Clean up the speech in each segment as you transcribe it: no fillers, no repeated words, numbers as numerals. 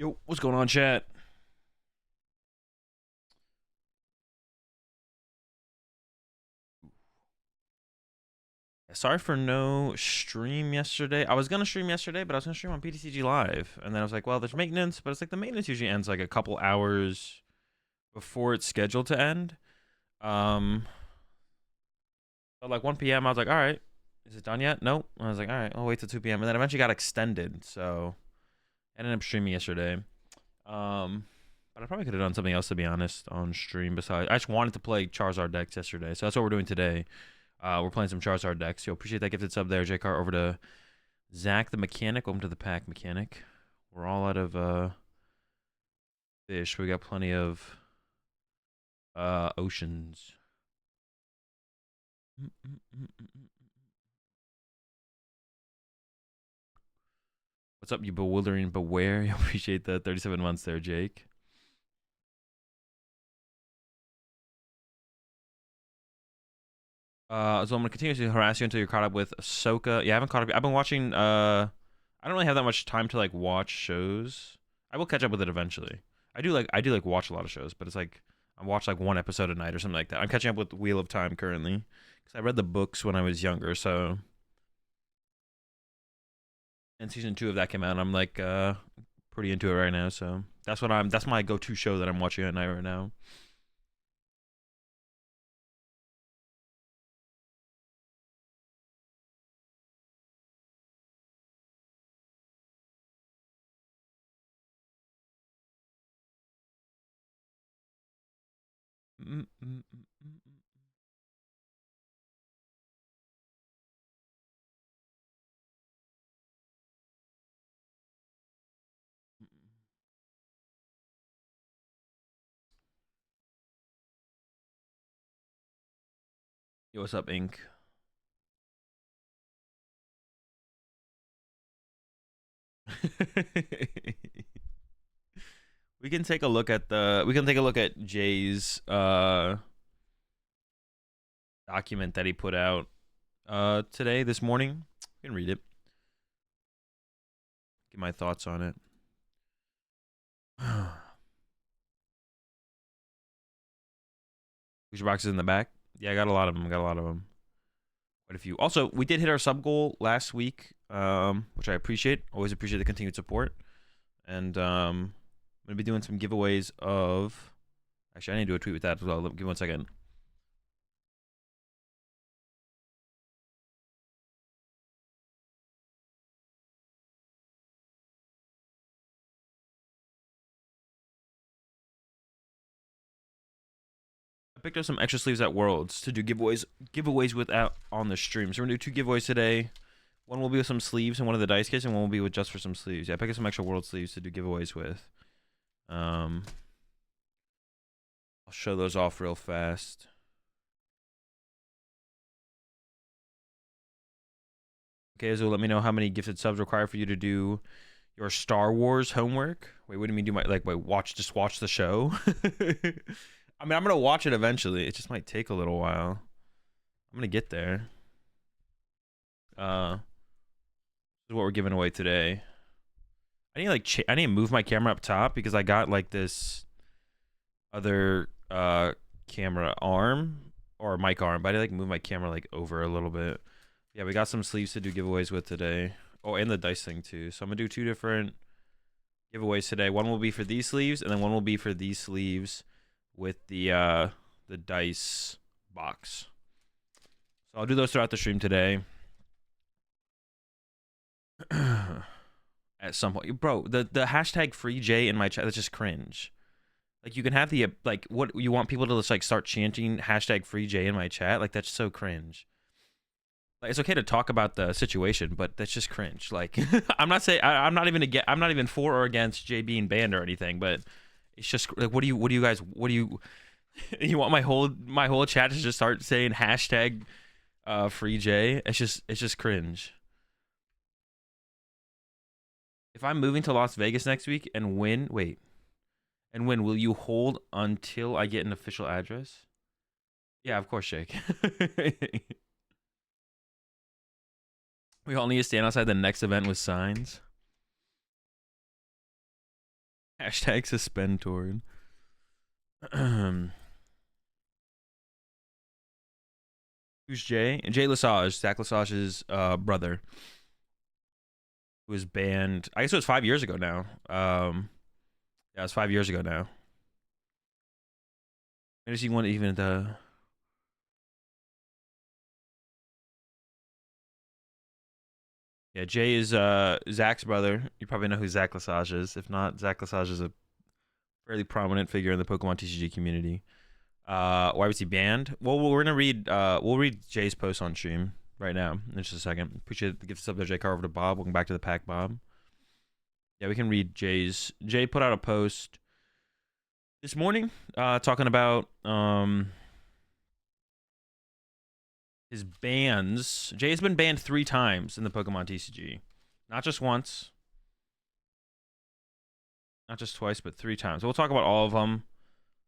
Yo, what's going on, chat? Sorry for no stream yesterday. I was gonna stream yesterday, but I was gonna stream on PTCG Live, and then I was like, well, there's maintenance, but it's like the maintenance usually ends like a couple hours before it's scheduled to end. But like 1 p.m., I was like, all right, is it done yet? Nope. I was like, all right, I'll wait till 2 p.m. And then eventually got extended, so I ended up streaming yesterday. But I probably could have done something else to be honest on stream. Besides, I just wanted to play Charizard decks yesterday, so that's what we're doing today. We're playing some Charizard decks. Yo, appreciate that gifted sub there, JCar. Over to Zach the Mechanic. Welcome to the pack, Mechanic. We're all out of fish. We got plenty of oceans. What's up, you bewildering beware? I appreciate that 37 months there, Jake. So I'm gonna continue to harass you until you're caught up with Ahsoka. Yeah, I haven't caught up. I've been watching. I don't really have that much time to like watch shows. I will catch up with it eventually. I do like watch a lot of shows, but it's like I watch like one episode a night or something like that. I'm catching up with Wheel of Time currently because I read the books when I was younger. So and season 2 of that came out, and I'm like pretty into it right now. So that's my go-to show that I'm watching at night right now. Mm, mm, mm, mm, mm. Yo, what's up, Ink? We can take a look at Jay's document that he put out today, this morning. You can read it. Give my thoughts on it. Booster boxes in the back. Yeah, I got a lot of them. Quite a few. Also, we did hit our sub goal last week, which I appreciate. Always appreciate the continued support. And I'm gonna be doing some giveaways of. Actually, I need to do a tweet with that as well. Give me 1 second. I picked up some extra sleeves at Worlds to do giveaways without on the stream. So we're gonna do 2 giveaways today. One will be with some sleeves and one of the dice kits, and one will be with just for some sleeves. Yeah, I picked up some extra World sleeves to do giveaways with. I'll show those off real fast. Okay, so let me know how many gifted subs required for you to do your Star Wars homework. Wait, what do you mean? Just watch the show? I mean, I'm gonna watch it eventually. It just might take a little while. I'm gonna get there. This is what we're giving away today. I need to move my camera up top because I got like this other camera arm or mic arm, but I like move my camera like over a little bit. Yeah, we got some sleeves to do giveaways with today. Oh, and the dice thing too. So I'm gonna do 2 different giveaways today. One will be for these sleeves, and then one will be for these sleeves with the dice box. So I'll do those throughout the stream today. At some point, bro, the hashtag free J in my chat, that's just cringe. Like, you can have the like, what you want people to just like start chanting hashtag free J in my chat? Like, that's so cringe. Like, it's okay to talk about the situation, but that's just cringe. Like, I'm not saying I'm not even for or against J being banned or anything, but it's just like, what do you guys, you want my whole chat to just start saying hashtag free J? It's just cringe. If I'm moving to Las Vegas next week and win, will you hold until I get an official address? Yeah, of course, Shake. We all need to stand outside the next event with signs. Hashtag suspend Torn. Who's Jay? Jay Lesage, Zach Lesage's brother, who was banned. I guess it was 5 years ago now. Yeah, it was 5 years ago now. I just want even the. Yeah, Jay is Zach's brother. You probably know who Zach Lesage is. If not, Zach Lesage is a fairly prominent figure in the Pokemon TCG community. Why was he banned? Well, we're gonna read. We'll read Jay's post on stream right now in just a second. Appreciate the gift sub there, Jay. Car over to Bob. Welcome back to the pack, Bob. Yeah, we can read Jay's. Jay put out a post this morning, talking about his bans. Jay has been banned 3 times in the Pokemon TCG, not just once, not just twice, but 3 times. We'll talk about all of them.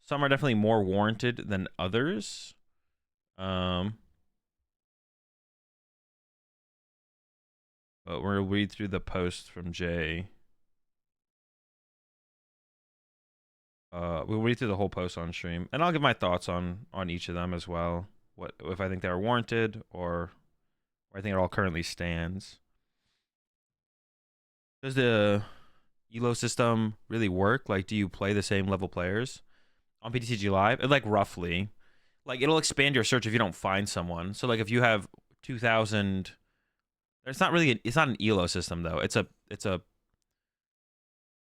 Some are definitely more warranted than others. But we're gonna read through the post from Jay. We'll read through the whole post on stream, and I'll give my thoughts on each of them as well. What if I think they're warranted, or where I think it all currently stands. Does the elo system really work? Like, do you play the same level players on PTCG Live? Like, roughly. Like, it'll expand your search if you don't find someone. So, like, if you have 2,000... It's not really... It's not an elo system, though. It's a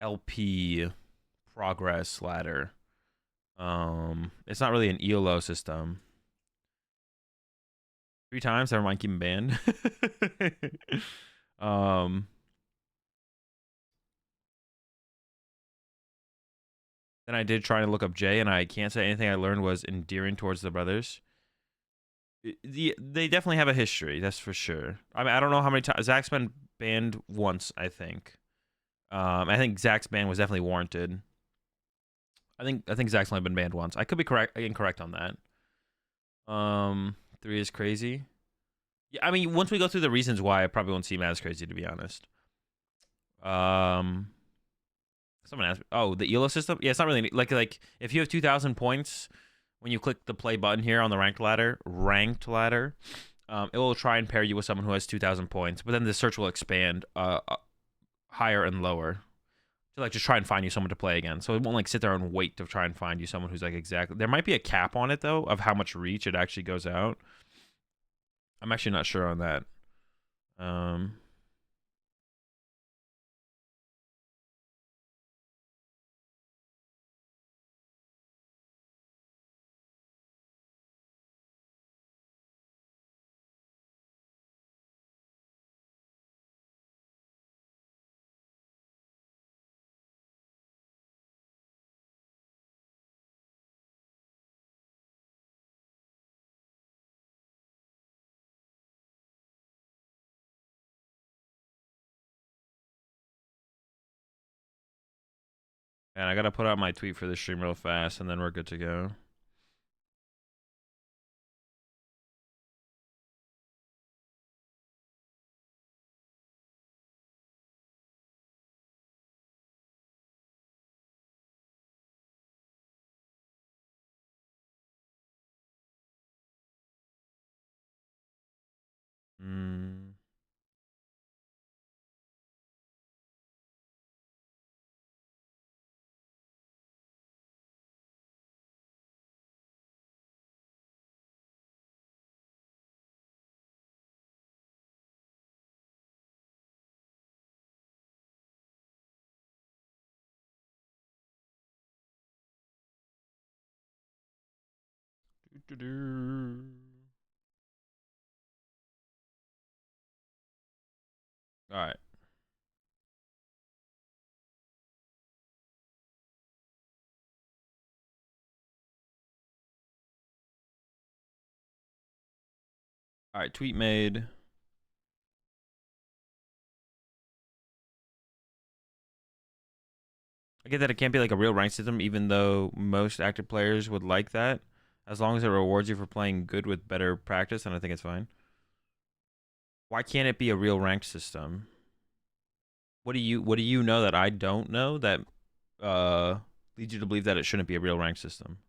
LP progress ladder. It's not really an elo system. 3 times? Never mind, keep him banned. Then I did try to look up Jay, and I can't say anything I learned was endearing towards the brothers. They definitely have a history, that's for sure. I mean, I don't know how many times. Zach's been banned once, I think. I think Zach's ban was definitely warranted. I think Zach's only been banned once. I could be incorrect on that. 3 is crazy. Yeah, I mean, once we go through the reasons why, it probably won't seem as crazy, to be honest. Someone asked me, oh, the elo system? Yeah, it's not really like if you have 2,000 points, when you click the play button here on the ranked ladder, it will try and pair you with someone who has 2,000 points, but then the search will expand higher and lower to like just try and find you someone to play again. So it won't like sit there and wait to try and find you someone who's like exactly. There might be a cap on it though of how much reach it actually goes out. I'm actually not sure on that. And I gotta put out my tweet for this stream real fast, and then we're good to go. All right. All right, tweet made. I get that it can't be like a real rank system, even though most active players would like that. As long as it rewards you for playing good with better practice, then I think it's fine. Why can't it be a real ranked system? What do you know that I don't know that leads you to believe that it shouldn't be a real rank system?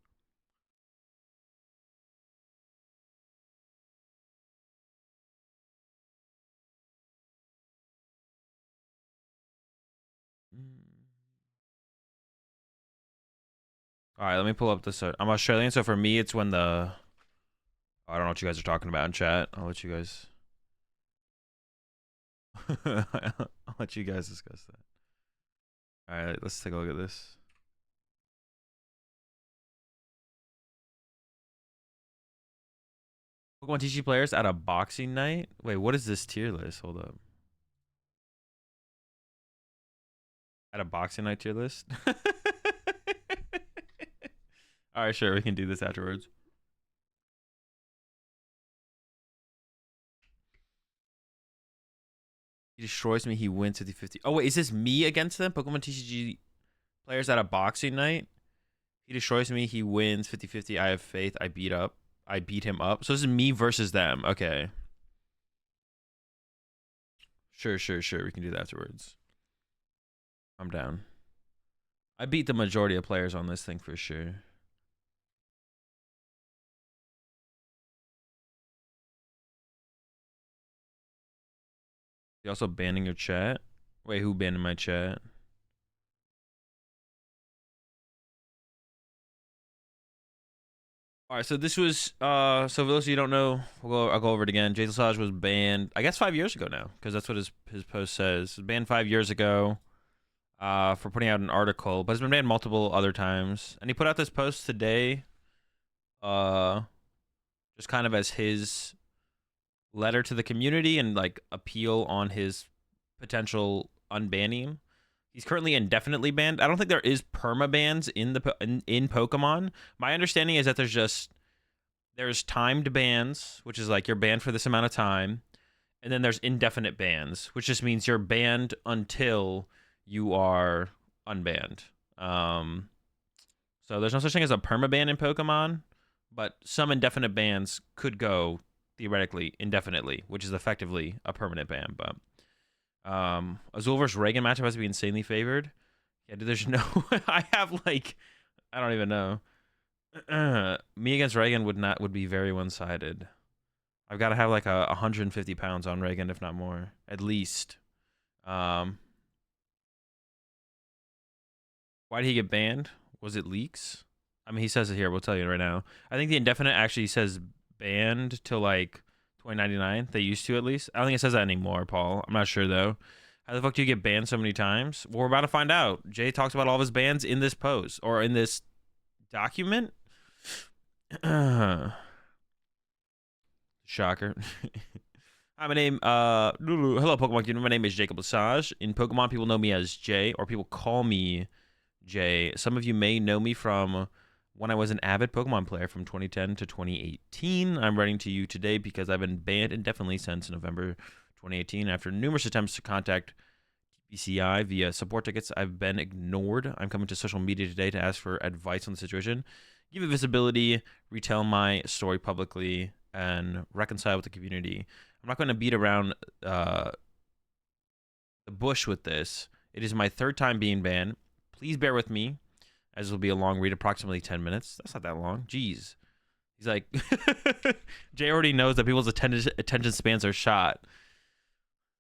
All right, let me pull up this. I'm Australian, so for me, it's when the I don't know what you guys are talking about in chat. I'll let you guys. I'll let you guys discuss that. All right, let's take a look at this. PokemonTCG players at a boxing night. Wait, what is this tier list? Hold up. At a boxing night tier list. All right, sure, we can do this afterwards. He destroys me, he wins 50-50. Oh, wait, is this me against them? PokemonTCG players at a boxing night? He destroys me, he wins 50-50. I have faith, I beat him up. So this is me versus them. Okay. Sure. We can do that afterwards. I'm down. I beat the majority of players on this thing for sure. You also banning your chat? Wait, who banned my chat? All right, so this was so for those of you who don't know, I'll go over it again. Jason was banned, I guess 5 years ago now, because that's what his post says. Banned 5 years ago for putting out an article, but has been banned multiple other times. And he put out this post today, just kind of as his letter to the community and like appeal on his potential unbanning. He's currently indefinitely banned. I don't think there is perma bans in Pokemon. My understanding is that there's timed bans, which is like you're banned for this amount of time, and then there's indefinite bans, which just means you're banned until you are unbanned. So there's no such thing as a perma ban in Pokemon, but some indefinite bans could go theoretically indefinitely, which is effectively a permanent ban. But Azul versus Reagan matchup has to be insanely favored. Yeah, dude, there's no I have like I don't even know. Me against Reagan would be very one-sided. I've got to have like 150 pounds on Reagan, if not more, at least. Why did he get banned? Was it leaks? I mean, he says it here. We'll tell you right now. I think the indefinite actually says banned till like 2099. They used to, at least. I don't think it says that anymore, Paul. I'm not sure though. How the fuck do you get banned so many times? Well, we're about to find out. Jay talks about all of his bans in this post or in this document. Shocker. Hi, my name hello Pokemon community. My name is Jacob Lesage. In Pokemon, people know me as Jay, or people call me Jay. Some of you may know me from when I was an avid Pokemon player from 2010 to 2018. I'm writing to you today because I've been banned indefinitely since November 2018. After numerous attempts to contact TPCI via support tickets, I've been ignored. I'm coming to social media today to ask for advice on the situation, give it visibility, retell my story publicly, and reconcile with the community. I'm not going to beat around the bush with this. It is my third time being banned. Please bear with me, as it will be a long read, approximately 10 minutes. That's not that long. Jeez. He's like, Jay already knows that people's attention spans are shot.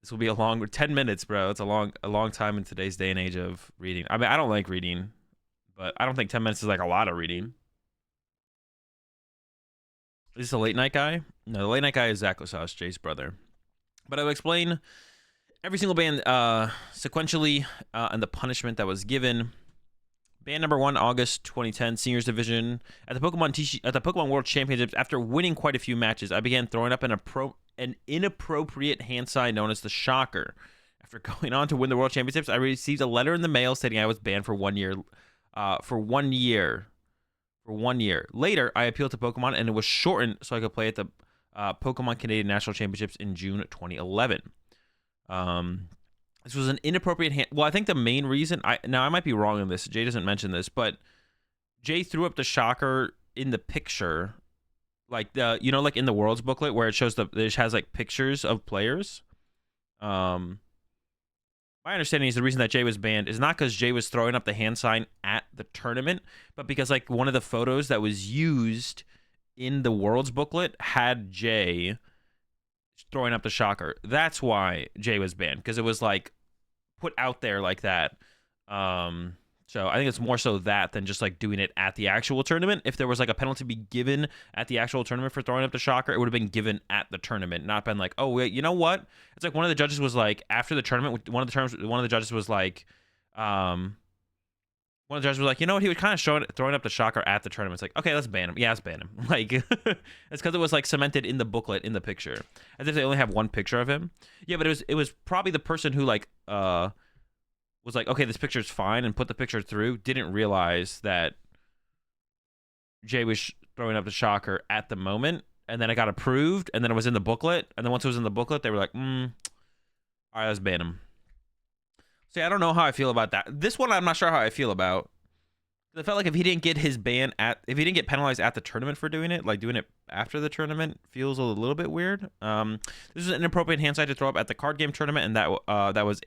This will be a long 10 minutes, bro. It's a long time in today's day and age of reading. I mean, I don't like reading, but I don't think 10 minutes is like a lot of reading. Is this a late night guy? No, the late night guy is Zach Lesage, Jay's brother. But I'll explain every single ban sequentially and the punishment that was given. Ban number 1, August 2010, Seniors Division. At the Pokemon World Championships, after winning quite a few matches, I began throwing up an inappropriate hand sign known as the Shocker. After going on to win the World Championships, I received a letter in the mail stating I was banned for 1 year. For 1 year. Later, I appealed to Pokemon, and it was shortened so I could play at the Pokemon Canadian National Championships in June 2011. This was an inappropriate hand. Well, I think the main reason I might be wrong on this. Jay doesn't mention this, but Jay threw up the Shocker in the picture, like like in the Worlds booklet where it shows it has like pictures of players. My understanding is the reason that Jay was banned is not because Jay was throwing up the hand sign at the tournament, but because like one of the photos that was used in the Worlds booklet had Jay throwing up the shocker. That's why Jay was banned, because it was like put out there like that. So I think it's more so that than just like doing it at the actual tournament. If there was like a penalty to be given at the actual tournament for throwing up the shocker, it would have been given at the tournament, not been like, oh wait, you know what? It's like one of the judges was like after the tournament. One of the judges was like, one of the judges was like, you know what? He was kind of throwing up the shocker at the tournament. It's like, okay, let's ban him. Yeah, let's ban him. Like, it's because it was like cemented in the booklet in the picture, as if they only have one picture of him. Yeah, but it was probably the person who like was like, okay, this picture's fine, and put the picture through, didn't realize that Jay was throwing up the shocker at the moment, and then it got approved, and then it was in the booklet, and then once it was in the booklet, they were like, all right, let's ban him. See, I don't know how I feel about that. This one, I'm not sure how I feel about. I felt like if he didn't get his ban if he didn't get penalized at the tournament for doing it, like doing it after the tournament feels a little bit weird. This is an inappropriate hand sign to throw up at the card game tournament, and that was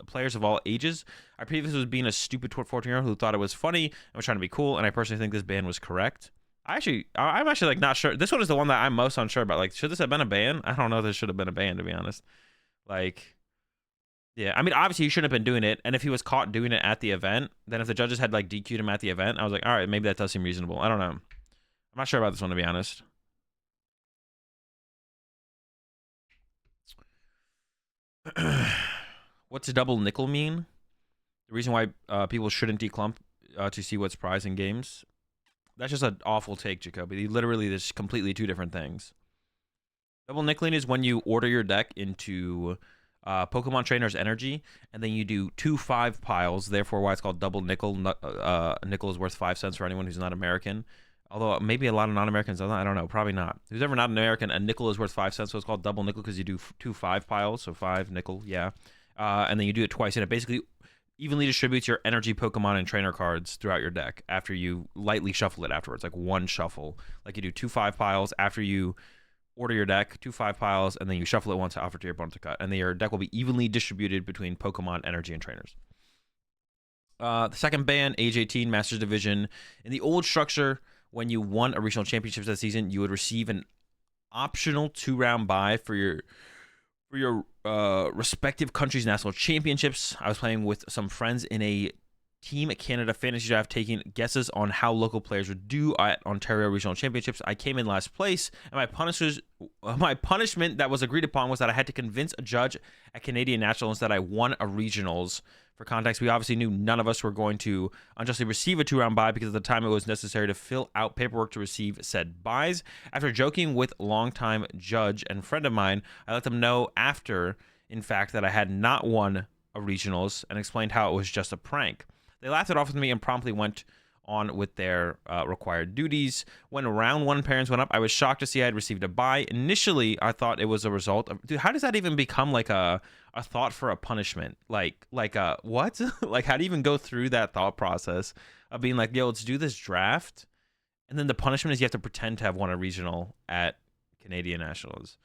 players of all ages. I previously was being a stupid 14-year-old who thought it was funny and was trying to be cool, and I personally think this ban was correct. I'm actually like not sure. This one is the one that I'm most unsure about. Like, should this have been a ban? I don't know if this should have been a ban, to be honest. Like, yeah, I mean, obviously he shouldn't have been doing it, and if he was caught doing it at the event, then if the judges had like DQ'd him at the event, I was like, all right, maybe that does seem reasonable. I don't know. I'm not sure about this one, to be honest. What's double nickel mean? The reason why people shouldn't declump to see what's prize in games. That's just an awful take, Jacoby. Literally, there's completely two different things. Double nickeling is when you order your deck into Pokemon Trainer's Energy, and then you do 2 5 piles, therefore why it's called double nickel. Nickel is worth 5 cents for anyone who's not American. Although maybe a lot of non-Americans, I don't know, probably not. Who's ever not an American, a nickel is worth 5 cents, so it's called double nickel because you do 2 5 piles, so 5 nickel, yeah. And then you do it twice, and it basically evenly distributes your energy Pokemon and trainer cards throughout your deck after you lightly shuffle it afterwards, like one shuffle. Like you do 2 5 piles after you order your deck, 2 5 piles, and then you shuffle it once to offer to your opponent to cut. And then your deck will be evenly distributed between Pokemon, energy, and trainers. The second ban, age 18, Masters Division. In the old structure, when you won a regional championships that season, you would receive an optional 2-round bye for your respective country's national championships. I was playing with some friends in a Team Canada fantasy draft, taking guesses on how local players would do at Ontario Regional Championships. I came in last place, and my punishment that was agreed upon was that I had to convince a judge at Canadian Nationals that I won a regionals. For context, we obviously knew none of us were going to unjustly receive a 2-round bye because at the time it was necessary to fill out paperwork to receive said buys. After joking with longtime judge and friend of mine, I let them know after, in fact, that I had not won a regionals and explained how it was just a prank. They laughed it off with me and promptly went on with their required duties. When round 1 parents went up, I was shocked to see I had received a bye. Initially, I thought it was a result of... Dude, how does that even become like a thought for a punishment? Like what? Like, how do you even go through that thought process of being like, yo, let's do this draft, and then the punishment is you have to pretend to have won a regional at Canadian Nationals?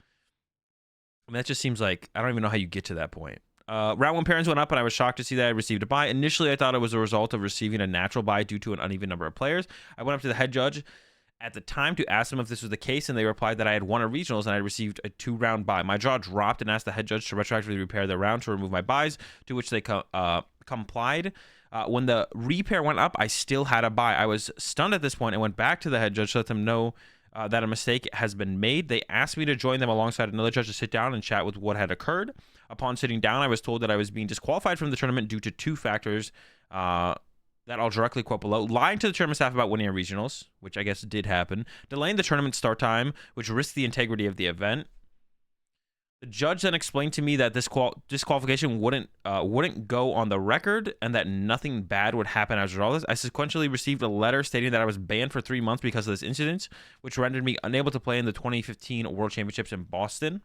I mean, that just seems like... I don't even know how you get to that point. Round 1 parents went up, and I was shocked to see that I received a bye. Initially, I thought it was a result of receiving a natural bye due to an uneven number of players. I went up to the head judge at the time to ask them if this was the case, and they replied that I had won a regionals and I had received a 2-round bye. My jaw dropped and asked the head judge to retroactively repair their round to remove my byes, to which they complied. When the repair went up, I still had a bye. I was stunned at this point and went back to the head judge to let them know that a mistake has been made. They asked me to join them alongside another judge to sit down and chat with what had occurred. Upon sitting down, I was told that I was being disqualified from the tournament due to 2 factors that I'll directly quote below: lying to the tournament staff about winning a regionals, which I guess did happen; delaying the tournament start time, which risked the integrity of the event. The judge then explained to me that this disqualification wouldn't go on the record, and that nothing bad would happen as a result of this. I sequentially received a letter stating that I was banned for 3 months because of this incident, which rendered me unable to play in the 2015 World Championships in Boston.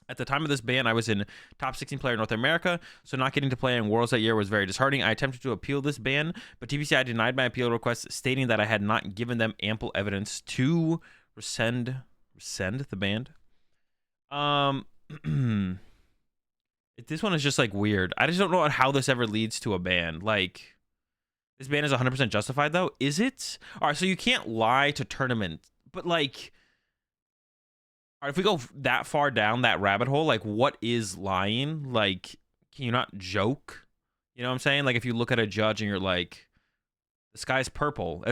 At the time of this ban, I was in top 16 player in North America, so not getting to play in Worlds that year was very disheartening. I attempted to appeal this ban, but TPCI denied my appeal request, stating that I had not given them ample evidence to rescind the ban. It's This one is just like weird. I just don't know how this ever leads to a ban. Like, this ban is 100% justified though. Is it? All right, so you can't lie to tournament, but like, all right, if we go that far down that rabbit hole, like, what is lying? Like, can you not joke? You know what I'm saying? Like, if you look at a judge and you're like, the sky's purple,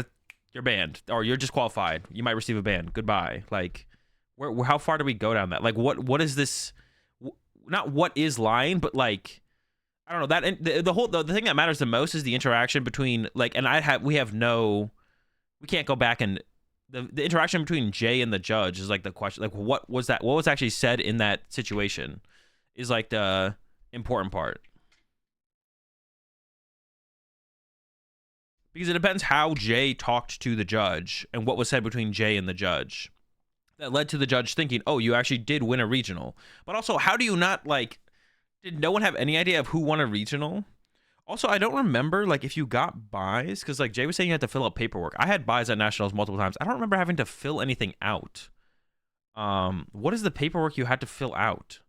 you're banned, or you're disqualified. You might receive a ban. Goodbye. Like, how far do we go down that? Like, what is this? Not what is lying, but like, I don't know, that the thing that matters the most is the interaction between, like, and we can't go back, and the interaction between Jay and the judge is like the question, like, what was actually said in that situation is like the important part, because it depends how Jay talked to the judge and what was said between Jay and the judge that led to the judge thinking, oh, you actually did win a regional. But also, how do you not, like, did no one have any idea of who won a regional? Also, I don't remember, like, if you got buys, because, like, Jay was saying you had to fill out paperwork. I had buys at Nationals multiple times. I don't remember having to fill anything out. What is the paperwork you had to fill out?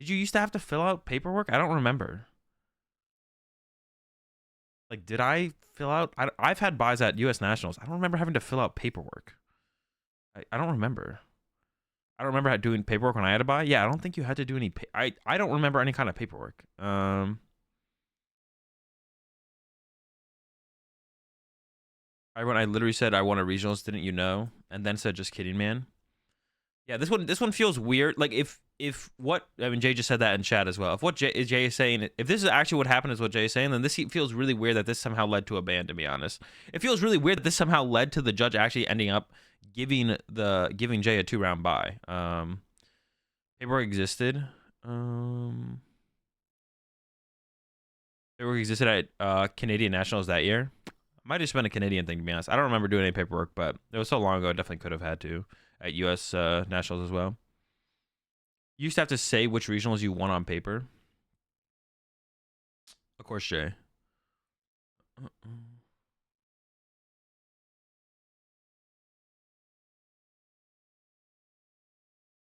Did you used to have to fill out paperwork? I don't remember. Like, did I fill out? I've had buys at U.S. Nationals. I don't remember having to fill out paperwork. I don't remember. I don't remember doing paperwork when I had to buy. Yeah, I don't think you had to do any. I don't remember any kind of paperwork. I literally said I won a regionals, didn't you know? And then said, just kidding, man. Yeah, this one feels weird. Like, if what, I mean, Jay just said that in chat as well. If what Jay is saying, if this is actually what happened is what Jay is saying, then this feels really weird that this somehow led to a ban, to be honest. It feels really weird that this somehow led to the judge actually ending up giving Jay a 2-round bye. Paperwork existed. Paperwork existed at Canadian Nationals that year. Might have just been a Canadian thing, to be honest. I don't remember doing any paperwork, but it was so long ago, I definitely could have had to at U.S. Nationals as well. You used to have to say which regionals you won on paper. Of course, Jay.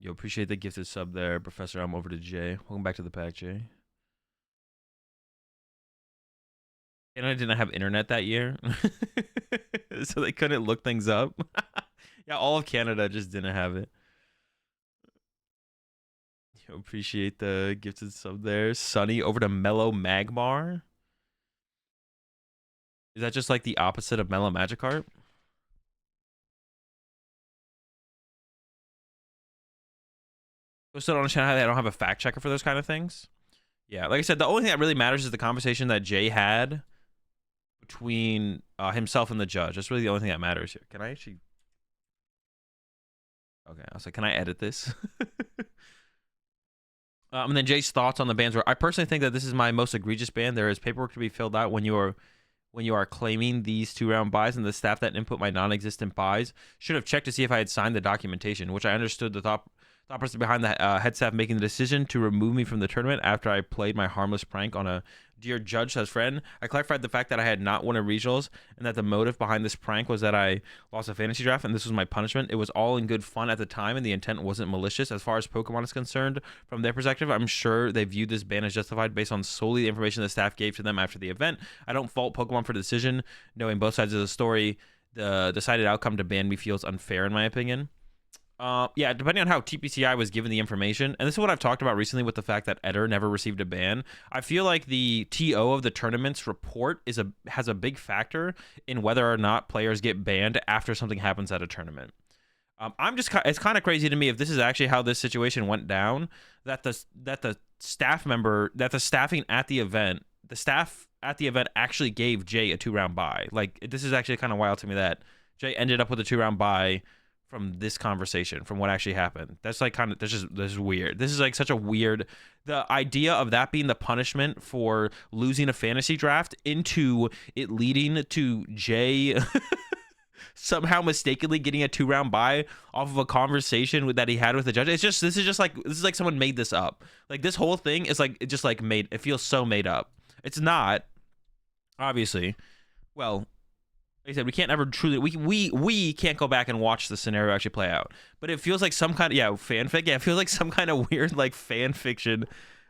Yo, appreciate the gifted sub there, Professor. I'm over to Jay. Welcome back to the pack, Jay. And I didn't have internet that year, so they couldn't look things up. Yeah, all of Canada just didn't have it. Yo, appreciate the gifted sub there. Sunny over to Mellow Magmar. Is that just like the opposite of Mellow Magikarp? I still don't understand how they don't have a fact checker for those kind of things. Yeah, like I said, the only thing that really matters is the conversation that Jay had between himself and the judge. That's really the only thing that matters here. Can I actually... Okay, I was like, can I edit this? And then Jay's thoughts on the bans were, I personally think that this is my most egregious ban. There is paperwork to be filled out when you are claiming these 2-round buys, and the staff that input my non-existent buys should have checked to see if I had signed the documentation, which I understood the thought person behind the head staff making the decision to remove me from the tournament after I played my harmless prank on a dear judge says friend. I clarified the fact that I had not won a regionals and that the motive behind this prank was that I lost a fantasy draft and this was my punishment. It was all in good fun at the time and the intent wasn't malicious. As far as Pokemon is concerned, from their perspective, I'm sure they viewed this ban as justified based on solely the information the staff gave to them after the event. I don't fault Pokemon for the decision. Knowing both sides of the story, the decided outcome to ban me feels unfair in my opinion. Yeah, depending on how TPCI was given the information, and this is what I've talked about recently with the fact that Eder never received a ban. I feel like the TO of the tournament's report has a big factor in whether or not players get banned after something happens at a tournament. It's kind of crazy to me if this is actually how this situation went down, that the staffing at the event, the staff at the event actually gave Jay a 2-round bye. Like, this is actually kind of wild to me that Jay ended up with a 2-round bye from this conversation, from what actually happened. That's like this is weird. This is like such a weird, the idea of that being the punishment for losing a fantasy draft into it leading to Jay somehow mistakenly getting a 2-round bye off of a conversation that he had with the judge. This is like someone made this up. Like, this whole thing is like, it feels so made up. It's not, obviously. Well, like I said, we can't ever truly, we can't go back and watch the scenario actually play out, but it feels like some kind of, fanfic. Yeah, it feels like some kind of weird, like, fan fiction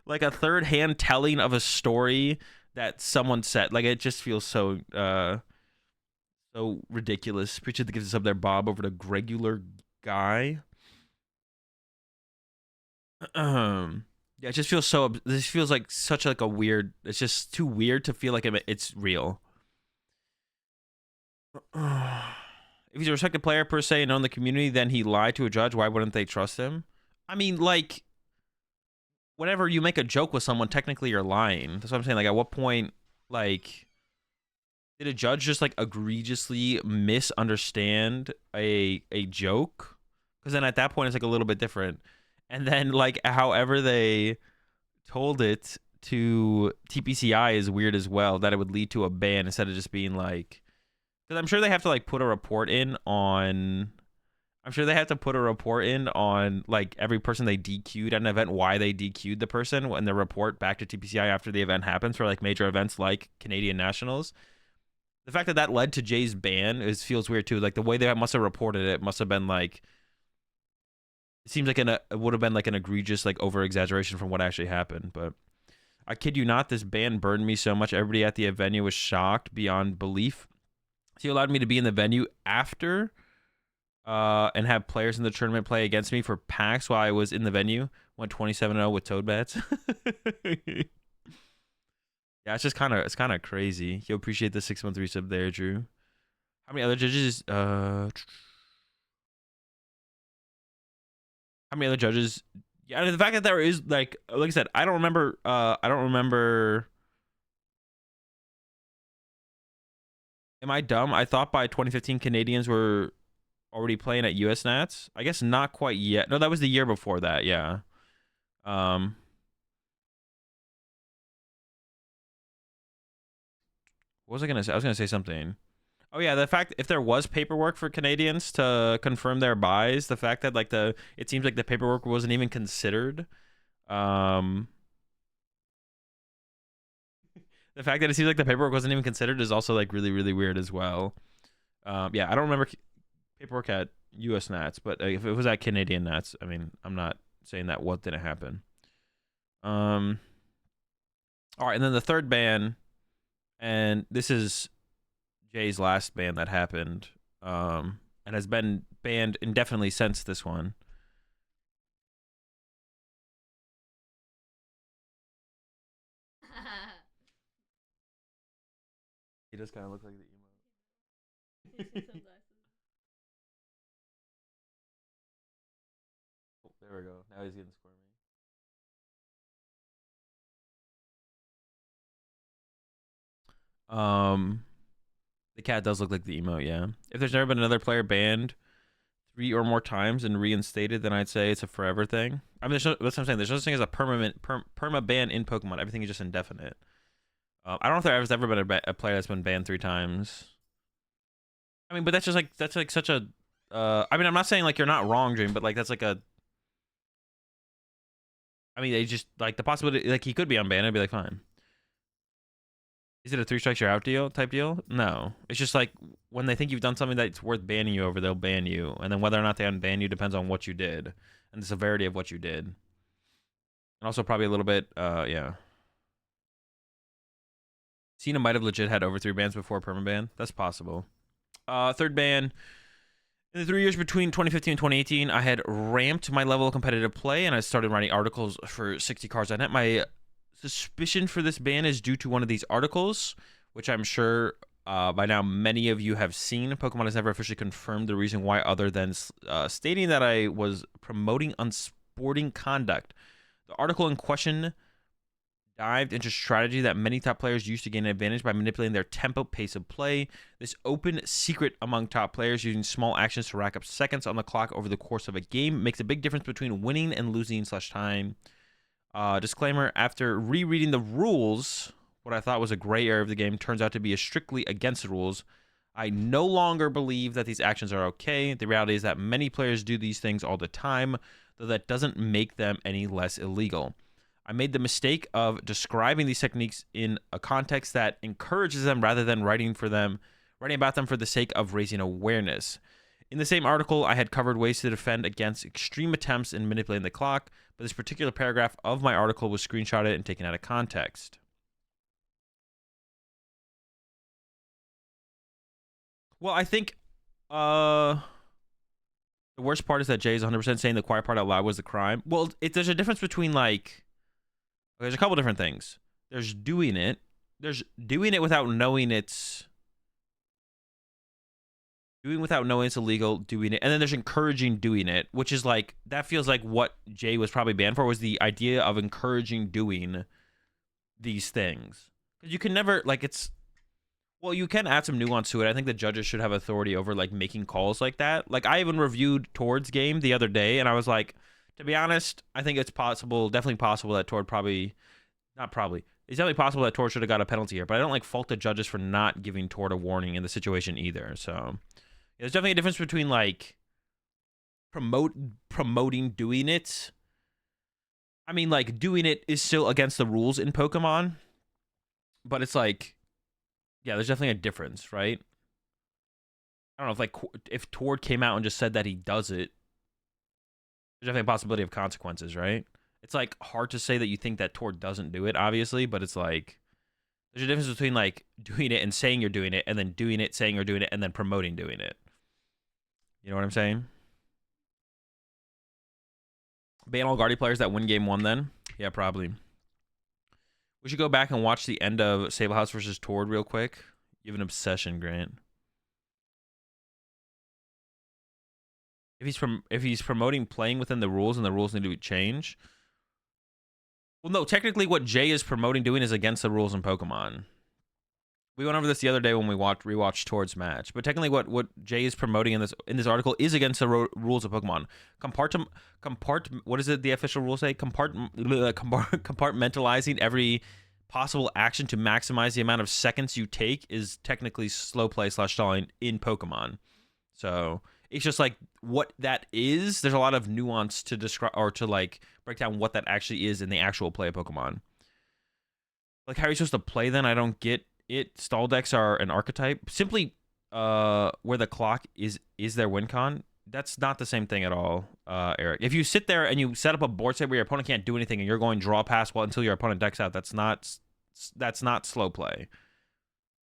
like a third hand telling of a story that someone said. Like it just feels so so ridiculous. Appreciate the gives us up there, Bob, over to Gregular Guy. Yeah, it just feels so. This feels like such like a weird. It's just too weird to feel like it's real. If he's a respected player per se and known the community, then he lied to a judge. Why wouldn't they trust him? I mean, like, whenever you make a joke with someone, technically you're lying. That's what I'm saying. Like, at what point, like, did a judge just like egregiously misunderstand a joke? Because then at that point it's like a little bit different. And then like however they told it to TPCI is weird as well. That it would lead to a ban instead of just being like, because I'm sure they have to like put a report in on. I'm sure they have to put a report in on like every person they DQ'd at an event, why they DQ'd the person, and the report back to TPCI after the event happens for like major events like Canadian Nationals. The fact that that led to Jay's ban feels weird too. Like the way they must have reported it must have been like, it seems like it would have been like an egregious like over exaggeration from what actually happened. But I kid you not, this ban burned me so much. Everybody at the venue was shocked beyond belief. He allowed me to be in the venue after and have players in the tournament play against me for packs while I was in the venue. Went 27-0 with Toad Bats. Yeah, it's just kind of crazy. You'll appreciate the 613 sub there, Drew. How many other judges? How many other judges? Yeah, the fact that there is like I said, I don't remember. Am I dumb? I thought by 2015 Canadians were already playing at US Nats. I guess not quite yet. No, that was the year before that. Yeah. What was I gonna say? I was gonna say something. Oh yeah, the fact if there was paperwork for Canadians to confirm their buys, the fact that like it seems like the paperwork wasn't even considered. The fact that it seems like the paperwork wasn't even considered is also like really really weird as well. Yeah, I don't remember paperwork at US Nats, but if it was at Canadian Nats, I mean, I'm not saying that what didn't happen. All right, and then the third ban, and this is Jay's last ban that happened, and has been banned indefinitely since this one. He does kind of look like the emo. Oh, there we go. Now he's getting squirmy. The cat does look like the emo, yeah. If there's never been another player banned 3 or more times and reinstated, then I'd say it's a forever thing. I mean, that's what I'm saying. There's no such thing as a perma ban in Pokemon. Everything is just indefinite. I don't know if there's ever been a player that's been banned 3 times. I mean, but that's like such a. I mean, I'm not saying like you're not wrong, Dream, but like that's like a. I mean, they just like the possibility like he could be unbanned. I'd be like, fine. Is it a 3 strikes you're out deal type deal? No. It's just like when they think you've done something that's worth banning you over, they'll ban you. And then whether or not they unban you depends on what you did and the severity of what you did. And also probably a little bit, yeah. Cena might have legit had over 3 bans before permaban. That's possible. Third ban. In the 3 years between 2015 and 2018, I had ramped my level of competitive play and I started writing articles for 60cards.net. My suspicion for this ban is due to one of these articles, which I'm sure by now many of you have seen. Pokemon has never officially confirmed the reason why, other than stating that I was promoting unsporting conduct. The article in question dived into strategy that many top players use to gain an advantage by manipulating their tempo, pace of play. This open secret among top players using small actions to rack up seconds on the clock over the course of a game makes a big difference between winning and losing /time. Disclaimer, after rereading the rules, what I thought was a gray area of the game turns out to be strictly against the rules. I no longer believe that these actions are okay. The reality is that many players do these things all the time, though that doesn't make them any less illegal. I made the mistake of describing these techniques in a context that encourages them rather than writing about them for the sake of raising awareness. In the same article, I had covered ways to defend against extreme attempts in manipulating the clock, but this particular paragraph of my article was screenshotted and taken out of context. Well, I think the worst part is that Jay is 100% saying the quiet part out loud was the crime. Well, there's a difference between, like, there's a couple different things. There's doing it. There's doing it without knowing it's illegal, doing it, and then there's encouraging doing it, which is like, that feels like what Jay was probably banned for, was the idea of encouraging doing these things. Because you can never, like, well, you can add some nuance to it. I think the judges should have authority over, like, making calls like that. Like, I even reviewed Tord's game the other day, and I was like, to be honest, I think it's definitely possible that Tord it's definitely possible that Tord should have got a penalty here, but I don't, like, fault the judges for not giving Tord a warning in the situation either. So there's definitely a difference between, like, promoting doing it. I mean, like, doing it is still against the rules in Pokemon, but it's like, yeah, there's definitely a difference, right? I don't know if, like, if Tord came out and just said that he does it, there's definitely a possibility of consequences, right? It's, like, hard to say that you think that Tord doesn't do it, obviously, but it's like, there's a difference between, like, doing it and saying you're doing it, and then doing it, saying you're doing it, and then promoting doing it. You know what I'm saying? Ban all Guardy players that win game 1 then? Yeah, probably. We should go back and watch the end of Sablehouse versus Tord real quick. You have an obsession, Grant. If he's promoting playing within the rules and the rules need to change. Well, no, technically what Jay is promoting doing is against the rules in Pokemon. We went over this the other day when we rewatched Tord's match. But technically what Jay is promoting in this article is against the rules of Pokemon. What does it, the official rules say? Compartmentalizing every possible action to maximize the amount of seconds you take is technically slow play / stalling in Pokemon. So it's just like what that is. There's a lot of nuance to describe, or to, like, break down what that actually is in the actual play of Pokemon. Like, how are you supposed to play then? I don't get it. Stall decks are an archetype. Simply where the clock is their win con. That's not the same thing at all, Eric. If you sit there and you set up a board state where your opponent can't do anything and you're going draw pass until your opponent decks out, that's not slow play.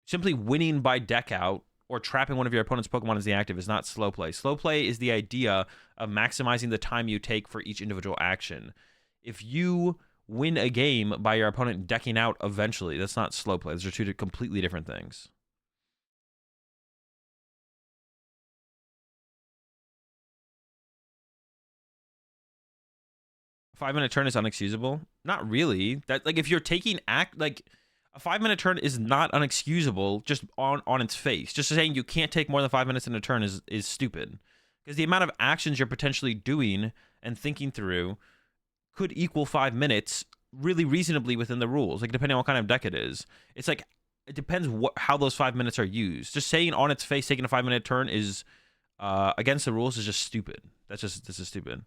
Simply winning by deck out or trapping one of your opponent's Pokemon as the active is not slow play. Slow play is the idea of maximizing the time you take for each individual action. If you win a game by your opponent decking out eventually, that's not slow play. Those are two completely different things. A 5-minute turn is unexcusable? Not really. That, like, if you're taking like, a 5-minute turn is not unexcusable just on its face. Just saying you can't take more than 5 minutes in a turn is stupid. Because the amount of actions you're potentially doing and thinking through could equal 5 minutes really reasonably within the rules, like, depending on what kind of deck it is. It's like, it depends how those 5 minutes are used. Just saying on its face taking a 5-minute turn is against the rules is just stupid. This is stupid.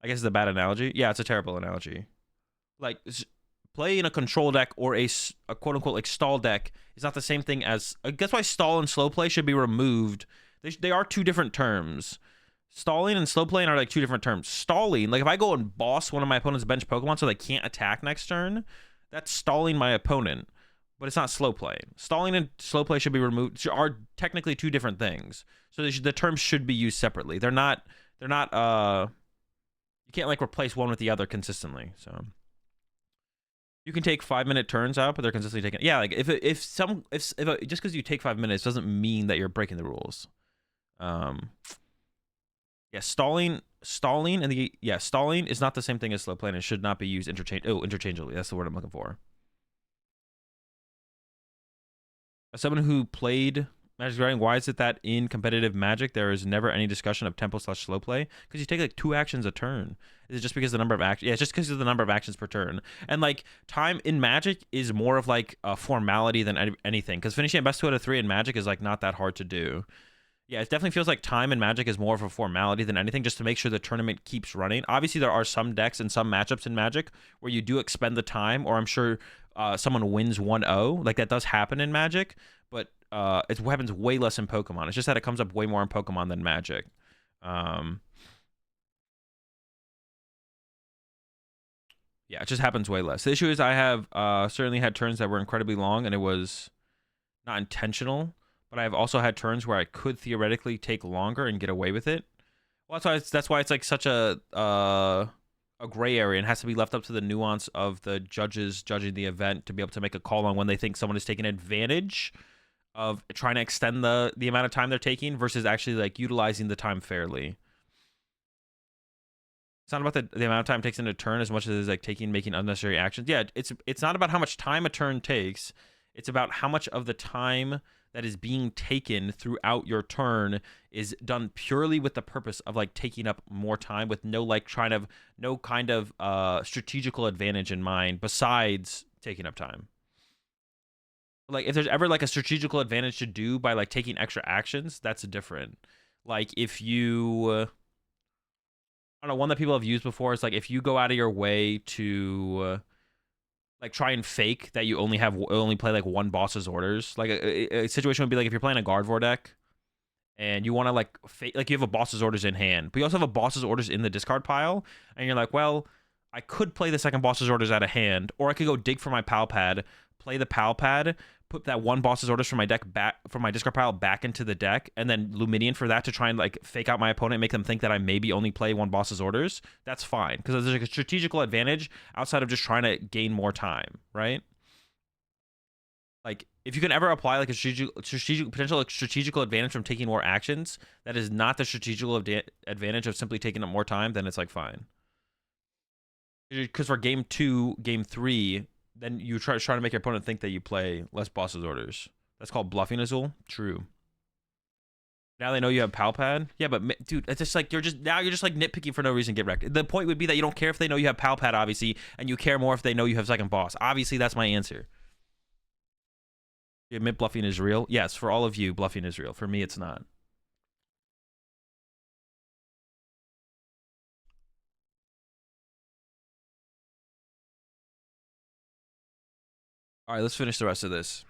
I guess it's a bad analogy. Yeah, it's a terrible analogy. Like, playing a control deck or a quote-unquote, like, stall deck is not the same thing as... That's why stall and slow play should be removed. They are two different terms. Stalling and slow playing are, like, two different terms. Stalling, like, if I go and boss one of my opponent's bench Pokemon so they can't attack next turn, that's stalling my opponent, but it's not slow play. Stalling and slow play should be removed, are technically two different things. So the terms should be used separately. They're not, you can't, like, replace one with the other consistently, so... You can take 5-minute turns out, but they're consistently taken. Yeah, like, if just because you take 5 minutes doesn't mean that you're breaking the rules. Yeah, stalling is not the same thing as slow playing. It should not be used interchangeably. That's the word I'm looking for. As someone who played Magic the Gathering, why is it that in competitive Magic there is never any discussion of tempo / slow play? Because you take, like, 2 actions a turn. Is it just because of the number of actions? Yeah, it's just because of the number of actions per turn. And, like, time in Magic is more of, like, a formality than anything. Because finishing at best 2 out of 3 in Magic is, like, not that hard to do. Yeah, it definitely feels like time in Magic is more of a formality than anything, just to make sure the tournament keeps running. Obviously, there are some decks and some matchups in Magic where you do expend the time, or I'm sure someone wins 1-0. Like, that does happen in Magic. But it happens way less in Pokemon. It's just that it comes up way more in Pokemon than Magic. Yeah, it just happens way less. The issue is I have certainly had turns that were incredibly long, and it was not intentional. But I've also had turns where I could theoretically take longer and get away with it. Well, that's why it's like such a gray area and has to be left up to the nuance of the judges judging the event to be able to make a call on when they think someone is taking advantage of trying to extend the amount of time they're taking versus actually like utilizing the time fairly. It's not about the amount of time it takes in a turn as much as it is like making unnecessary actions. Yeah, it's not about how much time a turn takes. It's about how much of the time that is being taken throughout your turn is done purely with the purpose of like taking up more time with no kind of strategical advantage in mind besides taking up time. Like if there's ever like a strategical advantage to do by like taking extra actions, that's different. Like if you I don't know, one that people have used before is like if you go out of your way to like try and fake that you only play like one boss's orders. Like a situation would be like if you're playing a Gardevoir deck and you want to like fake like you have a boss's orders in hand, but you also have a boss's orders in the discard pile, and you're like, well, I could play the second boss's orders out of hand, or I could go dig for my pal pad, play the pal pad, put that one boss's orders from my deck back from my discard pile back into the deck, and then Luminion for that to try and like fake out my opponent and make them think that I maybe only play one boss's orders. That's fine because there's like a strategical advantage outside of just trying to gain more time, right? Like if you can ever apply like a strategical advantage from taking more actions, that is not the strategical advantage of simply taking up more time, then it's like fine. Because for game 2, game 3, then you try to make your opponent think that you play less boss's orders. That's called bluffing, Azul. True. Now they know you have pal pad. Yeah, but dude, it's just like you're just like nitpicking for no reason. Get wrecked. The point would be that you don't care if they know you have pal pad, obviously, and you care more if they know you have second boss. Obviously, that's my answer. You admit bluffing is real? Yes, for all of you, bluffing is real. For me, it's not. All right, let's finish the rest of this.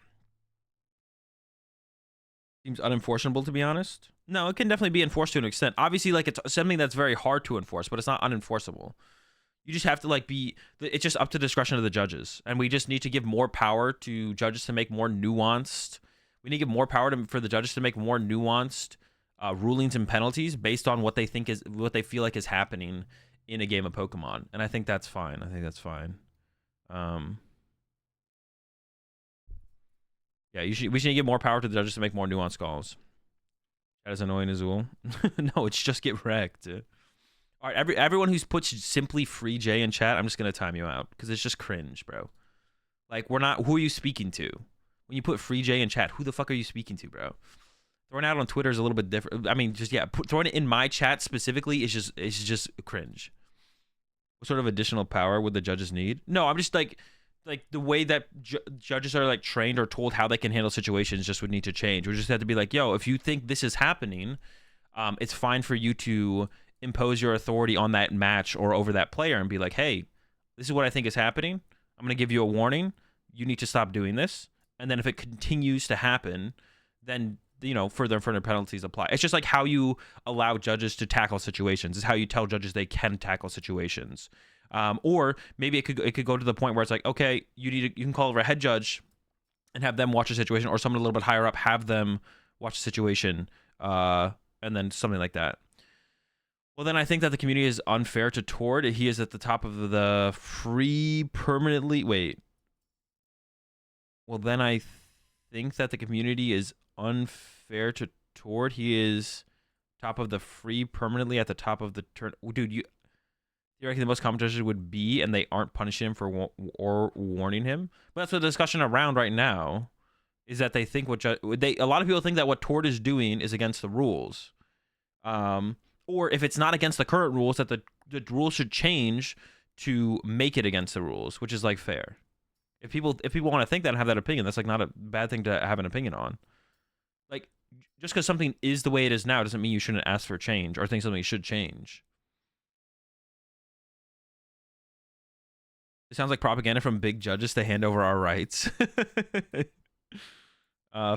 Seems unenforceable, to be honest. No, it can definitely be enforced to an extent. Obviously, like, it's something that's very hard to enforce, but it's not unenforceable. You just have to, like, it's just up to discretion of the judges. And we just need to give more power to judges to make more nuanced. We need to give more power for the judges to make more nuanced rulings and penalties based on what they feel like is happening in a game of Pokemon. And I think that's fine. Yeah, we should give more power to the judges to make more nuanced calls. That is annoying as well. No, it's just get wrecked. All right, everyone who's put simply free J in chat, I'm just gonna time you out because it's just cringe, bro. Like who are you speaking to? When you put free J in chat, who the fuck are you speaking to, bro? Throwing it out on Twitter is a little bit different. I mean, just throwing it in my chat specifically is just cringe. What sort of additional power would the judges need? No, I'm just like the way that judges are like trained or told how they can handle situations just would need to change. We just have to be like, yo, if you think this is happening, it's fine for you to impose your authority on that match or over that player and be like, hey, this is what I think is happening. I'm going to give you a warning. You need to stop doing this. And then if it continues to happen, then, you know, further and further penalties apply. It's just like how you allow judges to tackle situations. It's how you tell judges they can tackle situations. Or maybe it could go to the point where it's like, okay, you can call over a head judge and have them watch a situation, or someone a little bit higher up have them watch a situation, and then something like that. Well, then I think that the community is unfair to Tord. He is at the top of the free permanently. Wait. Well, then I think that the community is unfair to Tord. He is top of the free permanently at the top of the turn. Dude, you reckon the most common judges would be, and they aren't punishing him for or warning him? But that's the discussion around right now. Is that they think a lot of people think that what Tord is doing is against the rules. Or if it's not against the current rules, that the rules should change to make it against the rules, which is like fair. If people want to think that and have that opinion, that's like not a bad thing to have an opinion on. Like just because something is the way it is now doesn't mean you shouldn't ask for change or think something should change. It sounds like propaganda from big judges to hand over our rights.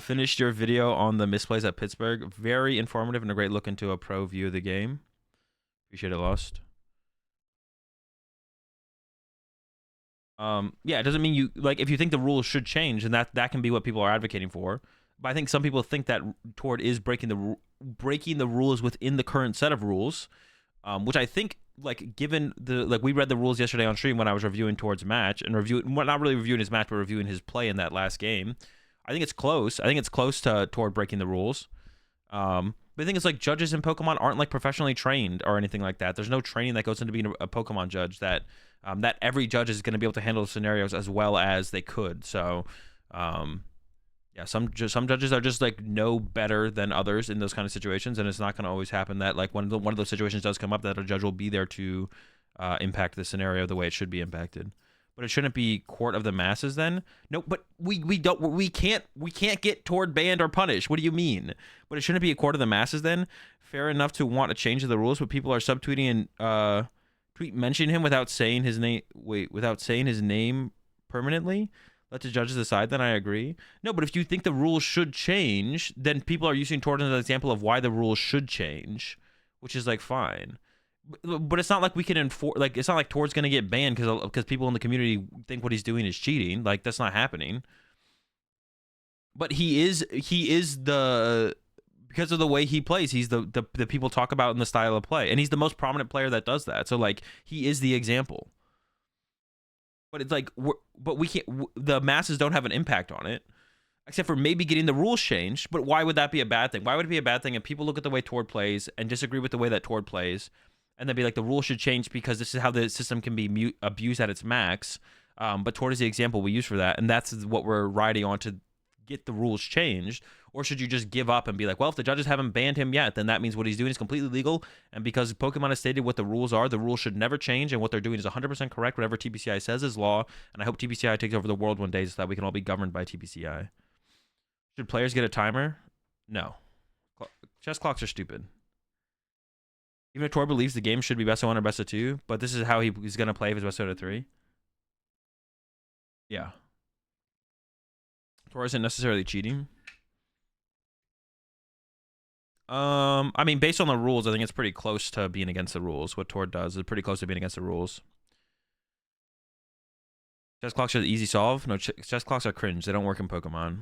Finished your video on the misplays at Pittsburgh. Very informative and a great look into a pro view of the game. Appreciate it, Lost. Yeah, it doesn't mean you like if you think the rules should change, and that can be what people are advocating for. But I think some people think that Tord is breaking the rules within the current set of rules, which I think like given the like we read the rules yesterday on stream when I was reviewing Tord's match and well, not really reviewing his match but reviewing his play in that last game. I think it's close. I think it's close to Tord breaking the rules. But the thing is, like, judges in Pokemon aren't like professionally trained or anything like that. There's no training that goes into being a Pokemon judge that that every judge is going to be able to handle scenarios as well as they could. So, yeah, some judges are just like no better than others in those kind of situations, and it's not going to always happen that like one of those situations does come up that a judge will be there to impact the scenario the way it should be impacted. But it shouldn't be court of the masses then. No, but we can't get Tord banned or punished. What do you mean? But it shouldn't be a court of the masses then. Fair enough to want to change the rules, but people are subtweeting and tweet mention him without saying his name. Wait, without saying his name permanently. Let the judges decide. Then I agree. No, but if you think the rules should change, then people are using Tord as an example of why the rules should change, which is like fine. But it's not like we can enforce. Like it's not like Tord's gonna get banned because people in the community think what he's doing is cheating. Like that's not happening. But he is the because of the way he plays. He's the people talk about in the style of play, and he's the most prominent player that does that. So like he is the example. But it's like but we can't. The masses don't have an impact on it. Except for maybe getting the rules changed, but why would that be a bad thing? Why would it be a bad thing if people look at the way Tord plays and disagree with the way that Tord plays, and then be like, the rules should change because this is how the system can be abused at its max. But Tord is the example we use for that, and that's what we're riding on to get the rules changed. Or should you just give up and be like, well, if the judges haven't banned him yet, then that means what he's doing is completely legal, and because Pokemon has stated what the rules are, the rules should never change, and what they're doing is 100% correct. Whatever TPCI says is law, and I hope TPCI takes over the world one day so that we can all be governed by TPCI. Should players get a timer? No. Chess clocks are stupid. Even if Tor believes the game should be best of 1 or best of 2, but this is how he's going to play if it's best of 3. Yeah. Tor isn't necessarily cheating. I mean, based on the rules, I think it's pretty close to being against the rules. What Tor does is pretty close to being against the rules. Chess clocks are the easy solve? No, chess clocks are cringe. They don't work in Pokemon.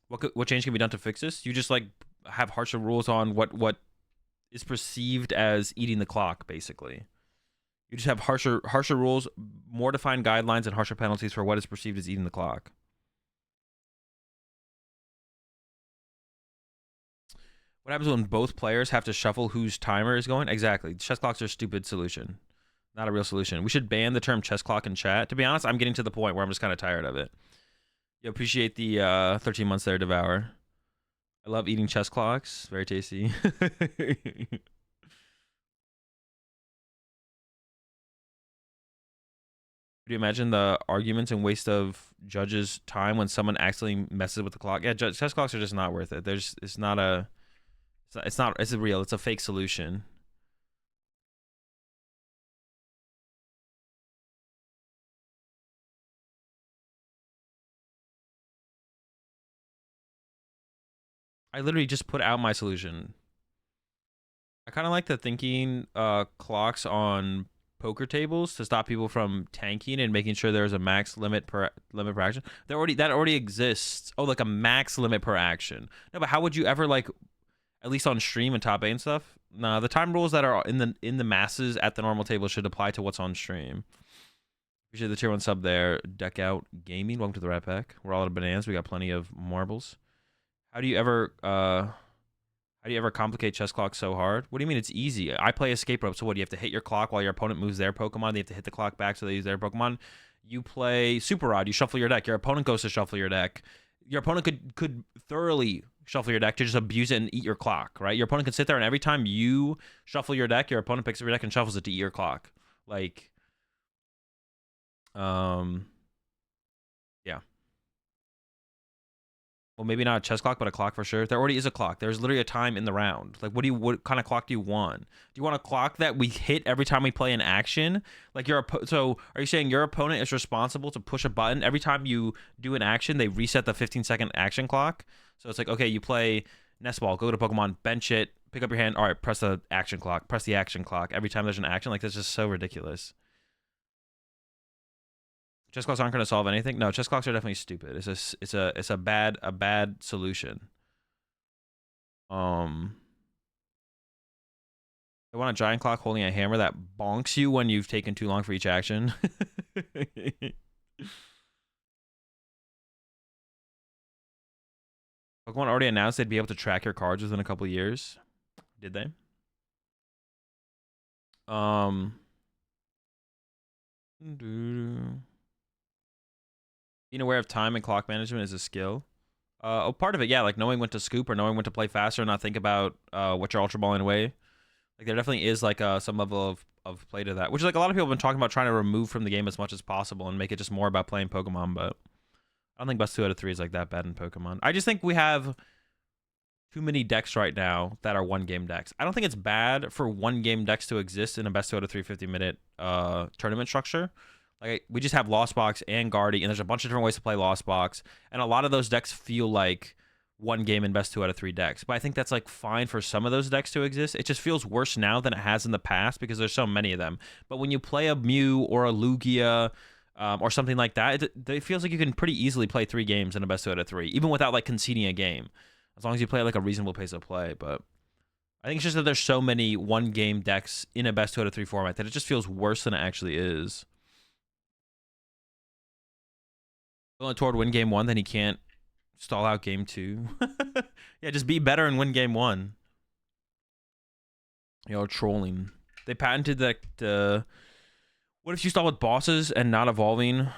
What change can be done to fix this? You just like have harsher rules on what is perceived as eating the clock, basically. You just have harsher rules, more defined guidelines, and harsher penalties for what is perceived as eating the clock. What happens when both players have to shuffle whose timer is going? Exactly. Chess clocks are a stupid solution. Not a real solution. We should ban the term chess clock in chat. To be honest, I'm getting to the point where I'm just kind of tired of it. You appreciate the 13 months there, Devour. I love eating chess clocks. Very tasty. Could you imagine the arguments and waste of judges' time when someone accidentally messes with the clock? Yeah, chess clocks are just not worth it. It's real. It's a fake solution. I literally just put out my solution. I kind of like the thinking clocks on poker tables to stop people from tanking and making sure there's a max limit per action. That already exists. Oh, like a max limit per action. No, but how would you ever like, at least on stream and top 8 and stuff? Nah, the time rules that are in the masses at the normal table should apply to what's on stream. Appreciate the tier 1 sub there. Deck Out Gaming. Welcome to the Rat Pack. We're all out of bananas. We got plenty of marbles. How do you ever complicate chess clocks so hard? What do you mean it's easy? I play escape rope, so what, do you have to hit your clock while your opponent moves their Pokemon? They have to hit the clock back so they use their Pokemon. You play Super Rod, you shuffle your deck. Your opponent goes to shuffle your deck. Your opponent could thoroughly shuffle your deck to just abuse it and eat your clock, right? Your opponent can sit there and every time you shuffle your deck, your opponent picks up your deck and shuffles it to eat your clock. Like, yeah. Well, maybe not a chess clock, but a clock for sure. There already is a clock. There's literally a time in the round. Like, what kind of clock do you want? Do you want a clock that we hit every time we play an action? Like, so are you saying your opponent is responsible to push a button every time you do an action? They reset the 15-second action clock. So it's like, okay, you play Nest Ball, go to Pokemon, bench it, pick up your hand. All right, press the action clock. Press the action clock every time there's an action. Like, that's just so ridiculous. Chess clocks aren't going to solve anything. No, chess clocks are definitely stupid. It's a bad solution. I want a giant clock holding a hammer that bonks you when you've taken too long for each action. Pokemon already announced they'd be able to track your cards within a couple years. Did they? Being aware of time and clock management is a skill. Part of it, yeah, like knowing when to scoop or knowing when to play faster and not think about what you're ultra balling away. Like, there definitely is like some level of play to that, which is like a lot of people have been talking about trying to remove from the game as much as possible and make it just more about playing Pokemon, but I don't think best 2 out of 3 is like that bad in Pokemon. I just think we have too many decks right now that are 1-game decks. I don't think it's bad for 1-game decks to exist in a best 2 out of 3 50-minute tournament structure. Like, we just have Lost Box and Guardy, and there's a bunch of different ways to play Lost Box, and a lot of those decks feel like 1 game in best 2 out of 3 decks. But I think that's like fine for some of those decks to exist. It just feels worse now than it has in the past because there's so many of them. But when you play a Mew or a Lugia or something like that, it feels like you can pretty easily play 3 games in a best 2 out of 3, even without like conceding a game, as long as you play like a reasonable pace of play. But I think it's just that there's so many 1-game decks in a best 2 out of 3 format that it just feels worse than it actually is. Going toward win game 1, then he can't stall out game 2. Yeah, just be better and win game 1. You're trolling. They patented that. What if you stall with bosses and not evolving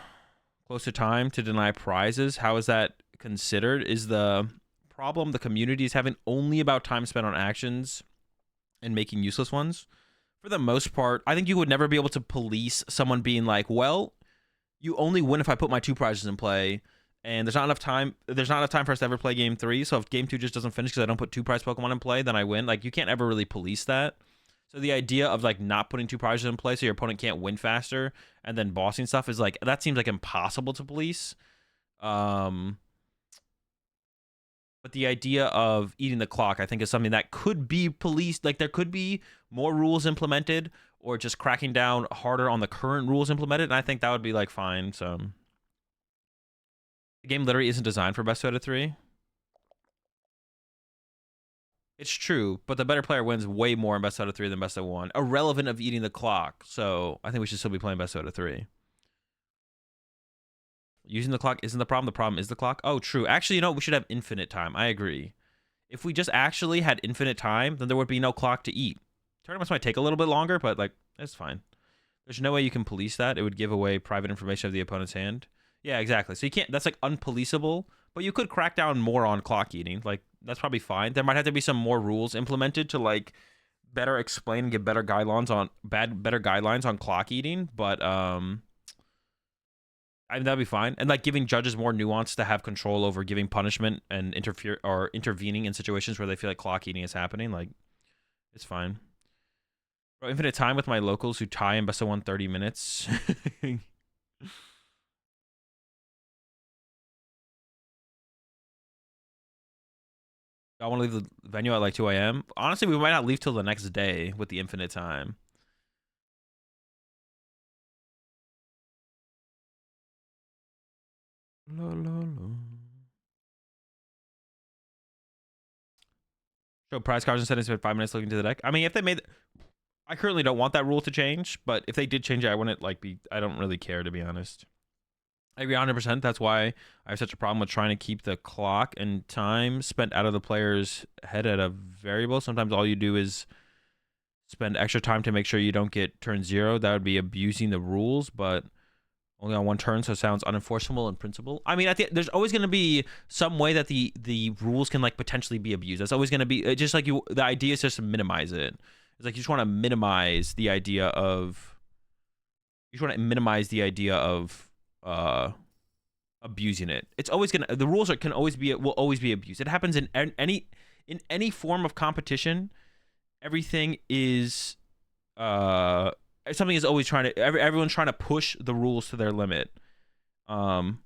close to time to deny prizes? How is that considered? Is the problem the community is having only about time spent on actions and making useless ones? For the most part, I think you would never be able to police someone being like, well, you only win if I put my 2 prizes in play, and there's not enough time. There's not enough time for us to ever play game 3. So if game 2 just doesn't finish because I don't put 2 prize Pokemon in play, then I win. Like, you can't ever really police that. So the idea of like not putting 2 prizes in play so your opponent can't win faster and then bossing stuff is like, that seems like impossible to police. But the idea of eating the clock, I think, is something that could be policed. Like, there could be more rules implemented, or just cracking down harder on the current rules implemented, and I think that would be like fine. So the game literally isn't designed for best 2 out of 3. It's true, but the better player wins way more in best out of 3 than best of 1, irrelevant of eating the clock. So I think we should still be playing best out of 3. Using the clock isn't the problem. The problem is the clock. Oh, true. Actually, you know, we should have infinite time. I agree. If we just actually had infinite time, then there would be no clock to eat. Tournaments might take a little bit longer, but like, it's fine. There's no way you can police that. It would give away private information of the opponent's hand. Yeah, exactly. So you can't, that's like unpoliceable, but you could crack down more on clock eating. Like, that's probably fine. There might have to be some more rules implemented to like better explain and give better guidelines on clock eating, but I mean, that'd be fine. And like giving judges more nuance to have control over giving punishment and intervening in situations where they feel like clock eating is happening. Like, it's fine. Bro, infinite time with my locals who tie in best of 1 30 minutes. I want to leave the venue at like 2 a.m. Honestly, we might not leave till the next day with the infinite time. La, la, la. Show prize cards instead of spend 5 minutes looking to the deck. I mean, if they made... I currently don't want that rule to change, but if they did change it, I wouldn't like be... I don't really care, to be honest. I agree 100%. That's why I have such a problem with trying to keep the clock and time spent out of the player's head at a variable. Sometimes all you do is spend extra time to make sure you don't get turn 0. That would be abusing the rules, but only on 1 turn, so it sounds unenforceable in principle. I mean, there's always going to be some way that the rules can like potentially be abused. That's always going to be just like the idea is just to minimize it. It's like you just want to minimize the idea of abusing it. It's always gonna, the rules can always be, will always be abused. It happens in any form of competition. Everything is something is always trying to, everyone's trying to push the rules to their limit. Pokemon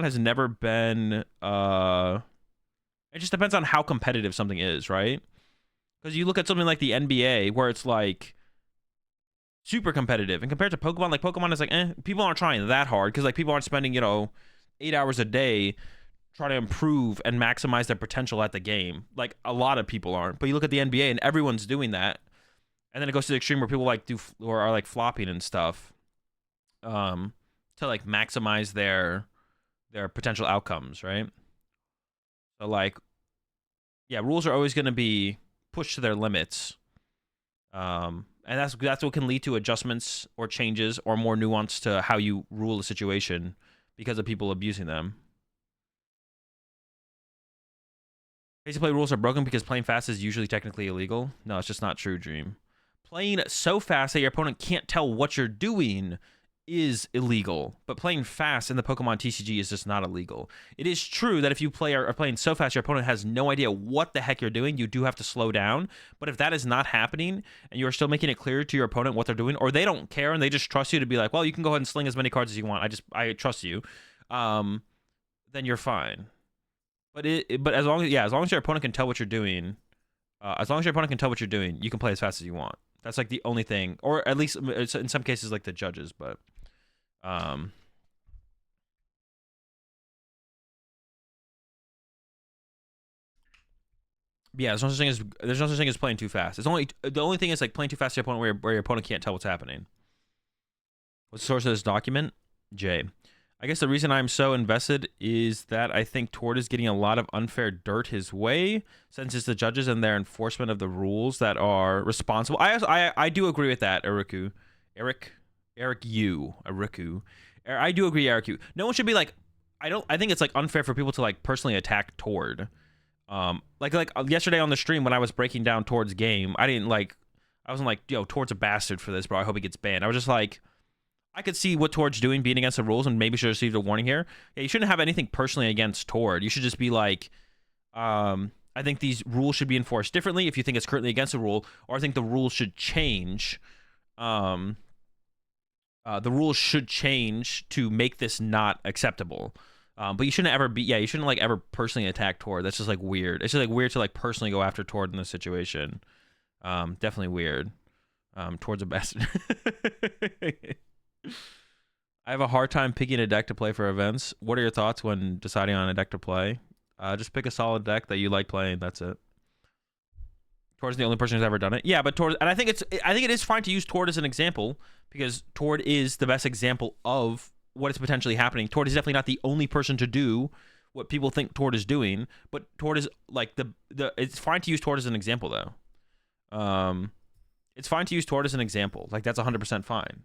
has never been it just depends on how competitive something is, right? Because you look at something like the NBA where it's like super competitive, and compared to Pokemon, like Pokemon is like, people aren't trying that hard because like people aren't spending, you know, 8 hours a day trying to improve and maximize their potential at the game. Like a lot of people aren't. But you look at the NBA and everyone's doing that, and then it goes to the extreme where people like do or are like flopping and stuff, to like maximize their potential outcomes, right? So like, yeah, rules are always going to be pushed to their limits. And that's what can lead to adjustments or changes or more nuance to how you rule a situation because of people abusing them. Basic play rules are broken because playing fast is usually technically illegal. No, it's just not true, Dream. Playing so fast that your opponent can't tell what you're doing is illegal, but playing fast in the Pokemon TCG is just not illegal. It is true that if you are playing so fast your opponent has no idea what the heck you're doing, you do have to slow down. But if that is not happening and you're still making it clear to your opponent what they're doing, or they don't care and they just trust you to be like, well, you can go ahead and sling as many cards as you want, I trust you, then you're fine. But as long as your opponent can tell what you're doing, you can play as fast as you want. That's like the only thing, or at least in some cases like the judges, but yeah, there's no such thing as playing too fast. It's only the only thing is like playing too fast to your opponent where your opponent can't tell what's happening. What's the source of this document? Jay. I guess the reason I'm so invested is that I think Tord is getting a lot of unfair dirt his way, since it's the judges and their enforcement of the rules that are responsible. I do agree with that, Eriku. I do agree, Eriku. No one should be like, I think it's like unfair for people to like personally attack Tord. Like yesterday on the stream when I was breaking down Tord's game, I wasn't like, yo, Tord's a bastard for this, bro. I hope he gets banned. I was just like, I could see what Tord's doing, being against the rules, and maybe should have received a warning here. Yeah, you shouldn't have anything personally against Tord. You should just be like, I think these rules should be enforced differently if you think it's currently against the rule, or I think the rules should change. The rules should change to make this not acceptable. But you shouldn't you shouldn't like ever personally attack Tord. That's just like weird. It's just like weird to like personally go after Tord in this situation. Definitely weird. Tord's a bastard. I have a hard time picking a deck to play for events. What are your thoughts when deciding on a deck to play? Just pick a solid deck that you like playing. That's it. Tord's the only person who's ever done it. Yeah, but Tord, and I think it is fine to use Tord as an example because Tord is the best example of what is potentially happening. Tord is definitely not the only person to do what people think Tord is doing, but Tord is like it's fine to use Tord as an example though. It's fine to use Tord as an example. Like that's 100% fine.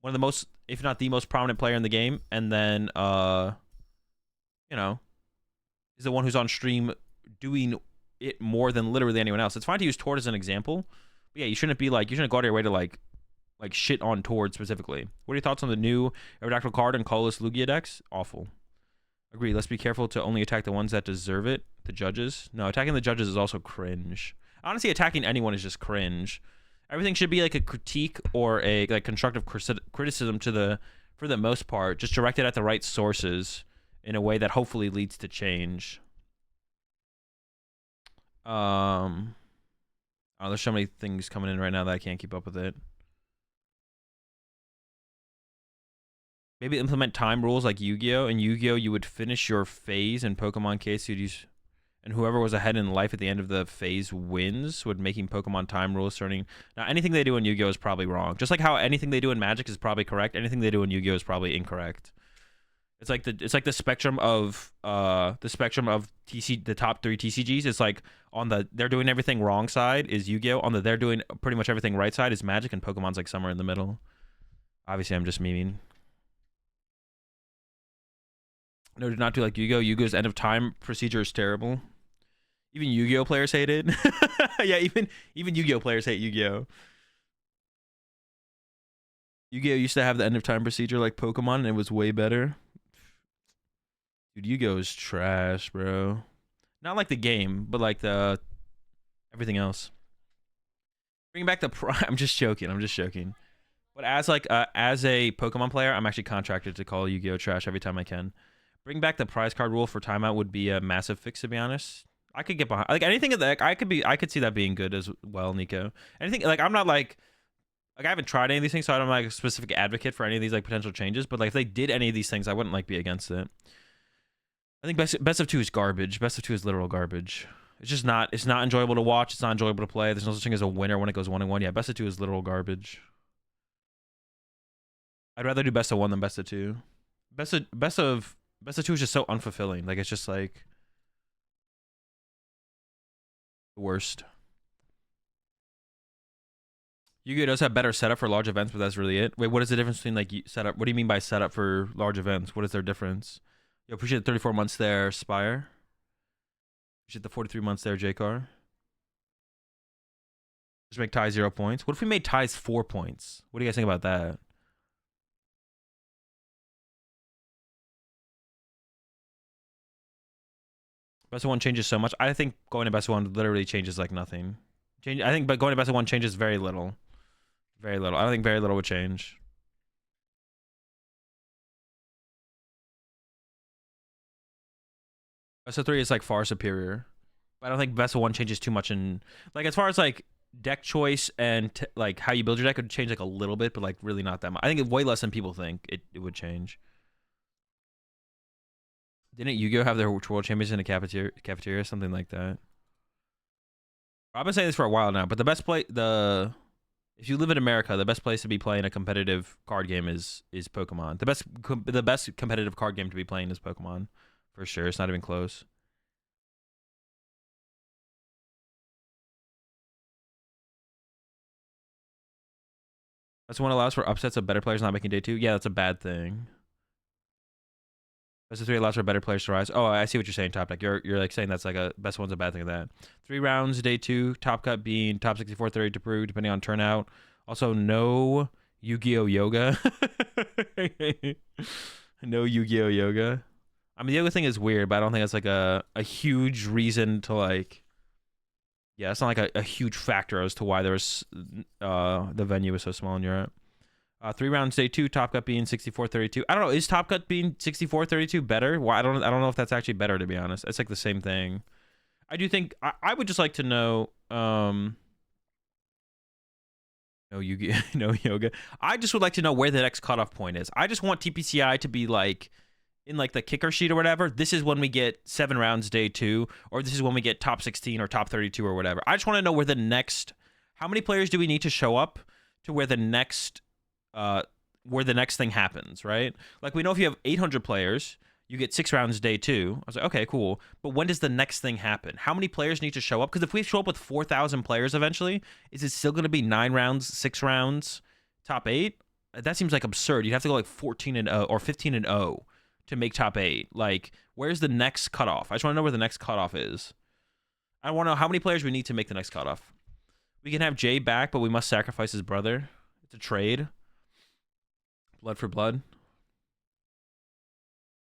One of the most, if not the most prominent player in the game, and then you know, is the one who's on stream doing it more than literally anyone else. It's fine to use Tord as an example, but yeah, you shouldn't go out of your way to like shit on Tord specifically. What are your thoughts on the new Aerodactyl card and colorless Lugia decks? Awful. Agree. Let's be careful to only attack the ones that deserve it. The judges. No, attacking the judges is also cringe. Honestly, attacking anyone is just cringe. Everything should be like a critique or a like constructive criticism for the most part, just directed at the right sources in a way that hopefully leads to change. Oh, there's so many things coming in right now that I can't keep up with it. Maybe implement time rules like Yu-Gi-Oh! In Yu-Gi-Oh! You would finish your phase. In Pokemon case, you'd use, and whoever was ahead in life at the end of the phase wins, with making Pokemon time rules starting. Now, anything they do in Yu-Gi-Oh! Is probably wrong. Just like how anything they do in Magic is probably correct, anything they do in Yu-Gi-Oh! Is probably incorrect. It's like the spectrum of the top 3 TCGs. It's like on the they're doing everything wrong side is Yu-Gi-Oh! On the they're doing pretty much everything right side is Magic, and Pokemon's like somewhere in the middle. Obviously, I'm just memeing. No, do not do like Yu-Gi-Oh! Yu-Gi-Oh!'s end of time procedure is terrible. Even Yu-Gi-Oh! Players hate it. Yeah, even Yu-Gi-Oh! Players hate Yu-Gi-Oh! Yu-Gi-Oh used to have the end of time procedure like Pokemon, and it was way better. Dude, Yu-Gi-Oh is trash, bro. Not like the game, but like the everything else. Bring back the I'm just joking. I'm just joking. But as like as a Pokemon player, I'm actually contracted to call Yu-Gi-Oh trash every time I can. Bring back the prize card rule for timeout would be a massive fix, to be honest. I could get behind like anything that I could see that being good as well, Nico. Anything like I'm not like I haven't tried any of these things, so I'm not like a specific advocate for any of these like potential changes. But like if they did any of these things, I wouldn't like be against it. I think best of two is garbage. Best of two is literal garbage. It's just not. It's not enjoyable to watch. It's not enjoyable to play. There's no such thing as a winner when it goes 1-1. Yeah, best of two is literal garbage. I'd rather do best of one than best of two. Best of two is just so unfulfilling. Like it's just like the worst. Yu-Gi-Oh does have better setup for large events, but that's really it. Wait, what is the difference between like setup? What do you mean by setup for large events? What is their difference? Yo, appreciate the 34 months there, Spire. Appreciate the 43 months there, J-Car. Just make ties 0 points. What if we made ties 4 points? What do you guys think about that? Best of one changes so much. I think going to best of one literally changes like nothing. I think, but going to best of one changes very little. Very little. I don't think very little would change. Best of three is like far superior. But I don't think best of one changes too much in like as far as like deck choice and like how you build your deck would change like a little bit, but like really not that much. I think it's way less than people think it would change. Didn't Yu-Gi-Oh have their world champions in a cafeteria, something like that? I've been saying this for a while now, but the best play if you live in America, the best place to be playing a competitive card game is Pokemon. The best competitive card game to be playing is Pokemon, for sure. It's not even close. That's one allows for upsets of better players not making day two. Yeah, that's a bad thing. Best of three allows for better players to rise. Oh, I see what you're saying, Top Deck. You're like saying that's like a best one's a bad thing of that. 3 rounds, day two, top cut being top 64, 30 to prove, depending on turnout. Also, no Yu-Gi-Oh yoga. No Yu-Gi-Oh yoga. I mean, the yoga thing is weird, but I don't think it's like a huge reason to like. Yeah, it's not like a huge factor as to why there's the venue is so small in Europe. 3 rounds, day two, top cut being 64-32. I don't know. Is top cut being 64-32 better? Well, I don't know if that's actually better, to be honest. It's like the same thing. I do think I would just like to know. No Yu-Gi, no yoga. I just would like to know where the next cutoff point is. I just want TPCI to be like in like the kicker sheet or whatever. This is when we get 7 rounds, day two, or this is when we get top 16 or top 32 or whatever. I just want to know where the next. How many players do we need to show up to where the next thing happens, right? Like we know if you have 800 players, you get 6 rounds day two. I was like, okay, cool. But when does the next thing happen? How many players need to show up? Because if we show up with 4,000 players eventually, is it still going to be 9 rounds, 6 rounds, top 8? That seems like absurd. You'd have to go like 14-0 or 15-0 to make top 8. Like, where's the next cutoff? I just want to know where the next cutoff is. I want to know how many players we need to make the next cutoff. We can have Jay back, but we must sacrifice his brother. It's a trade. Blood for blood.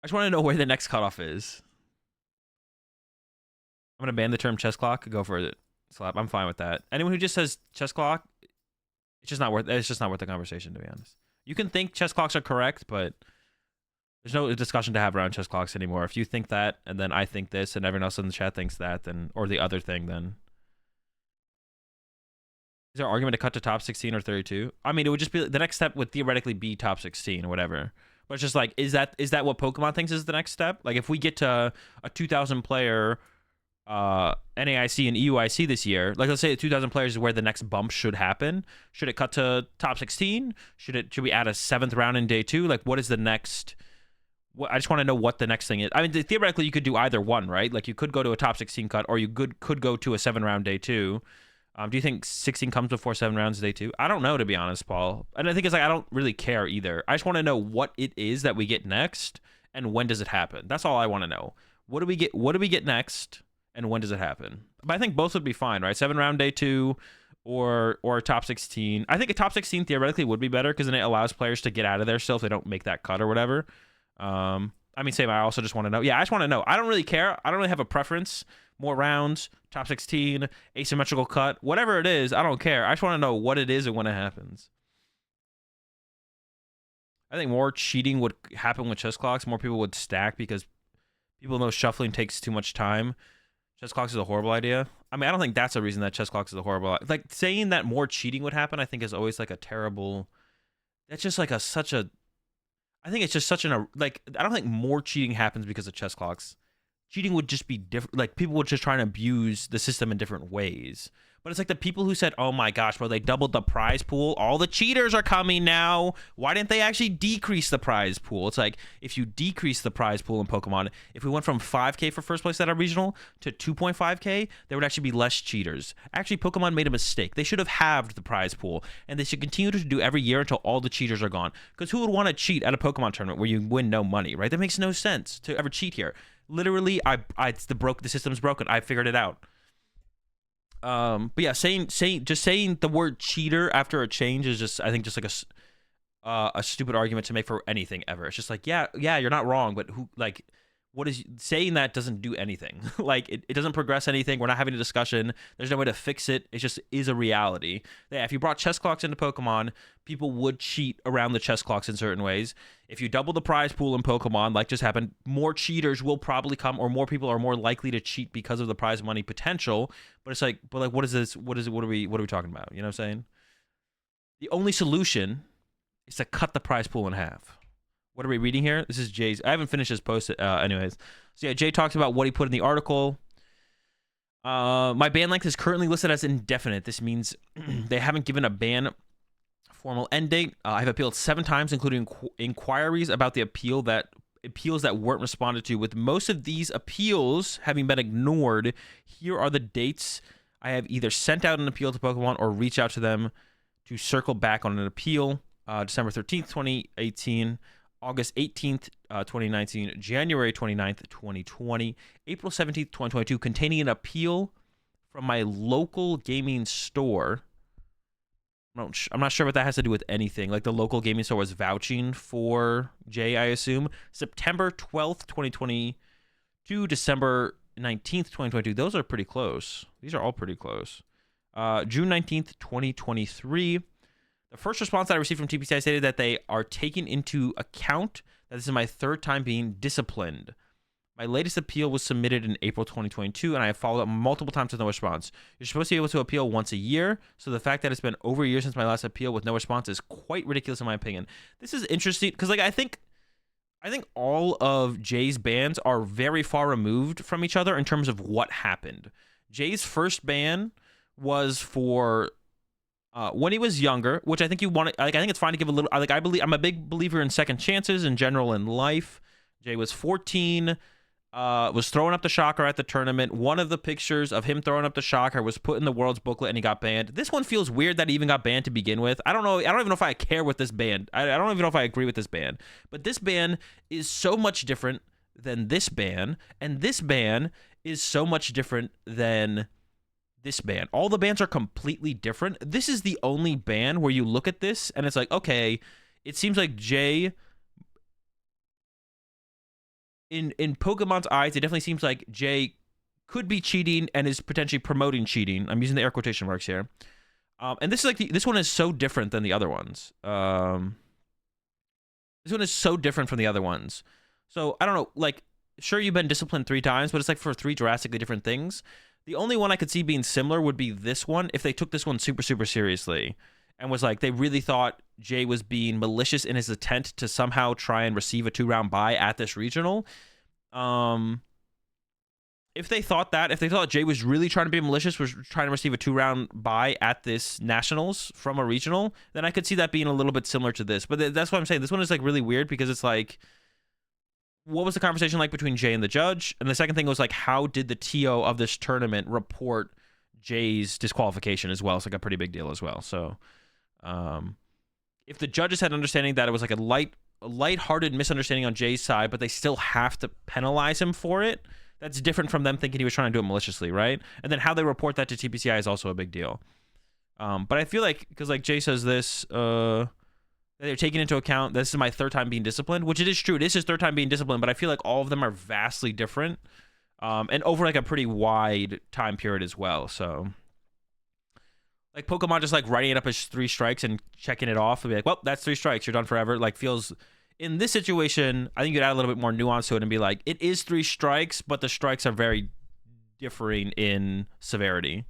I just want to know where the next cutoff is. I'm gonna ban the term chess clock. Go for it. Slap. I'm fine with that. Anyone who just says chess clock, it's just not worth the conversation, to be honest. You can think chess clocks are correct, but there's no discussion to have around chess clocks anymore. If you think that, and then I think this, and everyone else in the chat thinks that, then or the other thing, then. Is there an argument to cut to top 16 or 32? I mean, it would just be the next step would theoretically be top 16 or whatever. But it's just like, is that what Pokemon thinks is the next step? Like, if we get to a 2,000 player NAIC and EUIC this year, like let's say 2,000 players is where the next bump should happen. Should it cut to top 16? Should we add a 7th round in day two? Like, what is the next? I just want to know what the next thing is. I mean, theoretically, you could do either one, right? Like, you could go to a top 16 cut, or you could go to a 7-round day two. Do you think 16 comes before 7 rounds day two? I don't know, to be honest, Paul. And I think it's like I don't really care either. I just want to know what it is that we get next and when does it happen. That's all I want to know. What do we get next and when does it happen? But I think both would be fine, right? 7-round day two or a top 16. I think a top 16 theoretically would be better because then it allows players to get out of there still if they don't make that cut or whatever. I mean, same. I also just want to know. Yeah, I just want to know. I don't really care. I don't really have a preference. More rounds, top 16, asymmetrical cut, whatever it is, I don't care. I just want to know what it is and when it happens. I think more cheating would happen with chess clocks. More people would stack because people know shuffling takes too much time. Chess clocks is a horrible idea. I mean, I don't think that's a reason that chess clocks is a horrible. Like saying that more cheating would happen, I think is always like a terrible. That's just like such a. I think it's just such an like. I don't think more cheating happens because of chess clocks. Cheating would just be different. Like people would just try and abuse the system in different ways. But it's like the people who said, "Oh my gosh, bro, they doubled the prize pool. All the cheaters are coming now. Why didn't they actually decrease the prize pool?" It's like if you decrease the prize pool in Pokemon, if we went from 5K for first place at our regional to 2.5K, there would actually be less cheaters. Actually, Pokemon made a mistake. They should have halved the prize pool, and they should continue to do every year until all the cheaters are gone. Because who would want to cheat at a Pokemon tournament where you win no money, right? That makes no sense to ever cheat here. Literally, the system's broken. I figured it out. But yeah, saying the word cheater after a change is just, I think, just like a stupid argument to make for anything ever. It's just like, yeah, you're not wrong, but who, like, what is saying that doesn't do anything. Like it doesn't progress anything. We're not having a discussion. There's no way to fix it. It just is a reality. Yeah, if you brought chess clocks into Pokemon, people would cheat around the chess clocks in certain ways. If you double the prize pool in Pokemon, like just happened, more cheaters will probably come, or more people are more likely to cheat because of the prize money potential. But it's like, what is this? What is it? What are we talking about? You know what I'm saying? The only solution is to cut the prize pool in half. What are we reading here? This is Jay's. I haven't finished his post anyways. So yeah, Jay talks about what he put in the article. My ban length is currently listed as indefinite. This means they haven't given a ban formal end date. I've appealed 7 times, including inquiries about the appeals that weren't responded to. With most of these appeals having been ignored, here are the dates I have either sent out an appeal to Pokemon or reached out to them to circle back on an appeal. December 13th, 2018. August 18th, 2019, January 29th, 2020, April 17th, 2022, containing an appeal from my local gaming store. I'm not sure what that has to do with anything. Like the local gaming store was vouching for Jay, I assume. September 12th, 2022, December 19th, 2022. Those are pretty close. These are all pretty close. June 19th, 2023. The first response that I received from TPCI stated that they are taking into account that this is my 3rd time being disciplined. My latest appeal was submitted in April 2022, and I have followed up multiple times with no response. You're supposed to be able to appeal once a year, so the fact that it's been over a year since my last appeal with no response is quite ridiculous in my opinion. This is interesting because, like, I think all of Jay's bans are very far removed from each other in terms of what happened. Jay's first ban was for when he was younger, which I think you want to, like, I think it's fine to give a little, like, I'm a big believer in second chances in general in life. Jay was 14, was throwing up the shocker at the tournament. One of the pictures of him throwing up the shocker was put in the world's booklet and he got banned. This one feels weird that he even got banned to begin with. I don't even know if I care with this ban. I don't even know if I agree with this ban. But this ban is so much different than this ban, and this ban is so much different than this ban. All the bans are completely different. This is the only ban where you look at this and it's like, okay, it seems like Jay, in Pokemon's eyes, it definitely seems like Jay could be cheating and is potentially promoting cheating. I'm using the air quotation marks here. And this is like this one is so different than the other ones. This one is so different from the other ones. So I don't know, like, sure, you've been disciplined 3 times, but it's like for 3 drastically different things. The only one I could see being similar would be this one, if they took this one super, super seriously and was like, they really thought Jay was being malicious in his attempt to somehow try and receive a 2-round bye at this regional. If they thought Jay was really trying to be malicious, was trying to receive a 2-round bye at this nationals from a regional, then I could see that being a little bit similar to this. But that's what I'm saying. This one is like really weird because it's like, what was the conversation like between Jay and the judge? And the second thing was like, how did the TO of this tournament report Jay's disqualification as well? It's like a pretty big deal as well. So if the judges had understanding that it was like a lighthearted misunderstanding on Jay's side, but they still have to penalize him for it, that's different from them thinking he was trying to do it maliciously, right? And then how they report that to TPCI is also a big deal. But I feel like, because like Jay says this, they're taking into account this is my third time being disciplined, which it is true. It is his third time being disciplined, but I feel like all of them are vastly different, and over like a pretty wide time period as well. So like Pokemon just like writing it up as 3 strikes and checking it off and be like, well, that's 3 strikes, you're done forever. Like feels, in this situation, I think you'd add a little bit more nuance to it and be like, it is 3 strikes, but the strikes are very differing in severity.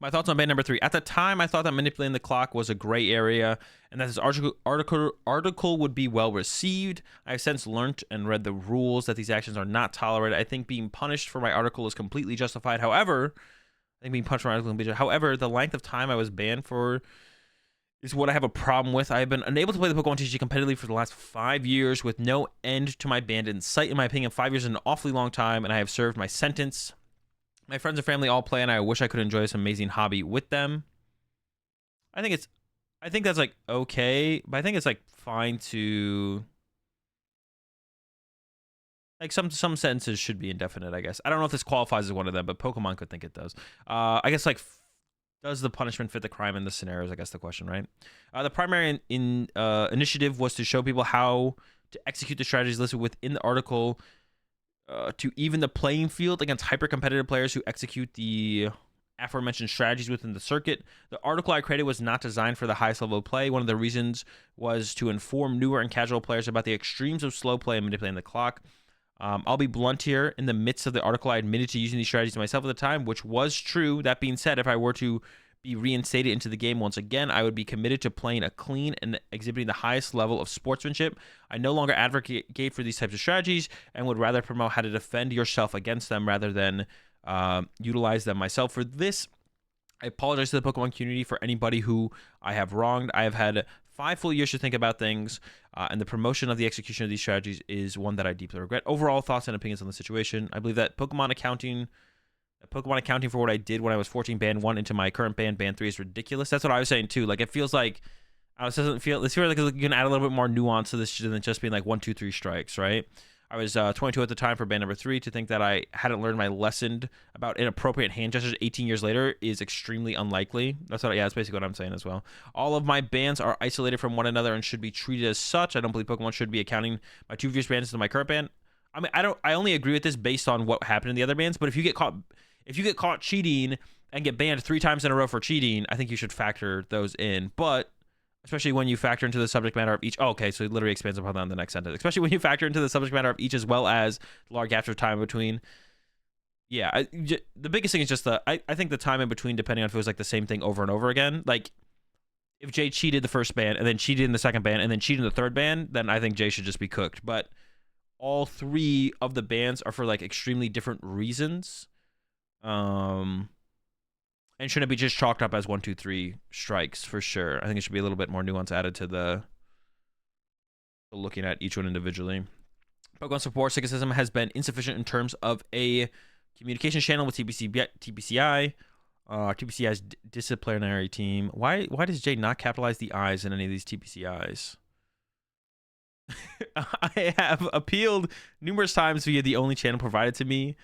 My thoughts on ban number 3. At the time, I thought that manipulating the clock was a gray area and that this article would be well received. I have since learned and read the rules that these actions are not tolerated. I think being punished for my article is completely justified. However, the length of time I was banned for is what I have a problem with. I have been unable to play the PokemonTCG competitively for the last 5 years with no end to my ban in sight. In my opinion, 5 years is an awfully long time, and I have served my sentence. My friends and family all play, and I wish I could enjoy this amazing hobby with them. I think that's like okay, but I think it's like fine to like some sentences should be indefinite, I guess. I don't know if this qualifies as one of them, but Pokemon could think it does. I guess like does the punishment fit the crime in the scenarios? I guess the question, right? The primary initiative was to show people how to execute the strategies listed within the article to even the playing field against hyper-competitive players who execute the aforementioned strategies within the circuit. The article I created was not designed for the highest level of play. One of the reasons was to inform newer and casual players about the extremes of slow play and manipulating the clock. I'll be blunt here. In the midst of the article, I admitted to using these strategies myself at the time, which was true. That being said, if I were to be reinstated into the game once again, I would be committed to playing a clean and exhibiting the highest level of sportsmanship. I no longer advocate for these types of strategies and would rather promote how to defend yourself against them rather than utilize them myself. For this, I apologize to the Pokemon community for anybody who I have wronged. I have had 5 full years to think about things, and the promotion of the execution of these strategies is one that I deeply regret. Overall thoughts and opinions on the situation. I believe that Pokemon accounting for what I did when I was 14 ban 1 into my current ban 3 is ridiculous. That's what I was saying too. Like it feels like this feels like you can add a little bit more nuance to this than just being like 1, 2, 3 strikes, right? I was 22 at the time for ban number 3. To think that I hadn't learned my lesson about inappropriate hand gestures 18 years later is extremely unlikely. That's basically what I'm saying as well. All of my bans are isolated from one another and should be treated as such. I don't believe Pokemon should be accounting my 2 previous bans into my current ban. I mean, I only agree with this based on what happened in the other bans, but if you get caught cheating and get banned 3 times in a row for cheating, I think you should factor those in. But especially when you factor into the subject matter of each. Oh, okay, so it literally expands upon that in the next sentence. Especially when you factor into the subject matter of each as well as the large gaps of time between. Yeah, the biggest thing is just I think the time in between, depending on if it was like the same thing over and over again. Like, if Jay cheated the first ban and then cheated in the second ban and then cheated in the third ban, then I think Jay should just be cooked. But all 3 of the bans are for like extremely different reasons. And shouldn't be just chalked up as 1, 2, 3 strikes for sure. I think it should be a little bit more nuance added to the looking at each one individually. Pokemon support system has been insufficient in terms of a communication channel with TPCI. TPCI's disciplinary team. Why does Jay not capitalize the I's in any of these TPCIs? I have appealed numerous times via the only channel provided to me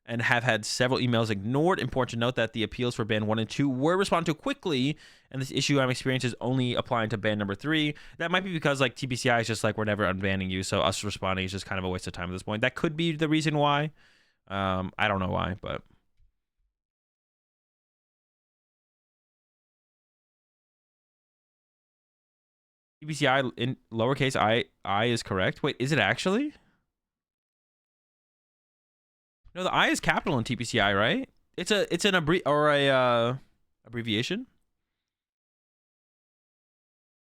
and have had several emails ignored. Important to note that the appeals for ban 1 and 2 were responded to quickly, and this issue I'm experiencing is only applying to ban number 3. That might be because like TPCI is just like, we're never unbanning you, so us responding is just kind of a waste of time at this point. That could be the reason why. I don't know why, but TPCI in lowercase I is correct. Wait, is it actually? No, the I is capital in TPCI, right? It's an abbreviation.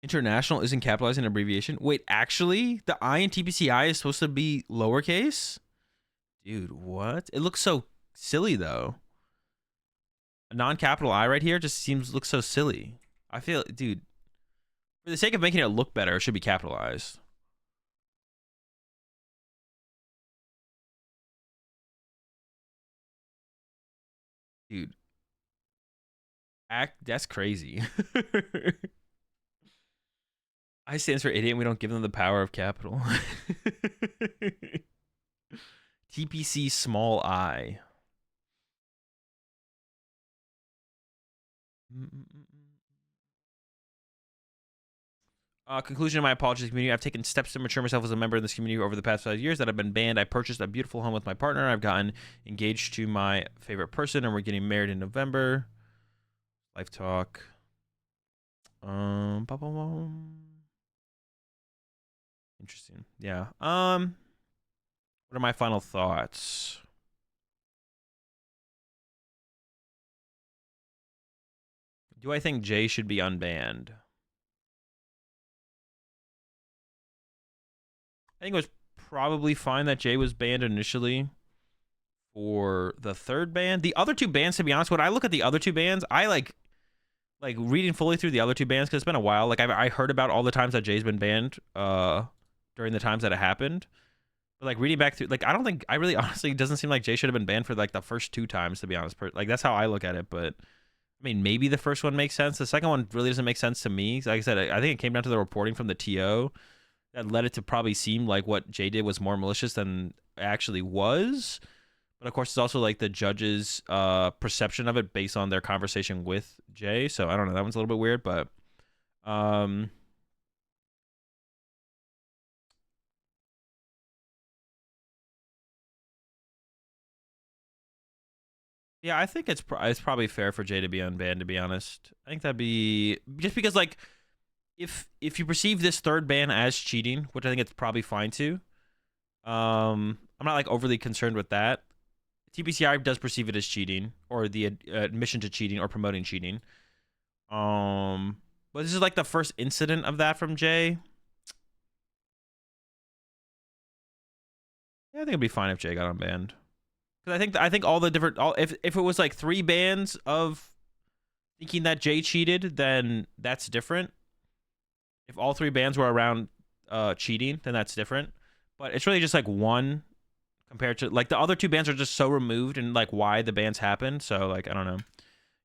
International isn't capitalized in abbreviation. Wait, actually, the I in TPCI is supposed to be lowercase? Dude, what? It looks so silly though. A non-capital I right here just looks so silly. I feel, dude, for the sake of making it look better, it should be capitalized. Dude. That's crazy. I stands for idiot and we don't give them the power of capital. TPC small I. Conclusion of my apologies to the community. I've taken steps to mature myself as a member of this community over the past 5 years that I've been banned. I purchased a beautiful home with my partner. I've gotten engaged to my favorite person, and we're getting married in November. Life talk. Interesting. Yeah. What are my final thoughts? Do I think Jay should be unbanned? I think it was probably fine that Jay was banned initially for the third ban. The other two bans, to be honest, when I look at the other two bans, I like reading fully through the other two bans because it's been a while. Like I heard about all the times that Jay's been banned during the times that it happened. But like reading back through, like I really honestly it doesn't seem like Jay should have been banned for like the first 2 times, to be honest. Like that's how I look at it. But I mean, maybe the first one makes sense. The second one really doesn't make sense to me. Like I said, I think it came down to the reporting from the TO that led it to probably seem like what Jay did was more malicious than it actually was. But of course, it's also like the judge's perception of it based on their conversation with Jay. So I don't know. That one's a little bit weird, but yeah, I think it's probably fair for Jay to be unbanned. To be honest, I think that'd be just because like if you perceive this third ban as cheating, which I think it's probably fine to. I'm not like overly concerned with that. TPCI does perceive it as cheating or the admission to cheating or promoting cheating. But this is like the first incident of that from Jay. Yeah, I think it'd be fine if Jay got unbanned. Because I think all the different if it was like 3 bans of thinking that Jay cheated, then that's different. If all 3 bans were around cheating, then that's different. But it's really just like one compared to like the other 2 bans are just so removed and like why the bans happened. So like I don't know.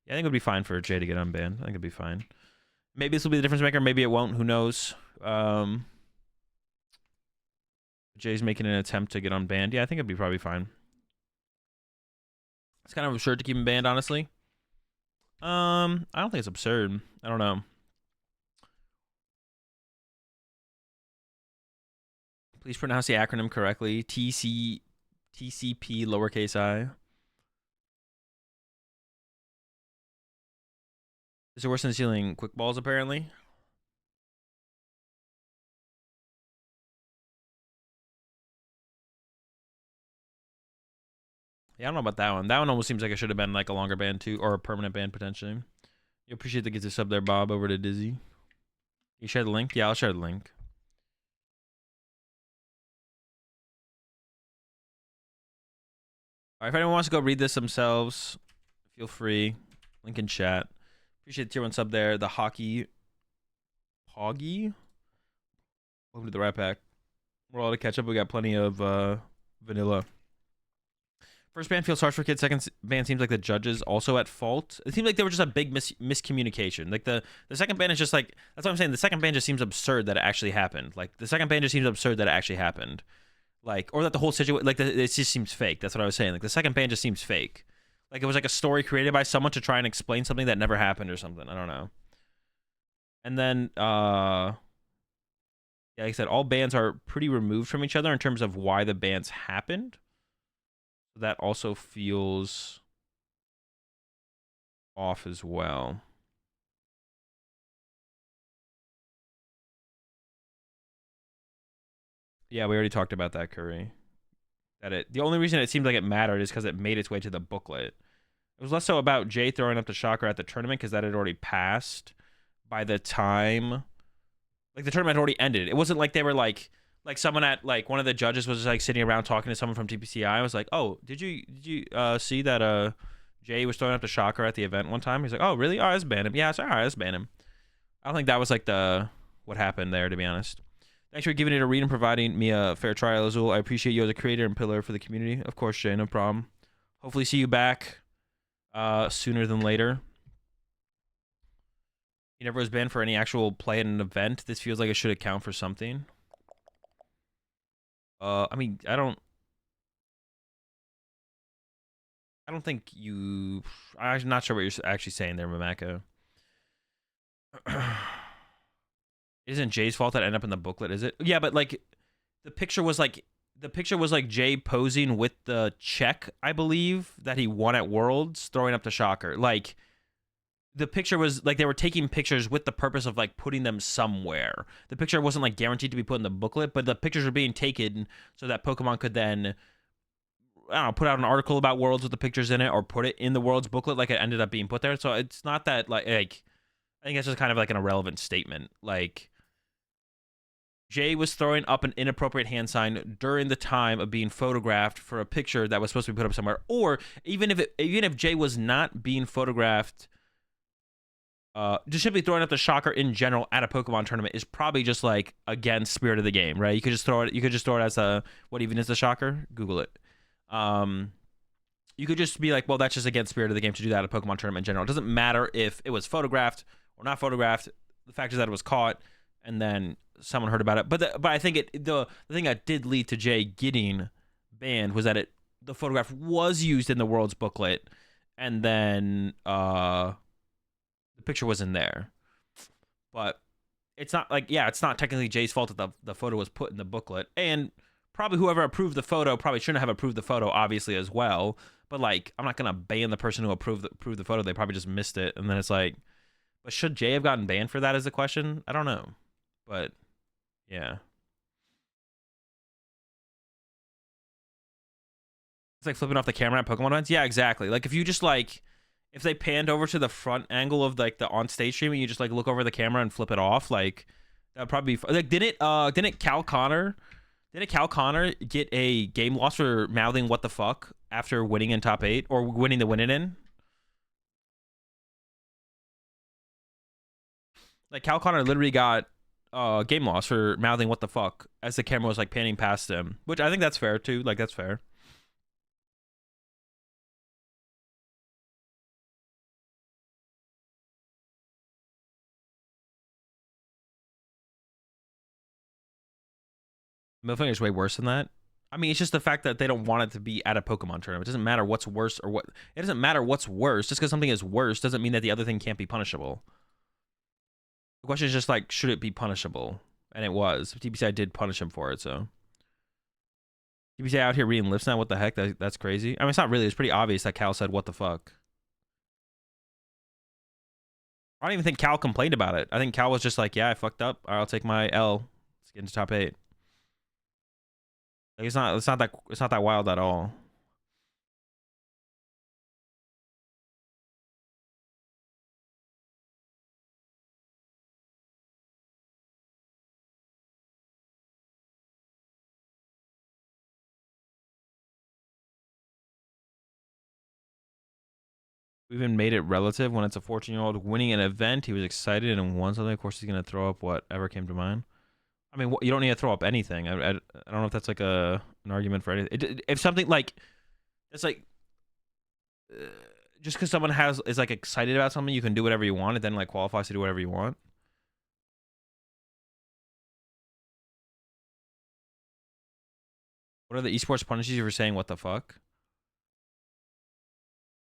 Yeah, I think it would be fine for Jay to get unbanned. I think it'd be fine. Maybe this will be the difference maker. Maybe it won't. Who knows? Jay's making an attempt to get unbanned. Yeah, I think it'd be probably fine. It's kind of absurd to keep him banned, honestly. I don't think it's absurd. I don't know. Please pronounce the acronym correctly. TCP lowercase I. Is it worse than stealing quick balls, apparently? Yeah, I don't know about that one. That one almost seems like it should have been like a longer ban too, or a permanent ban potentially. You appreciate the get to sub there, Bob, over to Dizzy. You share the link? Yeah, I'll share the link. All right, if anyone wants to go read this themselves, feel free. Link in chat. Appreciate the tier 1 sub there. The Hockey Poggy. Welcome to the Rat Pack. We're all to catch up. We got plenty of vanilla. First ban feels harsh for kids. Second ban seems like the judges also at fault. It seems like there was just a big miscommunication. Like the second ban is just like, that's what I'm saying. The second ban just seems absurd that it actually happened. Like the second ban just seems absurd that it actually happened. Like, or that the whole situation, like it just seems fake. That's what I was saying. Like the second ban just seems fake. Like it was like a story created by someone to try and explain something that never happened or something. I don't know. And then, yeah, like I said, all bans are pretty removed from each other in terms of why the bans happened. That also feels off as well. Yeah, we already talked about that, Curry. The only reason it seemed like it mattered is because it made its way to the booklet. It was less so about Jay throwing up the shocker at the tournament because that had already passed by the time, like the tournament had already ended. It wasn't like they were like someone at like one of the judges was just like sitting around talking to someone from TPCI. I was like, oh, did you see that Jay was throwing up the shocker at the event one time? He's like, oh really? Oh, let's ban him. Yeah, it's all right, let's ban him. I don't think that was like what happened there, to be honest. Thanks for giving it a read and providing me a fair trial, Azul. I appreciate you as a creator and pillar for the community. Of course, Jay, no problem. Hopefully see you back sooner than later. He never was banned for any actual play at an event. This feels like it should account for something. I mean, I don't I don't think you. I'm not sure what you're actually saying there, Mamako. Isn't Jay's fault that ended up in the booklet? Is it? Yeah, but like the picture was like Jay posing with the check, I believe, that he won at Worlds, throwing up the shocker. Like the picture was like they were taking pictures with the purpose of like putting them somewhere. The picture wasn't like guaranteed to be put in the booklet, but the pictures were being taken so that Pokemon could then, I don't know, put out an article about Worlds with the pictures in it, or put it in the Worlds booklet like it ended up being put there. So it's not that like I think that's just kind of like an irrelevant statement. Like Jay was throwing up an inappropriate hand sign during the time of being photographed for a picture that was supposed to be put up somewhere. Or even if Jay was not being photographed, just simply throwing up the shocker in general at a Pokemon tournament is probably just like against spirit of the game, right? You could just throw it as a, what even is the shocker? Google it. You could just be like, well, that's just against spirit of the game to do that at a Pokemon tournament in general. It doesn't matter if it was photographed or not photographed. The fact is that it was caught, and then someone heard about it. But I think the thing that did lead to Jay getting banned was that the photograph was used in the World's booklet, and then the picture was in there. But it's not like, yeah, it's not technically Jay's fault that the photo was put in the booklet, and probably whoever approved the photo probably shouldn't have approved the photo, obviously, as well. But like, I'm not gonna ban the person who approved the photo. They probably just missed it, and then it's like, but should Jay have gotten banned for that? Is the question. I don't know, but yeah, it's like flipping off the camera at Pokemon events. Yeah, exactly. Like if you just like, if they panned over to the front angle of like the on stage stream and you just like look over the camera and flip it off, like that'd probably be like, didn't Cal Connor get a game loss for mouthing "what the fuck" after winning in top 8 or winning the win it in? Like Cal Connor literally got game loss for mouthing "what the fuck" as the camera was like panning past him, which I think that's fair too. Like that's fair. Milfing is way worse than that. I mean, it's just the fact that they don't want it to be at a Pokemon tournament. It doesn't matter what's worse or what. It doesn't matter what's worse. Just because something is worse doesn't mean that the other thing can't be punishable. The question is just like, should it be punishable? And it was. TBCI did punish him for it, so. TBCI out here reading lips now. What the heck? That's crazy. I mean, it's not really. It's pretty obvious that Cal said, "What the fuck." I don't even think Cal complained about it. I think Cal was just like, "Yeah, I fucked up. I'll take my L. Let's get into top 8." Like, it's not that wild at all. We even made it relative when it's a 14-year-old winning an event. He was excited and won something. Of course, he's gonna throw up whatever came to mind. I mean, you don't need to throw up anything. I don't know if that's like an argument for anything. If something like it's like uh, just because someone is like excited about something, you can do whatever you want. It then like qualifies to do whatever you want. What are the esports punishes you for saying "what the fuck"?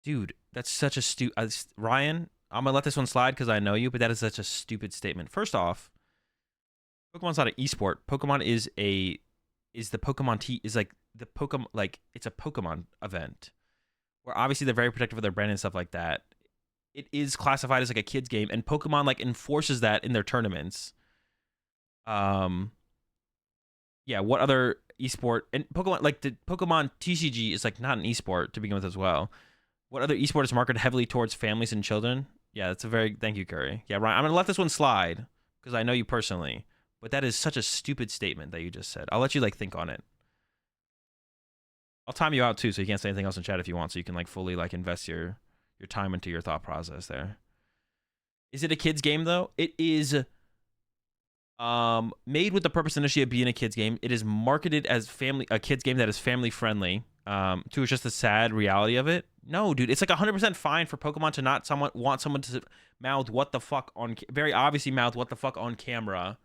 Dude, that's such a Ryan, I'm gonna let this one slide because I know you, but that is such a stupid statement. First off, Pokemon's not an esport. Pokemon is the Pokemon is like the Pokemon, like it's a Pokemon event where obviously they're very protective of their brand and stuff like that. It is classified as like a kids game, and Pokemon like enforces that in their tournaments. Um, yeah. What other esport and Pokemon like the Pokemon TCG is like not an esport to begin with as well. What other esport is marketed heavily towards families and children? Yeah, that's a very thank you, Curry. Yeah, Ryan, I'm gonna let this one slide because I know you personally, but that is such a stupid statement that you just said. I'll let you like think on it. I'll time you out too, so you can't say anything else in chat if you want, so you can like fully like invest your time into your thought process there. Is it a kids game though? It is made with the purpose initially of being a kids game. It is marketed as a kids game that is family friendly. To just the sad reality of it. No, dude, it's like 100% fine for Pokemon to not want someone to mouth "what the fuck" on very obviously mouth "what the fuck" on camera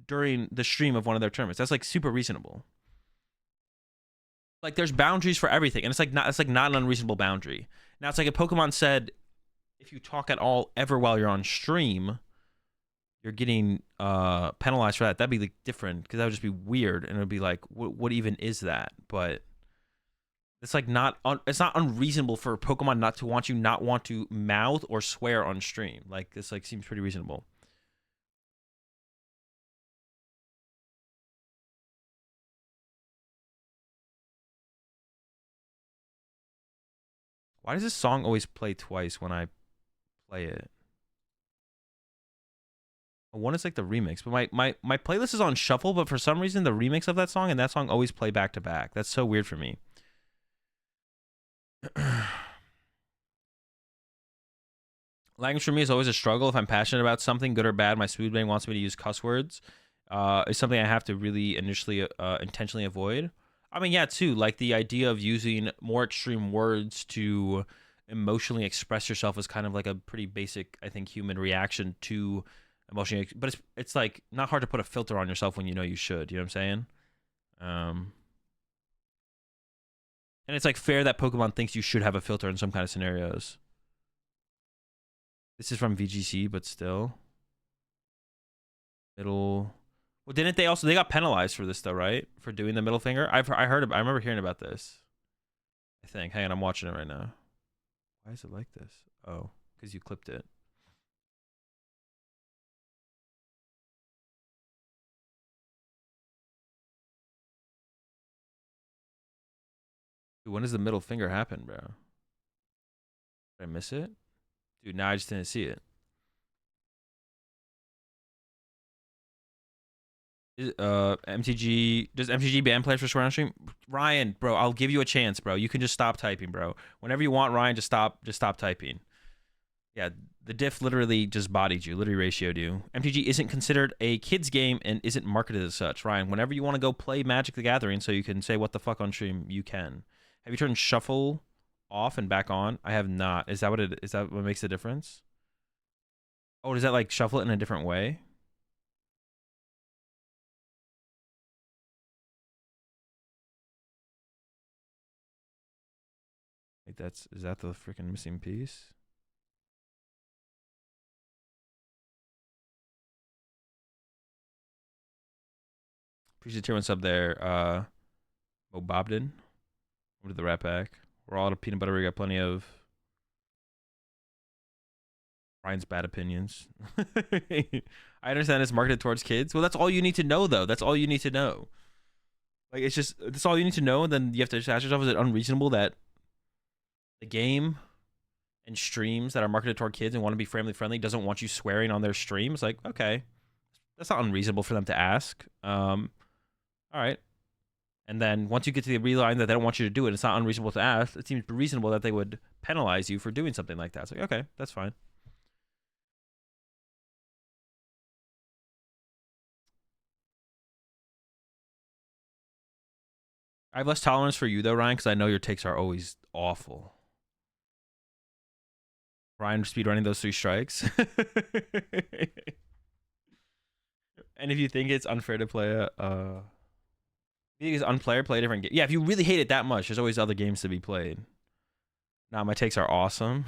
during the stream of one of their tournaments. That's like super reasonable. Like there's boundaries for everything, and it's like not an unreasonable boundary. Now it's like if Pokemon said if you talk at all ever while you're on stream, you're getting penalized for that. That'd be like different because that would just be weird, and it would be like, what even is that? But it's like it's not unreasonable for Pokemon not want to mouth or swear on stream. Like this like seems pretty reasonable. Why does this song always play twice when I play it? One is like the remix, but my playlist is on shuffle, but for some reason the remix of that song and that song always play back to back. That's so weird for me. Language for me is always a struggle. If I'm passionate about something, good or bad, my smooth brain wants me to use cuss words. Is something I have to really initially intentionally avoid. I mean, yeah, too. Like the idea of using more extreme words to emotionally express yourself is kind of like a pretty basic, I think, human reaction to emotionally. But it's like not hard to put a filter on yourself when you know you should. You know what I'm saying? And it's like fair that Pokemon thinks you should have a filter in some kind of scenarios. This is from VGC, but still. Middle. Well, didn't they also? They got penalized for this though, right? For doing the middle finger. I remember hearing about this. I think. Hang on, I'm watching it right now. Why is it like this? Oh, because you clipped it. Dude, when does the middle finger happen, bro? Did I miss it? Dude, now I just didn't see it. MTG, does MTG ban players for swearing on stream? Ryan, bro, I'll give you a chance, bro. You can just stop typing, bro. Whenever you want, Ryan, just stop typing. Yeah, the diff literally just bodied you, literally ratioed you. MTG isn't considered a kid's game and isn't marketed as such. Ryan, whenever you want to go play Magic the Gathering so you can say what the fuck on stream, you can. Have you turned shuffle off and back on? I have not. Is that what makes the difference? Oh, does that like shuffle it in a different way? Like is that the freaking missing piece? Appreciate the tier 1 sub there. Mo Bobden. Over to the Rat Pack. We're all out of peanut butter. We got plenty of Ryan's bad opinions. I understand it's marketed towards kids. Well, that's all you need to know, though. That's all you need to know. Like, it's just, that's all you need to know. And then you have to just ask yourself, is it unreasonable that the game and streams that are marketed toward kids and want to be family friendly doesn't want you swearing on their streams? Like, okay, that's not unreasonable for them to ask. All right. And then once you get to the reline that they don't want you to do it, it's not unreasonable to ask. It seems reasonable that they would penalize you for doing something like that. It's like, okay, that's fine. I have less tolerance for you though, Ryan, because I know your takes are always awful. Ryan speedrunning those 3 strikes. And if you think it's unfair to play if you think it's unfair, play a different game. Yeah, if you really hate it that much, there's always other games to be played. Nah, my takes are awesome.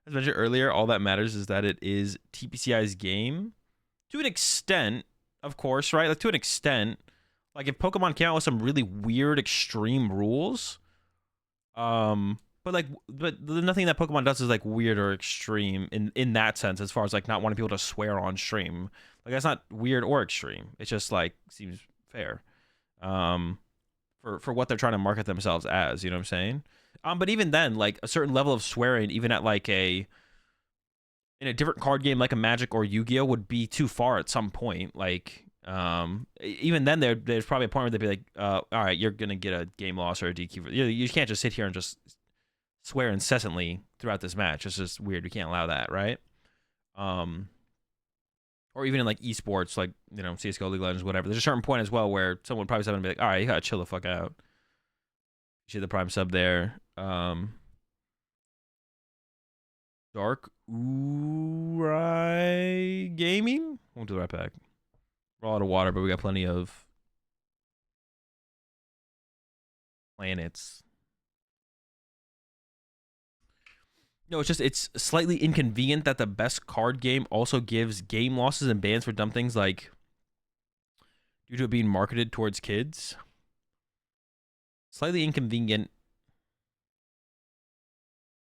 As mentioned earlier, all that matters is that it is TPCI's game. To an extent, of course, right? Like, to an extent. Like, if Pokemon came out with some really weird, extreme rules, but nothing that Pokemon does is like weird or extreme in that sense, as far as like not wanting people to swear on stream. Like, that's not weird or extreme. It's just like seems fair, for what they're trying to market themselves as. You know what I'm saying? But even then, like a certain level of swearing, even at like in a different card game like a Magic or Yu-Gi-Oh, would be too far at some point. Like, even then there's probably a point where they'd be like, all right, you're gonna get a game loss or a DQ. You can't just sit here and just swear incessantly throughout this match. It's just weird. We can't allow that, right? Or even in like esports, like, you know, CS:GO, League of Legends, whatever. There's a certain point as well where someone would probably be like, all right, you gotta chill the fuck out. See the prime sub there. Dark Urai Gaming. Won't do the right back. We're all out of water, but we got plenty of planets. No, it's just it's slightly inconvenient that the best card game also gives game losses and bans for dumb things like due to it being marketed towards kids. Slightly inconvenient.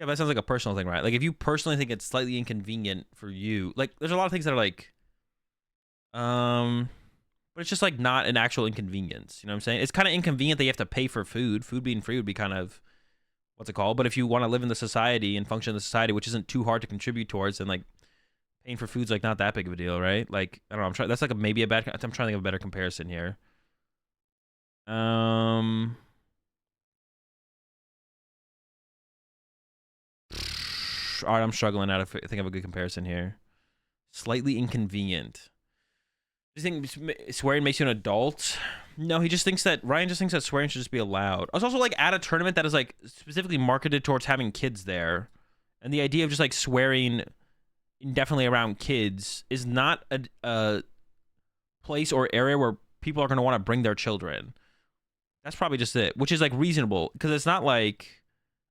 Yeah, but that sounds like a personal thing, right? Like if you personally think it's slightly inconvenient for you, like there's a lot of things that are like, but it's just like not an actual inconvenience. You know what I'm saying? It's kind of inconvenient that you have to pay for food. Food being free would be kind of, what's it called? But if you want to live in the society and function in the society, which isn't too hard to contribute towards, then like paying for food's like not that big of a deal, right? Like I don't know. I'm trying. That's like maybe a bad. I'm trying to think of a better comparison here. All right, I'm struggling out of think of a good comparison here. Slightly inconvenient. Do you think swearing makes you an adult? No, he just thinks that Ryan just thinks that swearing should just be allowed. I was also like at a tournament that is like specifically marketed towards having kids there, and the idea of just like swearing indefinitely around kids is not a place or area where people are going to want to bring their children. That's probably just it, which is like reasonable because it's not like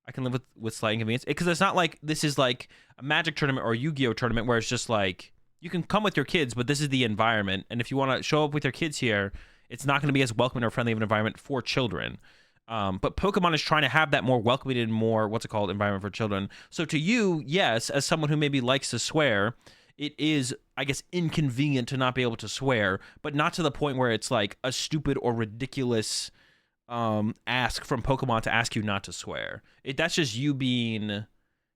I can live with slight inconvenience because it's not like this is like a Magic tournament or a Yu-Gi-Oh tournament where it's just like you can come with your kids, but this is the environment, and if you want to show up with your kids here, it's not going to be as welcoming or friendly of an environment for children. But Pokemon is trying to have that more welcoming and more environment for children. So to you, yes, as someone who maybe likes to swear, it is, I guess, inconvenient to not be able to swear, but not to the point where it's like a stupid or ridiculous ask from Pokemon to ask you not to swear. That's just you being,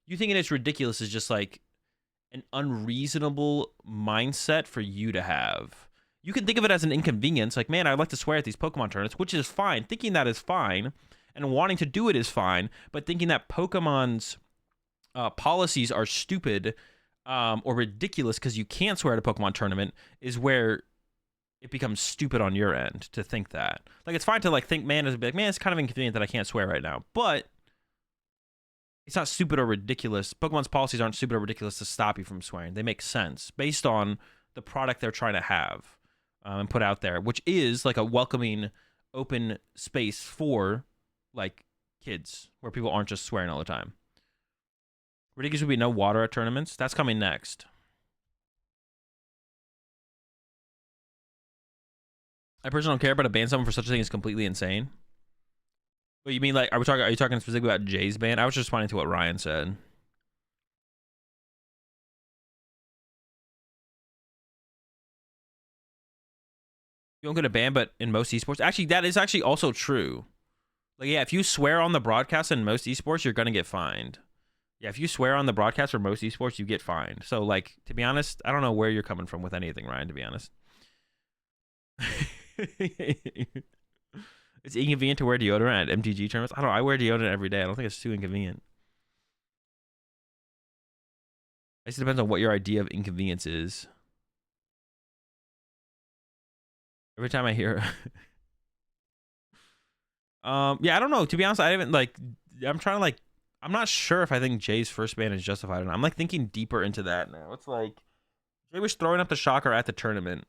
you thinking it's ridiculous is just like an unreasonable mindset for you to have. You can think of it as an inconvenience, like, man, I'd like to swear at these Pokemon tournaments, which is fine. Thinking that is fine, and wanting to do it is fine, but thinking that Pokemon's policies are stupid or ridiculous because you can't swear at a Pokemon tournament is where it becomes stupid on your end to think that. Like, it's fine to like think, man, it's kind of inconvenient that I can't swear right now, but it's not stupid or ridiculous. Pokemon's policies aren't stupid or ridiculous to stop you from swearing. They make sense based on the product they're trying to have and put out there, which is like a welcoming, open space for like kids where people aren't just swearing all the time. Ridiculous would be no water at tournaments. That's coming next. I personally don't care, but to ban someone for such a thing is completely insane. But you mean like, are you talking specifically about Jay's ban? I was just responding to what Ryan said. You don't get a ban, but in most esports, actually, that is actually also true. Like, yeah, if you swear on the broadcast in most esports, you're gonna get fined. Yeah, if you swear on the broadcast for most esports, you get fined. So, like, to be honest, I don't know where you're coming from with anything, Ryan. To be honest. It's inconvenient to wear deodorant at MTG tournaments. I don't know. I wear deodorant every day. I don't think it's too inconvenient. I guess it depends on what your idea of inconvenience is. Every time I hear... yeah, I don't know. To be honest, I haven't, like... I'm trying to, like... I'm not sure if I think Jay's first ban is justified or not. I'm, like, thinking deeper into that now. It's like... Jay was throwing up the shocker at the tournament.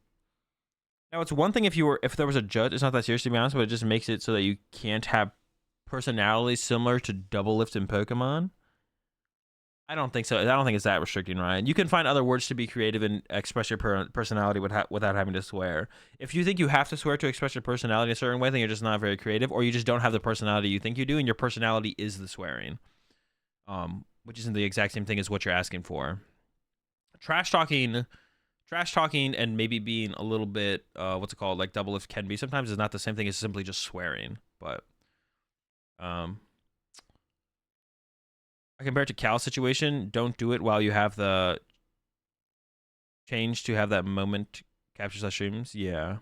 Now, it's one thing if there was a judge, it's not that serious to be honest, but it just makes it so that you can't have personalities similar to Double Lift in Pokemon. I don't think so. I don't think it's that restricting, Ryan. You can find other words to be creative and express your personality without having to swear. If you think you have to swear to express your personality a certain way, then you're just not very creative, or you just don't have the personality you think you do, and your personality is the swearing, which isn't the exact same thing as what you're asking for. Trash talking and maybe being a little bit like Double Lift can be sometimes is not the same thing as simply just swearing. But I compare it to Cal's situation. Don't do it while you have the change to have that moment captures that streams. Yeah.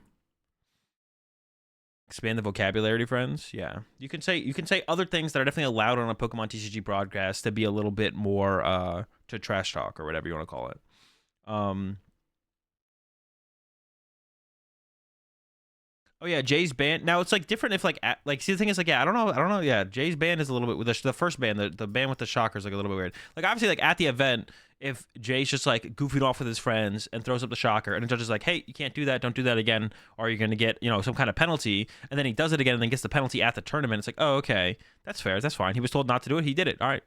Expand the vocabulary, friends. Yeah. You can say other things that are definitely allowed on a Pokemon TCG broadcast to be a little bit more to trash talk or whatever you want to call it. Oh yeah, Jay's ban. Now it's like different if see the thing is like, yeah, I don't know. Yeah, Jay's ban is a little bit with the first ban, the ban with the shocker is like a little bit weird. Like obviously like at the event, if Jay's just like goofing off with his friends and throws up the shocker, and the judge is like, hey, you can't do that, don't do that again, or you're gonna get, you know, some kind of penalty, and then he does it again and then gets the penalty at the tournament. It's like, oh, okay, that's fair, that's fine. He was told not to do it, he did it. All right,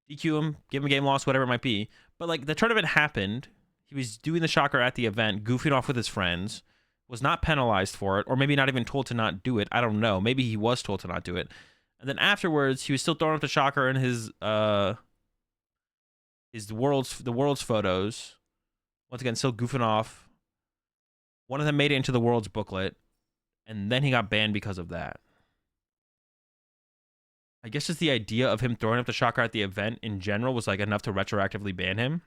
DQ him, give him a game loss, whatever it might be. But like the tournament happened, he was doing the shocker at the event, goofing off with his friends, was not penalized for it, or maybe not even told to not do it. I don't know. Maybe he was told to not do it. And then afterwards, he was still throwing up the shocker in his the world's photos. Once again, still goofing off. One of them made it into the world's booklet, and then he got banned because of that. I guess just the idea of him throwing up the shocker at the event in general was like enough to retroactively ban him,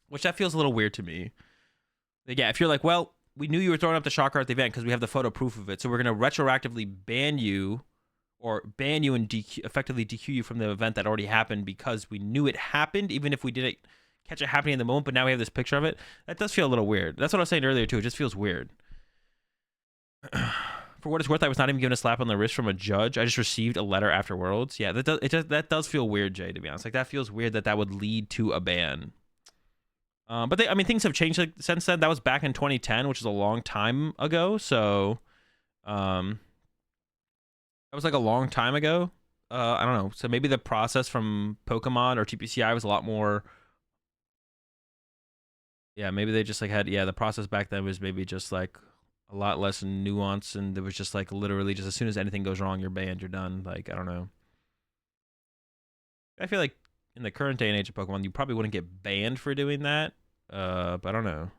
which that feels a little weird to me. Like, yeah, if you're like, well, we knew you were throwing up the shocker at the event because we have the photo proof of it, so we're going to retroactively ban you, or ban you and effectively DQ you from the event that already happened because we knew it happened, even if we didn't catch it happening in the moment, but now we have this picture of it. That does feel a little weird. That's what I was saying earlier, too. It just feels weird. For what it's worth, I was not even given a slap on the wrist from a judge. I just received a letter after Worlds. Yeah, that does feel weird, Jay, to be honest. Like, that feels weird that would lead to a ban. But I mean, things have changed since then. That was back in 2010, which is a long time ago. So, that was like a long time ago. I don't know. So maybe the process from Pokemon or TPCI was a lot more. Yeah, maybe they just like had, the process back then was maybe just like a lot less nuance, and there was just like literally just as soon as anything goes wrong, you're banned, you're done. Like, I don't know. I feel like in the current day and age of Pokemon, you probably wouldn't get banned for doing that. But I don't know.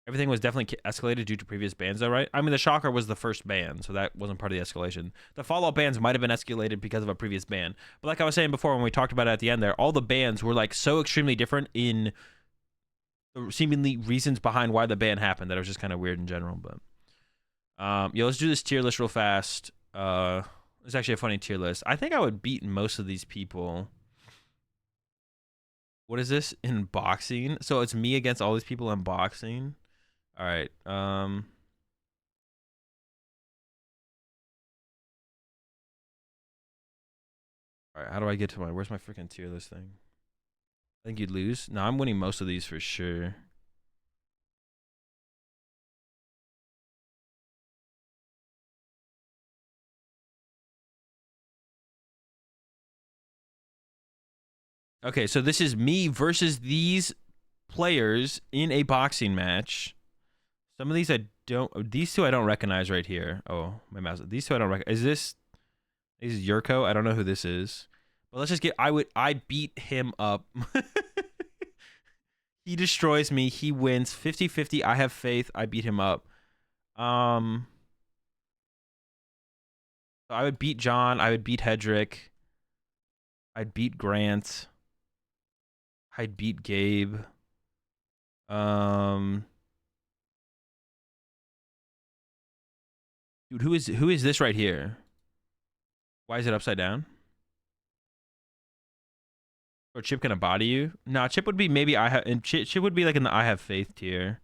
Everything was definitely escalated due to previous bans, though, right? I mean, the shocker was the first ban, so that wasn't part of the escalation. The follow-up bans might have been escalated because of a previous ban. But like I was saying before when we talked about it at the end there, all the bans were like so extremely different in the seemingly reasons behind why the ban happened that it was just kind of weird in general. But let's do this tier list real fast. It's actually a funny tier list. I think I would beat most of these people. What is this? In boxing? So it's me against all these people in boxing. All right. All right. How do I get to where's my freaking tier list thing? I think you'd lose. No, I'm winning most of these for sure. Okay, so this is me versus these players in a boxing match. Some of these these two I don't recognize right here. Oh, my mouse. These two I don't recognize. This is Yurko. I don't know who this is. But let's just get, I beat him up. He destroys me. He wins 50-50. I have faith. I beat him up. So I would beat John. I would beat Hedrick. I'd beat Grant. I'd beat Gabe. Dude, who is this right here? Why is it upside down? Or Chip gonna body you? Nah, Chip would be maybe Chip would be like in the I have faith tier.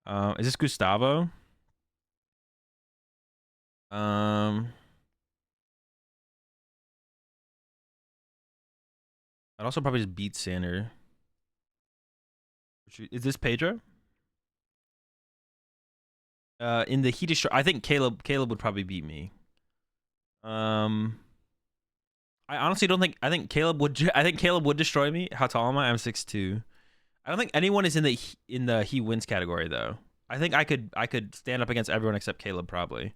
Is this Gustavo? I'd also probably just beat Sander. Is this Pedro? In the Heat Destroy, I think Caleb would probably beat me. I honestly don't think, I think Caleb would destroy me. How tall am I? I'm 6'2". I don't think anyone is in the he wins category though. I think I could stand up against everyone except Caleb probably.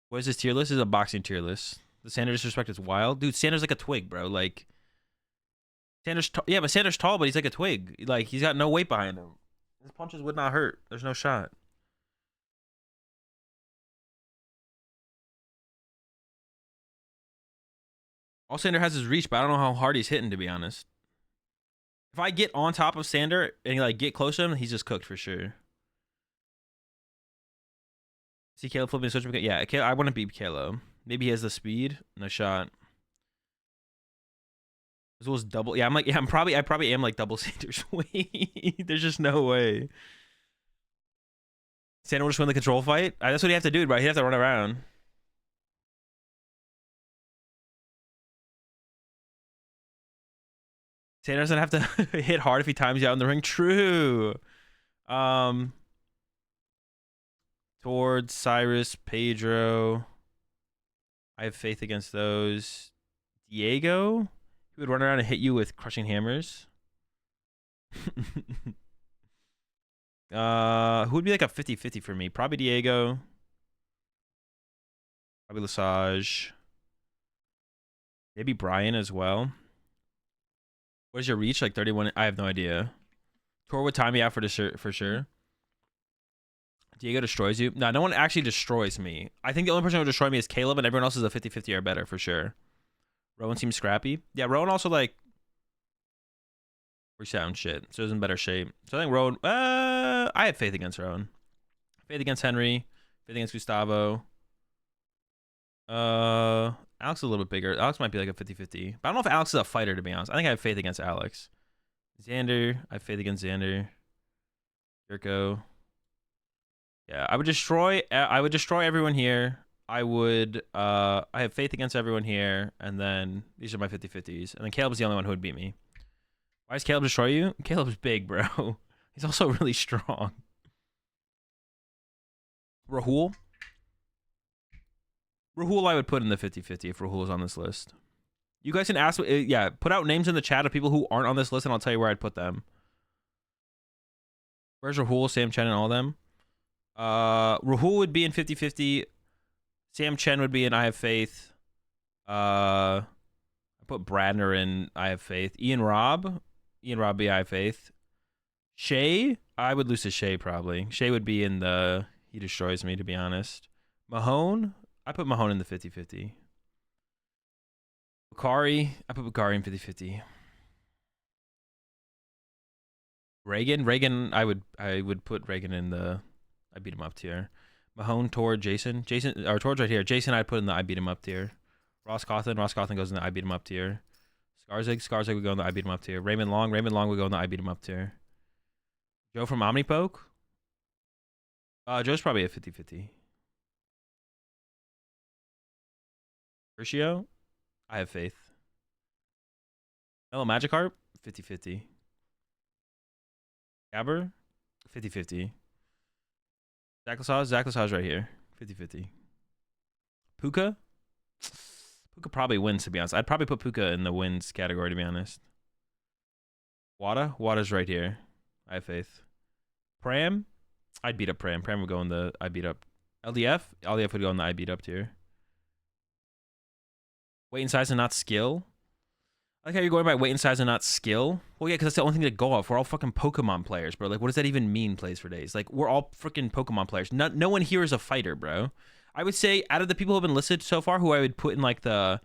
What is this tier list? This is a boxing tier list. The Sander disrespect is wild. Dude, Sander's like a twig, bro. Like, Sander's yeah, but Sander's tall, but he's like a twig. Like, he's got no weight behind him. His punches would not hurt. There's no shot. All Sander has is reach, but I don't know how hard he's hitting, to be honest. If I get on top of Sander and like get close to him, he's just cooked for sure. See Caleb flipping switch. Yeah, I want to beat Caleb. Maybe he has the speed. No shot. As well as double. Yeah, I probably am like double Sanders. Wait, there's just no way. Sander will just win the control fight. That's what he have to do, right? He have to run around. Tanner doesn't have to hit hard if he times you out in the ring. True. Towards Cyrus, Pedro. I have faith against those. Diego, he would run around and hit you with crushing hammers. Who would be like a 50-50 for me? Probably Diego. Probably Lesage. Maybe Brian as well. What is your reach? Like 31? I have no idea. Tor would time me out for sure. Diego destroys you. No one actually destroys me. I think the only person who would destroy me is Caleb, and everyone else is a 50-50 or better for sure. Rowan seems scrappy. Yeah, Rowan also like resound shit, so he's in better shape. So I think Rowan. I have faith against Rowan. Faith against Henry. Faith against Gustavo. Alex is a little bit bigger. Alex might be like a 50-50. But I don't know if Alex is a fighter, to be honest. I think I have faith against Alex. Xander. I have faith against Xander. Jericho. Yeah, I would destroy everyone here. I have faith against everyone here, and then these are my 50-50s. And then Caleb's the only one who would beat me. Why does Caleb destroy you? Caleb's big, bro. He's also really strong. Rahul I would put in the 50-50 if Rahul is on this list. You guys can ask, yeah, put out names in the chat of people who aren't on this list, and I'll tell you where I'd put them. Where's Rahul, Sam Chen, and all of them? Rahul would be in 50-50. Sam Chen would be in I Have Faith. I put Bradner in I Have Faith. Ian Robb be I Have Faith. Shay, I would lose to Shay probably. Shay would be in the He Destroys Me, to be honest. Mahone, I put Mahone in the 50-50. Bakari, I put Bakari in 50-50. Reagan, I would put Reagan in the I beat him up tier. Mahone, Tor, Jason, or Tor's right here. Jason, I'd put in the I beat him up tier. Ross Cawthon goes in the I beat him up tier. Skarzig would go in the I beat him up tier. Raymond Long would go in the I beat him up tier. Joe from Omnipoke. Joe's probably a 50-50. Hershio, I have faith. Hello Magikarp, 50-50. Gabber, 50-50. Zaclasage right here, 50-50. Puka probably wins, to be honest. I'd probably put Puka in the wins category, to be honest. Wada's right here. I have faith. Pram, I'd beat up Pram. Pram would go in the I beat up. LDF would go in the I beat up tier. Weight and size and not skill. I like how you're going by weight and size and not skill. Well, yeah, because that's the only thing to go off. We're all fucking Pokemon players, bro. Like, what does that even mean, plays for days? Like, we're all freaking Pokemon players. No one here is a fighter, bro. I would say, out of the people who have been listed so far, who I would put in, like, the...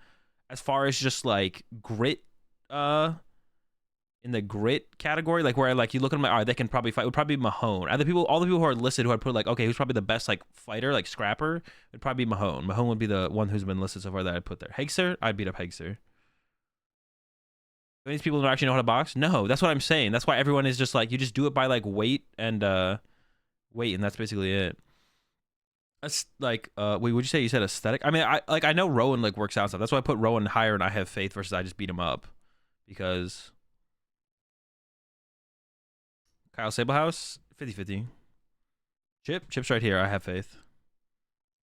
As far as just, like, grit... in the grit category, like, where, like, you look at them, like, all right, they can probably fight, would probably be Mahone. All the people who are listed who I'd put, like, okay, who's probably the best, like, fighter, like, scrapper, would probably be Mahone. Mahone would be the one who's been listed so far that I'd put there. Hegser, I'd beat up Hegser. Do these people don't actually know how to box? No, that's what I'm saying. That's why everyone is just like, you just do it by like weight, and that's basically it. That's like, wait, would you say you said aesthetic? I mean, I know Rowan like works out stuff. That's why I put Rowan higher and I have faith versus I just beat him up, because Kyle Sablehouse 50-50. Chip's right here. I have faith.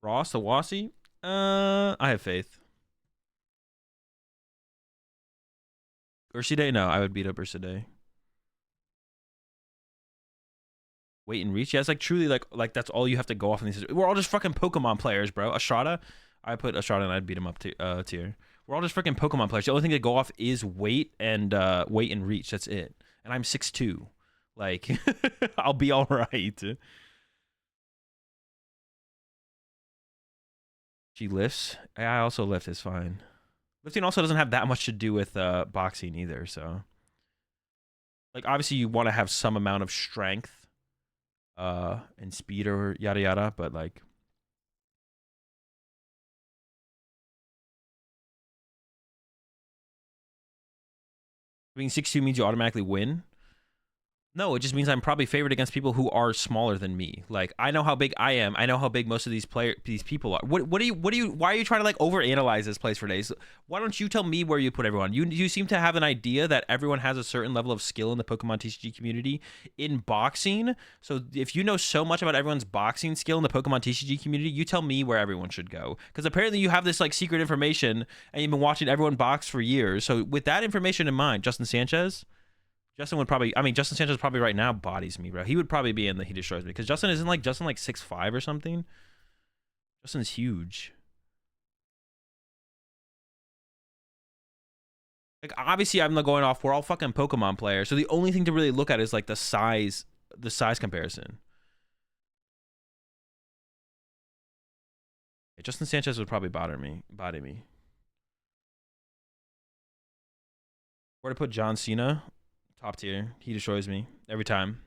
Ross the Wassy, I have faith. Ursiday? No, I would beat up Ursiday. Weight and reach? Yeah, it's like truly like that's all you have to go off in these. We're all just fucking Pokemon players, bro. Estrada, I put Estrada and I'd beat him up to tier. We're all just freaking Pokemon players. The only thing to go off is weight and reach. That's it. And I'm 6'2". Like, I'll be all right. She lifts. I also lift is fine. Lifting also doesn't have that much to do with boxing either, so like obviously you want to have some amount of strength and speed or yada yada, but like being 6'2" means you automatically win. No, it just means I'm probably favored against people who are smaller than me. Like I know how big I am. I know how big most of these people are. Why are you trying to like overanalyze this place for days? Why don't you tell me where you put everyone? You seem to have an idea that everyone has a certain level of skill in the Pokemon TCG community in boxing. So if you know so much about everyone's boxing skill in the Pokemon TCG community, you tell me where everyone should go. Because apparently you have this like secret information and you've been watching everyone box for years. So with that information in mind, Justin Sanchez. Justin would probably, I mean, Justin Sanchez probably right now bodies me, bro. He would probably be in the He Destroys Me because Justin isn't like 6'5" or something. Justin's huge. Like obviously I'm not going off. We're all fucking Pokemon players, so the only thing to really look at is like the size comparison. Yeah, Justin Sanchez would probably body me. Where to put John Cena? Top tier. He destroys me every time.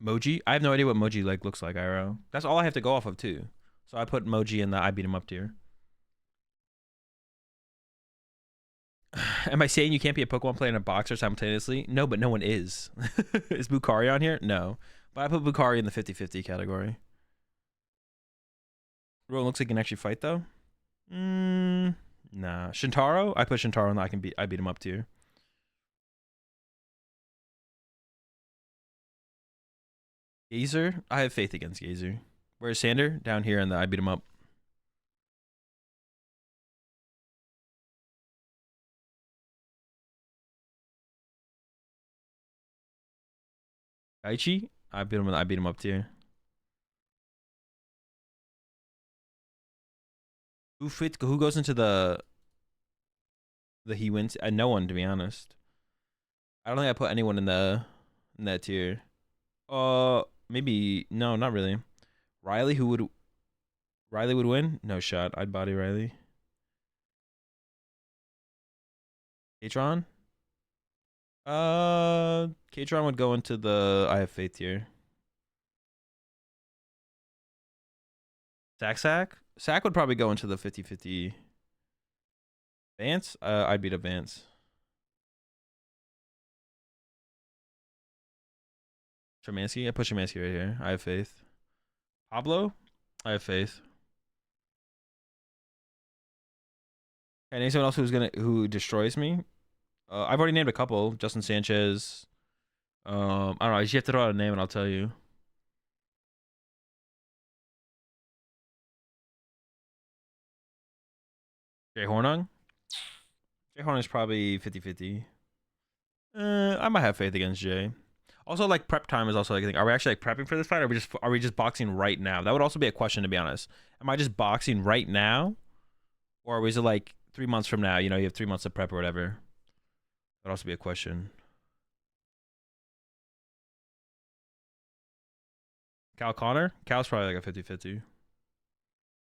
Moji? I have no idea what Moji like looks like, IRO. That's all I have to go off of too. So I put Moji in the I beat him up tier. Am I saying you can't be a Pokemon player and a boxer simultaneously? No, but no one is. Is Bukari on here? No. But I put Bukari in the 50-50 category. Rowan looks like he can actually fight though. Nah. Shintaro? I put Shintaro in the I beat him up tier. Gazer? I have faith against Gazer. Where's Sander? Down here in the I beat him up. Aichi? I beat him up tier. Who goes into the he wins? No one, to be honest. I don't think I put anyone in that tier. Maybe no, not really. Riley would win? No shot. I'd body Riley. Katron? Katron would go into the I have faith tier. Sack would probably go into the 50-50. Vance? I'd beat up Vance. Shermansky? I put Shermansky right here. I have faith. Pablo? I have faith. And anyone else who destroys me? I've already named a couple. Justin Sanchez. I don't know. You have to throw out a name and I'll tell you. Jay Hornung? Jay Hornung's probably 50-50. I might have faith against Jay. Also, like prep time is also like a thing. Are we actually like prepping for this fight? Or are we just boxing right now? That would also be a question, to be honest. Am I just boxing right now, or is it like 3 months from now? You know, you have 3 months to prep or whatever. That would also be a question. Cal Connor? Cal's probably like a 50-50.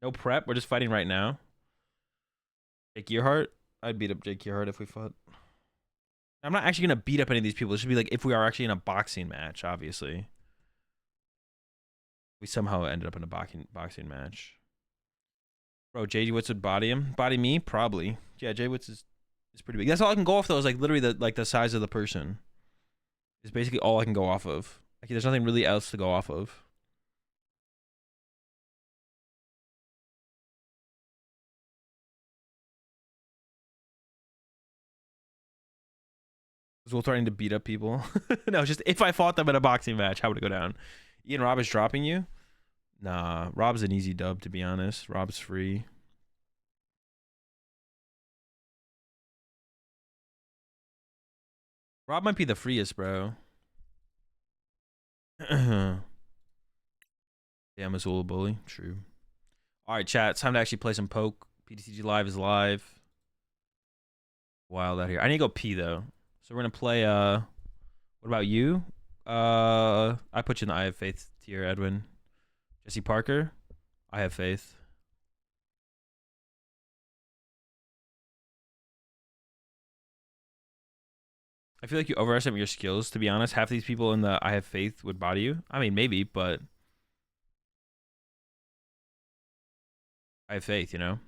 No prep. We're just fighting right now. Jake Gearhart? I'd beat up Jake Gearhart if we fought. I'm not actually going to beat up any of these people. It should be like if we are actually in a boxing match, obviously. We somehow ended up in a boxing match. Bro, J.D. Woods would body him. Body me? Probably. Yeah, J. Woods is pretty big. That's all I can go off, though, is like literally the size of the person. Is basically all I can go off of. Like, there's nothing really else to go off of. Azul trying to beat up people. No, just if I fought them in a boxing match, how would it go down? Ian Rob is dropping you? Nah, Rob's an easy dub, to be honest. Rob's free. Rob might be the freest, bro. Damn, Azul a bully. True. All right, chat. It's time to actually play some poke. PTCG Live is live. Wild out here. I need to go pee, though. So we're going to play, what about you? I put you in the I have faith tier, Edwin. Jesse Parker? I have faith. I feel like you overestimate your skills, to be honest. Half these people in the I have faith would body you. I mean, maybe, but I have faith, you know?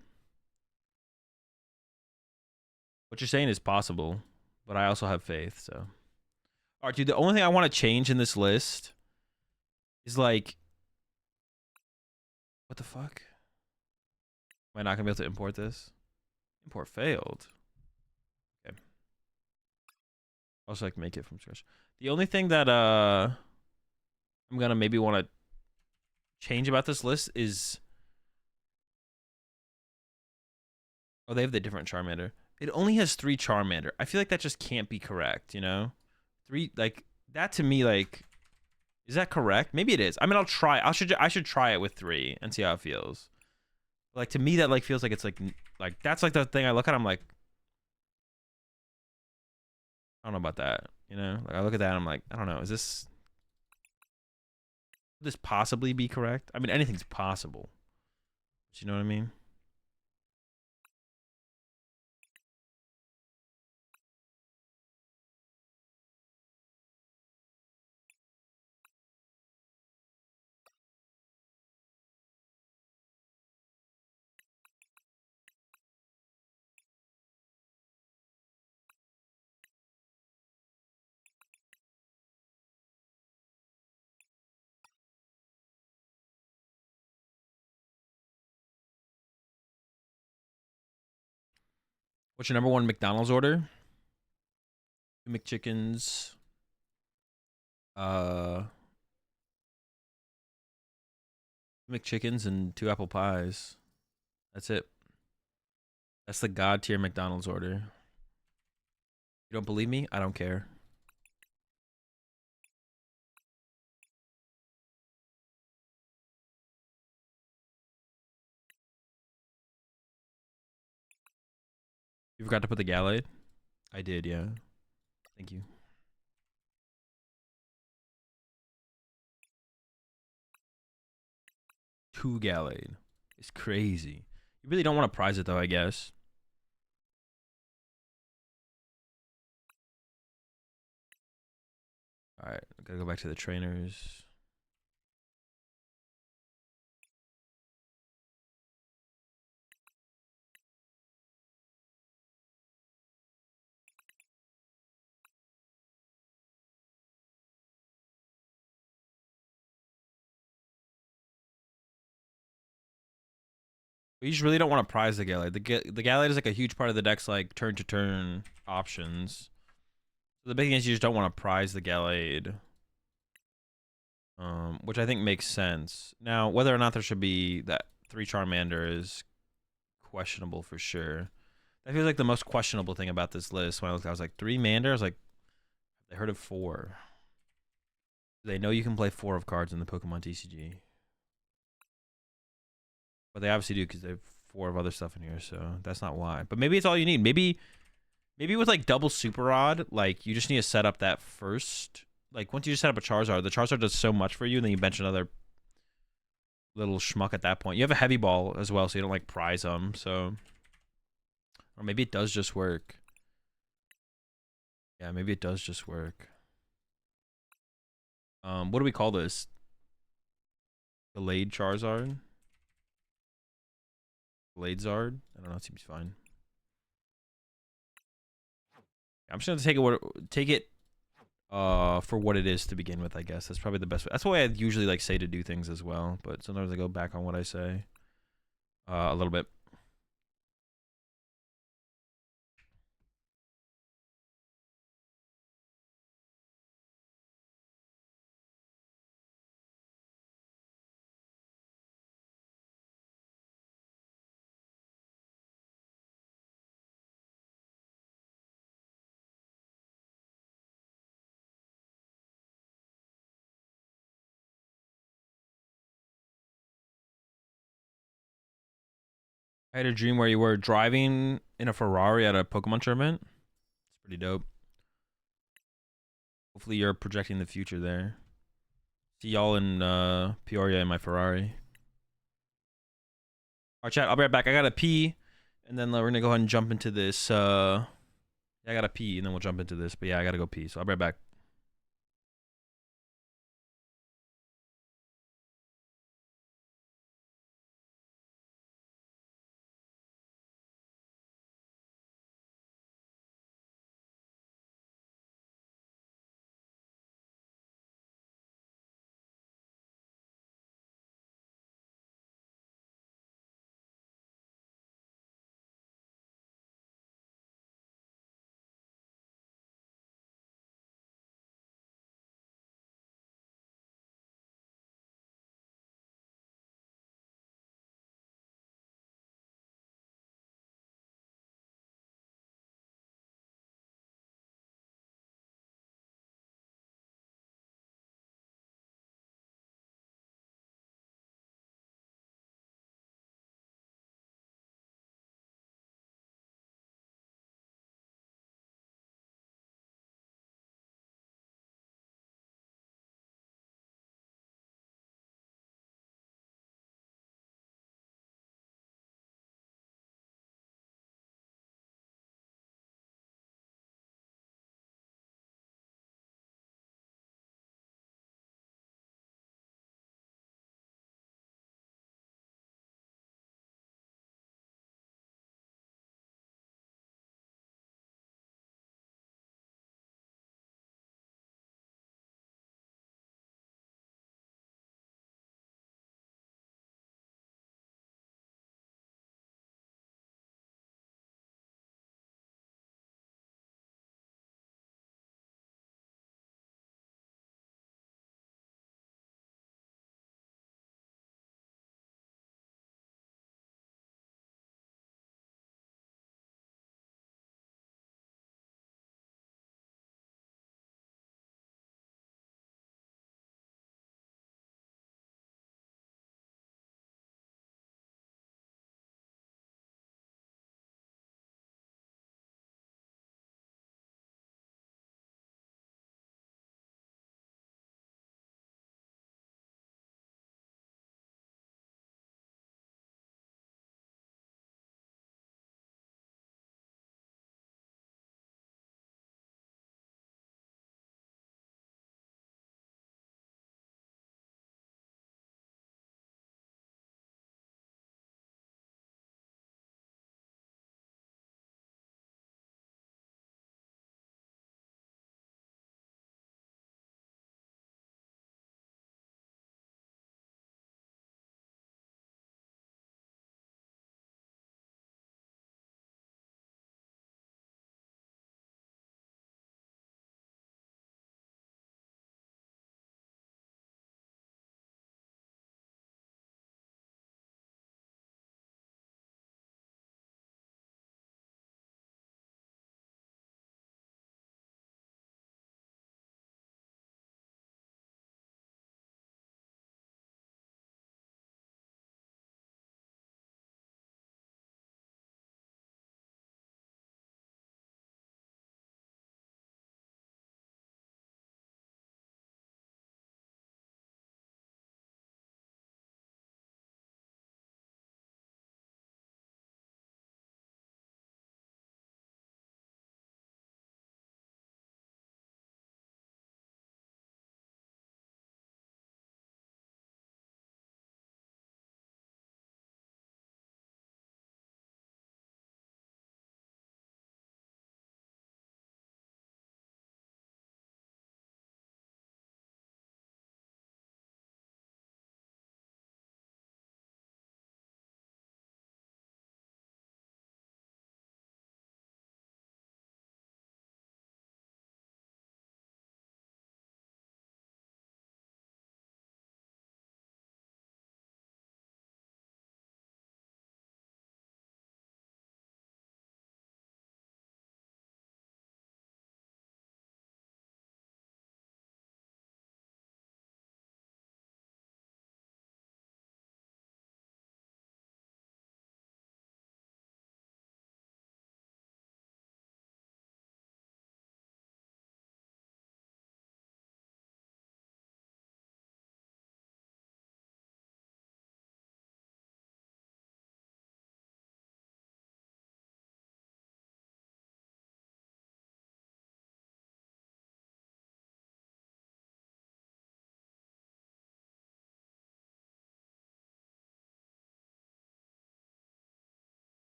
What you're saying is possible, but I also have faith, so. All right, dude. The only thing I want to change in this list is like, what the fuck? Am I not gonna be able to import this? Import failed. Okay. I'll just like make it from scratch. The only thing that I'm gonna maybe want to change about this list is, oh, they have the different Charmander. It only has 3 Charmander. I feel like that just can't be correct, you know? 3, like, that to me, like, is that correct? Maybe it is. I mean, I'll try. I should try it with 3 and see how it feels. Like, to me, that, like, feels like it's, like, that's, like, the thing I look at, I'm like, I don't know about that, you know? Like, I look at that, I'm like, I don't know. Is this, could this possibly be correct? I mean, anything's possible. Do you know what I mean? What's your number 1 McDonald's order? 2 McChickens. 2 McChickens and 2 apple pies. That's it. That's the god tier McDonald's order. You don't believe me? I don't care. You forgot to put the Gallade? I did, yeah. Thank you. Two Gallade. It's crazy. You really don't want to prize it though, I guess. Alright, gotta go back to the trainers. We just really don't want to prize the Gallade. The Gallade is like a huge part of the deck's like turn to turn options. So the big thing is you just don't want to prize the Gallade. Which I think makes sense. Now, whether or not there should be that 3 Charmander is questionable for sure. That feels like the most questionable thing about this list. When I looked, I was like, 3 Mander? I was like, they heard of 4. They know you can play 4 of cards in the Pokemon TCG. But they obviously do because they have 4 of other stuff in here, so that's not why. But maybe it's all you need. Maybe with like double Super Rod, like you just need to set up that first. Like once you just set up a Charizard, the Charizard does so much for you, and then you bench another little schmuck at that point. You have a heavy ball as well, so you don't like prize them. So, or maybe it does just work. Yeah, maybe it does just work. What do we call this? Gallade Charizard? Gallade Zard? I don't know. It seems fine. I'm just gonna take it for what it is to begin with. I guess that's probably the best way. That's the way I usually like say to do things as well. But sometimes I go back on what I say a little bit. I had a dream where you were driving in a Ferrari at a Pokemon tournament. It's pretty dope. Hopefully you're projecting the future there. See y'all in Peoria in my Ferrari. Alright, chat, I'll be right back. I gotta pee, and then we're gonna go ahead and jump into this. Yeah, I gotta pee, and then we'll jump into this. But yeah, I gotta go pee, so I'll be right back.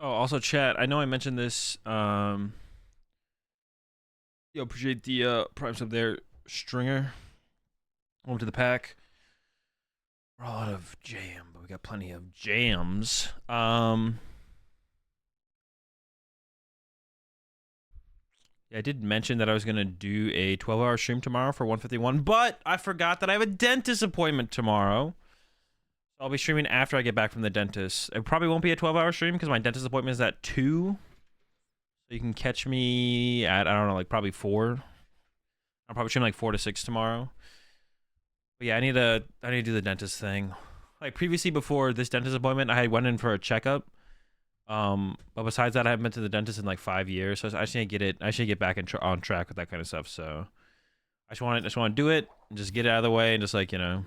Oh, also chat. I know I mentioned this. Yo, appreciate the primes up there, Stringer. Welcome to the pack. We're all out of jam, but we got plenty of jams. Yeah, I did mention that I was gonna do a 12-hour stream tomorrow for 151, but I forgot that I have a dentist appointment tomorrow. I'll be streaming after I get back from the dentist. It probably won't be a 12-hour stream because my dentist appointment is at 2. So you can catch me at, I don't know, like probably 4. I'll probably stream like 4 to 6 tomorrow. But yeah, I need to do the dentist thing. Like previously before this dentist appointment, I went in for a checkup. But besides that, I haven't been to the dentist in like 5 years, so I just need to get it. I should get back on track with that kind of stuff. So I just want to do it and just get it out of the way and just like, you know.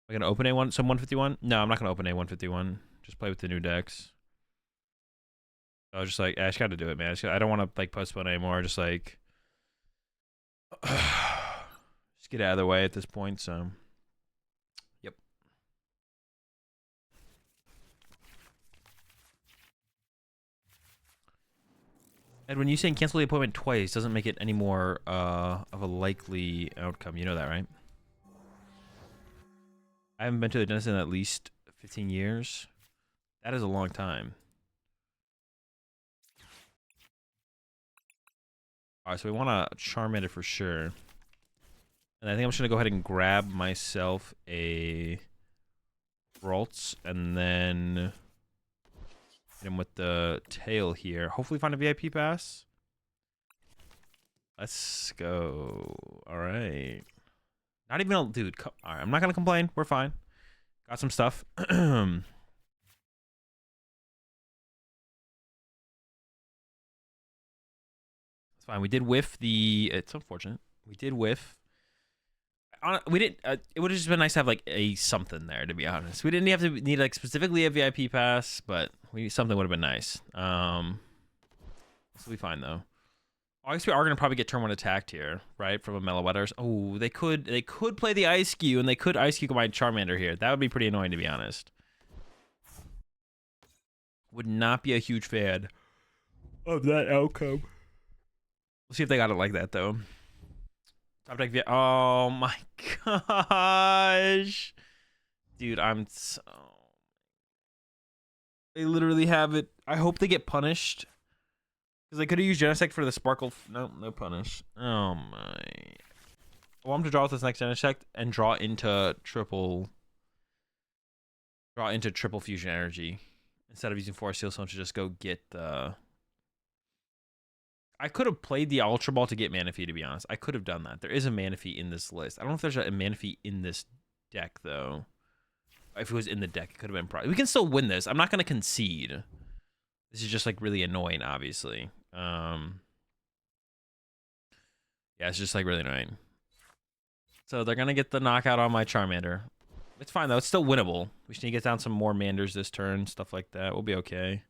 Am I gonna open some 151? No, I'm not gonna open a 151. Just play with the new decks. I was just like, I just got to do it, man. I don't want to like postpone anymore. Just like, just get out of the way at this point. So, yep. Ed, when you saying cancel the appointment twice doesn't make it any more of a likely outcome. You know that, right? I haven't been to the dentist in at least 15 years. That is a long time. All right, so we want a Charmander for sure. And I think I'm just going to go ahead and grab myself a Ralts and then hit him with the tail here. Hopefully find a VIP pass. Let's go. All right. Not even a dude. All right, I'm not going to complain. We're fine. Got some stuff. It's fine. We did whiff the... It's unfortunate. We did whiff. We didn't. It would have just been nice to have like a something there, to be honest. We didn't have to need like specifically a VIP pass, but something would have been nice. This will be fine though. I guess we are gonna probably get turn 1 attacked here, right? From a Melowetters. Oh, they could play the Ice Cube and they could Ice Cube my Charmander here. That would be pretty annoying, to be honest. Would not be a huge fan of that outcome. We'll see if they got it like that though. Top deck, oh my gosh, dude, I'm so... They literally have it. I hope they get punished because they could have used Genesect for the Sparkle. No punish. Oh my! I want them to draw with this next Genesect and draw into triple fusion energy instead of using Force Seal Stone to just go get the... I could have played the Ultra Ball to get Manaphy, to be honest. I could have done that. There is a Manaphy in this list. I don't know if there's a Manaphy in this deck, though. If it was in the deck, it could have been... We can still win this. I'm not going to concede. This is just, like, really annoying, obviously. Yeah, it's just, like, really annoying. So they're going to get the knockout on my Charmander. It's fine, though. It's still winnable. We just need to get down some more Manders this turn, stuff like that. We'll be okay.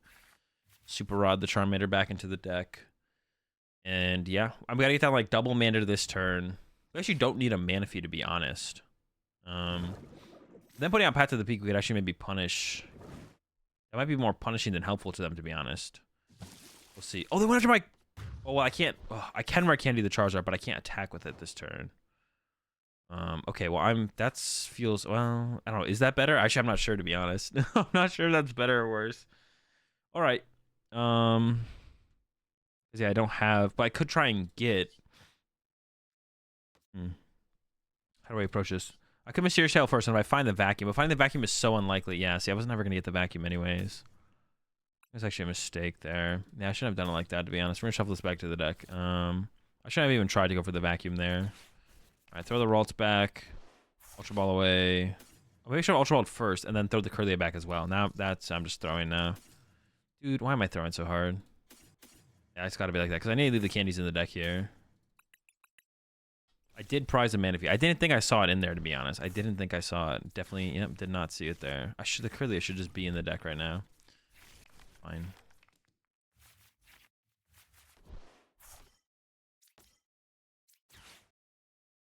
Super Rod the Charmander back into the deck. And yeah, I'm gonna get down like double Mander this turn. We actually don't need a Manaphy, to be honest. Then putting out Path to the Peak, we could actually maybe punish. That might be more punishing than helpful to them, to be honest. We'll see. Oh, they went after my... Oh, well, I can't... Oh, I can do the Charizard, but I can't attack with it this turn. Okay, well, that feels... Well, I don't know. Is that better? Actually, I'm not sure, to be honest. I'm not sure if that's better or worse. All right. Yeah, I don't have, but I could try and get... How do I approach this? I could Mysterious Tail first, and if I find the Vacuum, but finding the Vacuum is so unlikely. Yeah, see, I was never going to get the Vacuum anyways. There's actually a mistake there. Yeah, I shouldn't have done it like that, to be honest. We're going to shuffle this back to the deck. I shouldn't have even tried to go for the Vacuum there. All right, throw the Ralts back. Ultra Ball away. I'll make sure I Ultra Ball first, and then throw the Curlia back as well. Now, I'm just throwing now. Dude, why am I throwing so hard? Yeah, it's got to be like that, because I need to leave the candies in the deck here. I did prize a Manaphy. I didn't think I saw it in there, to be honest. I didn't think I saw it. Definitely, yep, did not see it there. The Curlia should just be in the deck right now. Fine.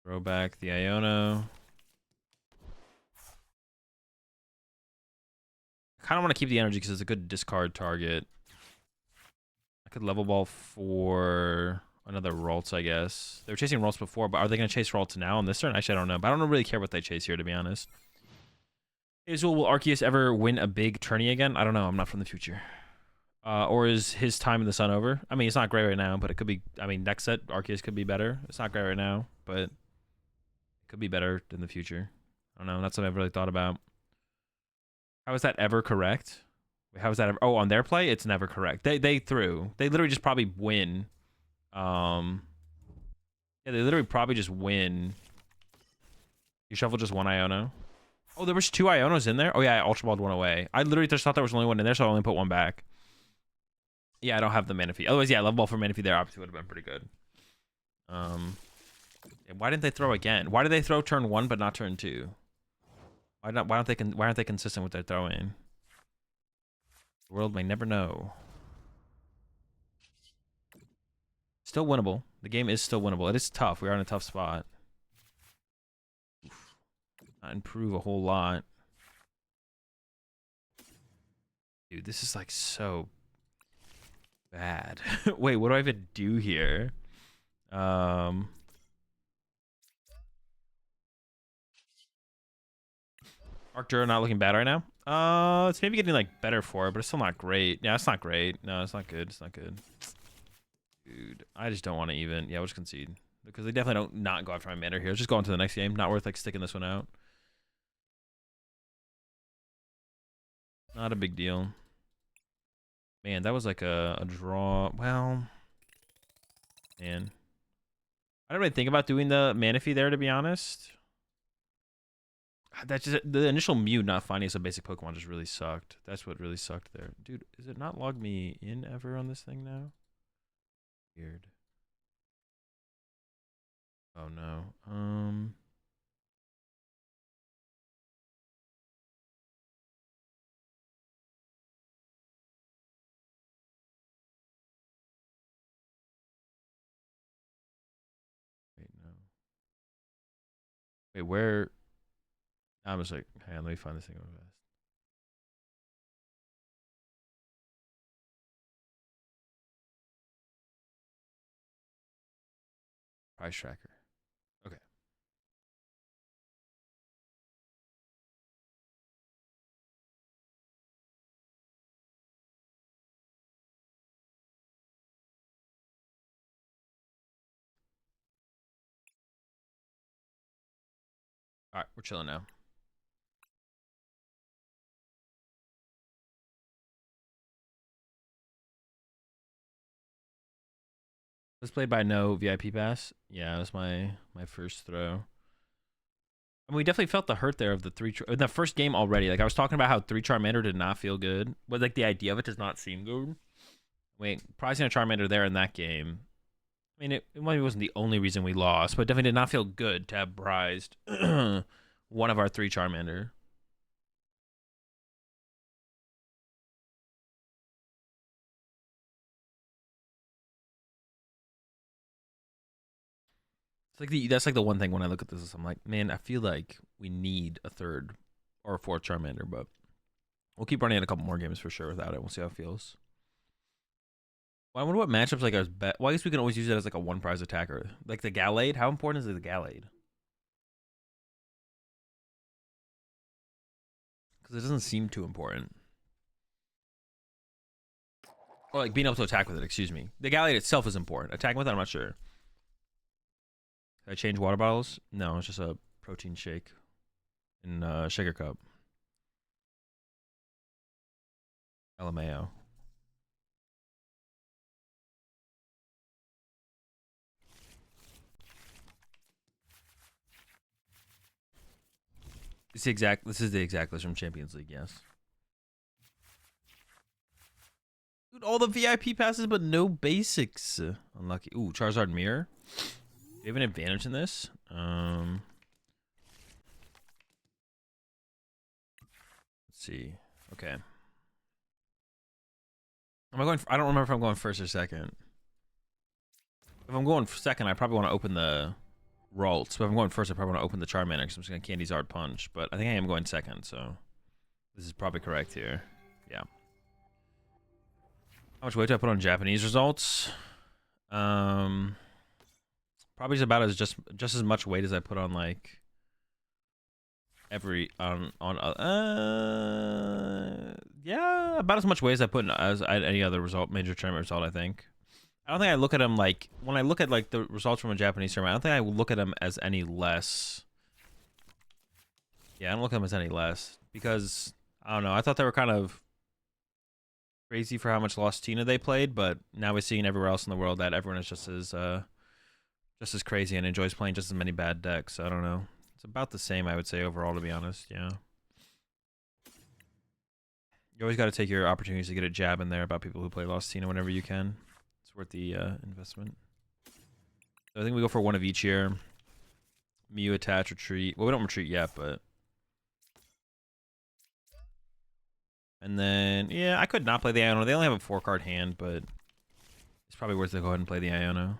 Throw back the Iono. kind of want to keep the energy because it's a good discard target. I could level ball for another Ralts, I guess. They were chasing Ralts before, but are they going to chase Ralts now on this turn? Actually, I don't know. But I don't really care what they chase here, to be honest. Azul, will Arceus ever win a big tourney again? I don't know. I'm not from the future. Or is his time in the sun over? I mean, it's not great right now, but it could be. I mean, next set, Arceus could be better. It's not great right now, but it could be better in the future. I don't know. That's something I've really thought about. How is that ever correct? How is that ever? Oh, on their play, it's never correct. They threw. They literally just probably win. Yeah, they literally probably just win. You shuffle just one Iono. Oh, there was 2 Ionos in there? Oh, yeah, I Ultra Balled one away. I literally just thought there was only one in there, so I only put one back. Yeah, I don't have the Manaphy. Otherwise, yeah, level ball for Manaphy there obviously would have been pretty good. Why didn't they throw again? Why did they throw turn 1 but not turn 2? Why aren't they consistent with their throwing? The world may never know. Still winnable. The game is still winnable. It is tough. We are in a tough spot. Oof. Not improve a whole lot. Dude, this is like so bad. Wait, what do I even do here? Arctura not looking bad right now. It's maybe getting like better for it, but it's still not great. Yeah, it's not great. No, it's not good. It's not good. Dude, I just don't want to even. Yeah, we'll just concede because they definitely don't not go after my mana here. Let's just go on to the next game. Not worth like sticking this one out. Not a big deal. Man, that was like a draw. Well, man, I don't really think about doing the Manaphy there, to be honest. That's just the initial Mew not finding some basic Pokemon just really sucked. That's what really sucked there. Dude, is it not log me in ever on this thing now? Weird. Oh no. Wait, no. Wait, where? I'm just like, hang on, let me find this thing real fast. Price tracker. Okay. All right, we're chilling now. Was played by no VIP pass. Yeah, it was my first throw. I mean, we definitely felt the hurt there of the in the first game already. Like I was talking about how 3 Charmander did not feel good, but like the idea of it does not seem good. Wait, pricing a Charmander there in that game. I mean, it maybe wasn't the only reason we lost, but it definitely did not feel good to have prized one of our 3 Charmander. It's like that's like the one thing when I look at this, I'm like, man, I feel like we need a 3rd or a 4th Charmander, but we'll keep running it a couple more games for sure without it. We'll see how it feels. Well, I wonder what matchups like well, I guess we can always use it as like a 1 prize attacker. Like the Gallade. How important is the Gallade? Because it doesn't seem too important. Or like being able to attack with it, excuse me. The Gallade itself is important. Attacking with it, I'm not sure. Can I change water bottles? No, it's just a protein shake in a shaker cup. LMAO. This is the exact list from Champions League, yes. Dude, all the VIP passes, but no basics. Unlucky. Ooh, Charizard Mirror. Do you have an advantage in this? Let's see. Okay. Am I going? I don't remember if I'm going first or second. If I'm going second, I probably want to open the Ralts. But if I'm going first, I probably want to open the Charmander because I'm just going to Candy Zard Punch. But I think I am going second, so this is probably correct here. Yeah. How much weight do I put on Japanese results? Probably just about just as much weight as I put on like every yeah, about as much weight as I put in as any other major tournament result, I think. I don't think I look at them like when I look at like the results from a Japanese tournament, I don't think I look at them as any less. Yeah, I don't look at them as any less because I don't know. I thought they were kind of crazy for how much Lost Tina they played, but now we're seeing everywhere else in the world that everyone is just as crazy and enjoys playing just as many bad decks. So I don't know. It's about the same, I would say, overall, to be honest. Yeah. You always got to take your opportunities to get a jab in there about people who play Lost Tina whenever you can. It's worth the investment. So I think we go for one of each here. Mew, attach, retreat. Well, we don't retreat yet, but... And then, yeah, I could not play the Iono. They only have a 4-card hand, but it's probably worth it to go ahead and play the Iono.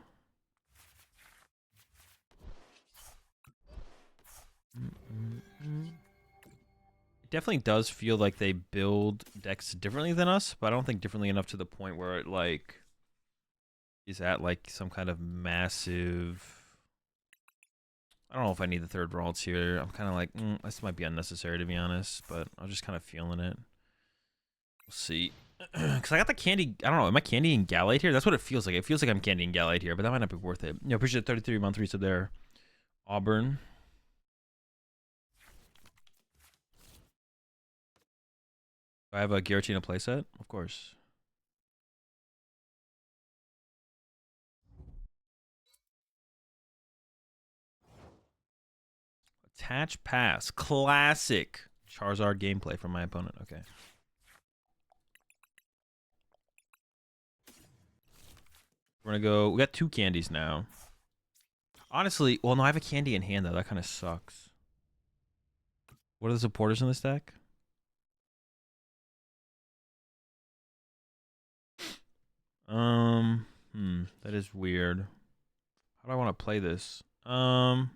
It definitely does feel like they build decks differently than us, but I don't think differently enough to the point where it, like, is at, like, some kind of massive... I don't know if I need the third Ralts here. I'm kind of like, this might be unnecessary, to be honest, but I'm just kind of feeling it. We'll see. Because I got the candy. I don't know. Am I candying Gallade here? That's what it feels like. It feels like I'm candying Gallade here, but that might not be worth it. Yeah, appreciate the 33-month resub there. Auburn. Do I have a Giratina playset? Of course. Attach pass. Classic Charizard gameplay from my opponent. Okay. We're gonna go. We got 2 candies now. Honestly, well, no, I have a candy in hand though. That kind of sucks. What are the supporters in this deck? That is weird. How do I want to play this? You can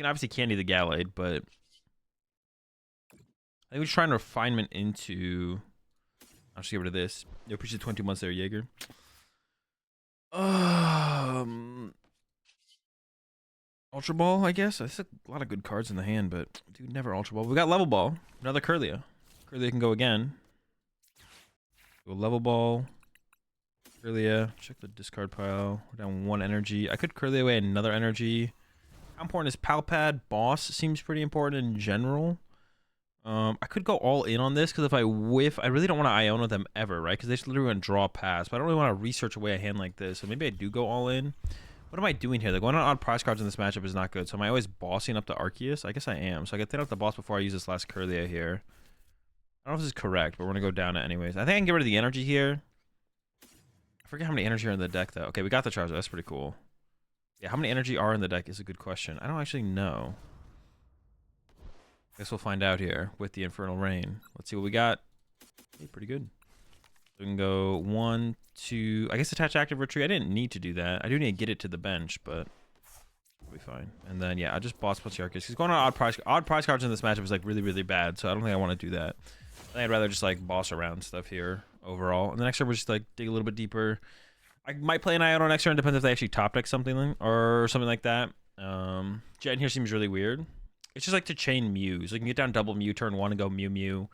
obviously candy the Gallade, but I think we're trying refinement into. I'll just get rid of this. Yo, appreciate the 22 months there, Jaeger. Ultra Ball, I guess. There's a lot of good cards in the hand, but dude, never Ultra Ball. We got Level Ball. Another Curlia. Curlia can go again. Go Level Ball. Curlia. Check the discard pile. We're down 1 energy. I could Curlia away another energy. How important is Palpad? Boss seems pretty important in general. I could go all in on this because if I whiff, I really don't want to Iono them ever, right? Because they just literally want to draw pass, but I don't really want to research away a hand like this. So maybe I do go all in. What am I doing here? They're going on odd prize cards in this matchup is not good. So am I always bossing up the Arceus? I guess I am. So I can thin up the boss before I use this last Curlia here. I don't know if this is correct, but we're going to go down it anyways. I think I can get rid of the energy here. I forget how many energy are in the deck, though. Okay, we got the Charizard. That's pretty cool. Yeah, how many energy are in the deck is a good question. I don't actually know. Guess we'll find out here with the Infernal Rain. Let's see what we got. Okay, pretty good. We can go 1, 2. I guess attach active retreat. I didn't need to do that. I do need to get it to the bench, but we'll be fine. And then yeah, I just boss plus the Arceus. He's going on odd prize cards in this matchup is like really, really bad. So I don't think I want to do that. I think I'd rather just like boss around stuff here overall. And the next turn we'll just like dig a little bit deeper. I might play an Iono next turn. Depends if they actually top deck something or something like that. Jet in here seems really weird. It's just like to chain Mew. So you can get down double Mew turn 1 and go Mew Mew.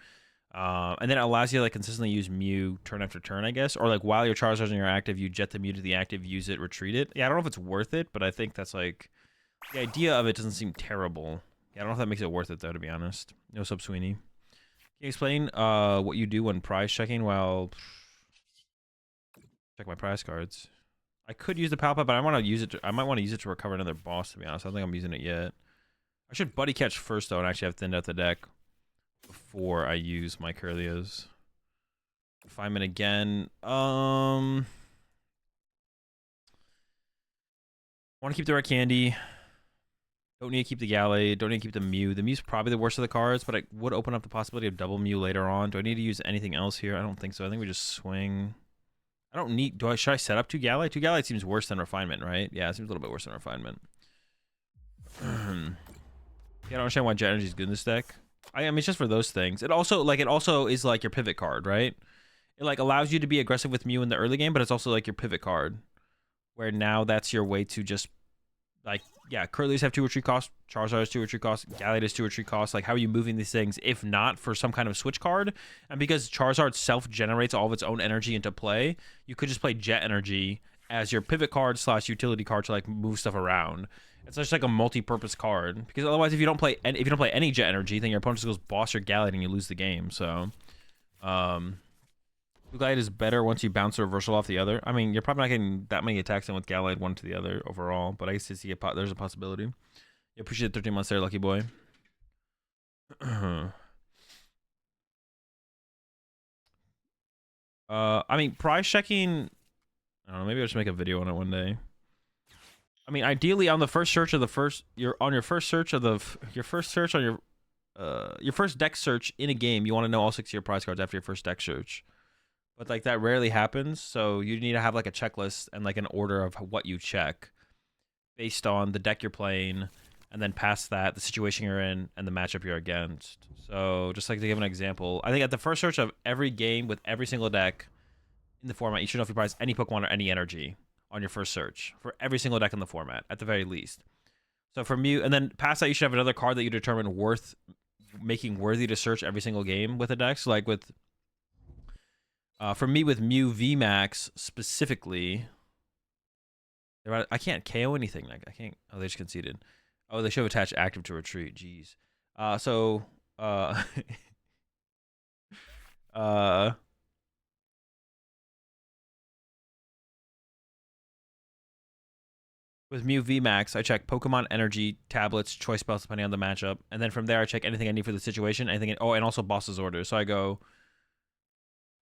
And then it allows you to like consistently use Mew turn after turn, I guess. Or like while your Charizard's in your active, you jet the Mew to the active, use it, retreat it. Yeah, I don't know if it's worth it, but I think that's like... The idea of it doesn't seem terrible. Yeah, I don't know if that makes it worth it though, to be honest. No sub Sweeney. Can you explain what you do when prize checking while... Check my prize cards. I could use the Palpa, but I want to use it. I might want to use it to recover another boss, to be honest. I don't think I'm using it yet. I should buddy catch first though, and actually have thinned out the deck before I use my Curlias. Refinement again. Want to keep the Red Candy. Don't need to keep the Gallade. Don't need to keep the Mew. The Mew's probably the worst of the cards, but I would open up the possibility of double Mew later on. Do I need to use anything else here? I don't think so. I think we just swing. I don't need... Should I set up 2 Gallade? 2 Gallade seems worse than Refinement, right? Yeah, it seems a little bit worse than Refinement. Yeah, I don't understand why Jet Energy is good in this deck. I mean, it's just for those things. It also is like your pivot card, right? It like allows you to be aggressive with Mew in the early game, but it's also like your pivot card, where now that's your way to just like, yeah, Curly's have 2 retreat costs, Charizard has 2 retreat costs, Gallade has 2 retreat costs. Like, how are you moving these things if not for some kind of switch card? And because Charizard self-generates all of its own energy into play, you could just play Jet Energy as your pivot card / utility card to like move stuff around. It's just like a multi-purpose card, because otherwise if you don't play any Jet Energy, then your opponent just goes boss your Gallade and you lose the game. So Gallade is better once you bounce a reversal off the other. I mean, you're probably not getting that many attacks in with Gallade one to the other overall, but I guess there's a possibility. You appreciate 13 months there, lucky boy. I mean, prize checking, I don't know, maybe I'll just make a video on it one day. I mean, ideally on the first search of your first deck search in a game, you want to know all 6 of your prize cards after your first deck search. But like that rarely happens, so you need to have like a checklist and like an order of what you check based on the deck you're playing, and then past that, the situation you're in and the matchup you're against. So just like to give an example, I think at the first search of every game with every single deck in the format, you should know if you prize any Pokemon or any energy on your first search for every single deck in the format, at the very least. So for Mew, and then past that, you should have another card that you determine making worthy to search every single game with a deck. So like with for me with Mew VMAX specifically, I can't KO anything. Like I can't. Oh, they just conceded. Oh, they should have attached active to retreat. Jeez. With Mew VMAX, I check Pokemon Energy, tablets, choice spells depending on the matchup, and then from there I check anything I need for the situation, and also boss's orders. So I go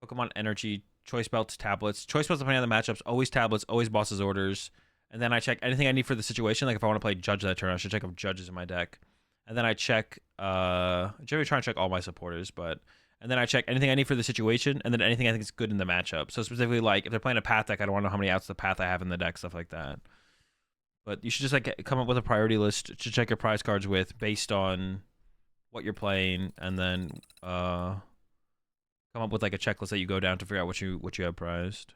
Pokemon Energy, choice belts, tablets, choice belts depending on the matchups, always tablets, always boss's orders, and then I check anything I need for the situation. Like if I want to play Judge that turn, I should check if Judge is in my deck, and then I check. Generally try and check all my supporters, and then I check anything I need for the situation, and then anything I think is good in the matchup. So specifically, like if they're playing a path deck, I don't want to know how many outs the path I have in the deck, stuff like that. But you should just like come up with a priority list to check your prize cards with based on what you're playing, and then come up with like a checklist that you go down to figure out what you have prized.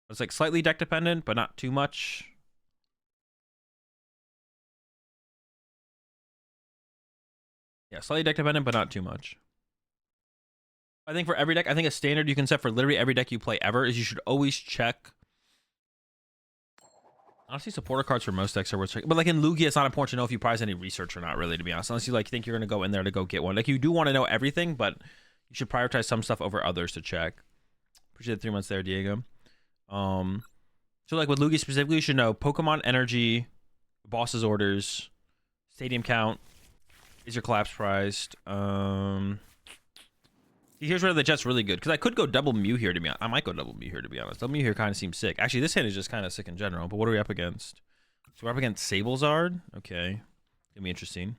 It's like slightly deck dependent, but not too much. Yeah, slightly deck dependent, but not too much. I think for every deck, I think a standard you can set for literally every deck you play ever is you should always check. Honestly, supporter cards for most decks are worth checking. But like in Lugia, it's not important to know if you prize any research or not, really, to be honest. Unless you like think you're going to go in there to go get one. Like you do want to know everything, but you should prioritize some stuff over others to check. Appreciate the 3 months there, Diego. So like with Lugia specifically, you should know Pokemon Energy, boss's orders, stadium count, is your collapse prized. Here's where the Jet's really good, because I could go double Mew here, to be honest. I might go double Mew here, to be honest. Double Mew here kind of seems sick. Actually, this hand is just kind of sick in general, but what are we up against? So we're up against Sablezard. Okay. Gonna be interesting.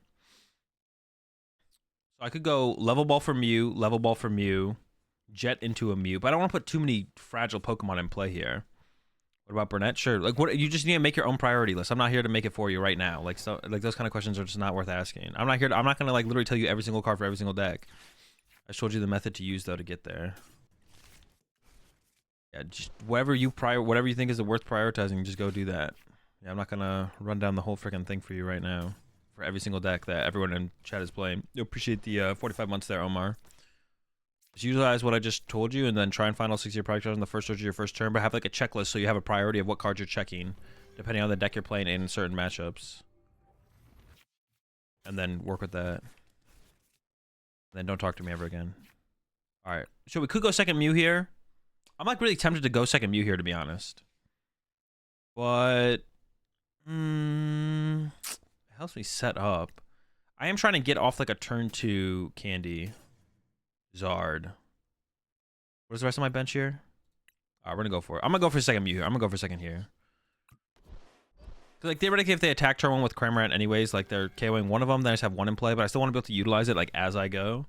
So I could go level ball for Mew, Jet into a Mew, but I don't want to put too many fragile Pokemon in play here. What about Burnett? Sure. Like, what, you just need to make your own priority list. I'm not here to make it for you right now. Like, so, like those kind of questions are just not worth asking. I'm not gonna like literally tell you every single card for every single deck. I showed you the method to use though to get there. Yeah, just whatever you think is worth prioritizing, just go do that. Yeah, I'm not gonna run down the whole freaking thing for you right now for every single deck that everyone in chat is playing. You appreciate the 45 months there, Omar. Just utilize what I just told you, and then try and find all 6 of your priority cards on the first search of your first turn, but have like a checklist so you have a priority of what cards you're checking, depending on the deck you're playing in certain matchups. And then work with that. Then don't talk to me ever again. Alright. So we could go second Mew here. I'm like really tempted to go second Mew here, to be honest. But it helps me set up. I am trying to get off like a turn 2 Candy. Zard. What is the rest of my bench here? Alright, we're gonna go for it. I'm gonna go for second Mew here. I'm gonna go for second here. Like theoretically, if they attack turn 1 with Cramorant anyways, like they're KOing one of them, then I just have one in play, but I still want to be able to utilize it like as I go.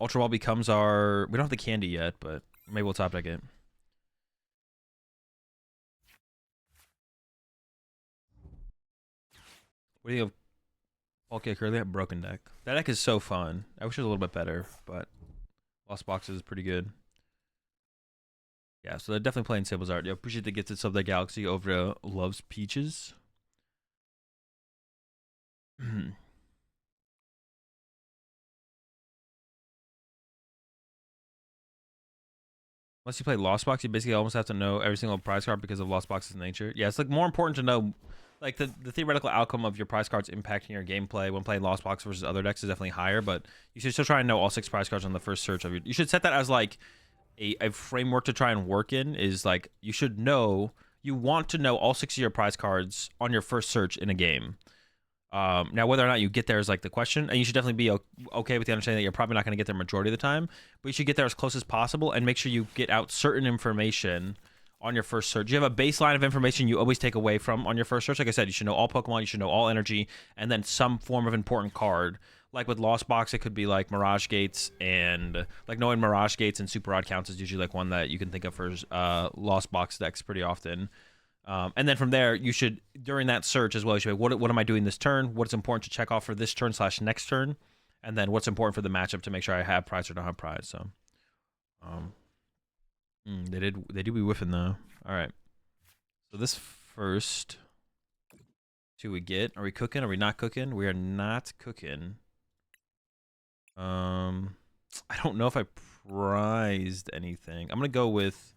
Ultra Ball becomes our... We don't have the Candy yet, but maybe we'll top deck it. What do you have? Okay, currently have broken deck. That deck is so fun. I wish it was a little bit better, but Lost Boxes is pretty good. Yeah, so they're definitely playing Sable's Art. Yo, appreciate the gifted sub that Galaxy over to Loves Peaches. Once you play Lost Box, you basically almost have to know every single prize card because of Lost Box's nature. Yeah, it's like more important to know like the theoretical outcome of your prize cards impacting your gameplay when playing Lost Box versus other decks is definitely higher, but you should still try and know all 6 prize cards on the first search of your. You should set that as like a framework to try and work in. Is like you want to know all 6 of your prize cards on your first search in a game. Now, whether or not you get there is like the question, and you should definitely be okay with the understanding that you're probably not going to get there majority of the time, but you should get there as close as possible and make sure you get out certain information on your first search. You have a baseline of information you always take away from on your first search. Like I said, you should know all Pokemon, you should know all energy, and then some form of important card. Like with Lost Box, it could be like Mirage Gates, and like knowing Mirage Gates and Super Odd counts is usually like one that you can think of for Lost Box decks pretty often. And then from there, you should, during that search as well, you should be, what am I doing this turn? What's important to check off for this turn / next turn? And then what's important for the matchup to make sure I have prize or don't have prize. So, they do be whiffing though. All right. So this first 2 we get. Are we cooking? Are we not cooking? We are not cooking. I don't know if I prized anything. I'm gonna go with.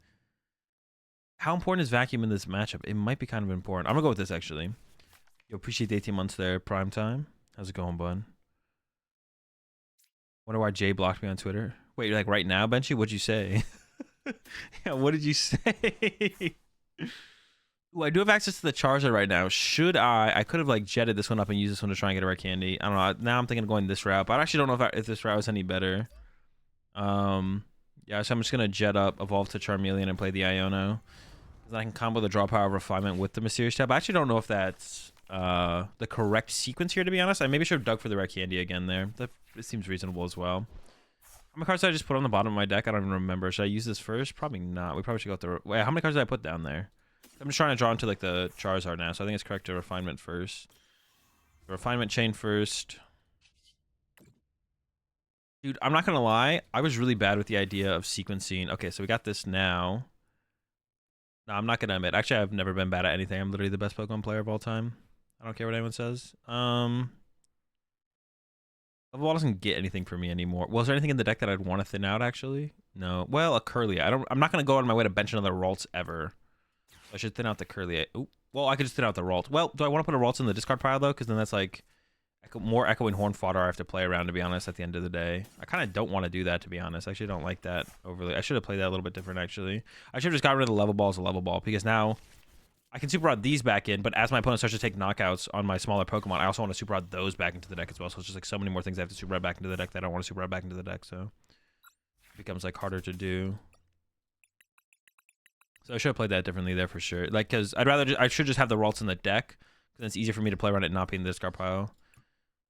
How important is vacuum in this matchup? It might be kind of important. I'm gonna go with this actually. You appreciate the 18 months there, prime time. How's it going, bud? Wonder why Jay blocked me on Twitter. Wait, you're like right now, Benchy? What'd you say? Yeah, what did you say? Ooh, I do have access to the Charizard right now. Should I could have like jetted this one up and used this one to try and get a rare candy. I don't know. Now I'm thinking of going this route, but I actually don't know if this route was any better. Yeah, so I'm just gonna jet up, evolve to Charmeleon, and play the Iono. I can combo the draw power of refinement with the mysterious tab. I actually don't know if that's the correct sequence here, to be honest. I maybe should have dug for the rare candy again there. It seems reasonable as well. How many cards did I just put on the bottom of my deck? I don't even remember. Should I use this first? Probably not. We probably should go through. Wait, how many cards did I put down there? I'm just trying to draw into like the Charizard now, so I think it's correct to refinement first. The refinement chain first. Dude, I'm not gonna lie. I was really bad with the idea of sequencing. Okay, so we got this now. No, I'm not gonna admit. Actually, I've never been bad at anything. I'm literally the best Pokemon player of all time. I don't care what anyone says. Level Ball doesn't get anything for me anymore. Well, is there anything in the deck that I'd want to thin out? Actually, no. Well, a Curly. I'm not gonna go on my way to bench another Ralts ever. I should thin out the Curly. Ooh. Well, I could just thin out the Ralts. Well, do I want to put a Ralts in the discard pile though? Because then that's like more Echoing Horn fodder I have to play around, to be honest, at the end of the day. I kind of don't want to do that, to be honest. I actually don't like that overly. I should have played that a little bit different, actually. I should have just got rid of the level ball as a level ball, because now I can super rod these back in, but as my opponent starts to take knockouts on my smaller Pokemon, I also want to super rod those back into the deck as well. So it's just like so many more things I have to super rod back into the deck that I don't want to super rod back into the deck, so it becomes like harder to do. So I should have played that differently there for sure. Like, because I should just have the Ralts in the deck, because it's easier for me to play around it not being in the discard pile.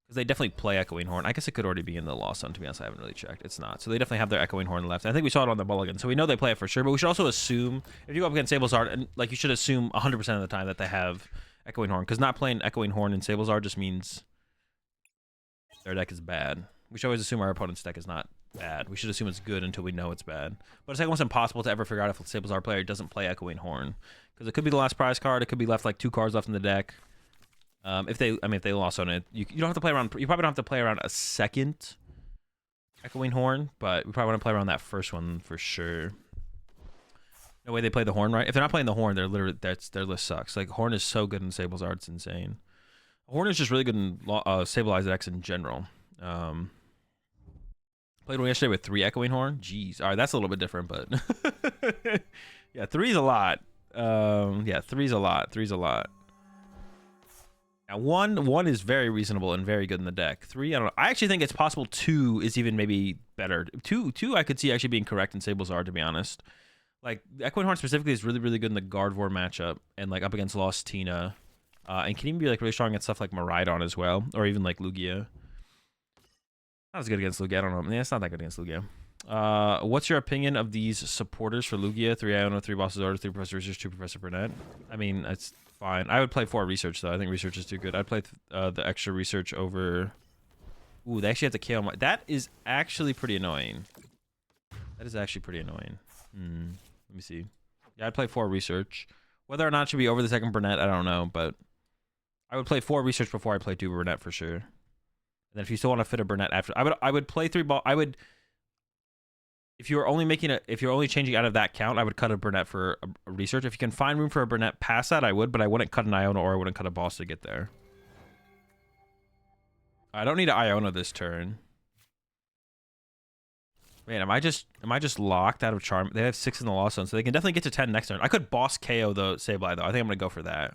Because they definitely play Echoing Horn. I guess it could already be in the Lost Sun, to be honest. I haven't really checked. It's not. So they definitely have their Echoing Horn left. I think we saw it on the Mulligan. So we know they play it for sure. But we should also assume, if you go up against Sable's Art, and like you should assume 100% of the time that they have Echoing Horn. Because not playing Echoing Horn in Sable's Art just means their deck is bad. We should always assume our opponent's deck is not bad. We should assume it's good until we know it's bad. But it's like almost impossible to ever figure out if a Sable's Art player doesn't play Echoing Horn. Because it could be the last prize card. It could be left like 2 cards left in the deck. If they lost on it, you don't have to play around. You probably don't have to play around a second Echoing Horn, but we probably want to play around that first one for sure. No way they play the Horn, right? If they're not playing the Horn, they're literally their list sucks. Like Horn is so good in Sable's Art, it's insane. Horn is just really good in stabilized decks in general. Played one yesterday with 3 Echoing Horn. Jeez, all right, that's a little bit different, but yeah, 3's a lot. Yeah, 3's a lot. 3's a lot. Now, one is very reasonable and very good in the deck. 3, I don't know. I actually think it's possible 2 is even maybe better. 2 I could see actually being correct in Sable's Art, to be honest. Like, Echoing Horn specifically is really, really good in the Gardevoir matchup and, like, up against Lost Tina. And can even be, like, really strong against stuff like Miraidon as well, or even, like, Lugia. Not as good against Lugia, I don't know. Yeah, it's not that good against Lugia. What's your opinion of these supporters for Lugia? 3 Iono, 3 Boss's Order, 3 Professor Richards, 2 Professor Burnett. I mean, fine. I would play 4 research though. I think research is too good. I'd play the extra research over. Ooh, they actually have to KO my. That is actually pretty annoying. That is actually pretty annoying. Let me see. Yeah, I'd play 4 research. Whether or not it should be over the second Burnett, I don't know, but I would play 4 research before I play 2 Burnett for sure. And then if you still want to fit a Burnett after, I would play 3 ball. I would. If you're only changing out of that count, I would cut a Burnett for a research. If you can find room for a Burnett past that, I would, but I wouldn't cut an Iona or I wouldn't cut a boss to get there. I don't need an Iona this turn. Man, am I just locked out of Charm? They have 6 in the Lost Zone, so they can definitely get to 10 next turn. I could boss KO the Sableye though. I think I'm gonna go for that.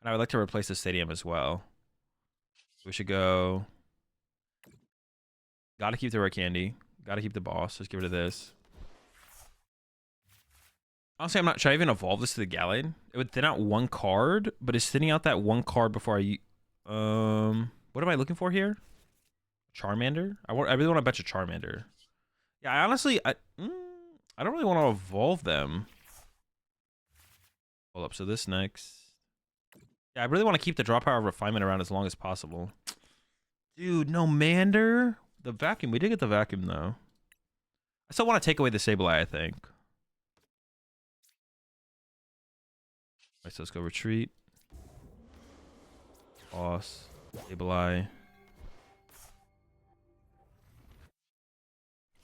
And I would like to replace the stadium as well. We should go. Gotta keep the rare candy. Gotta keep the boss. Let's get rid of this. Honestly, I'm not. Should I even evolve this to the Gallade? It would thin out 1 card, but it's thinning out that 1 card before I. What am I looking for here? Charmander. I really want to bet a Charmander. Yeah, I honestly, I don't really want to evolve them. Hold up. So this next. Yeah, I really want to keep the draw power of refinement around as long as possible. Dude, no Mander. The vacuum. We did get the vacuum though. I still want to take away the Sableye, I think. Alright, so let's go retreat. Boss. Sableye.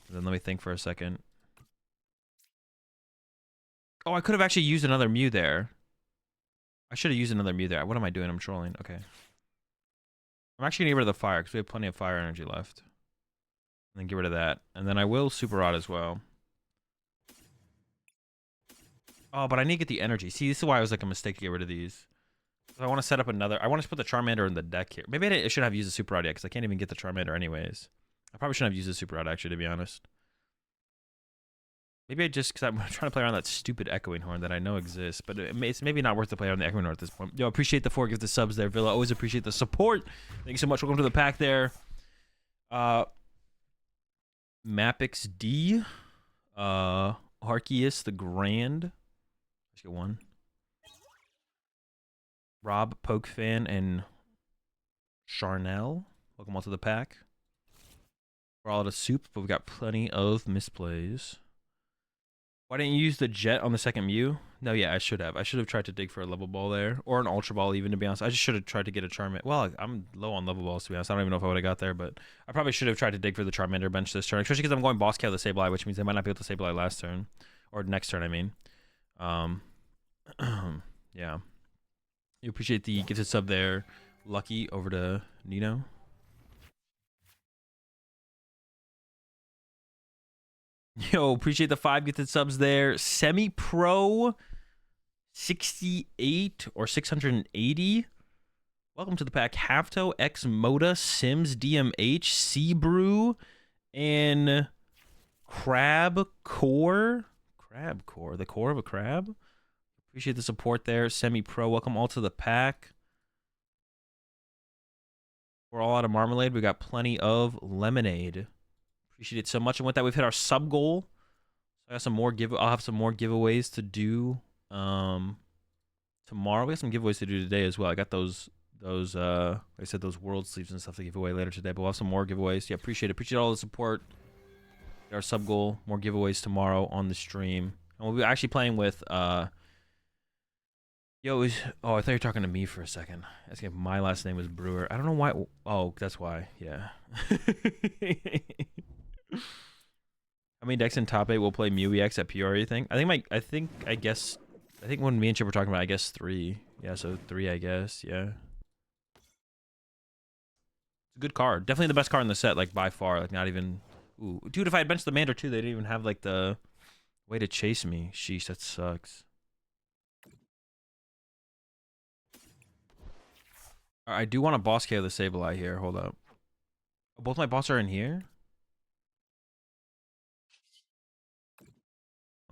And then let me think for a second. Oh, I could have actually used another Mew there. I should have used another Mew there. What am I doing? I'm trolling. Okay. I'm actually going to get rid of the fire because we have plenty of fire energy left. And then get rid of that. And then I will Super Rod as well. Oh, but I need to get the energy. See, this is why it was like a mistake to get rid of these. I want to set up another. I want to put the Charmander in the deck here. Maybe I should have used the Super Rod yet because I can't even get the Charmander anyways. I probably shouldn't have used the Super Rod actually, to be honest. Maybe I just, because I'm trying to play around that stupid Echoing Horn that I know exists, but it's maybe not worth to play around the Echoing Horn at this point. Yo, appreciate the 4 gifted subs there, Villa. Always appreciate the support. Thank you so much. Welcome to the pack there. Mapix D. Arceus the Grand. Let's get 1. Rob, Pokefan, and Charnel. Welcome all to the pack. We're all out of soup, but we've got plenty of misplays. Why didn't you use the jet on the second Mew? No, yeah, I should have. I should have tried to dig for a level ball there. Or an ultra ball even, to be honest. I just should have tried to get a Charmander. Well, I'm low on level balls, to be honest. I don't even know if I would have got there, but I probably should have tried to dig for the Charmander bench this turn. Especially because I'm going boss KO the Sableye, which means I might not be able to Sableye last turn. Or next turn, I mean. Yeah. You appreciate the gifted sub there. Lucky over to Nino. Yo, appreciate the 5 gifted subs there. Semi-Pro 68 or 680. Welcome to the pack. Havto, X Moda, Sims, DMH, Seabrew, and Crab Core. Crab Core, the core of a crab. Appreciate the support there. Semi-Pro, welcome all to the pack. We're all out of marmalade. We got plenty of lemonade. Appreciate it so much. And with that, we've hit our sub goal. So I got some more I'll have some more giveaways to do tomorrow. We got some giveaways to do today as well. I got those like I said, those world sleeves and stuff to give away later today. But we'll have some more giveaways. Yeah, appreciate it. Appreciate all the support. Our sub goal. More giveaways tomorrow on the stream. And we'll be actually playing with oh, I thought you were talking to me for a second. My last name was Brewer. I don't know why. Oh, that's why. Yeah. How many decks in top 8 will play Mew EX at PR, you think? I think when me and Chip were talking about, I guess 3. Yeah, so 3, I guess. Yeah. It's a good card. Definitely the best card in the set, like by far. Like not even. Ooh, dude, if I had benched the Mander too, they didn't even have like the way to chase me. Sheesh, that sucks. I do want to boss KO the Sableye here. Hold up. Both my bosses are in here?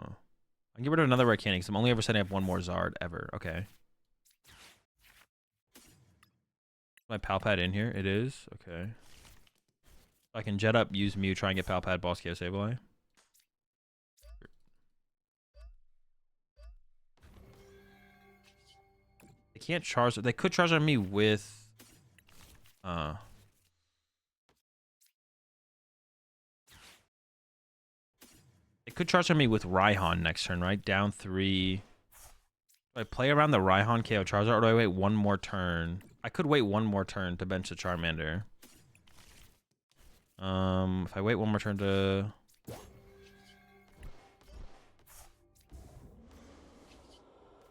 Oh. I can get rid of another Arcanic because I'm only ever setting up 1 more Zard ever. Okay. My Palpad in here? It is? Okay. I can jet up, use Mew, try and get Palpad, boss KO Sableye. can't charge. They could charge on me with. They could charge on me with Raihan next turn, right? Down 3. Do I play around the Raihan KO Charizard, or do I wait one more turn? I could wait one more turn to bench the Charmander. If I wait one more turn to... I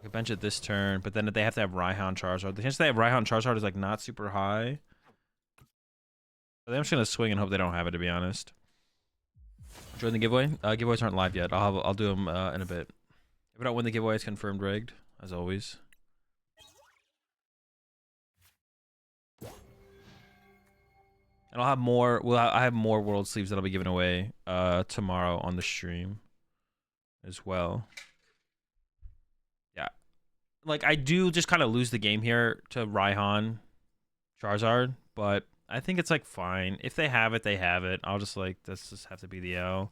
could bench it this turn, but then they have to have Raihan Charizard. The chance they have Raihan Charizard is like not super high. I'm just gonna swing and hope they don't have it, to be honest. Join the giveaway. Giveaways aren't live yet. I'll do them in a bit. If I don't win the giveaway, it's confirmed rigged, as always. And I'll have more. Well, I have more world sleeves that I'll be giving away tomorrow on the stream as well. Yeah, like I do just kind of lose the game here to Raihan Charizard, but I think it's like fine. If they have it, they have it. I'll just like this just have to be the L.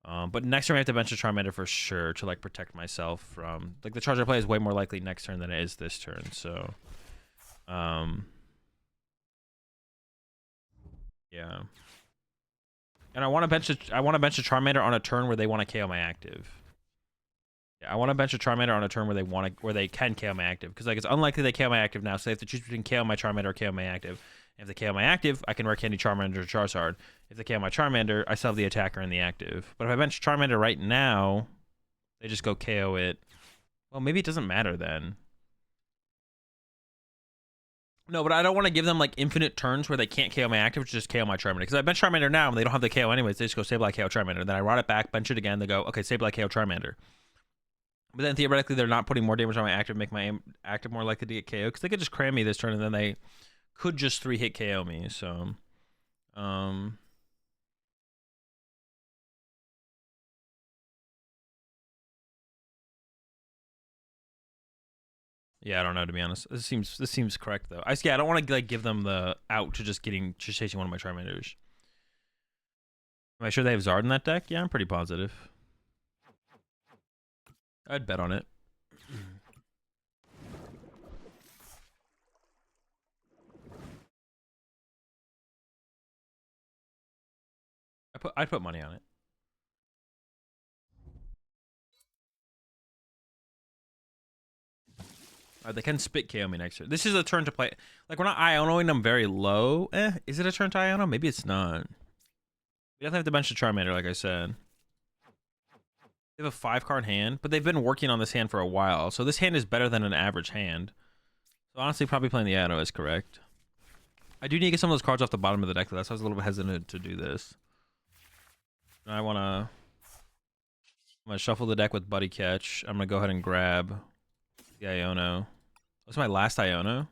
But next turn I have to bench a Charmander for sure to like protect myself from like the Charizard play is way more likely next turn than it is this turn. So, yeah. And I want to bench a Charmander on a turn where they want to KO my active. Yeah, I want to bench a Charmander on a turn where they can KO my active, because like it's unlikely they KO my active now. So they have to choose between KO my Charmander or KO my active. If they KO my active, I can Rare Candy Charmander or Charizard. If they KO my Charmander, I still have the attacker and the active. But if I bench Charmander right now, they just go KO it. Well, maybe it doesn't matter then. No, but I don't want to give them like infinite turns where they can't KO my active, just KO my Charmander. Because I bench Charmander now and they don't have the KO anyways. They just go Sableye KO Charmander. Then I run it back, bench it again. They go, okay, Sableye KO Charmander. But then theoretically, they're not putting more damage on my active, make my active more likely to get KO. Because they could just cram me this turn and then they could just 3-hit KO me. So, yeah, I don't know, to be honest. This seems correct though. I don't want to like give them the out to just chasing one of my Charmanders. Am I sure they have Zard in that deck? Yeah, I'm pretty positive. I'd bet on it. I'd put money on it. They can spit KO me next turn. This is a turn to play. Like, we're not Ionoing them very low. Is it a turn to Iono? Maybe it's not. We definitely have to bench the Charmander, like I said. They have a 5-card hand, but they've been working on this hand for a while. So this hand is better than an average hand. So honestly, probably playing the Iono is correct. I do need to get some of those cards off the bottom of the deck, though. That's why I was a little bit hesitant to do this. And I'm gonna shuffle the deck with Buddy Catch. I'm gonna go ahead and grab the Iono. What's my last Iono?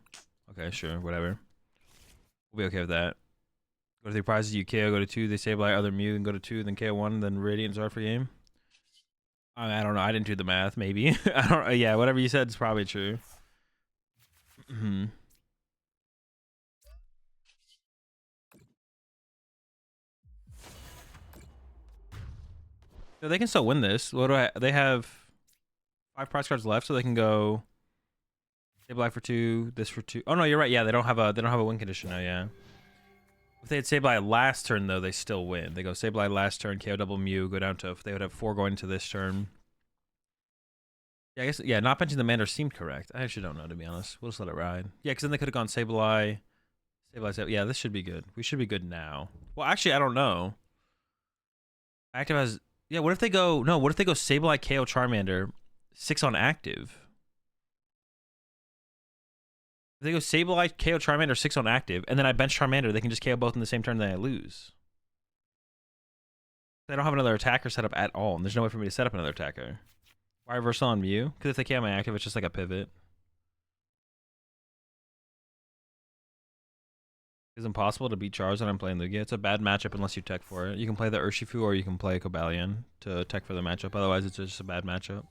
Okay, sure, whatever. We'll be okay with that. Go to 3 prizes, you KO, go to 2, they Sableye, other Mew, then go to 2, then KO 1, then Radiant Zard for game. I don't know, I didn't do the math, maybe. I don't. Yeah, whatever you said is probably true. So they can still win this. What do they have 5 prize cards left, so they can go Sableye for 2, this for 2. Oh no, you're right. Yeah, they don't have a win condition now. Yeah. If they had Sableye last turn, though, they still win. They go Sableye last turn, KO double Mew, go down to. They would have 4 going into this turn. Yeah, I guess. Yeah, not benching the Mander seemed correct. I actually don't know, to be honest. We'll just let it ride. Yeah, because then they could have gone Sableye. Yeah, this should be good. We should be good now. Well, actually, I don't know. Active has. Yeah, what if they go? No, what if they go Sableye KO Charmander, 6 on active? If they go Sableye KO Charmander, 6 on active, and then I bench Charmander, they can just KO both in the same turn, then I lose. They don't have another attacker set up at all, and there's no way for me to set up another attacker. Why reversal on Mew? Because if they KO my active, it's just like a pivot. It's impossible to beat Charizard when I'm playing Lugia. It's a bad matchup unless you tech for it. You can play the Urshifu or you can play Cobalion to tech for the matchup. Otherwise, it's just a bad matchup.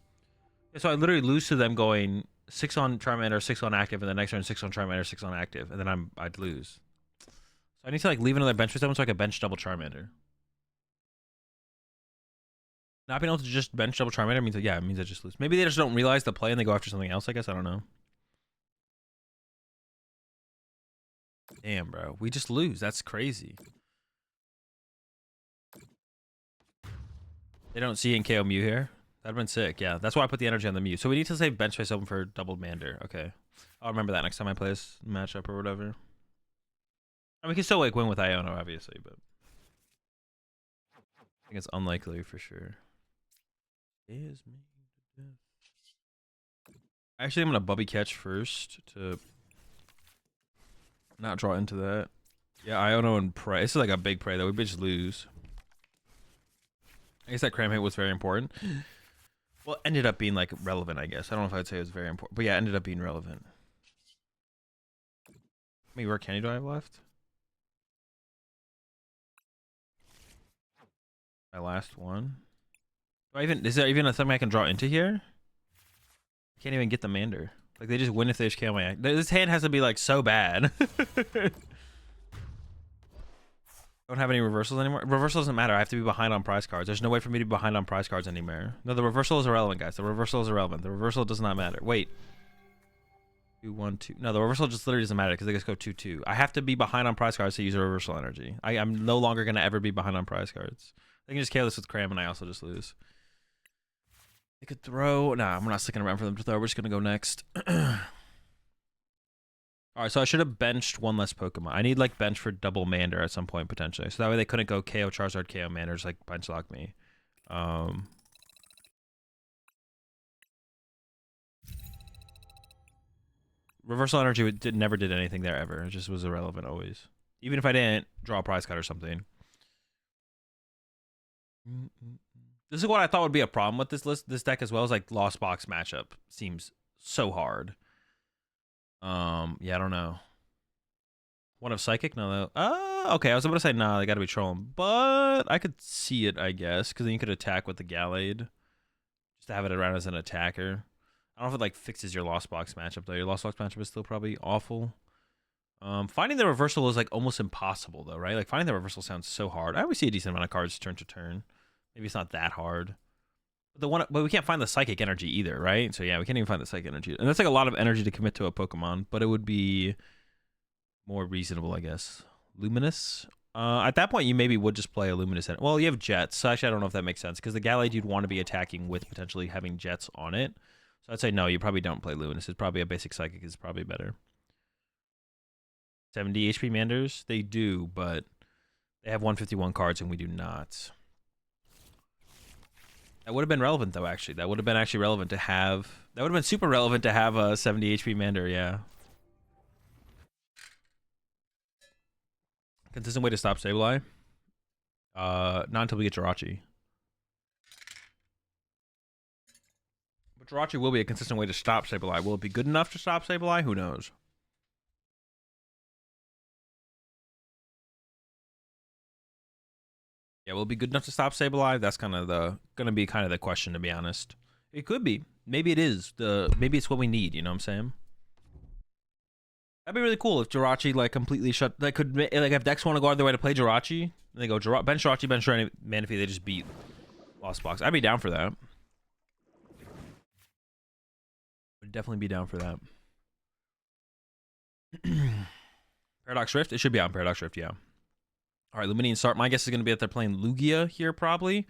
Yeah, so I literally lose to them going 6 on Charmander, 6 on active, and the next turn 6 on Charmander, 6 on active, and then I'd lose. So I need to like leave another bench for someone so I can bench double Charmander. Not being able to just bench double Charmander means that, yeah, it means I just lose. Maybe they just don't realize the play and they go after something else, I guess. I don't know. Damn, bro. We just lose. That's crazy. They don't see and KO Mew here. That'd have been sick. Yeah, that's why I put the energy on the Mew. So we need to save bench space open for double Mander. Okay. I'll remember that next time I play this matchup or whatever. I mean, we can still like win with Iono, obviously, but I think it's unlikely for sure. Actually, I'm gonna Bubby catch first to not draw into that. Yeah, Iono and Prey. This is like a big Prey though. We just lose. I guess that cram hit was very important. Well, it ended up being like relevant, I guess. I don't know if I'd say it was very important, but yeah, it ended up being relevant. How many rare candy do I have left? My last one. Is there even something I can draw into here? I can't even get the Mander. Like they just win if they just KO my act. This hand has to be like so bad. Don't have any reversals anymore. Reversal doesn't matter. I have to be behind on prize cards. There's no way for me to be behind on prize cards anymore. No, the reversal is irrelevant, guys. The reversal is irrelevant. The reversal does not matter. Wait. 2, 1, 2. No, the reversal just literally doesn't matter because they just go 2, 2. I have to be behind on prize cards to use a reversal energy. I'm no longer going to ever be behind on prize cards. I can just KO this with Cram and I also just lose. They could throw. Nah, we're not sticking around for them to throw. We're just going to go next. Alright, so I should have benched one less Pokemon. I need like bench for double Mander at some point potentially. So that way they couldn't go KO Charizard, KO Mander, just like bench lock me. Reversal energy never did anything there ever. It just was irrelevant always. Even if I didn't draw a prize card or something. This is what I thought would be a problem with this deck as well, as like Lost Box matchup seems so hard. Yeah, I don't know. One of Psychic? No, okay, I was about to say, nah, they gotta be trolling. But I could see it, I guess, because then you could attack with the Gallade. Just to have it around as an attacker. I don't know if it, like, fixes your Lost Box matchup, though. Your Lost Box matchup is still probably awful. Finding the reversal is, like, almost impossible, though, right? Like, finding the reversal sounds so hard. I always see a decent amount of cards turn to turn. Maybe it's not that hard. But we can't find the Psychic energy either, right? So yeah, we can't even find the Psychic energy. And that's like a lot of energy to commit to a Pokemon, but it would be more reasonable, I guess. Luminous? At that point, you maybe would just play a Luminous. Well, you have Jets. So actually, I don't know if that makes sense, because the Gallade you'd want to be attacking with potentially having Jets on it. So I'd say no, you probably don't play Luminous. It's probably a basic Psychic is probably better. 70 HP Manders? They do, but they have 151 cards and we do not. That would have been relevant, though, actually. That would have been actually relevant to have... That would have been super relevant to have a 70 HP Mander, yeah. Consistent way to stop Sableye? Not until we get Jirachi. But Jirachi will be a consistent way to stop Sableye. Will it be good enough to stop Sableye? Who knows? Yeah, will it be good enough to stop Sableye? That's kind of gonna be kind of the question, to be honest. It could be. Maybe it is. Maybe it's what we need, you know what I'm saying? That'd be really cool if Jirachi like completely shut, like if decks want to go out of their way to play Jirachi, and they go bench Jirachi, bench Manaphy, they just beat Lost Box. I'd be down for that. Would definitely be down for that. Paradox Rift? It should be on Paradox Rift, yeah. All right, Luminian start. My guess is going to be that they're playing Lugia here, probably.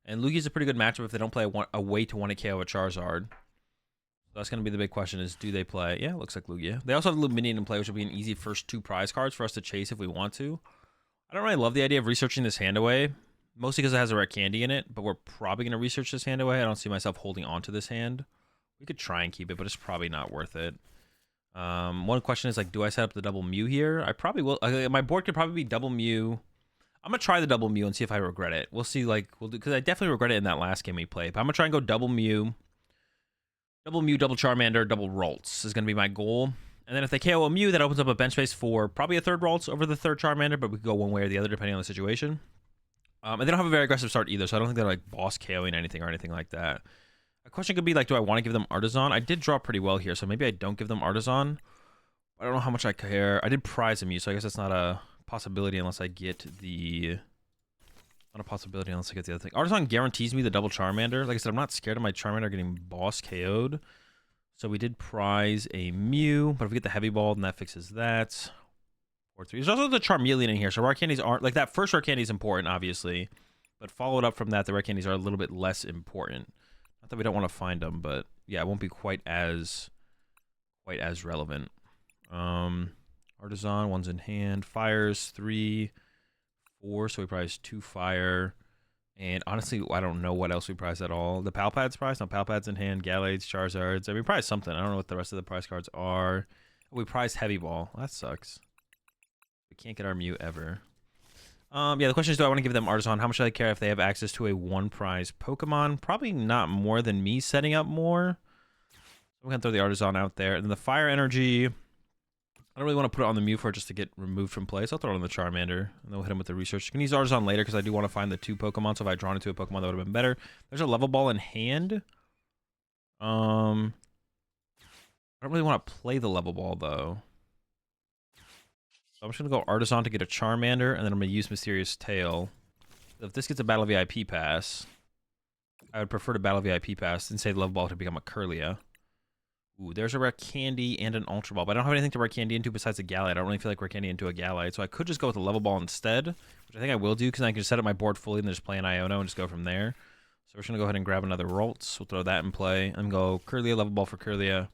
And Lugia's a pretty good matchup if they don't play a way to want to KO a Charizard. So that's going to be the big question is, do they play? Yeah, it looks like Lugia. They also have Luminian in play, which will be an easy first 2 prize cards for us to chase if we want to. I don't really love the idea of researching this hand away, mostly because it has a rare candy in it, but we're probably going to research this hand away. I don't see myself holding on to this hand. We could try and keep it, but it's probably not worth it. One question is, like, do I set up the double Mew here? I probably will. My board could probably be double Mew. I'm going to try the double Mew and see if I regret it. We'll see, like, we'll do, because I definitely regret it in that last game we played. But I'm going to try and go double Mew, double Charmander, double Ralts is going to be my goal. And then if they KO a Mew, that opens up a bench space for probably a third Ralts over the third Charmander, but we could go one way or the other depending on the situation. And they don't have a very aggressive start either, so I don't think they're, like, boss KOing anything or anything like that. A question could be, like, do I want to give them Artisan? I did draw pretty well here, so maybe I don't give them Artisan. I don't know how much I care. I did prize a Mew, so I guess that's not a possibility unless I get the... Not a possibility unless I get the other thing. Artisan guarantees me the double Charmander. Like I said, I'm not scared of my Charmander getting boss KO'd. So we did prize a Mew, but if we get the heavy ball, then that fixes that. 4-3. There's also the Charmeleon in here, so rare candies aren't like that. First rare candy is important, obviously, but followed up from that, the rare candies are a little bit less important. Not that we don't want to find them, but yeah, it won't be quite as relevant. Artisan, 1's in hand. Fires 3, 4, so we prize 2 fire. And honestly, I don't know what else we prize at all. The Palpad's prize? No, Palpad's in hand. Gallades, Charizards. I mean, prize something. I don't know what the rest of the prize cards are. We prize Heavy Ball. That sucks. We can't get our Mew ever. Yeah, the question is, do I want to give them Artisan? How much do I care if they have access to a 1 prize Pokemon? Probably not more than me setting up more. We're going to throw the Artisan out there. And then the Fire Energy, I don't really want to put it on the Mew for it just to get removed from play. So I'll throw it on the Charmander. And then we'll hit him with the research. You can use Artisan later because I do want to find the 2 Pokemon. So if I had drawn into a Pokemon, that would have been better. There's a Level Ball in hand. I don't really want to play the Level Ball, though. So I'm just going to go Artisan to get a Charmander, and then I'm going to use Mysterious Tail. If this gets a Battle VIP pass, I would prefer to Battle VIP pass and say the Level Ball to become a Kirlia. Ooh, there's a Rare Candy and an Ultra Ball, but I don't have anything to Rare Candy into besides a Gallade. I don't really feel like Rare Candy into a Gallade, so I could just go with a Level Ball instead, which I think I will do because I can just set up my board fully and then just play an Iono and just go from there. So we're just going to go ahead and grab another Ralts. We'll throw that in play and go Kirlia, Level Ball for Kirlia.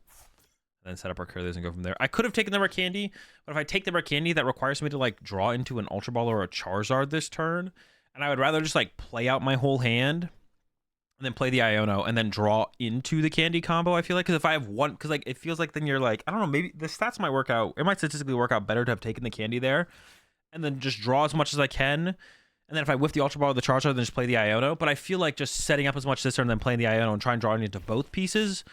Then set up our Kirlias and go from there. I could have taken the Rare Candy, but if I take the Rare Candy, that requires me to like draw into an Ultra Ball or a Charizard this turn. And I would rather just like play out my whole hand and then play the Iono and then draw into the candy combo, I feel like. Because if I have one, because like it feels like then you're like, I don't know, maybe the stats might work out. It might statistically work out better to have taken the candy there and then just draw as much as I can. And then if I whiff the Ultra Ball or the Charizard, then just play the Iono. But I feel like just setting up as much this turn and then playing the Iono and trying drawing into both pieces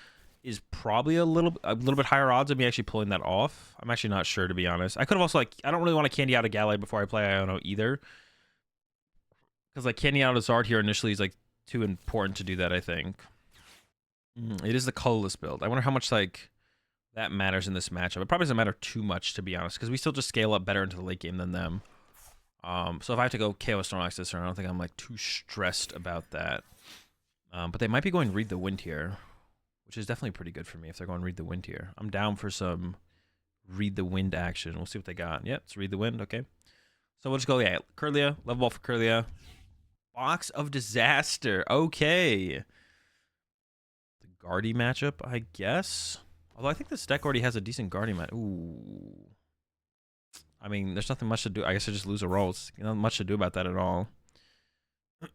is probably a little bit higher odds of me actually pulling that off. I'm actually not sure, to be honest. I could have also, like, I don't really want to candy out a Gallade before I play Iono either. Because, like, candy out a Zard here initially is, like, too important to do that, I think. It is the colorless build. I wonder how much, like, that matters in this matchup. It probably doesn't matter too much, to be honest, because we still just scale up better into the late game than them. So if I have to go KO Snorlax this turn, I don't think I'm, like, too stressed about that. But they might be going Read the Wind here, which is definitely pretty good for me if they're going Read the Wind here. I'm down for some Read the Wind action. We'll see what they got. Yeah, it's Read the Wind. Okay. So we'll just go, yeah, Kirlia. Level Ball for Kirlia. Box of Disaster. Okay. The Guardy matchup, I guess. Although I think this deck already has a decent Guardy match. Ooh. I mean, there's nothing much to do. I guess I just lose a roll. There's not much to do about that at all.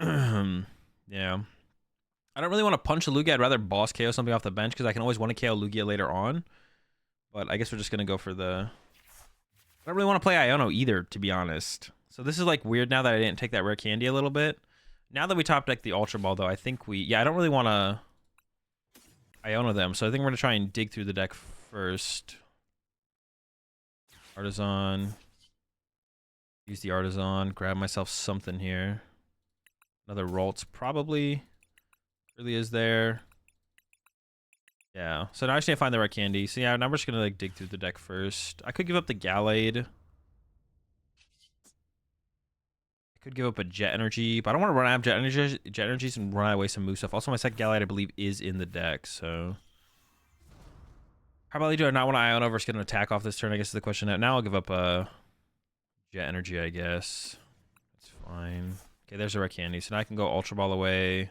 Yeah. I don't really want to punch a Lugia. I'd rather boss KO something off the bench because I can always want to KO Lugia later on. But I guess we're just going to go for the... I don't really want to play Iono either, to be honest. So this is like weird now that I didn't take that Rare Candy a little bit. Now that we top deck the Ultra Ball, though, I think we... Yeah, I don't really want to Iono them. So I think we're going to try and dig through the deck first. Artisan. Use the Artisan. Grab myself something here. Another Ralts, probably. Really is there. Yeah. So now I just need to find the Rare Candy. So yeah, now we're just gonna like dig through the deck first. I could give up the Gallade. I could give up a Jet Energy, but I don't want to run out of Jet Energies and run away some move stuff. Also, my second Gallade, I believe, is in the deck. So probably do I not want to Iono versus get an attack off this turn, I guess is the question. Now I'll give up a Jet Energy, I guess. That's fine. Okay, there's a Rare Candy. So now I can go Ultra Ball away.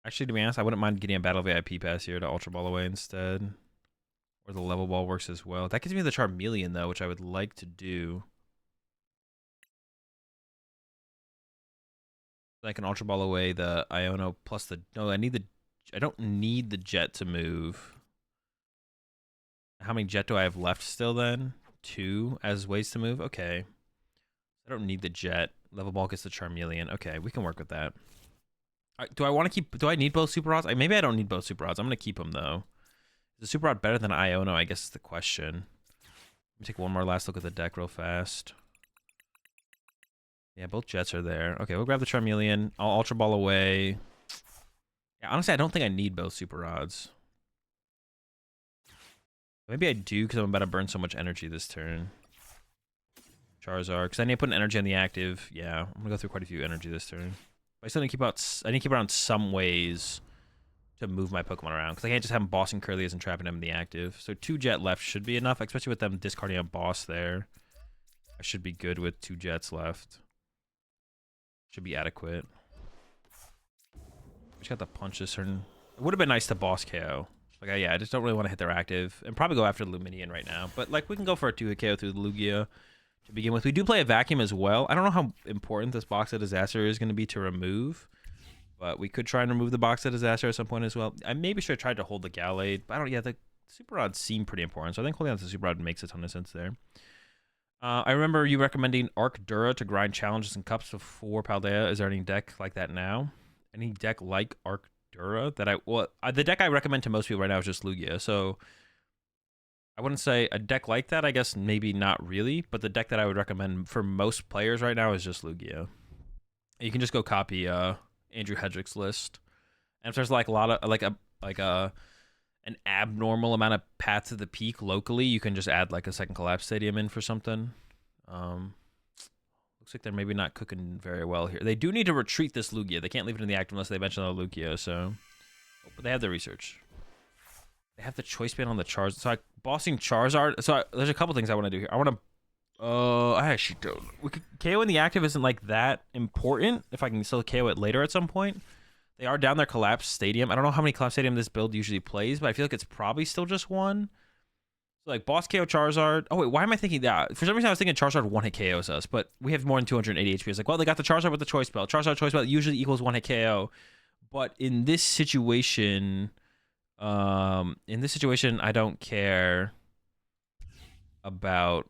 Actually, to be honest, I wouldn't mind getting a Battle VIP pass here to Ultra Ball away instead. Or the Level Ball works as well. That gives me the Charmeleon, though, which I would like to do. I can Ultra Ball away the Iono plus the... No, I don't need the Jet to move. How many Jet do I have left still, then? 2 as ways to move? Okay. I don't need the Jet. Level Ball gets the Charmeleon. Okay, we can work with that. Do I want to keep... Do I need both Super Rods? Maybe I don't need both Super Rods. I'm going to keep them, though. Is the Super Rod better than Iono? I guess is the question. Let me take one more last look at the deck real fast. Yeah, both Jets are there. Okay, we'll grab the Charmeleon. I'll Ultra Ball away. Yeah, honestly, I don't think I need both Super Rods. Maybe I do because I'm about to burn so much energy this turn. Charizard. Because I need to put an energy on the active. Yeah, I'm going to go through quite a few energy this turn. I still need to keep out. I need to keep around some ways to move my Pokemon around, because I can't just have them bossing Curlius and trapping them in the active. So 2 Jet left should be enough, especially with them discarding a boss there. I should be good with 2 Jets left. Should be adequate. Just got the punch this turn. It would have been nice to boss KO. Like, yeah, I just don't really want to hit their active. And probably go after the Luminion right now. But, like, we can go for a 2-hit KO through the Lugia to begin with. We do play a Vacuum as well. I don't know how important this Box of Disaster is going to be to remove. But we could try and remove the Box of Disaster at some point as well. I maybe should have tried to hold the Gallade. But I don't, yeah, the Super Rod seemed pretty important. So I think holding on to the Super Rod makes a ton of sense there. I remember you recommending Arc Dura to grind challenges and cups before Paldea. Is there any deck like that now? Any deck like Arc Dura that the deck I recommend to most people right now is just Lugia. So I wouldn't say a deck like that. I guess maybe not really, but the deck that I would recommend for most players right now is just Lugia. You can just go copy Andrew Hedrick's list, and if there's like a lot of an abnormal amount of paths to the peak locally, you can just add like a second Collapse Stadium in for something. Looks like they're maybe not cooking very well here. They do need to retreat this Lugia. They can't leave it in the active unless they mention the Lugia, so... Oh, but they have the research. They have the choice band on the Charizard. So bossing Charizard... So there's a couple things I want to do here. I want to... I actually don't... KO in the active isn't like that important, if I can still KO it later at some point. They are down their Collapse Stadium. I don't know how many Collapse Stadium this build usually plays, but I feel like it's probably still just one. So like boss KO Charizard. Oh wait, why am I thinking that? For some reason I was thinking Charizard 1-hit KOs us, but we have more than 280 HP. It's like, well, they got the Charizard with the Choice Belt. Charizard Choice Belt usually equals 1-hit KO. But in this situation, I don't care about...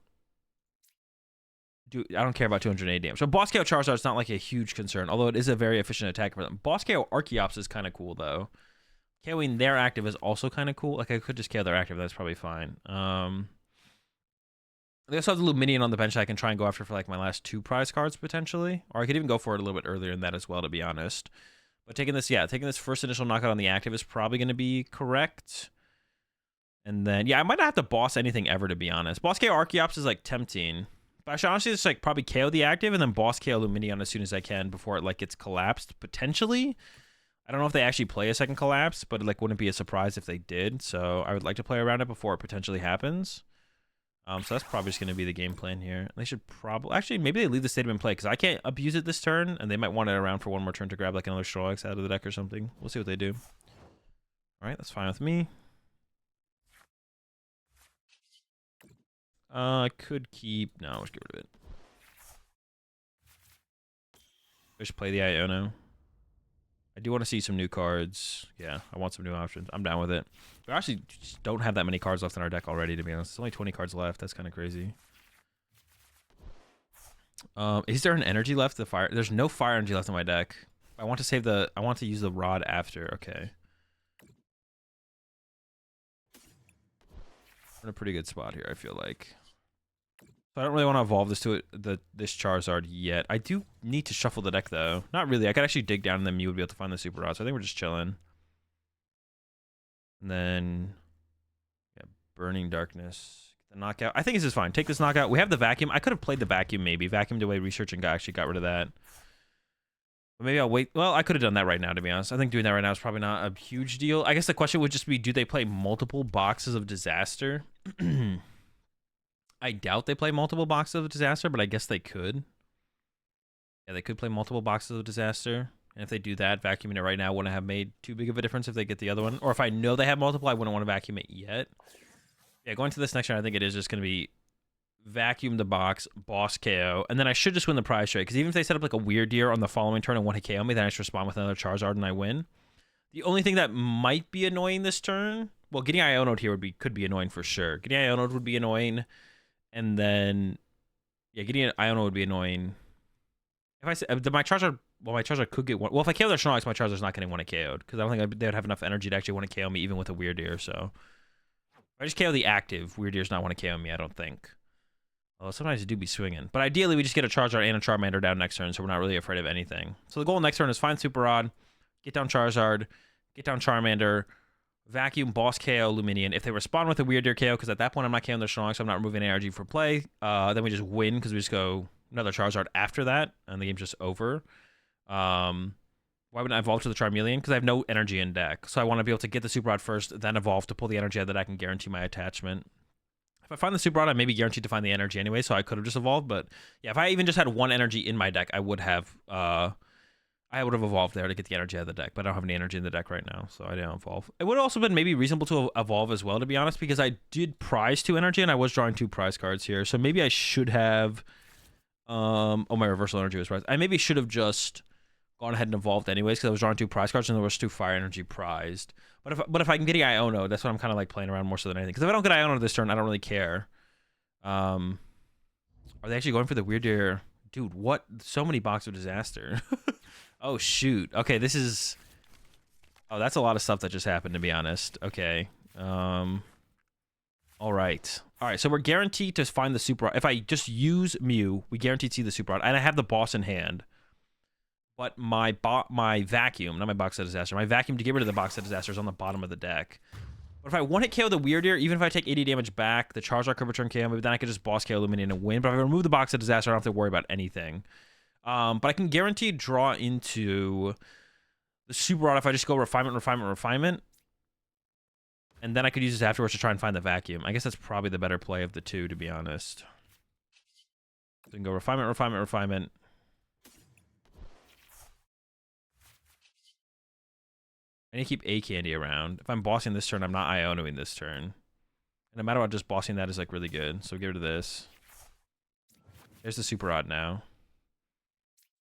I don't care about 280 damage. So Boss KO Charizard is not like a huge concern, although it is a very efficient attack for them. Boss KO Archeops is kind of cool, though. KOing their active is also kind of cool. Like, I could just KO their active. That's probably fine. They also have the Luminion on the bench that I can try and go after for, like, my last 2 prize cards, potentially. Or I could even go for it a little bit earlier than that as well, to be honest. But taking this first initial knockout on the active is probably going to be correct. And then, yeah, I might not have to boss anything ever, to be honest. Boss KO Archeops is, like, tempting. But I should honestly just like probably KO the active and then boss KO Luminion as soon as I can before it like gets collapsed, potentially. I don't know if they actually play a second collapse, but it like wouldn't be a surprise if they did. So I would like to play around it before it potentially happens. So that's probably just going to be the game plan here. They should probably... Actually, maybe they leave the Stadium in play because I can't abuse it this turn, and they might want it around for one more turn to grab like another Snorlax out of the deck or something. We'll see what they do. All right, that's fine with me. I could keep... No, let's get rid of it. Just play the Iono. I do want to see some new cards. Yeah, I want some new options. I'm down with it. We actually just don't have that many cards left in our deck already, to be honest. There's only 20 cards left. That's kind of crazy. Is there an energy left? There's no fire energy left in my deck. I want to save the... I want to use the rod after. Okay. We're in a pretty good spot here, I feel like. So I don't really want to evolve this to this Charizard yet. I do need to shuffle the deck, though. Not really. I could actually dig down and then you would be able to find the Super Rod. So I think we're just chilling. And then... Yeah, Burning Darkness. The knockout. I think this is fine. Take this knockout. We have the Vacuum. I could have played the Vacuum, maybe. Vacuumed away Research and actually got rid of that. But maybe I'll wait. Well, I could have done that right now, to be honest. I think doing that right now is probably not a huge deal. I guess the question would just be, do they play multiple Boxes of Disaster? I doubt they play multiple Boxes of Disaster, but I guess they could. Yeah, they could play multiple Boxes of Disaster. And if they do that, vacuuming it right now wouldn't have made too big of a difference if they get the other one. Or if I know they have multiple, I wouldn't want to vacuum it yet. Yeah, going to this next turn, I think it is just going to be vacuum the box, boss KO, and then I should just win the prize trade. Because even if they set up like a Weird Deer on the following turn and 1-hit KO me, then I just respond with another Charizard and I win. The only thing that might be annoying this turn, well, getting Iono'd here could be annoying for sure. Getting Iono'd would be annoying. And then, yeah, getting an Iono would be annoying. If I said my Charizard, well, my Charizard could get one. Well, if I KO their Snorlax, my Charizard's not getting 1-hit KO'd because I don't think they would have enough energy to actually 1-hit KO me, even with a Weird Deer. So, if I just KO the active, Weird Deer's not 1-hit KO me, I don't think. Well, sometimes you do be swinging, but ideally we just get a Charizard and a Charmander down next turn, so we're not really afraid of anything. So the goal next turn is find Super Rod, get down Charizard, get down Charmander. Vacuum, boss KO, Luminion. If they respond with a Weird Deer KO, because at that point I'm not KOing their Snorlax, so I'm not removing ARG for play, then we just win, because we just go another Charizard after that, and the game's just over. Why wouldn't I evolve to the Charmeleon? Because I have no energy in deck. So I want to be able to get the Super Rod first, then evolve to pull the energy out of the deck and guarantee my attachment. If I find the Super Rod, I may be guaranteed to find the energy anyway, so I could have just evolved. But yeah, if I even just had one energy in my deck, I would have evolved there to get the energy out of the deck. But I don't have any energy in the deck right now, so I didn't evolve. It would have also been maybe reasonable to evolve as well, to be honest, because I did prize 2 energy, and I was drawing 2 prize cards here. So maybe I should have... oh, my reversal energy was prized. I maybe should have just gone ahead and evolved anyways, because I was drawing 2 prize cards, and there was 2 fire energy prized. But if I can get Iono, that's what I'm kind of like playing around more so than anything. Because if I don't get Iono this turn, I don't really care. Are they actually going for the weird deer? Dude, what? So many Box of Disaster. Oh, shoot. Okay, this is... Oh, that's a lot of stuff that just happened, to be honest. Okay. All right. All right, so we're guaranteed to find the Super Rod. If I just use Mew, we guaranteed to see the Super Rod. And I have the boss in hand. But my vacuum, not my Box of Disaster, my vacuum to get rid of the Box of Disaster is on the bottom of the deck. But if I one-hit KO the Weird Ear, even if I take 80 damage back, the Charizard could return KO, maybe then I could just boss KO Illuminate and win. But if I remove the Box of Disaster, I don't have to worry about anything. But I can guarantee draw into the Super Rod if I just go Refinement. And then I could use this afterwards to try and find the vacuum. I guess that's probably the better play of the two, to be honest. So we can go Refinement. I need to keep a candy around. If I'm bossing this turn, I'm not Ionoing this turn. And no matter what, just bossing that is like really good. So get rid of this. There's the Super Rod now.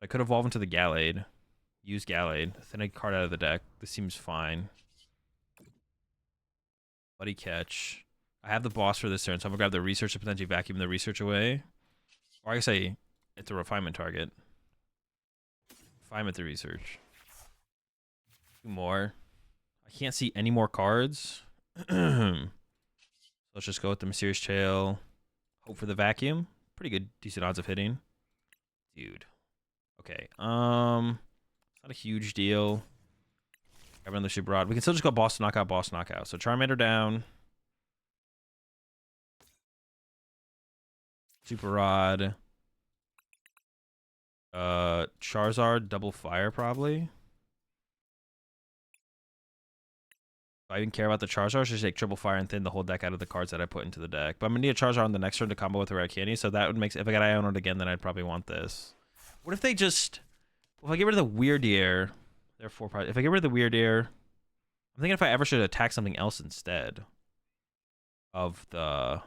I could evolve into the Gallade. Use Gallade. Thin a card out of the deck. This seems fine. Buddy catch. I have the boss for this turn, so I'm gonna grab the research and potentially vacuum the research away. Or I say it's a refinement target. Refinement the research. 2 more. I can't see any more cards. Let's just go with the Mysterious Trail. Hope for the vacuum. Pretty good, decent odds of hitting. Dude. Okay. It's not a huge deal. Grab another Super Rod. We can still just go boss knockout. So Charmander down. Super Rod. Charizard, double fire probably. If I even care about the Charizard, I should take triple fire and thin the whole deck out of the cards that I put into the deck. But I'm gonna need a Charizard on the next turn to combo with a rare candy, so that would make... If I got Ionoed again, then I'd probably want this. What if they just... If I get rid of the Weird Ear... There are 4 parts. If I get rid of the Weird Ear... I'm thinking if I ever should attack something else instead of the...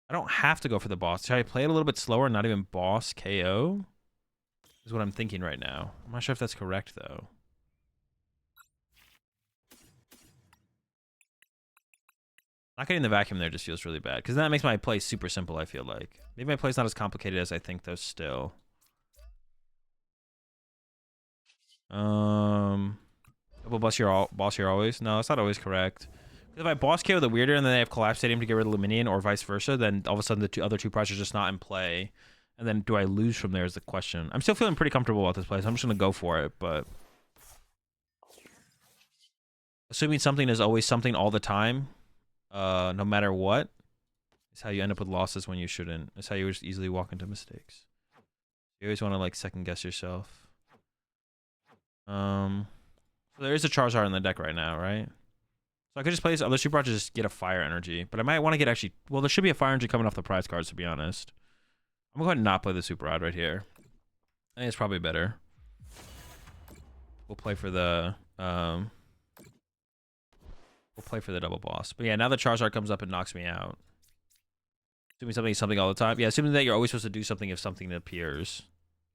I don't have to go for the boss. Should I play it a little bit slower and not even boss KO? Is what I'm thinking right now. I'm not sure if that's correct, though. Not getting the vacuum there just feels really bad. Because then that makes my play super simple, I feel like. Maybe my play's not as complicated as I think, though, still. Double boss here always? No, that's not always correct. If I boss KO the Weirder and then they have Collapse Stadium to get rid of Luminion or vice versa, then all of a sudden the other two prizes are just not in play. And then do I lose from there is the question. I'm still feeling pretty comfortable about this play, so I'm just going to go for it, but... Assuming something is always something all the time, no matter what, is how you end up with losses when you shouldn't. It's how you just easily walk into mistakes. You always want to, like, second-guess yourself. So there is a Charizard in the deck right now, right? So I could just play this other Super Rod to just get a fire energy. But I might want to get actually... Well, there should be a fire energy coming off the prize cards, to be honest. I'm going to go ahead and not play the Super Rod right here. I think it's probably better. We'll play for the... We'll play for the double boss. But yeah, now the Charizard comes up and knocks me out. Assuming something is something all the time. Yeah, assuming that you're always supposed to do something if something appears.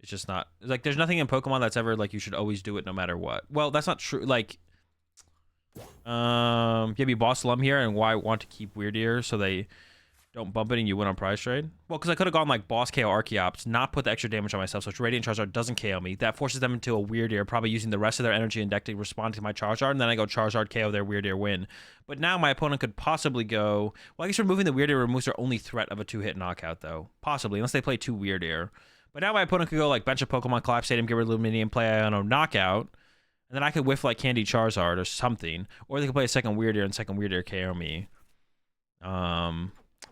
It's just not... It's like, there's nothing in Pokemon that's ever, like, you should always do it no matter what. Well, that's not true. Like... Give me Boss Lum here, and why I want to keep Weird Ear so they don't bump it and you win on prize trade? Well, because I could have gone like Boss KO Archeops, not put the extra damage on myself, so Radiant Charizard doesn't KO me. That forces them into a Weird Ear, probably using the rest of their energy and deck to respond to my Charizard, and then I go Charizard KO their Weird Ear win. But now my opponent could possibly go... Well, I guess removing the Weird Ear removes their only threat of a 2-hit knockout, though. Possibly, unless they play 2 Weird Ear. But now my opponent could go like bench a Pokemon, Collapse Stadium, get rid of Luminium, play Iono, knockout. And then I could whiff like Candy Charizard or something. Or they could play a second Weird Ear and second Weird Ear KO me.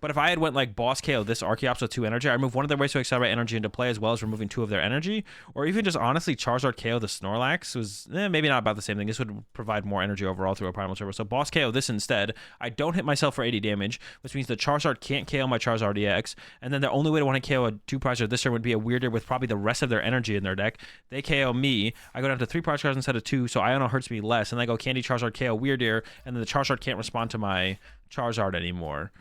But if I had went like boss KO this Archeops with 2 energy, I remove one of their ways to accelerate energy into play as well as removing 2 of their energy. Or even just honestly Charizard KO the Snorlax was maybe not about the same thing. This would provide more energy overall through a Primal Turbo. So boss KO this instead. I don't hit myself for 80 damage, which means the Charizard can't KO my Charizard EX. And then the only way to want to KO a 2 Charizard this turn would be a weirder with probably the rest of their energy in their deck. They KO me. I go down to 3 Charizards instead of 2, so Iono hurts me less. And then I go Candy Charizard KO Weirdeer, and then the Charizard can't respond to my Charizard anymore.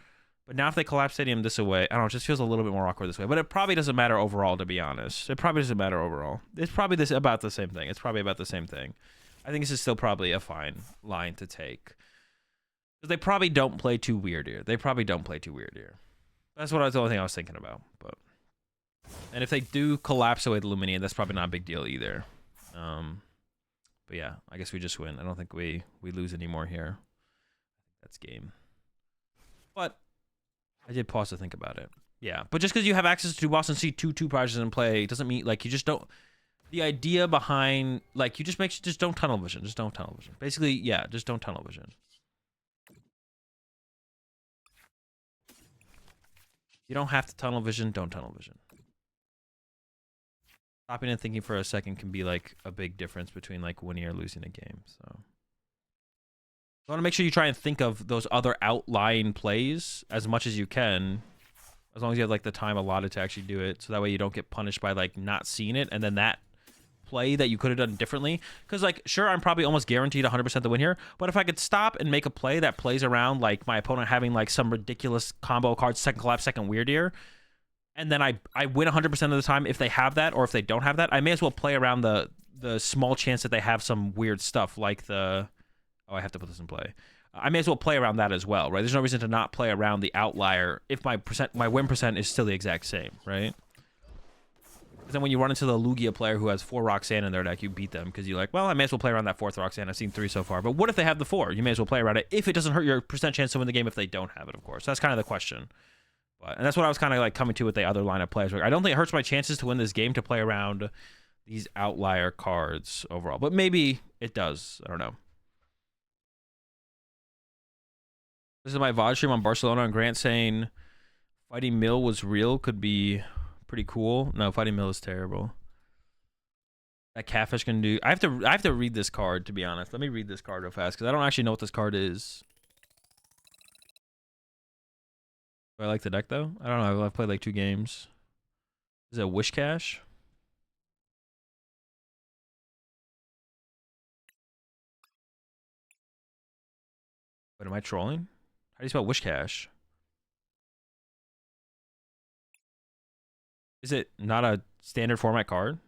But now if they collapse Stadium this way, I don't know, it just feels a little bit more awkward this way. But it probably doesn't matter overall, to be honest. It probably doesn't matter overall. It's probably about the same thing. It's probably about the same thing. I think this is still probably a fine line to take. Because they probably don't play too weird here. That's the only thing I was thinking about. But and if they do collapse away the Luminion, that's probably not a big deal either. But yeah, I guess we just win. I don't think we lose anymore here. That's game. But I did pause to think about it. Yeah, but just because you have access to boss and see 2 prizes in play doesn't mean like you just don't. The idea behind like you just don't tunnel vision. Just don't tunnel vision. Basically, yeah, just don't tunnel vision. You don't have to tunnel vision. Don't tunnel vision. Stopping and thinking for a second can be like a big difference between like winning or losing a game. So. You want to make sure you try and think of those other outlying plays as much as you can, as long as you have like the time allotted to actually do it, so that way you don't get punished by like not seeing it and then that play that you could have done differently. Because like, sure, I'm probably almost guaranteed 100% to win here, but if I could stop and make a play that plays around like my opponent having like some ridiculous combo cards, second collapse, second weird ear, and then I win 100% of the time if they have that, or if they don't have that, I may as well play around the small chance that they have some weird stuff like the. Oh, I have to put this in play. I may as well play around that as well, right? There's no reason to not play around the outlier if my win percent is still the exact same, right? Because then when you run into the Lugia player who has 4 Roxanne in their deck, you beat them because you're like, well, I may as well play around that 4th Roxanne. I've seen 3 so far. But what if they have the 4? You may as well play around it if it doesn't hurt your percent chance to win the game if they don't have it, of course. That's kind of the question. And that's what I was kind of like coming to with the other line of players. I don't think it hurts my chances to win this game to play around these outlier cards overall. But maybe it does. I don't know. This is my VOD stream on Barcelona, and Grant saying Fighting Mill was real could be pretty cool. No, Fighting Mill is terrible. That Catfish can do. I have to read this card, to be honest. Let me read this card real fast because I don't actually know what this card is. Do I like the deck though? I don't know. I've played like 2 games. Is it a Wish Cash? Wait, am I trolling? How do you spell Wish Cash? Is it not a standard format card?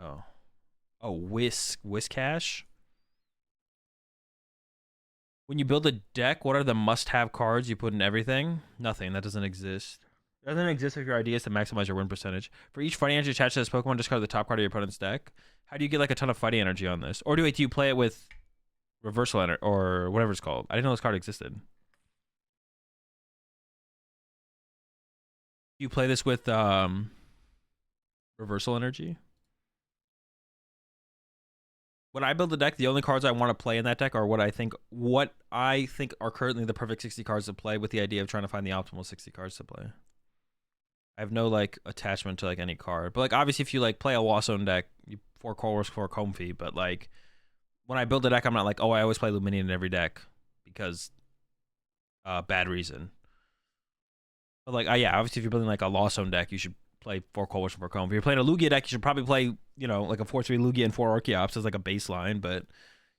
Oh. Oh, Whiskash? When you build a deck, what are the must-have cards you put in everything? Nothing. That doesn't exist. It doesn't exist if your idea is to maximize your win percentage. For each fighting energy attached to this Pokemon, discard the top card of your opponent's deck. How do you get like a ton of fighting energy on this? Or do you play it with reversal energy or whatever it's called? I didn't know this card existed. You play this with reversal energy? When I build a deck, the only cards I want to play in that deck are what I think are currently the perfect 60 cards to play, with the idea of trying to find the optimal 60 cards to play. I have no like attachment to like any card, but like obviously if you like play a Warzone deck, you 4 Colress, 4 Comfy, but like when I build a deck, I'm not like, oh, I always play Luminion in every deck because bad reason. But like, yeah, obviously if you're building like a Lawsome deck, you should play 4 Colress and 4 Comfy. If you're playing a Lugia deck, you should probably play, you know, like a 4-3 Lugia and 4 Archeops as like a baseline, but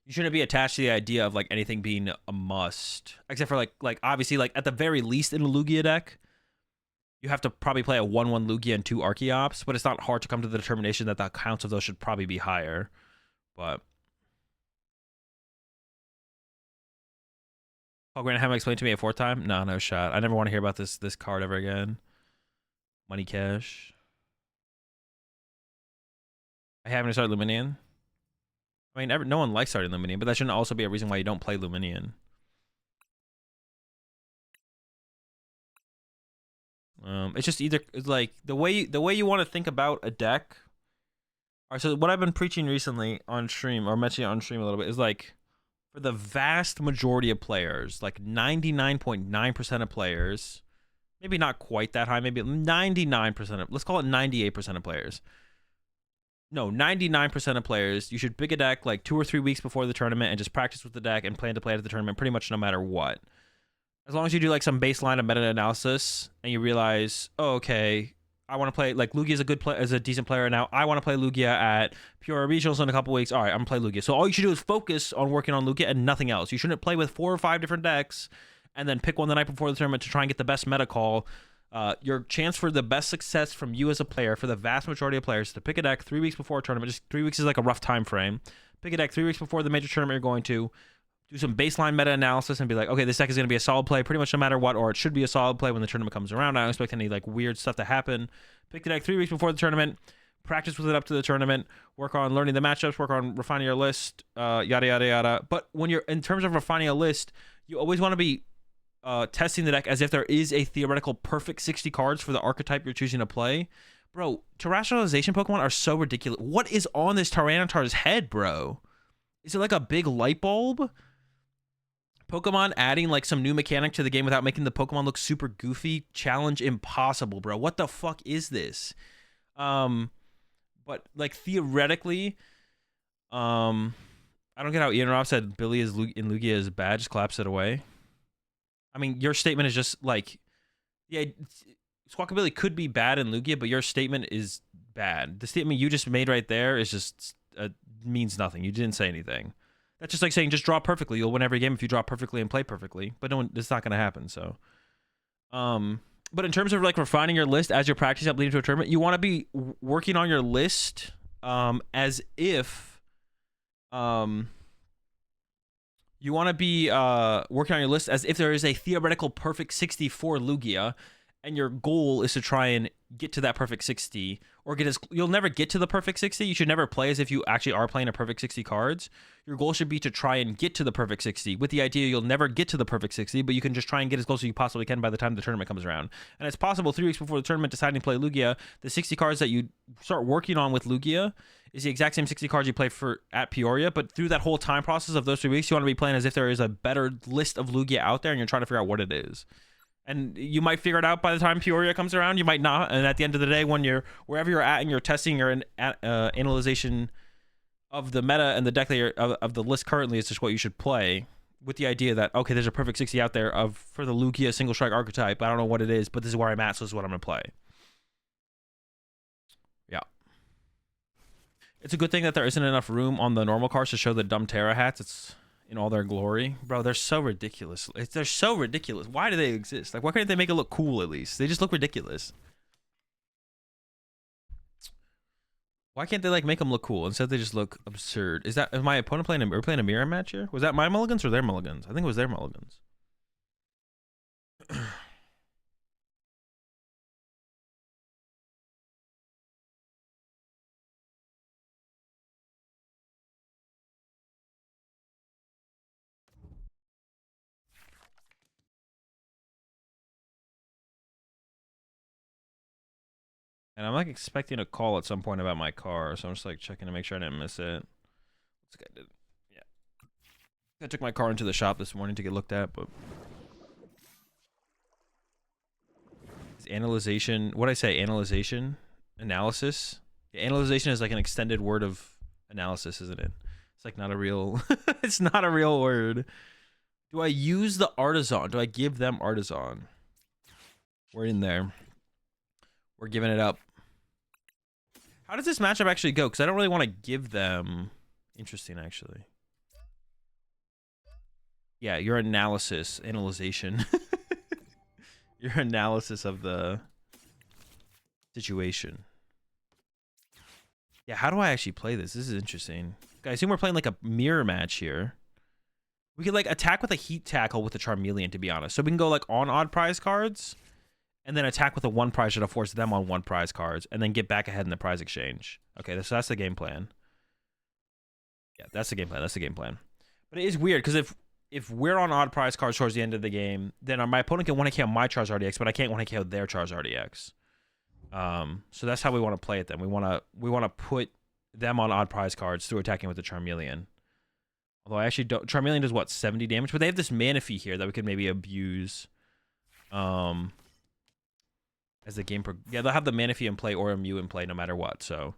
you shouldn't be attached to the idea of like anything being a must, except for like obviously like at the very least in a Lugia deck, you have to probably play a 1-1 Lugia and 2 Archeops, but it's not hard to come to the determination that the counts of those should probably be higher. But oh, Grant, haven't explained to me a 4th time? No shot. I never want to hear about this card ever again. Money Cash. I haven't started Luminion. I mean, no one likes starting Luminion, but that shouldn't also be a reason why you don't play Luminion. It's just either it's like the way you want to think about a deck. All right, so what I've been preaching recently on stream, or mentioning on stream a little bit, is like for the vast majority of players, like 99.9% of players, maybe not quite that high, maybe 99% of, let's call it 98% of players. No, 99% of players, you should pick a deck like 2 or 3 weeks before the tournament and just practice with the deck and plan to play it at the tournament pretty much no matter what. As long as you do like some baseline of meta-analysis and you realize, oh, okay, I want to play, like, Lugia is a decent player now. I want to play Lugia at Pure Regionals in a couple weeks. All right, I'm going to play Lugia. So all you should do is focus on working on Lugia and nothing else. You shouldn't play with 4 or 5 different decks and then pick one the night before the tournament to try and get the best meta call. Your chance for the best success from you as a player, for the vast majority of players, to pick a deck 3 weeks before a tournament. Just 3 weeks is like a rough time frame. Pick a deck 3 weeks before the major tournament you're going to. Do some baseline meta analysis and be like, okay, this deck is going to be a solid play pretty much no matter what, or it should be a solid play when the tournament comes around. I don't expect any like weird stuff to happen. Pick the deck 3 weeks before the tournament. Practice with it up to the tournament. Work on learning the matchups. Work on refining your list. Yada yada yada. But when you're in terms of refining a list, you always want to be testing the deck as if there is a theoretical perfect 60 cards for the archetype you're choosing to play. Bro, terrestrialization Pokemon are so ridiculous. What is on this Tyranitar's head, bro? Is it like a big light bulb? Pokemon adding like some new mechanic to the game without making the Pokemon look super goofy. Challenge impossible, bro. What the fuck is this? But like theoretically, I don't get how Ian Rob said Billy is in Lugia is bad. Just collapse it away. I mean, your statement is just like, yeah, Squawkabilly could be bad in Lugia, but your statement is bad. The statement you just made right there is just means nothing. You didn't say anything. That's just like saying just draw perfectly. You'll win every game if you draw perfectly and play perfectly. But no, it's not going to happen. So, but in terms of like refining your list as you're practicing up leading to a tournament, you want to be working on your list as if you want to be working on your list as if there is a theoretical perfect 60 for Lugia, and your goal is to try and get to that perfect 60, or you'll never get to the perfect 60. You should never play as if you actually are playing a perfect 60 cards. Your goal should be to try and get to the perfect 60 with the idea you'll never get to the perfect 60, but you can just try and get as close as you possibly can by the time the tournament comes around. And it's possible 3 weeks before the tournament deciding to play Lugia, the 60 cards that you start working on with Lugia is the exact same 60 cards you play at Peoria, but through that whole time process of those 3 weeks, you want to be playing as if there is a better list of Lugia out there and you're trying to figure out what it is. And you might figure it out by the time Peoria comes around. You might not. And at the end of the day, when you're wherever you're at and you're testing your analyzation of the meta and the deck that of the list currently is just what you should play, with the idea that, okay, there's a perfect 60 out there for the Lugia single strike archetype. I don't know what it is, but this is where I'm at, so this is what I'm going to play. Yeah. It's a good thing that there isn't enough room on the normal cards to show the dumb Terra hats. It's in all their glory. Bro, they're so ridiculous. They're so ridiculous. Why do they exist? Like, why couldn't they make it look cool at least? They just look ridiculous. Why can't they, like, make them look cool? Instead, they just look absurd. Is my opponent playing we're playing a mirror match here? Was that my mulligans or their mulligans? I think it was their mulligans. And I'm like expecting a call at some point about my car, so I'm just like checking to make sure I didn't miss it. Looks like I did. Yeah. I took my car into the shop this morning to get looked at, but is analyzation, what I say, analysis? Yeah, analyzation is like an extended word of analysis, isn't it? It's like not a real, it's not a real word. Do I use the artisan? Do I give them artisan? We're in there. We're giving it up. How does this matchup actually go? Because I don't really want to give them... Interesting, actually. Yeah, your analyzation. Your analysis of the situation. Yeah, how do I actually play this? This is interesting. I assume we're playing like a mirror match here. We could like attack with a heat tackle with the Charmeleon, to be honest. So we can go like on odd prize cards, and then attack with a 1 prize to force them on 1 prize cards, and then get back ahead in the prize exchange. Okay, so that's the game plan. Yeah, that's the game plan. That's the game plan. But it is weird, because if we're on odd prize cards towards the end of the game, then my opponent can 1-KO my Charizard EX, but I can't 1-KO their Charizard EX. So that's how we want to play it then. We want to put them on odd prize cards through attacking with the Charmeleon. Although I actually don't. Charmeleon does what, 70 damage? But they have this Manaphy here that we could maybe abuse. As the game yeah, they'll have the Manaphy in play or a Mew in play no matter what. So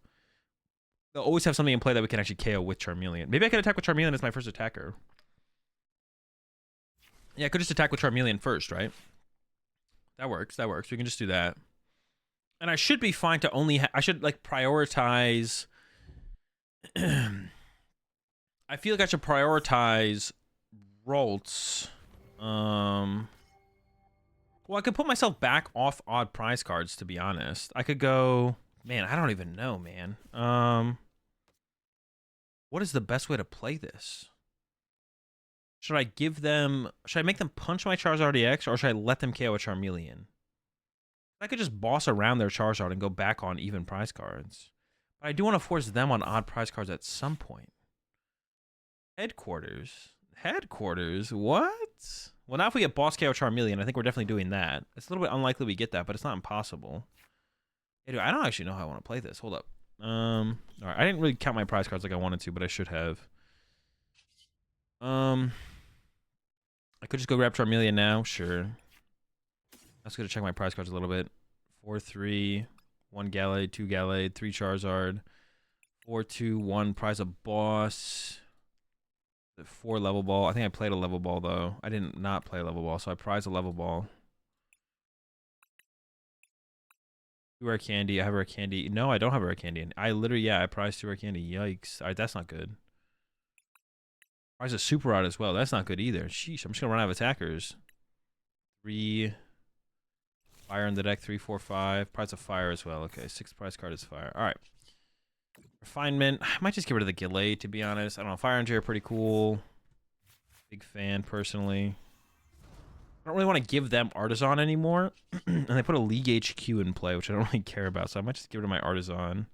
they'll always have something in play that we can actually KO with Charmeleon. Maybe I could attack with Charmeleon as my first attacker. Yeah, I could just attack with Charmeleon first, right? That works. That works. We can just do that. And I should be fine to only... I should, like, prioritize... I feel like I should prioritize Rolts. Well, I could put myself back off odd prize cards, to be honest. I could go... Man, I don't even know, man. What is the best way to play this? Should I give them... Should I make them punch my Charizard EX, or should I let them KO a Charmeleon? I could just boss around their Charizard and go back on even prize cards. But I do want to force them on odd prize cards at some point. Headquarters? Headquarters? What? Well, now if we get boss KO Charmeleon, I think we're definitely doing that. It's a little bit unlikely we get that, but it's not impossible. Hey, dude, I don't actually know how I want to play this. Hold up. All right, I didn't really count my prize cards like I wanted to, but I should have. I could just go grab Charmeleon now. Sure. Let's go to check my prize cards a little bit. 4-3, 1 Gallade, 2 Gallade, 3 Charizard, 4-2, 1 prize a boss, 4 level ball. I think I played a level ball though. I didn't not play a level ball, so I prize a level ball. 2 rare candy. I have a rare candy. No, I don't have a rare candy. I literally, yeah, I prized 2 rare candy. Yikes. All right, that's not good. Prize a super rod as well. That's not good either. Sheesh, I'm just gonna run out of attackers. 3 fire in the deck. 3, 4, 5. Prize of fire as well. Okay, 6th prize card is fire. All right. Refinement. I might just get rid of the Gallade, to be honest. I don't know. Fire Energy are pretty cool. Big fan, personally. I don't really want to give them Artisan anymore. And they put a League HQ in play, which I don't really care about. So I might just get rid of my Artisan.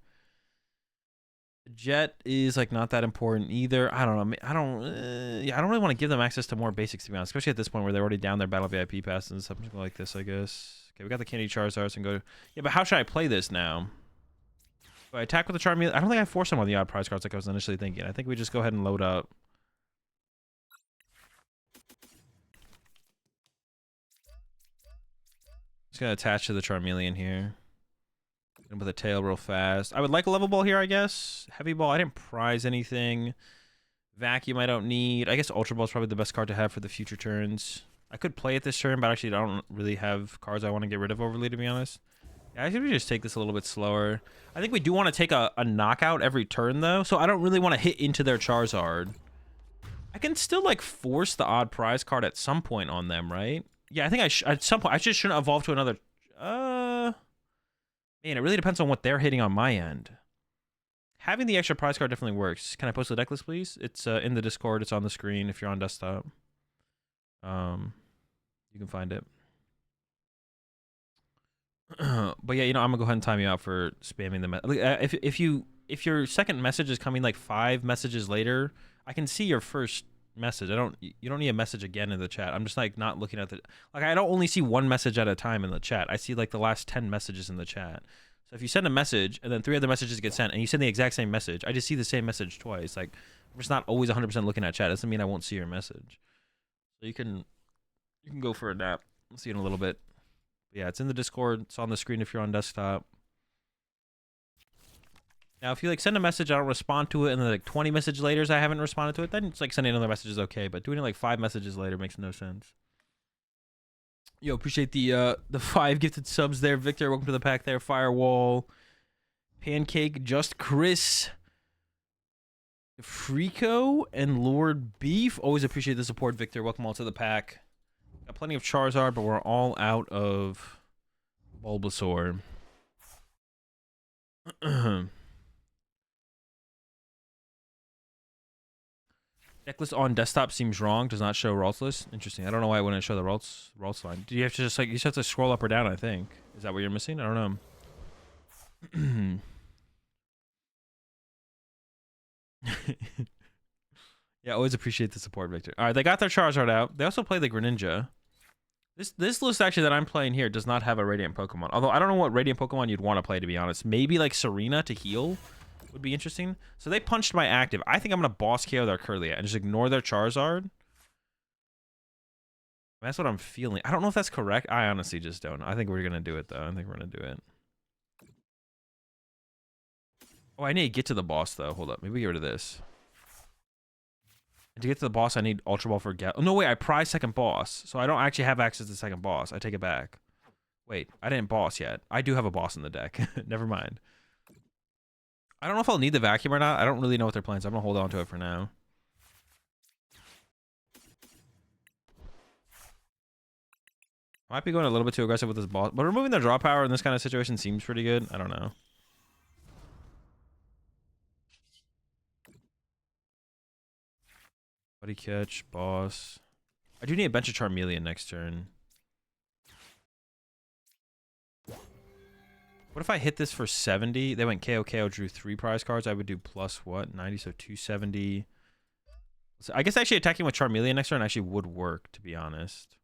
The Jet is like not that important either. I don't know. Yeah, I don't really want to give them access to more basics, to be honest. Especially at this point where they're already down their Battle VIP passes and something like this, I guess. Okay, we got the Candy Charizards and go... Yeah, but how should I play this now? Do I attack with the Charmeleon? I don't think I force them on the odd prize cards like I was initially thinking. I think we just go ahead and load up. Just gonna attach to the Charmeleon here. Gonna put the tail real fast. I would like a level ball here, I guess. Heavy ball, I didn't prize anything. Vacuum, I don't need. I guess Ultra Ball is probably the best card to have for the future turns. I could play it this turn, but actually I don't really have cards I want to get rid of overly, to be honest. Yeah, I think we just take this a little bit slower. I think we do want to take a knockout every turn, though, so I don't really want to hit into their Charizard. I can still, like, force the odd prize card at some point on them, right? Yeah, I think at some point, I just shouldn't evolve to another... Man, it really depends on what they're hitting on my end. Having the extra prize card definitely works. Can I post the deck list, please? It's in the Discord. It's on the screen if you're on desktop. You can find it. But yeah, you know, I'm gonna go ahead and time you out for spamming the if your second message is coming like 5 messages later, I can see your first message. You don't need a message again in the chat. I'm just like not looking at the, like, I don't only see 1 message at a time in the chat. I see like the last 10 messages in the chat. So if you send a message and then 3 other messages get sent and you send the exact same message, I just see the same message twice. Like, I'm just not always 100% looking at chat. Doesn't mean I won't see your message. So you can go for a nap. I'll see you in a little bit. But yeah, it's in the Discord. It's on the screen if you're on desktop. Now, if you like send a message, I don't respond to it, and then like 20 messages later I haven't responded to it, then it's like sending another message is okay. But doing it like 5 messages later makes no sense. Yo, appreciate the 5 gifted subs there, Victor. Welcome to the pack there. Firewall, Pancake, Just Chris, Freako, and Lord Beef. Always appreciate the support, Victor. Welcome all to the pack. Got plenty of Charizard, but we're all out of Bulbasaur. Decklist on desktop seems wrong. Does not show Ralts list. Interesting. I don't know why it wouldn't show the Ralts line. Do you have to just like, you just have to scroll up or down, I think. Is that what you're missing? I don't know. Yeah, always appreciate the support, Victor. All right, they got their Charizard out. They also play the Greninja. This list actually that I'm playing here does not have a Radiant Pokemon. Although I don't know what Radiant Pokemon you'd want to play, to be honest. Maybe like Serena to heal. would be interesting. So they punched my active. I think I'm gonna boss KO their Curlia and just ignore their Charizard. That's what I'm feeling. I don't know if that's correct. I honestly just don't. I think we're gonna do it though. I think we're gonna do it. Oh, I need to get to the boss though. Hold up. Maybe we get rid of this. And to get to the boss, I need Ultra Ball for Gallade. Oh, no, wait. I prize second boss. So I don't actually have access to the second boss. I take it back. Wait. I didn't boss yet. I do have a boss in the deck. Never mind. I don't know if I'll need the vacuum or not. I don't really know what their plans are. I'm going to hold on to it for now. I might be going a little bit too aggressive with this boss. But removing the draw power in this kind of situation seems pretty good. I don't know. Buddy catch, boss. I do need a bench of Charmeleon next turn. What if I hit this for 70? They went KO, KO, drew 3 prize cards. I would do plus what? 90, so 270. So I guess actually attacking with Charmeleon next turn actually would work, to be honest.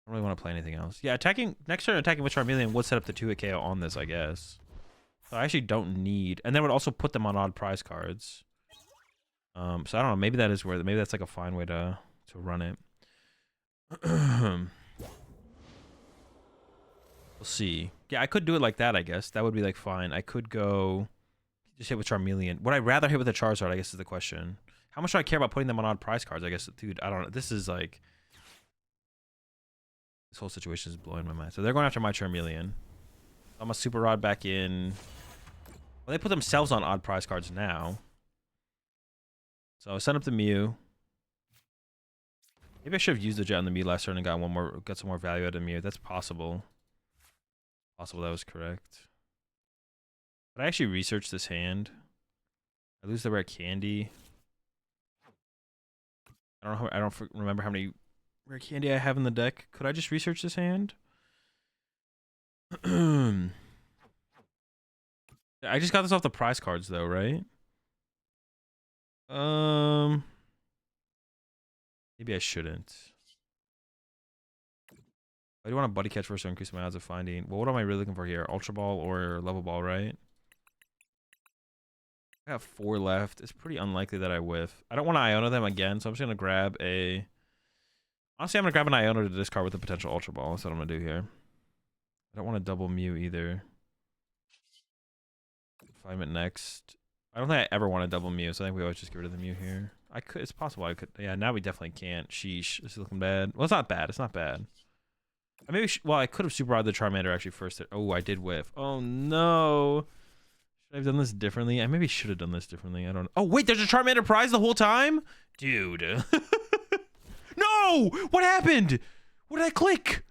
I don't really want to play anything else. Yeah, next turn attacking with Charmeleon would set up the 2-hit KO on this, I guess. So I actually don't need, and then would also put them on odd prize cards. So I don't know. Maybe that is where. Maybe that's like a fine way to run it. We'll see. Yeah, I could do it like that. I guess that would be like fine. I could go just hit with Charmeleon. Would I rather hit with a Charizard? I guess is the question. How much do I care about putting them on odd prize cards? I guess, dude. I don't know. This is like this whole situation is blowing my mind. So they're going after my Charmeleon. I'm a Super Rod back in. Well, they put themselves on odd prize cards now. So I sent up the Mew. Maybe I should have used the Jet on the Mew last turn and got some more value out of Mew. That's possible. Possible that was correct. But I actually researched this hand. I lose the rare candy. I don't remember how many rare candy I have in the deck. Could I just research this hand? I just got this off the prize cards though, right? Maybe I shouldn't. I do want a buddy catch first to increase my odds of finding. Well, what am I really looking for here? Ultra Ball or Level Ball, right? I have 4 left. It's pretty unlikely that I whiff. I don't want to Iona them again, so I'm just gonna grab a. Honestly, I'm gonna grab an Iona to discard with a potential Ultra Ball. That's what I'm gonna do here. I don't want to double Mew either. Find next. I don't think I ever want to double Mew, so I think we always just get rid of the Mew here. I could. It's possible I could. Yeah, now we definitely can't. Sheesh. This is looking bad. Well, it's not bad. It's not bad. Maybe. Well, I could have Super Rod the Charmander actually first. Oh, I did whiff. Oh no. Should I have done this differently? I maybe should have done this differently. I don't know. Oh wait, there's a Charmander prize the whole time, dude. No. What happened? What did I click?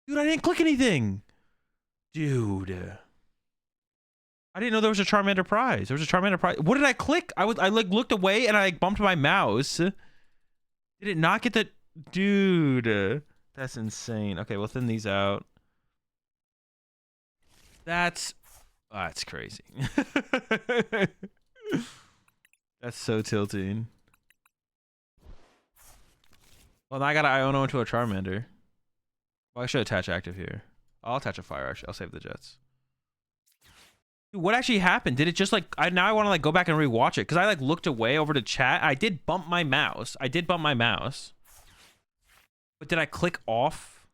Dude, I didn't click anything. Dude. I didn't know there was a Charmander prize. There was a Charmander prize. What did I click? I like looked away and I like bumped my mouse. Did it not get the dude? That's insane. Okay, we'll thin these out. That's crazy. That's so tilting. Well, now I got an Iono into a Charmander. Well, I should attach active here. I'll attach a fire actually. I'll save the Jets. Dude, what actually happened? Did it just like now I want to like go back and rewatch it because I like looked away over to chat. I did bump my mouse. But did I click off?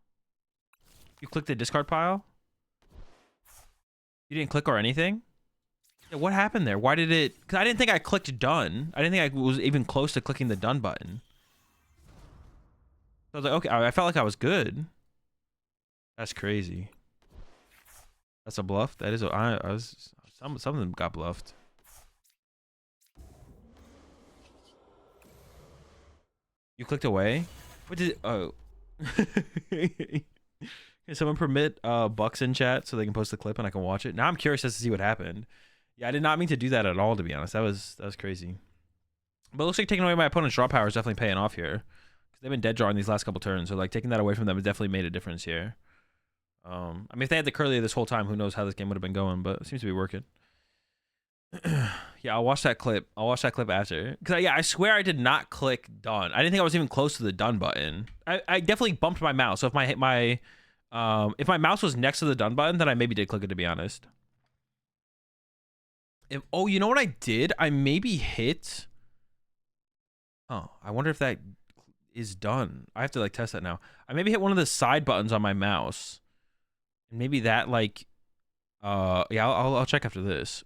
You clicked the discard pile? You didn't click or anything? Yeah, what happened there? Why did it? Because I didn't think I clicked done. I didn't think I was even close to clicking the done button. So I was like, okay, I felt like I was good. That's crazy. That's a bluff. That is. Some of them got bluffed. You clicked away. What did? Oh. Can someone permit Bucks in chat so they can post the clip and I can watch it? Now I'm curious as to see what happened. Yeah, I did not mean to do that at all. To be honest, that was crazy. But it looks like taking away my opponent's draw power is definitely paying off here. They've been dead drawing these last couple turns, so like taking that away from them has definitely made a difference here. I mean, if they had the Curlia this whole time, who knows how this game would have been going, but it seems to be working. Yeah, I'll watch that clip. I'll watch that clip after. Because, yeah, I swear I did not click done. I didn't think I was even close to the done button. I definitely bumped my mouse. So if my If my mouse was next to the done button, then I maybe did click it, to be honest. Oh, you know what I did? I maybe hit. Oh, I wonder if that is done. I have to like test that now. I maybe hit one of the side buttons on my mouse, and maybe that like, yeah, I'll check after this.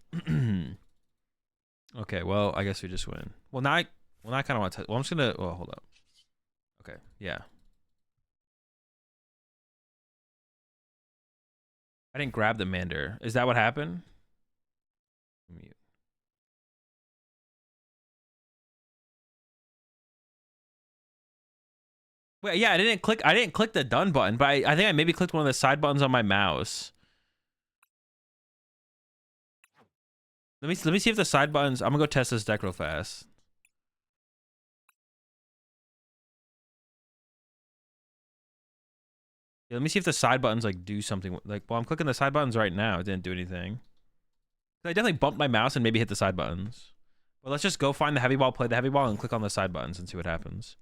Okay, well, I guess we just win. Well, now I kind of want to. Well, I'm just gonna. Well, hold up. Okay, yeah. I didn't grab the Mander. Is that what happened? Mute. Wait, yeah, I didn't click the done button, but I think I maybe clicked one of the side buttons on my mouse. Let me see if the side buttons. I'm gonna go test this deck real fast. Yeah, let me see if the side buttons like do something. Like, well, I'm clicking the side buttons right now. It didn't do anything. I definitely bumped my mouse and maybe hit the side buttons. Well, let's just go find the heavy ball, play the heavy ball, and click on the side buttons and see what happens.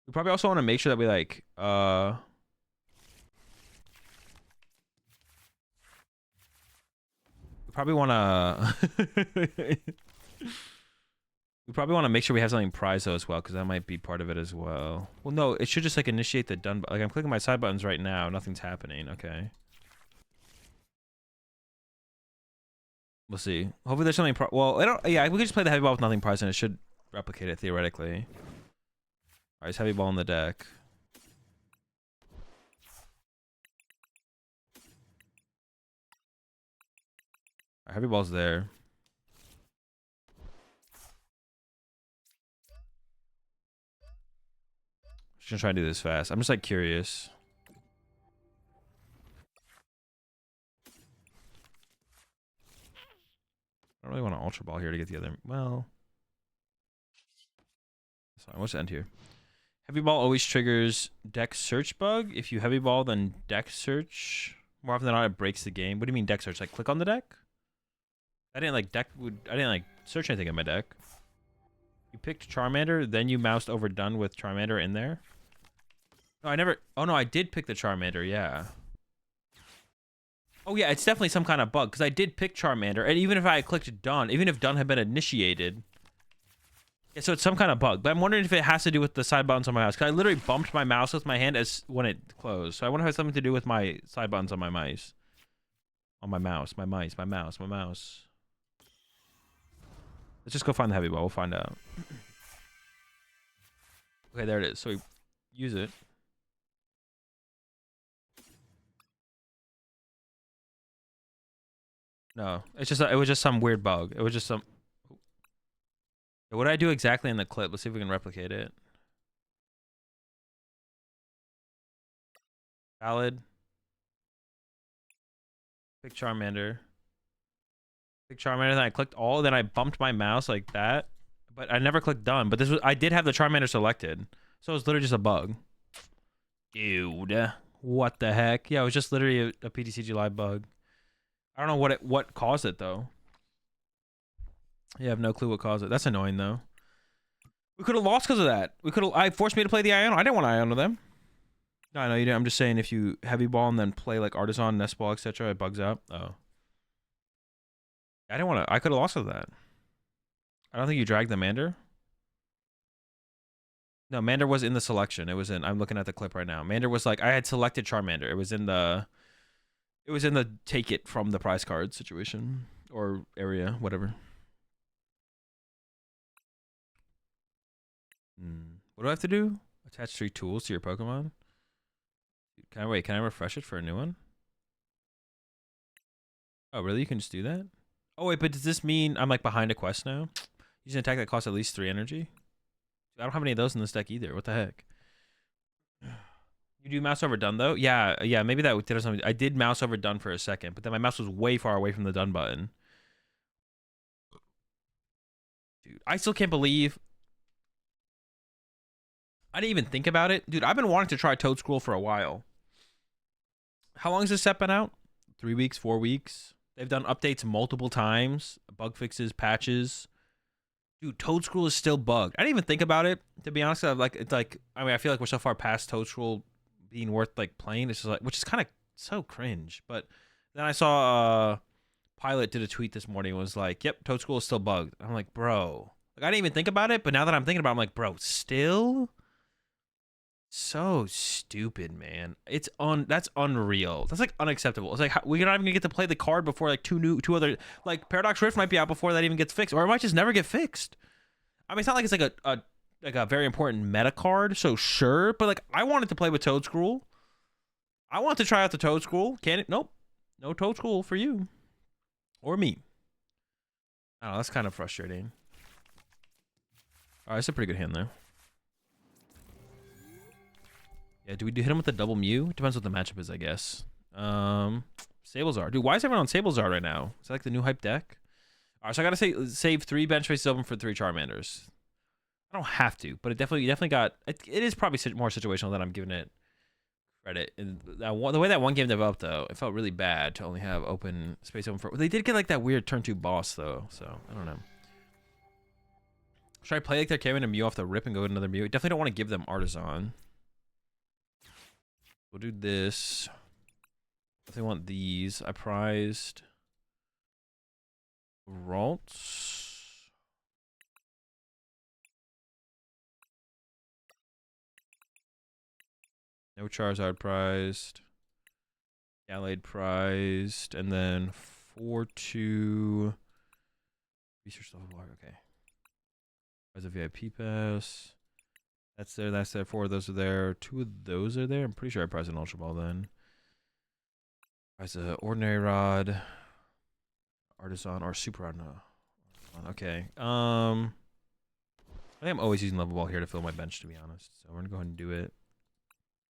We probably also want to make sure that we like we probably want to we probably want to make sure we have something prized though as well, because that might be part of it as well. Well, no, it should just like initiate the done. Like I'm clicking my side buttons right now, nothing's happening. Okay. We'll see. Hopefully there's something. Well, I don't. Yeah, we could just play the heavy ball with nothing prized, and it should replicate it theoretically. All right, it's heavy ball in the deck. All right, heavy ball's there. Just gonna try to do this fast. I'm just like curious. I don't really want to ultra ball here to get the other. Well, sorry. What's the end here? Heavy ball always triggers deck search bug. If you heavy ball, then deck search. More often than not, it breaks the game. What do you mean deck search? Like click on the deck? I didn't like search anything in my deck. You picked Charmander, then you moused over done with Charmander in there. No, I never. Oh no, I did pick the Charmander. Yeah. Oh yeah, it's definitely some kind of bug because I did pick Charmander, and even if I had clicked done, even if done had been initiated. Yeah, so it's some kind of bug, but I'm wondering if it has to do with the side buttons on my mouse. Because I literally bumped my mouse with my hand as when it closed. So I wonder if it has something to do with my side buttons on my mice. On my mouse, my mouse. Let's just go find the heavy ball. We'll find out. Okay, there it is. So we use it. No, it's just it was just some weird bug. It was just some. What did I do exactly in the clip? Let's see if we can replicate it. Valid. Pick Charmander. Pick Charmander, then I clicked all, then I bumped my mouse like that. But I never clicked done. But this was I did have the Charmander selected. So it was literally just a bug. Dude. What the heck? Yeah, it was just literally a PTCG live bug. I don't know what caused it though. Yeah, I have no clue what caused it. That's annoying though. We could have lost because of that. I forced me to play the Iono. I didn't want Iono them. No, I know you didn't. I'm just saying if you heavy ball and then play like Artisan, Nest Ball, etc., it bugs out. Oh. I didn't want to. I could have lost with that. I don't think you dragged the Mander. No, Mander was in the selection. It was in. I'm looking at the clip right now. Mander was like I had selected Charmander. It was in the. It was in the take it from the prize card situation or area, whatever. What do I have to do? Attach 3 tools to your Pokemon? Can I refresh it for a new one? Oh, really? You can just do that? Oh, wait, but does this mean I'm like behind a quest now? Use an attack that costs at least 3 energy? I don't have any of those in this deck either. What the heck? You do mouse over done though? Yeah, maybe that did something. I did mouse over done for a second, but then my mouse was way far away from the done button. Dude, I still can't believe I didn't even think about it. Dude, I've been wanting to try Toad Scroll for a while. How long has this set been out? 3 weeks, 4 weeks? They've done updates multiple times, bug fixes, patches. Dude, Toadscroll is still bugged. I didn't even think about it, to be honest. I mean, I feel like we're so far past Toadscroll being worth like playing. It's just like, which is kind of so cringe. But then I saw Pilot did a tweet this morning. Was like, "Yep, Toadscroll is still bugged." I'm like, bro, like I didn't even think about it, but now that I'm thinking about it, I'm like, bro, still so stupid, man. That's unreal. That's like unacceptable. It's like we're not even gonna get to play the card before like two other, like Paradox Rift might be out before that even gets fixed, or it might just never get fixed. I mean, it's not like it's like a very important meta card, so sure, but like I wanted to play with Toadscroll. I want to try out the Toadscroll. Can it? Nope. No Toadscroll for you. Or me. I don't know, that's kind of frustrating. Alright, that's a pretty good hand, though. Yeah, do we hit him with the double Mew? It depends what the matchup is, I guess. Sablezard. Dude, why is everyone on Sablezard right now? Is that like the new hype deck? Alright, so I gotta save 3 bench faces open for 3 Charmanders. I don't have to, but you definitely got... It is probably more situational than I'm giving it credit. And the way that one game developed, though, it felt really bad to only have space open for... They did get like that weird turn 2 boss, though, so I don't know. Should I play like they're carrying a Mew off the rip and go with another Mew? Definitely don't want to give them Artisan. We'll do this. Definitely want these. I prized Ralts. No Charizard prized. Gallade prized. And then 4-2. Research level block. Okay. As a VIP pass. That's there. That's there. 4 of those are there. 2 of those are there. I'm pretty sure I prized an Ultra Ball then. Prize a Ordinary Rod. Artisan or Super Rod. No. Okay. I think I'm always using Level Ball here to fill my bench, to be honest. So we're going to go ahead and do it.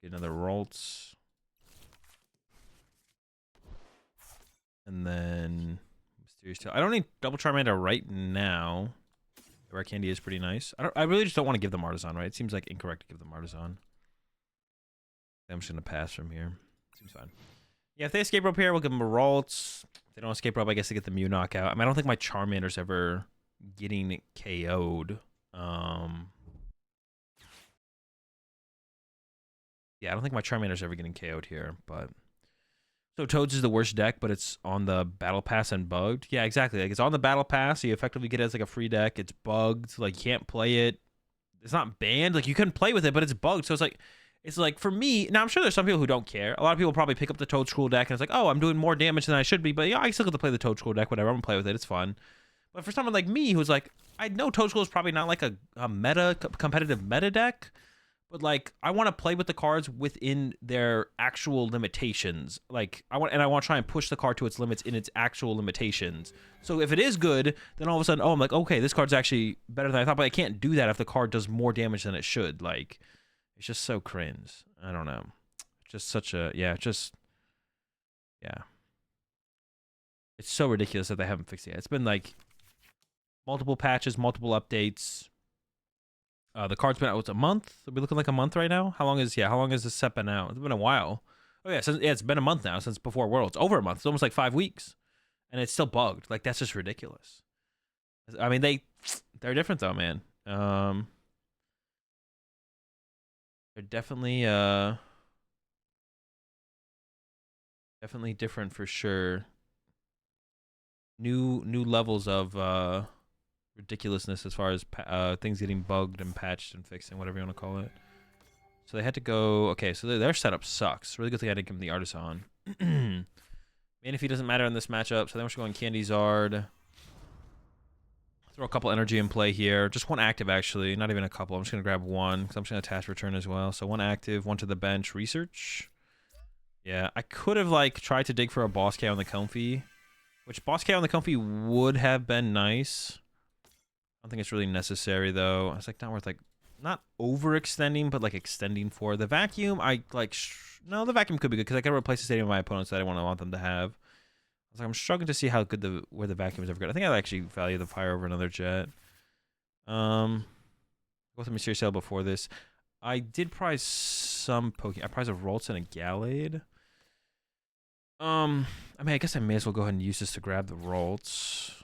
Get another Ralts. And then Mysterious Tail. I don't need Double Charmander right now. Rare Candy is pretty nice. I really just don't want to give them Artisan, right? It seems like incorrect to give them Artisan. I'm just going to pass from here. Seems fine. Yeah, if they escape rope here, we'll give them a Ralts. If they don't escape rope, I guess they get the Mew knockout. I mean, I don't think my Charmander's ever getting KO'd. Yeah, I don't think my Charmander's ever getting KO'd here, but... So Toads is the worst deck, but it's on the Battle Pass and bugged. Yeah, exactly. Like, it's on the Battle Pass, so you effectively get it as like a free deck. It's bugged. Like, you can't play it. It's not banned. Like, you can play with it, but it's bugged. So it's like for me, now I'm sure there's some people who don't care. A lot of people probably pick up the Toadscroll deck and it's like, oh, I'm doing more damage than I should be, but yeah, I still get to play the Toadscroll deck, whatever. I'm gonna play with it. It's fun. But for someone like me who's like, I know Toadscroll is probably not like a competitive meta deck, but like I want to play with the cards within their actual limitations. Like I want to try and push the card to its limits in its actual limitations. So if it is good, then all of a sudden, oh, I'm like, okay, this card's actually better than I thought, but I can't do that if the card does more damage than it should. Like, it's just so cringe. I don't know. Just such a yeah. It's so ridiculous that they haven't fixed it yet. It's been like multiple patches, multiple updates. The card's been out. What's a month? Are we looking like a month right now? How long is this set been out? It's been a while. Oh yeah, it's been a month now since before Worlds. Over a month. It's almost like 5 weeks, and it's still bugged. Like that's just ridiculous. I mean they're different though, man. They're definitely different for sure. New levels of ridiculousness as far as things getting bugged and patched and fixed and whatever you want to call it. So they had to go. Okay, so their setup sucks. Really good thing I didn't give them the Artisan. Manaphy doesn't matter in this matchup, so then we're just going Candy Zard. Throw a couple energy in play here. Just one active, actually. Not even a couple. I'm just going to grab one because I'm just going to attach return as well. So one active, one to the bench. Research. Yeah, I could have like tried to dig for a Boss K on the Comfy, which Boss K on the Comfy would have been nice. I don't think it's really necessary, though. It's like not worth like, not overextending, but like extending for the Vacuum. No, the Vacuum could be good because I can replace the stadium of my opponents that I want them to have. I was like, I'm struggling to see how good where the Vacuum is ever good. I think I actually value the Fire over another Jet. Go with a Mysterious Tail before this. I did prize some Pokemon. I prized a Ralts and a Gallade. I mean, I guess I may as well go ahead and use this to grab the Ralts.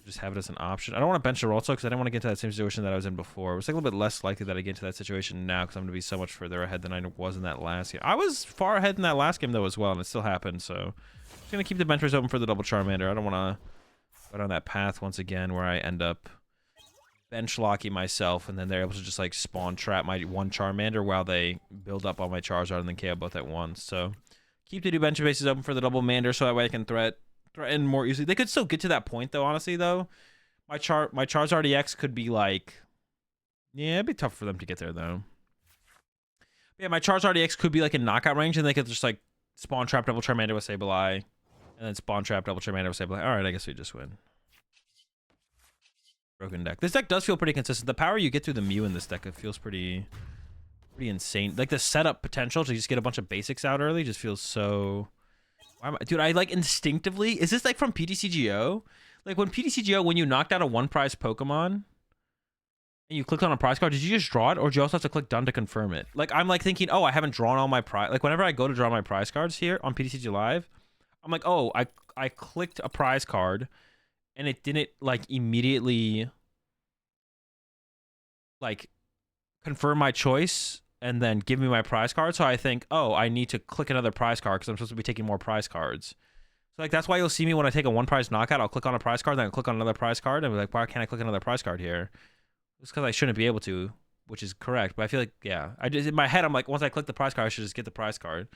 just have it as an option. I don't want to bench a roll because I didn't want to get into that same situation that I was in before. It was like a little bit less likely that I get into that situation now because I'm going to be so much further ahead than I was in that last game. I was far ahead in that last game, though, as well, and it still happened, so I'm just going to keep the bench raise open for the double Charmander. I don't want to go down that path once again where I end up bench locking myself, and then they're able to just, like, spawn trap my one Charmander while they build up on my Charizard and then KO both at once. So keep the two bench bases open for the double Mander so that way I can threaten more easily. They could still get to that point, though, honestly, though. My Charizard EX could be, like... Yeah, it'd be tough for them to get there, though. Yeah, my Charizard EX could be, like, in knockout range, and they could just, like, spawn trap double Charmander with Sableye, and then spawn trap double Charmander with Sableye. Alright, I guess we just win. Broken deck. This deck does feel pretty consistent. The power you get through the Mew in this deck, it feels pretty insane. Like, the setup potential to just get a bunch of basics out early just feels so... Dude, I, like, instinctively... Is this, like, from PTCGO? Like, when PTCGO, when you knocked out a one-prize Pokemon, and you clicked on a prize card, did you just draw it, or did you also have to click done to confirm it? Like, I'm, like, thinking, oh, I haven't drawn all my prize... Like, whenever I go to draw my prize cards here on PTCG Live, I'm like, oh, I clicked a prize card, and it didn't, like, immediately, like, confirm my choice and then give me my prize card. So I think, oh, I need to click another prize card because I'm supposed to be taking more prize cards. So, like, that's why you'll see me when I take a one prize knockout, I'll click on a prize card, then I'll click on another prize card, and be like, why can't I click another prize card here? It's because I shouldn't be able to, which is correct. But I feel like, yeah, I just, in my head, I'm like, once I click the prize card, I should just get the prize card.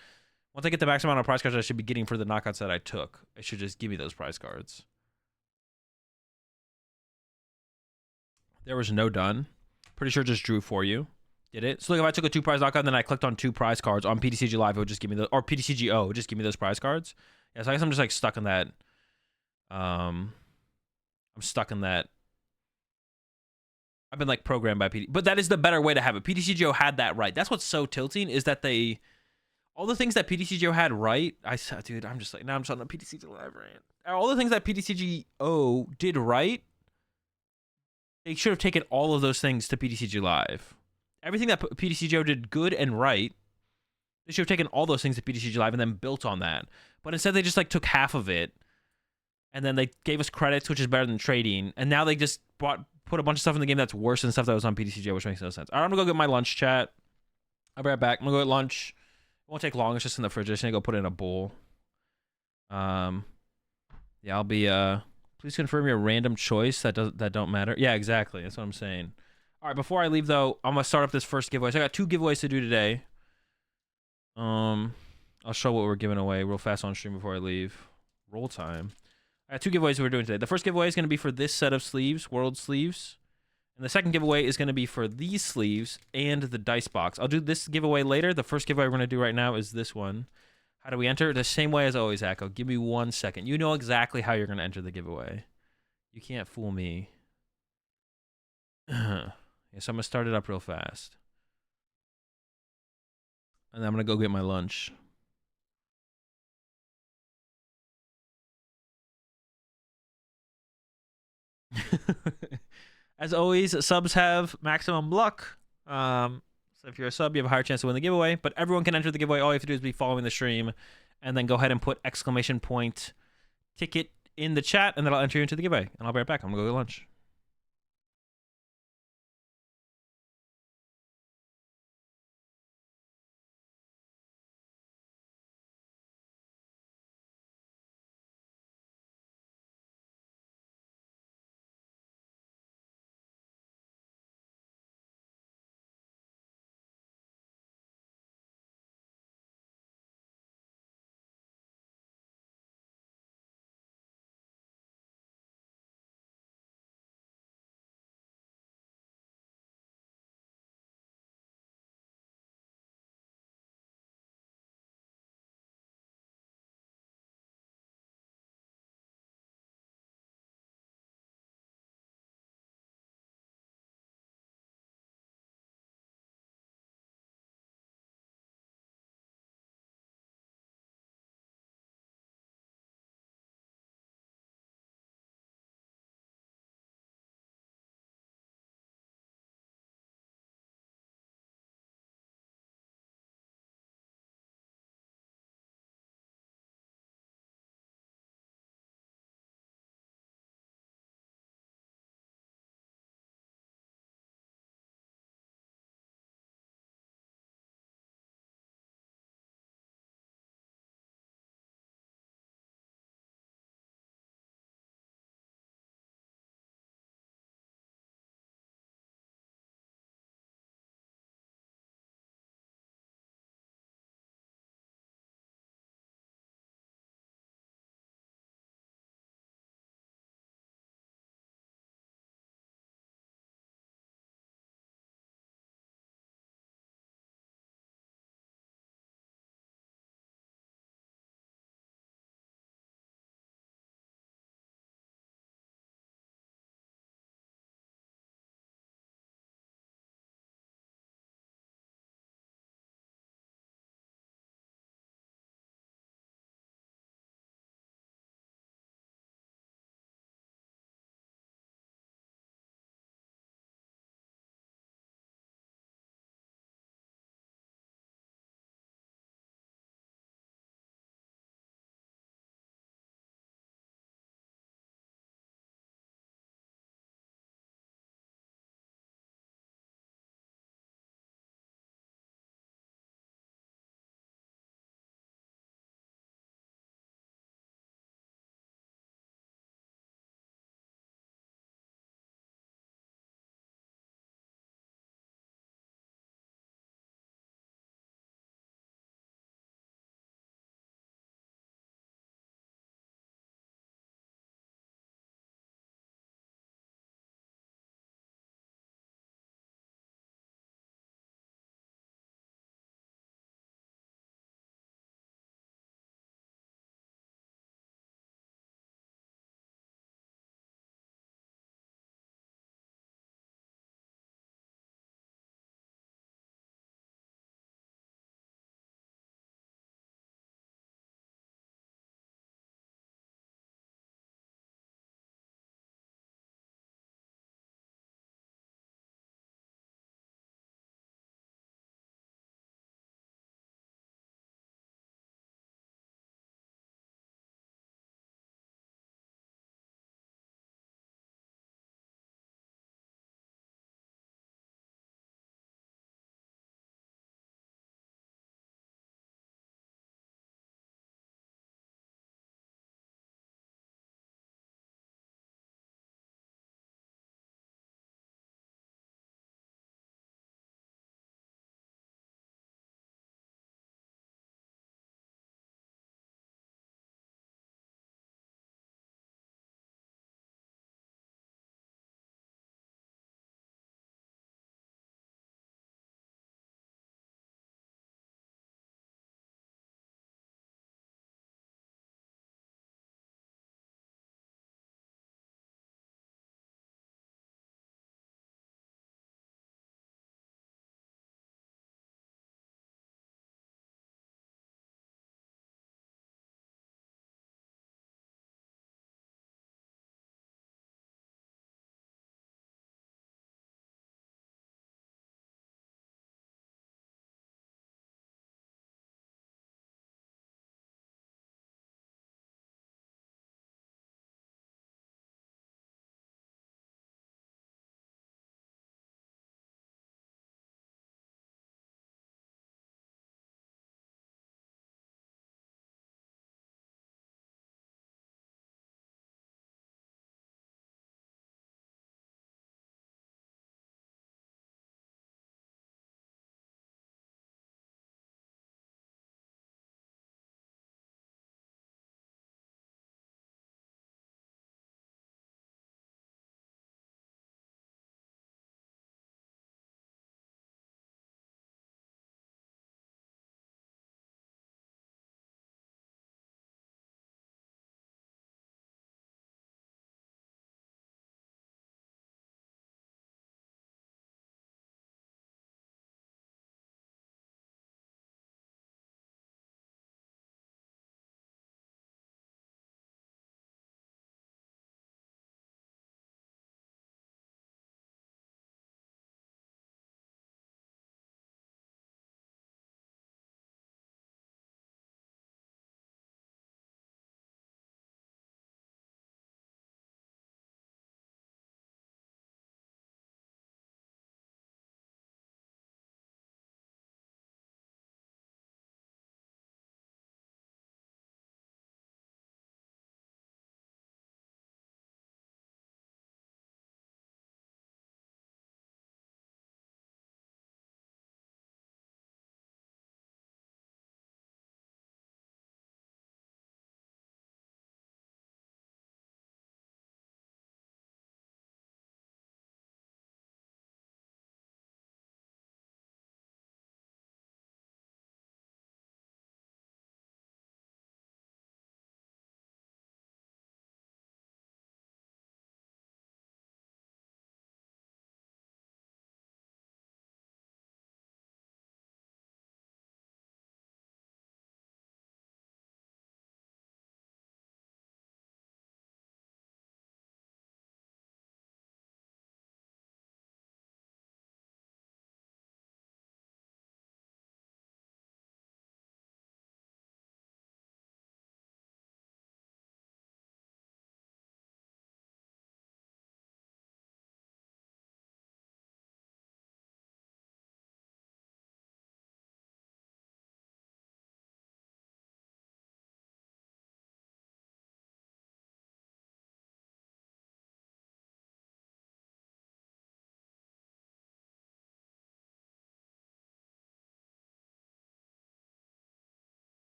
Once I get the max amount of prize cards I should be getting for the knockouts that I took, it should just give me those prize cards. There was no done. Pretty sure just drew for you. Did it? So, like, if I took a two prize knockout and then I clicked on two prize cards on PTCG Live, it would just give me the, or PTCGO, it would just give me those prize cards. Yeah, so I guess I'm just, like, stuck in that. I'm stuck in that. I've been, like, programmed by PT, but that is the better way to have it. PTCGO had that right. That's what's so tilting is that they, all the things that PTCGO had right. Dude, I'm just like, now I'm just on the PTCG Live rant. All the things that PTCGO did right, they should have taken all of those things to PTCG Live. Everything that PTCGO did good and right, they should have taken all those things to PTCG Live and then built on that. But instead, they just, like, took half of it, and then they gave us credits, which is better than trading, and now they just put a bunch of stuff in the game that's worse than stuff that was on PTCGO, which makes no sense. All right, I'm gonna go get my lunch, chat. I'll be right back. I'm gonna go get lunch. It won't take long. It's just in the fridge. I just need to go put it in a bowl. Yeah, I'll be, please confirm your random choice that don't matter. Yeah, exactly. That's what I'm saying. All right, before I leave, though, I'm going to start up this first giveaway. So I got two giveaways to do today. I'll show what we're giving away real fast on stream before I leave. Roll time. I got two giveaways we're doing today. The first giveaway is going to be for this set of sleeves, World Sleeves. And the second giveaway is going to be for these sleeves and the dice box. I'll do this giveaway later. The first giveaway we're going to do right now is this one. How do we enter? The same way as always, Echo. Give me 1 second. You know exactly how you're going to enter the giveaway. You can't fool me. Yeah, so I'm going to start it up real fast. And then I'm going to go get my lunch. As always, subs have maximum luck. So if you're a sub, you have a higher chance to win the giveaway. But everyone can enter the giveaway. All you have to do is be following the stream. And then go ahead and put exclamation point ticket in the chat. And then I'll enter you into the giveaway. And I'll be right back. I'm going to go get lunch.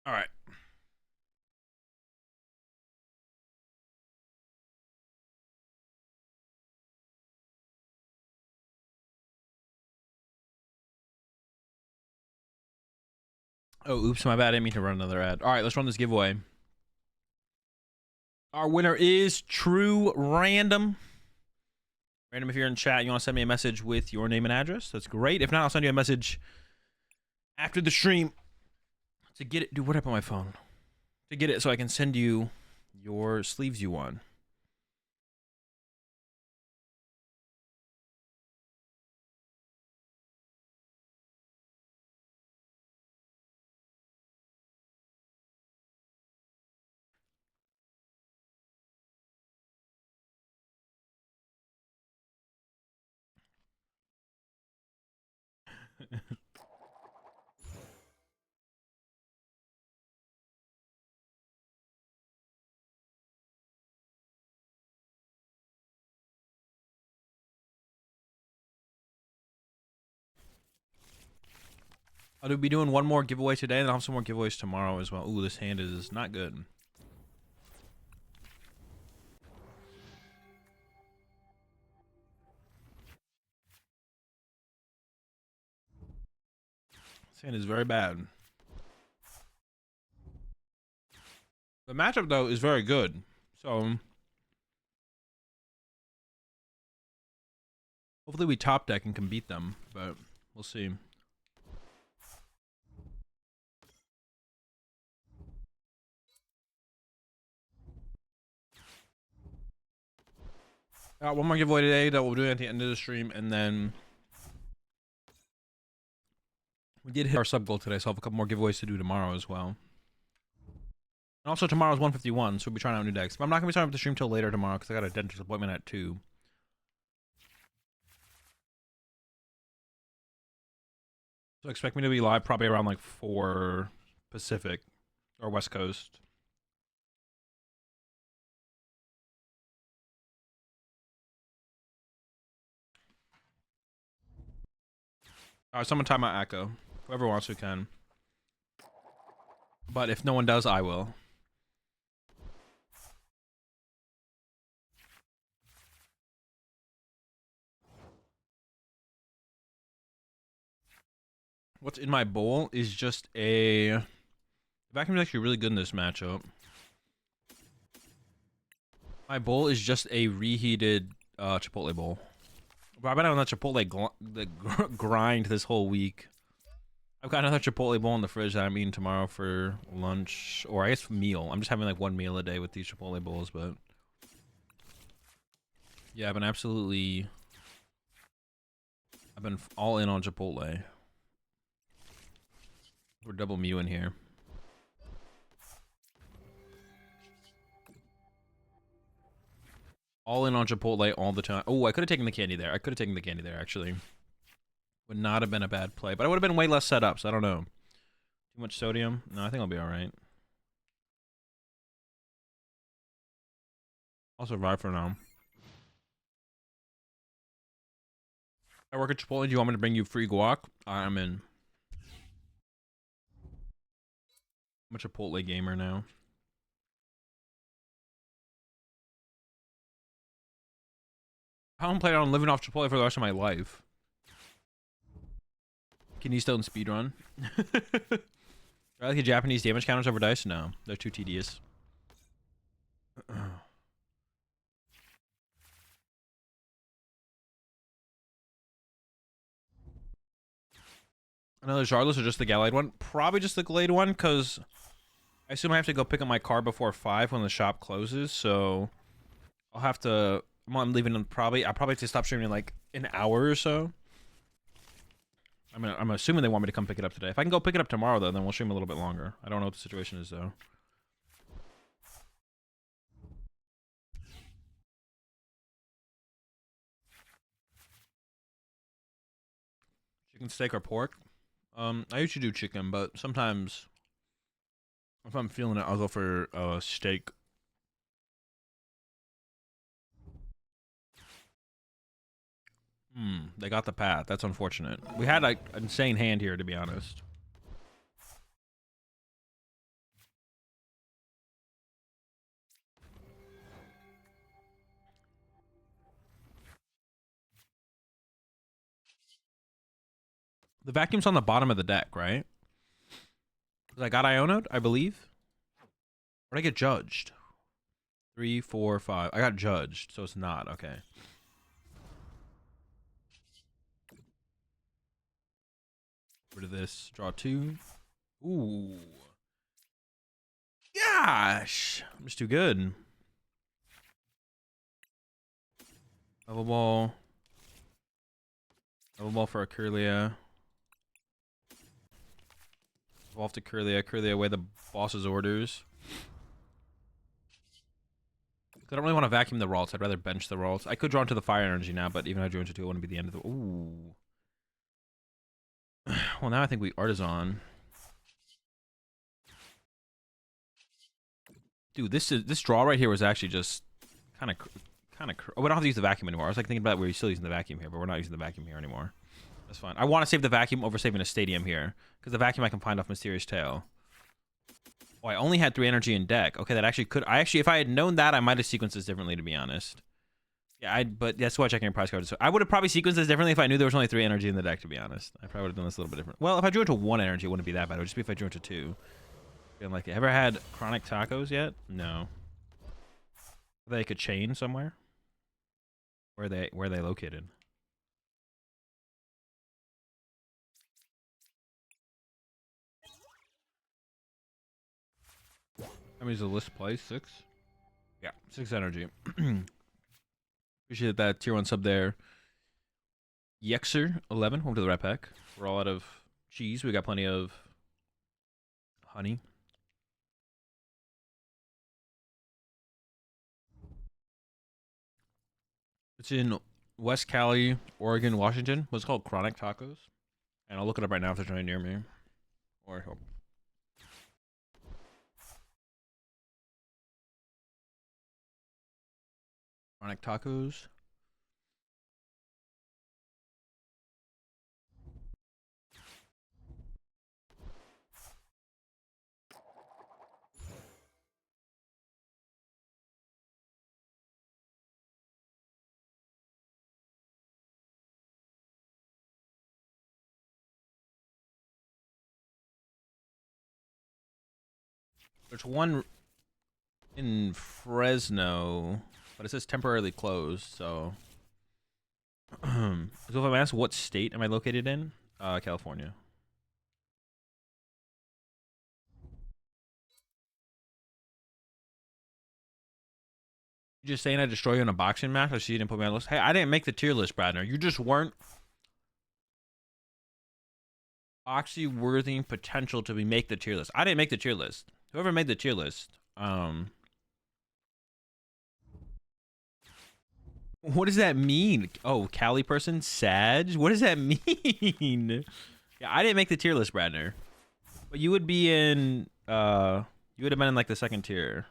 All right. Oh, oops, my bad. I didn't mean to run another ad. All right, let's run this giveaway. Our winner is True Random. Random, if you're in chat, you want to send me a message with your name and address, that's great. If not, I'll send you a message after the stream to get it. Dude, what happened on my phone? To get it so I can send you your sleeves you won. I'll be doing one more giveaway today, and I'll have some more giveaways tomorrow as well. Ooh, this hand is not good. This hand is very bad. The matchup, though, is very good. So, hopefully we top deck and can beat them, but we'll see. One more giveaway today that we'll do at the end of the stream, and then we did hit our sub goal today, so I'll have a couple more giveaways to do tomorrow as well. And also tomorrow's 151, so we'll be trying out new decks. But I'm not gonna be starting up the stream till later tomorrow because I got a dentist appointment at 2. So expect me to be live probably around like 4 Pacific or West Coast. Someone time out Echo. Whoever wants to can. But if no one does, I will. What's in my bowl is just a... Vacuum is actually really good in this matchup. My bowl is just a reheated Chipotle bowl. But I've been on that Chipotle grind this whole week. I've got another Chipotle bowl in the fridge that I'm eating tomorrow for lunch, or I guess meal. I'm just having like one meal a day with these Chipotle bowls, but yeah, I've been all in on Chipotle. We're double Mew in here. All in on Chipotle all the time. Oh, I could have taken the candy there. Actually. Would not have been a bad play, but I would have been way less set up, so I don't know. Too much sodium? No, I think I'll be alright. I'll survive for now. I work at Chipotle. Do you want me to bring you free guac? I'm in. I'm a Chipotle gamer now. I don't plan on living off Chipotle for the rest of my life. Can you still in speedrun? I like the Japanese damage counters over dice? No, they're too tedious. Another Charlos or just the Gallade one? Probably just the Gallade one, because I assume I have to go pick up my car before 5 when the shop closes, so I'll have to... I'm leaving I'll probably have to stop streaming in like an hour or so. I'm assuming they want me to come pick it up today. If I can go pick it up tomorrow, though, then we'll stream a little bit longer. I don't know what the situation is, though. Chicken, steak, or pork? I usually do chicken, but sometimes if I'm feeling it, I'll go for steak. They got the path. That's unfortunate. We had like an insane hand here, to be honest. The vacuum's on the bottom of the deck, right? Because I got Iono'd, I believe. Or did I get judged? 3, 4, 5. I got judged, so it's not. Okay. Rid of this. Draw 2. Ooh. Gosh. I'm just too good. Level ball. Level ball for a Kirlia. Evolve to Kirlia. Kirlia away the boss's orders. I don't really want to vacuum the Ralts. I'd rather bench the Ralts. I could draw into the fire energy now, but even if I drew into 2, it wouldn't be the end of the... Ooh. Well, now I think we Artisan. Dude, this draw right here was actually just kind of... Oh, we don't have to use the vacuum anymore. I was like thinking about we're still using the vacuum here, but we're not using the vacuum here anymore. That's fine. I want to save the vacuum over saving a stadium here, because the vacuum I can find off Mysterious Tail. Oh, I only had 3 energy in deck. Okay, that actually could... if I had known that, I might have sequenced this differently, to be honest. Yeah, but that's why checking your prize card. So I would have probably sequenced this differently if I knew there was only 3 energy in the deck, to be honest. I probably would have done this a little bit different. Well, if I drew into 1 energy, it wouldn't be that bad. It would just be if I drew into 2. Feeling like, ever had Chronic Tacos yet? No. Are they like a chain somewhere? Where are they located? How many is the list play? 6? Yeah, 6 energy. Appreciate that tier 1 sub there. Yexer 11, welcome to the red pack. We're all out of cheese. We got plenty of honey. It's in West Cali, Oregon, Washington. What's it called? Chronic Tacos. And I'll look it up right now if there's any near me. Or hope. Chronic Tacos. There's one in Fresno, but it says temporarily closed, so... So if I'm asked what state am I located in? California. You just saying I destroy you in a boxing match? I see you didn't put me on the list. Hey, I didn't make the tier list, Bradner. You just weren't Oxy-worthy potential to make the tier list. I didn't make the tier list. Whoever made the tier list, what does that mean? Oh, Cali person? Sag? What does that mean? Yeah, I didn't make the tier list, Bradner. But you would be in, you would have been in like the 2nd tier.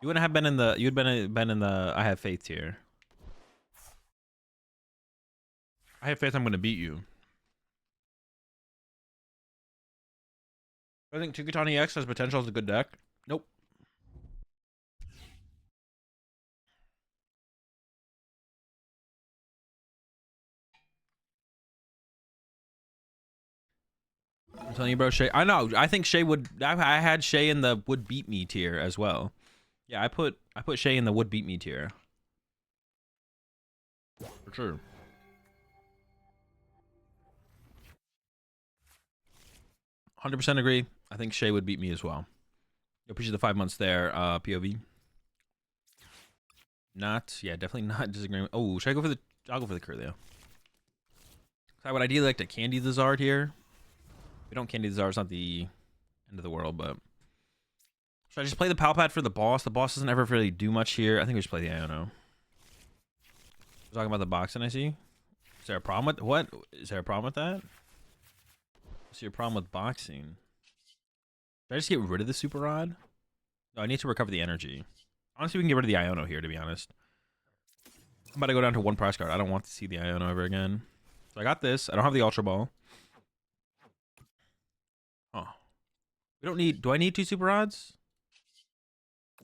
You wouldn't have been in the, you'd been in the I have faith tier. I have faith I'm going to beat you. I think Tukatani X has potential as a good deck. Nope. I'm telling you, bro, Shay. I know. I think Shay would. I had Shay in the would beat me tier as well. Yeah, I put Shay in the would beat me tier. For sure. %100 agree. I think Shay would beat me as well. I appreciate the 5 months there, POV. Not, yeah, definitely not disagreeing. Oh, should I go for the? I'll go for the Kirlia. I would ideally like to candy the Zard here. If we don't candy the Zard, it's not the end of the world, but should I just play the Palpad for the boss? The boss doesn't ever really do much here. I think we should play the Iono. We're talking about the boxing, I see. Is there a problem with what? Is there a problem with that? What's your problem with boxing? Should I just get rid of the Super Rod? No, I need to recover the energy. Honestly, we can get rid of the Iono here, to be honest. I'm about to go down to 1 prize card. I don't want to see the Iono ever again. So I got this. I don't have the Ultra Ball. Oh. We don't need... Do I need 2 Super Rods?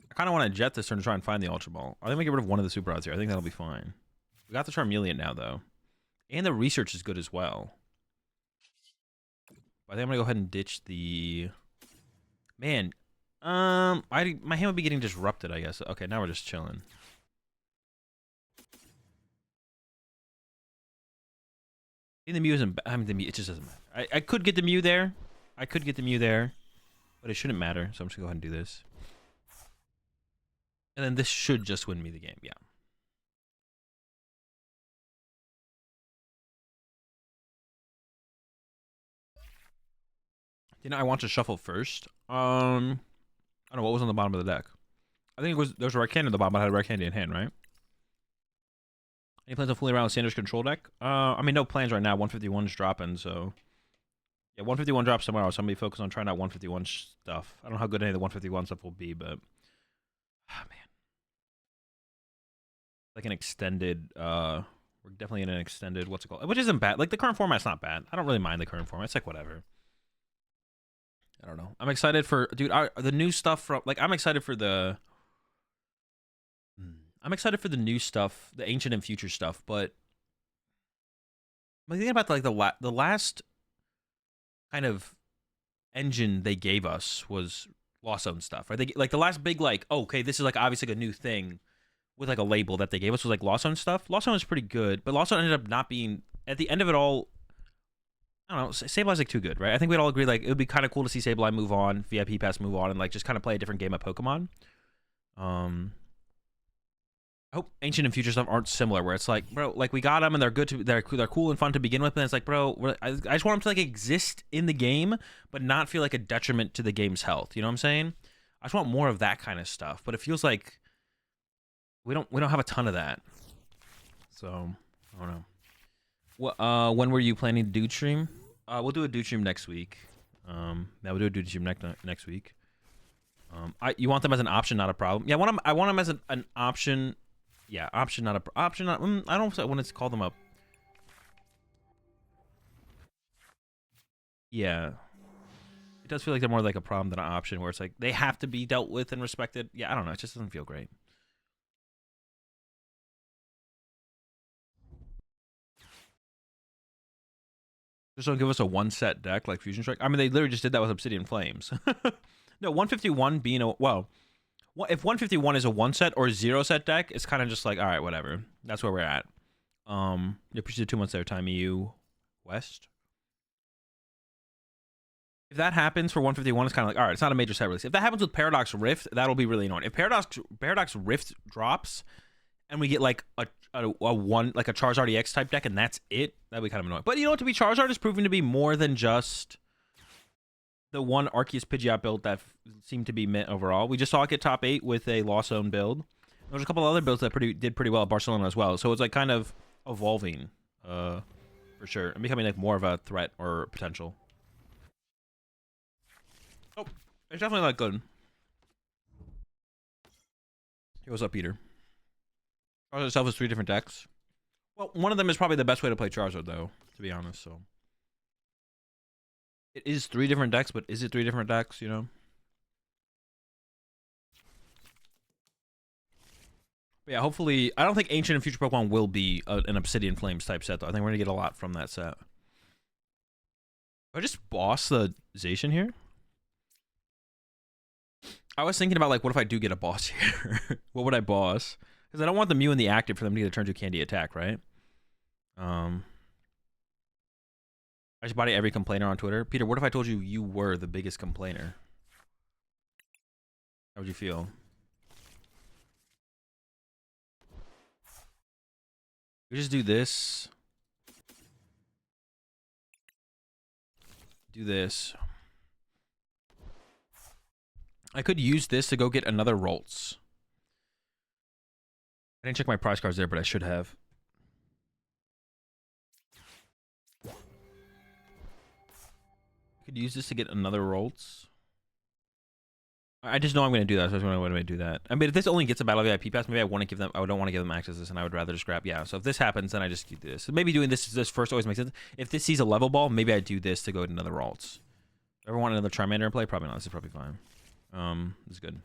I kind of want to jet this turn to try and find the Ultra Ball. I think we get rid of 1 of the Super Rods here. I think that'll be fine. We got the Charmeleon now, though. And the Research is good as well. I think I'm gonna go ahead and ditch the... Man, my hand would be getting disrupted, I guess. Okay, now we're just chilling. The Mew isn't... I mean, the Mew, it just doesn't matter. I could get the Mew there. I could get the Mew there. But it shouldn't matter, so I'm just gonna go ahead and do this. And then this should just win me the game, yeah. You know, I want to shuffle first. I don't know what was on the bottom of the deck. I think it was there's a Rare Candy at the bottom, but I had a Rare Candy in hand, right? Any plans on fooling around with Sanders' control deck? I mean, no plans right now. 151's dropping, so yeah, 151 drops tomorrow. So I'm gonna be focused on trying out 151 stuff. I don't know how good any of the 151 stuff will be, but man, like an extended. We're definitely in an extended. What's it called? Which isn't bad. Like the current format's not bad. I don't really mind the current format. It's like whatever. I don't know. I'm excited for, dude, the new stuff from, like, I'm excited for the new stuff, the ancient and future stuff, but I'm thinking about, like, the last kind of engine they gave us was Lost Zone stuff, right? They, like, the last big, like, oh, okay, this is, like, obviously like a new thing with, like, a label that they gave us was, like, Lost Zone stuff. Lost Zone was pretty good, but Lost Zone ended up not being, at the end of it all, I don't know, Sablei's like too good, right? I think we'd all agree like it would be kind of cool to see Sableye move on, VIP Pass move on, and like just kind of play a different game of Pokemon. I hope Ancient and Future stuff aren't similar, where it's like, bro, like we got them and they're good to, they're cool and fun to begin with, and it's like, bro, I just want them to like exist in the game, but not feel like a detriment to the game's health. You know what I'm saying? I just want more of that kind of stuff, but it feels like we don't have a ton of that. So I don't know. What? When were you planning to do stream? We'll do a dude stream next week. Yeah, we'll do a dude stream next week. You want them as an option, not a problem. Yeah, I want them as an option. Yeah, option, not a option. Not, I don't want to call them up. Yeah, it does feel like they're more like a problem than an option, where it's like they have to be dealt with and respected. Yeah, I don't know. It just doesn't feel great. Just don't give us a one-set deck like Fusion Strike. I mean, they literally just did that with Obsidian Flames. No, 151 being a... Well, if 151 is a one-set or zero-set deck, it's kind of just like, all right, whatever. That's where we're at. You appreciate 2 months there, Time EU West. If that happens for 151, it's kind of like, all right, it's not a major set release. If that happens with Paradox Rift, that'll be really annoying. If Paradox Rift drops and we get like a Charizard EX type deck and that's it, that'd be kind of annoying. But you know what, to be Charizard is proving to be more than just the one Arceus Pidgeot build that seemed to be mint overall. We just saw it get top 8 with a Lost Zone build. There's a couple other builds that did pretty well at Barcelona as well. So it's like kind of evolving, for sure, and becoming like more of a threat or potential. Oh, it's definitely not good. Hey, what's up, Peter? Charizard itself is 3 different decks. Well, one of them is probably the best way to play Charizard, though, to be honest. So it is 3 different decks, but is it 3 different decks? You know. But yeah, hopefully, I don't think Ancient and Future Pokemon will be an Obsidian Flames type set, though. I think we're gonna get a lot from that set. Do I just boss the Zacian here? I was thinking about like, what if I do get a boss here? What would I boss? Because I don't want the Mew and the active for them to get a turn 2 candy attack, right? I just body every complainer on Twitter. Peter, what if I told you you were the biggest complainer? How would you feel? We just do this. Do this. I could use this to go get another Roltz. I didn't check my prize cards there, but I should have. I could use this to get another Roltz. I just know I'm going to do that, so I just want to do that. I mean, if this only gets a Battle VIP Pass, maybe I want to give them. I don't want to give them access to this, and I would rather just grab. Yeah, so if this happens, then I just do this. So maybe doing this first always makes sense. If this sees a level ball, maybe I do this to go to another Roltz. Ever want another Charmander in play? Probably not. This is probably fine. This is good.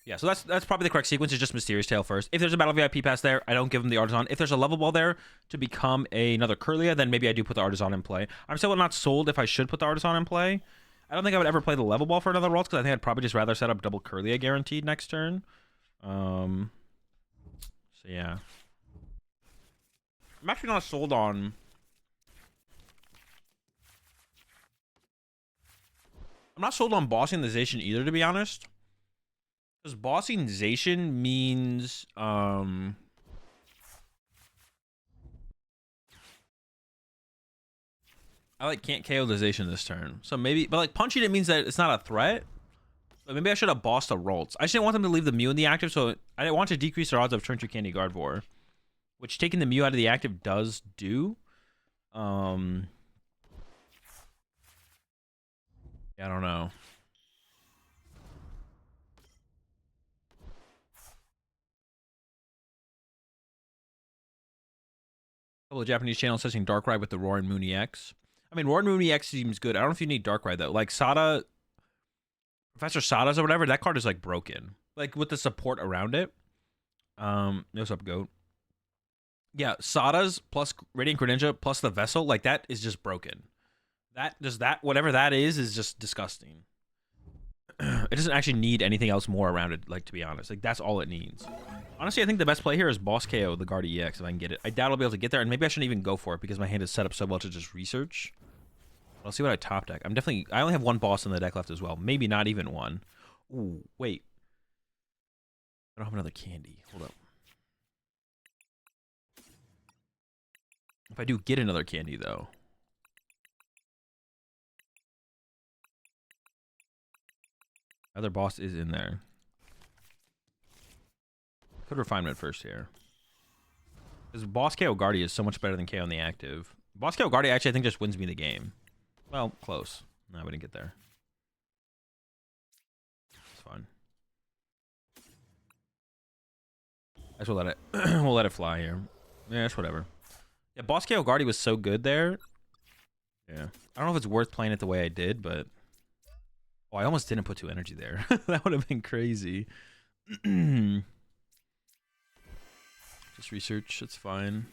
Yeah, so that's probably the correct sequence. Is just Mysterious Tail first. If there's a Battle VIP pass there, I don't give them the Artisan. If there's a level ball there to become another Curlia, then maybe I do put the Artisan in play. I'm still not sold if I should put the Artisan in play. I don't think I would ever play the level ball for another Worlds because I think I'd probably just rather set up double Curlia guaranteed next turn. So yeah, I'm actually not sold on. I'm not sold on bossing the Zacian either, to be honest. Because bossing Zacian means I like can't KO the Zacian this turn. So maybe, but like punching it means that it's not a threat. But maybe I should have bossed the Ralts. I just didn't want them to leave the Mew in the active, so I didn't want to decrease their odds of turn 2 Candy Gardevoir, which taking the Mew out of the active does do. Yeah, I don't know. A couple of Japanese channels testing Darkrai with the Roaring Moon EX. I mean, Roaring Moon EX seems good. I don't know if you need Darkrai though. Like Sada, Professor Sada's or whatever, that card is like broken. Like with the support around it. What's up, Goat? Yeah, Sada's plus Radiant Greninja plus the Vessel, like that is just broken. Whatever that is just disgusting. It doesn't actually need anything else more around it, like, to be honest. Like, that's all it needs. Honestly, I think the best play here is Boss KO, the Guardi EX, if I can get it. I doubt I'll be able to get there, and maybe I shouldn't even go for it because my hand is set up so well to just research. But I'll see what I top deck. I only have one boss in the deck left as well. Maybe not even one. Ooh, wait. I don't have another candy. Hold up. If I do get another candy, though. Other boss is in there. Could refinement first here. Because Boss KO Guardi is so much better than KO in the active. Boss KO Guardi actually I think just wins me the game. Well, close. No, we didn't get there. It's fine. I guess we'll let it we'll let it fly here. Yeah, it's whatever. Yeah, Boss KO Guardi was so good there. Yeah. I don't know if it's worth playing it the way I did, but oh, I almost didn't put 2 energy there. That would have been crazy. Just research, it's fine.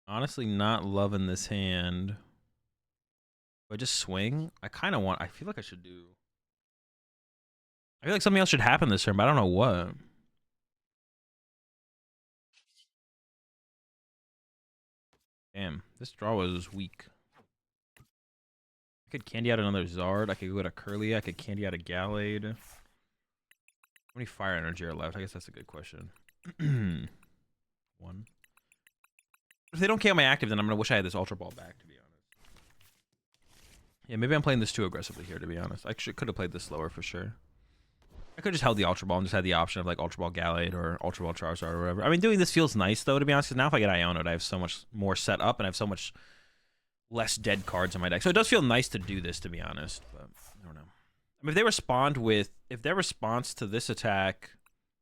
Honestly, not loving this hand. Do I just swing? I feel like I should do. I feel like something else should happen this turn, but I don't know what. Damn, this draw was weak. I could candy out another Zard. I could go to Curly. I could candy out a Gallade. How many fire energy are left? I guess that's a good question. 1. If they don't KO my active, then I'm going to wish I had this Ultra Ball back, to be honest. Yeah, maybe I'm playing this too aggressively here, to be honest. I could have played this slower for sure. I could have just held the Ultra Ball and just had the option of like Ultra Ball Gallade or Ultra Ball Charizard or whatever. I mean, doing this feels nice, though, to be honest, because now if I get Iono'd, I have so much more set up and I have so much less dead cards in my deck. So it does feel nice to do this, to be honest, but I don't know. I mean, if their response to this attack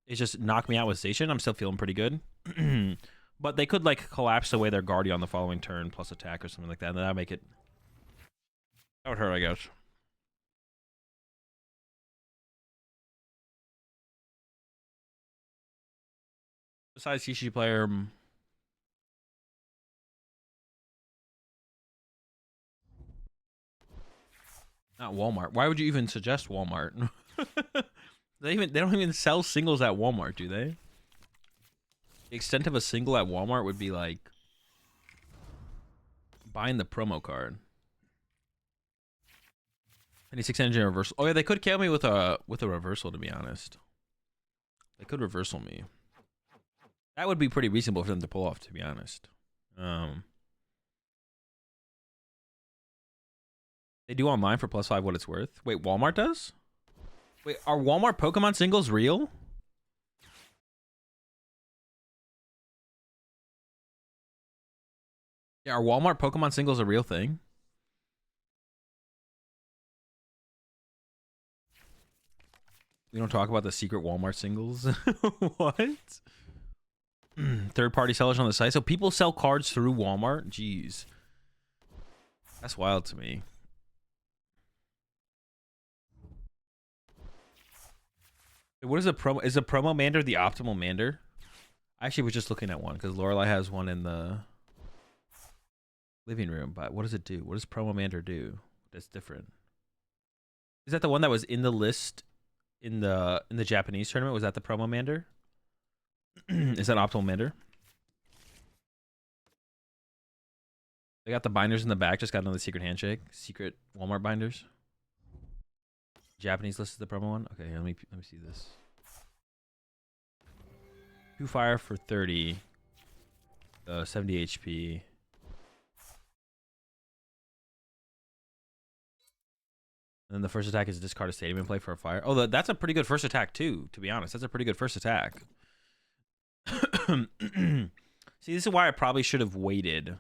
is just knock me out with Zacian, I'm still feeling pretty good. But they could like collapse away their Guardian on the following turn plus attack or something like that, and that would make it. That would hurt, I guess. Besides CC player. Not Walmart. Why would you even suggest Walmart? They don't even sell singles at Walmart, do they? The extent of a single at Walmart would be like buying the promo card. 26 energy reversal. Oh yeah, they could kill me with a reversal, to be honest. They could reversal me. That would be pretty reasonable for them to pull off, to be honest. They do online for +5 what it's worth. Wait, Walmart does? Wait, are Walmart Pokemon singles real? Yeah, are Walmart Pokemon singles a real thing? We don't talk about the secret Walmart singles? What? Third-party sellers on the site? So people sell cards through Walmart? Jeez. That's wild to me. What is a promo? Is a promo Mander the optimal Mander? I actually was just looking at one because Lorelai has one in the living room. But what does it do? What does promo Mander do that's different? Is that the one that was in the list in the Japanese tournament? Was that the promo Mander? Is that optimal Mander? They got the binders in the back. Just got another secret handshake. Secret Walmart binders. Japanese list is the promo one. Okay, let me see this. 2 fire for 30. 70 HP. And then the first attack is discard a stadium and play for a fire. Oh, that's a pretty good first attack too, to be honest. That's a pretty good first attack. See, this is why I probably should have waited.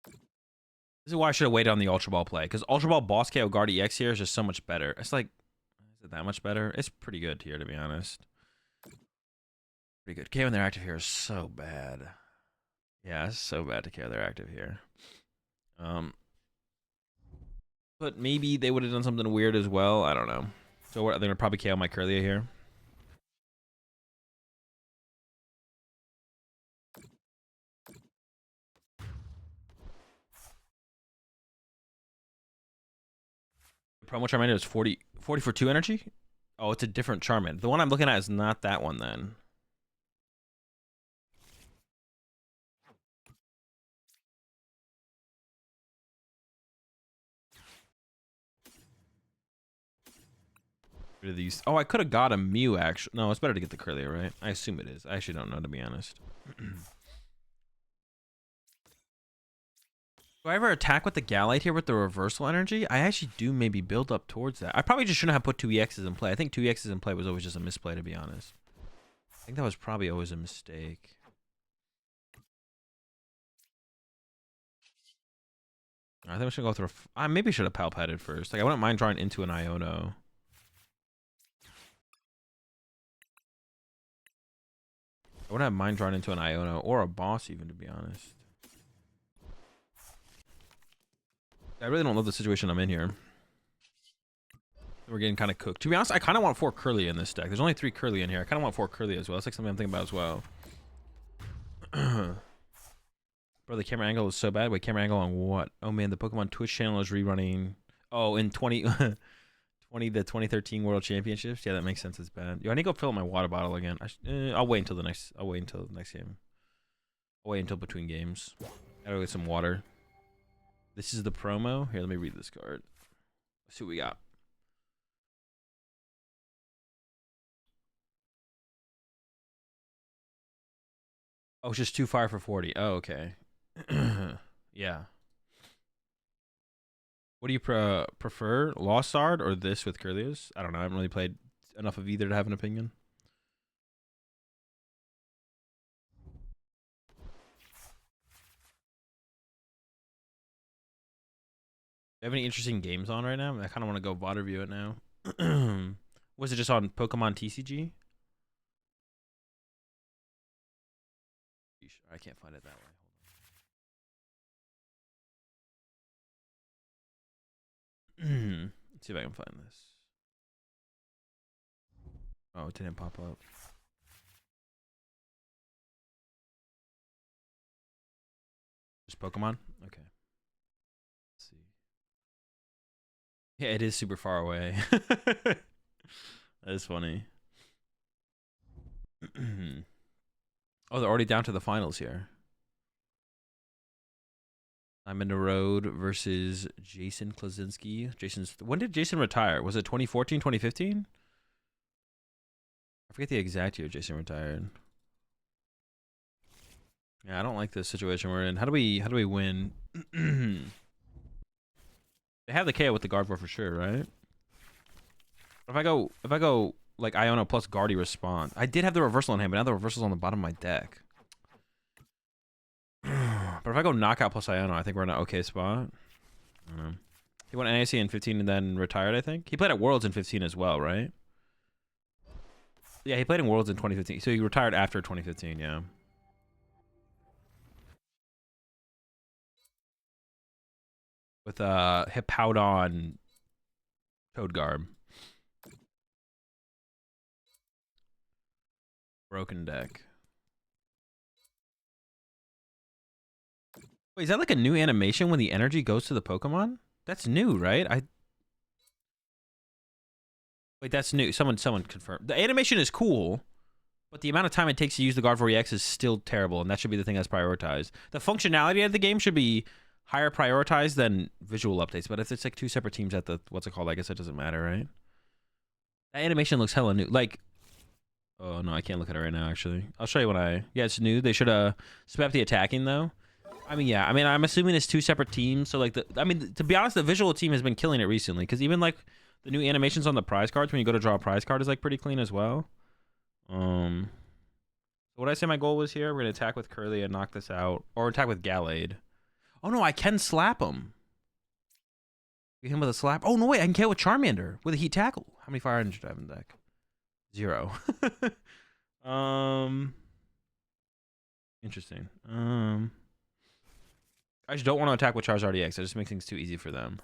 This is why I should have waited on the Ultra Ball play. Because Ultra Ball Boss KO Guard EX here is just so much better. It's like, is it that much better? It's pretty good here, to be honest. Pretty good. KO when they're active here is so bad. Yeah, it's so bad to KO they're active here. But maybe they would have done something weird as well. I don't know. So they're going to probably KO my Curlia here. Promo Charmander is 40 for 2 energy? Oh, it's a different Charmander. The one I'm looking at is not that one then. Rid of these. Oh, I could have got a Mew actually. No, it's better to get the Curlia, right? I assume it is. I actually don't know, to be honest. Do I ever attack with the Gallade here with the reversal energy? I actually do maybe build up towards that. I probably just shouldn't have put 2 EXs in play. I think 2 EXs in play was always just a misplay, to be honest. I think that was probably always a mistake. I think we should go through. I maybe should have Palpated first. Like I wouldn't mind drawing into an Iono. I wouldn't have mind drawing into an Iono or a boss even, to be honest. I really don't love the situation I'm in here. We're getting kind of cooked. To be honest, I kind of want 4 Curly in this deck. There's only 3 Curly in here. I kind of want 4 Curly as well. That's like something I'm thinking about as well. Bro, the camera angle is so bad. Wait, camera angle on what? Oh man, the Pokemon Twitch channel is rerunning. Oh, in the 2013 World Championships. Yeah, that makes sense. It's bad. Yo, I need to go fill up my water bottle again. I'll wait until the next. I'll wait until the next game. I'll wait until between games. Gotta go get some water. This is the promo. Here, let me read this card. Let's see what we got. Oh, it's just 2 fire for 40. Oh, okay. Yeah. What do you prefer? Lost Art or this with Curlius? I don't know. I haven't really played enough of either to have an opinion. Do you have any interesting games on right now? I kind of want to go VOD review it now. Was it just on PokemonTCG? I can't find it that way. Hold on. Let's see if I can find this. Oh, it didn't pop up. Just Pokemon? Okay. Let's see. Yeah, it is super far away. That is funny. Oh, they're already down to the finals here. I'm in the road versus Jason Klasinski. When did Jason retire? Was it 2014, 2015? I forget the exact year Jason retired. Yeah, I don't like this situation we're in. How do we win? They have the KO with the Gardevoir for sure, right? If I go like Iono plus Guardy respond. I did have the reversal on hand, but now the reversal's on the bottom of my deck. But if I go knockout plus Iono, I think we're in an okay spot. I don't know. He won NAC in 15 and then retired, I think. He played at Worlds in 15 as well, right? Yeah, he played in Worlds in 2015. So he retired after 2015, yeah. With Hippowdon Toad Garb. Broken deck. Wait, is that like a new animation when the energy goes to the Pokemon? That's new, right? Wait, that's new. Someone confirmed. The animation is cool, but the amount of time it takes to use the Gardevoir EX is still terrible, and that should be the thing that's prioritized. The functionality of the game should be higher prioritized than visual updates, but if it's like two separate teams at the, what's it called? I guess it doesn't matter, right? That animation looks hella new. Like, oh no, I can't look at it right now, actually. I'll show you when yeah, it's new. They should sped up the attacking, though. I mean, yeah, I mean, I'm assuming it's two separate teams, so like, to be honest, the visual team has been killing it recently, because even like, the new animations on the prize cards when you go to draw a prize card is like pretty clean as well. So what did I say my goal was here? We're gonna attack with Curly and knock this out, or attack with Gallade. Oh no, I can slap him. Get him with a slap. Oh no, wait, I can KO with Charmander with a heat tackle. How many fire energy do I have in the deck? 0. Interesting. I just don't want to attack with Charizard EX. It just makes things too easy for them.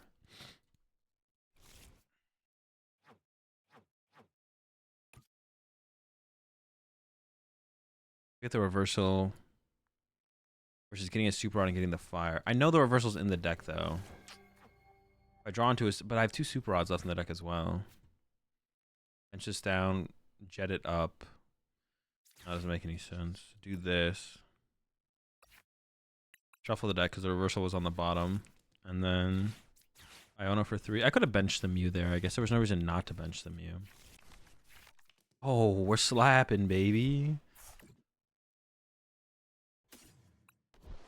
Get the reversal versus getting a super rod and getting the fire. I know the reversal's in the deck though. I draw into it, but I have 2 super rods left in the deck as well. Bench this down, jet it up. That doesn't make any sense. Do this. Shuffle the deck because the reversal was on the bottom. And then Iono for 3. I could have benched the Mew there. I guess there was no reason not to bench the Mew. Oh, we're slapping, baby.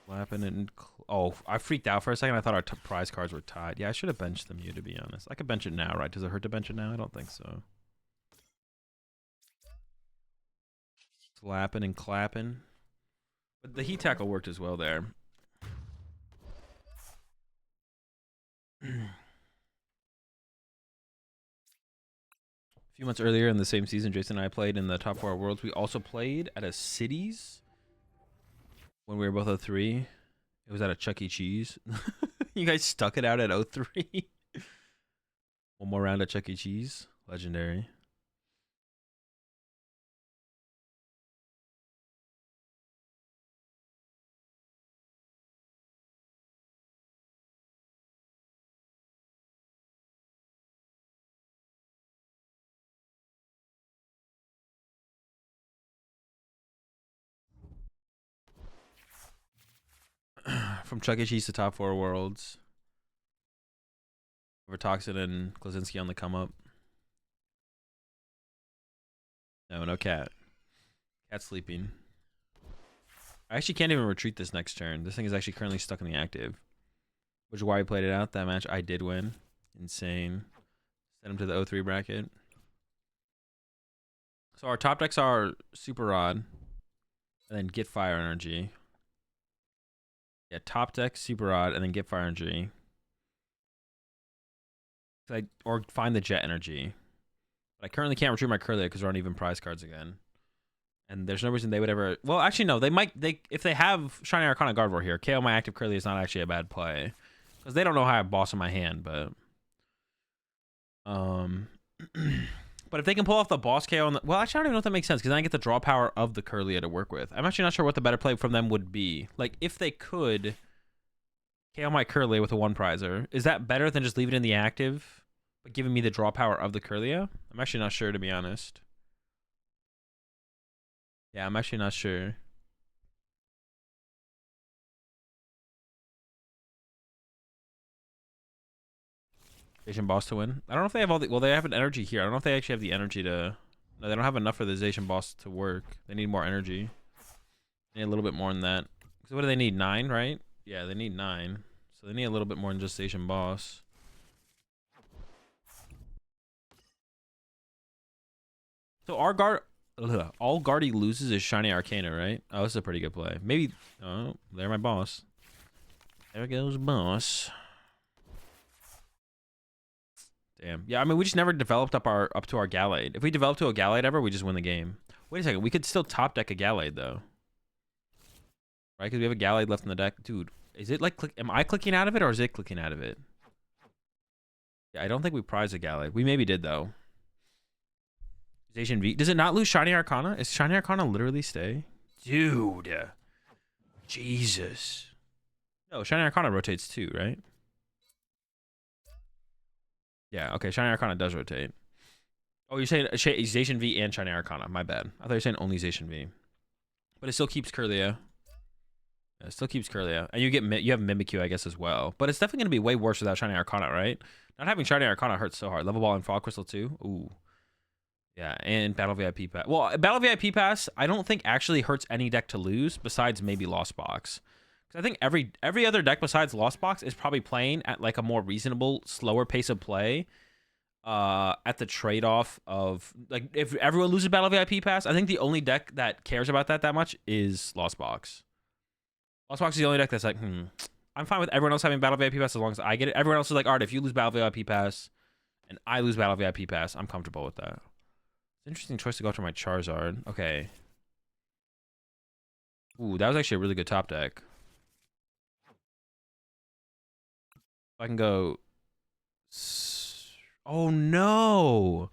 Slapping and oh, I freaked out for a second. I thought our prize cards were tied. Yeah, I should have benched the Mew, to be honest. I could bench it now, right? Does it hurt to bench it now? I don't think so. Slapping and clapping. But the heat tackle worked as well there. A few months earlier in the same season, Jason and I played in the top 4 worlds. We also played at a Cities when we were both 03. It was at a Chuck E. Cheese. You guys stuck it out at 03. One more round at Chuck E. Cheese. Legendary. From Chuck E. Cheese to top 4 worlds. Overtoxin and Klaczynski on the come up. No cat. Cat's sleeping. I actually can't even retreat this next turn. This thing is actually currently stuck in the active. Which is why we played it out. That match I did win. Insane. Send him to the 03 bracket. So our top decks are Super Rod. And then get Fire Energy. Yeah, top deck, Super Rod, and then get Fire Energy. Or find the Jet Energy. But I currently can't retrieve my Curly because there aren't even prize cards again. And there's no reason they would ever... Well, actually, no. They might... If they have Shiny Arcana Gardevoir here, KO my active Curly is not actually a bad play. Because they don't know how I boss in my hand, but... But if they can pull off the boss KO on the... Well, actually, I don't even know if that makes sense, because then I get the draw power of the Curlia to work with. I'm actually not sure what the better play from them would be. Like, if they could KO my Curlia with a 1-prizer, is that better than just leaving it in the active, but giving me the draw power of the Curlia? I'm actually not sure, to be honest. Yeah, I'm actually not sure. Zation Boss to win. I don't know if they have all the... Well, they have an energy here. I don't know if they actually have the energy to... No, they don't have enough for the Zation Boss to work. They need more energy. They need a little bit more than that. So what do they need? 9, right? Yeah, they need 9. So they need a little bit more than just Zation Boss. So our guard... All Guardy loses is Shiny Arcana, right? Oh, this is a pretty good play. Maybe... Oh, there my boss. There goes boss. Damn. Yeah, I mean, we just never developed up to our Gallade. If we develop to a Gallade ever, we just win the game. Wait a second. We could still top deck a Gallade, though. Right? Because we have a Gallade left in the deck. Dude, is it like... Am I clicking out of it, or is it clicking out of it? Yeah, I don't think we prized a Gallade. We maybe did, though. Zation V. Does it not lose Shiny Arcana? Is Shiny Arcana literally stay? Dude. Jesus. No, Shiny Arcana rotates too, right? Yeah, okay. Shiny Arcana does rotate. Oh, you're saying Zation V and Shiny Arcana. My bad. I thought you were saying only Zation V. But it still keeps Kirlia. Yeah, it still keeps Kirlia. And you have Mimikyu, I guess, as well. But it's definitely going to be way worse without Shiny Arcana, right? Not having Shiny Arcana hurts so hard. Level Ball and Fog Crystal too. Ooh. Yeah, and Battle VIP Pass. Well, Battle VIP Pass, I don't think actually hurts any deck to lose besides maybe Lost Box. Because I think every other deck besides Lost Box is probably playing at like a more reasonable, slower pace of play. At the trade-off of like if everyone loses Battle VIP Pass, I think the only deck that cares about that much is Lost Box. Lost Box is the only deck that's like, I'm fine with everyone else having Battle VIP Pass as long as I get it. Everyone else is like, all right, if you lose Battle VIP Pass and I lose Battle VIP Pass, I'm comfortable with that. Interesting choice to go after my Charizard. Okay. Ooh, that was actually a really good top deck. I can go. Oh no!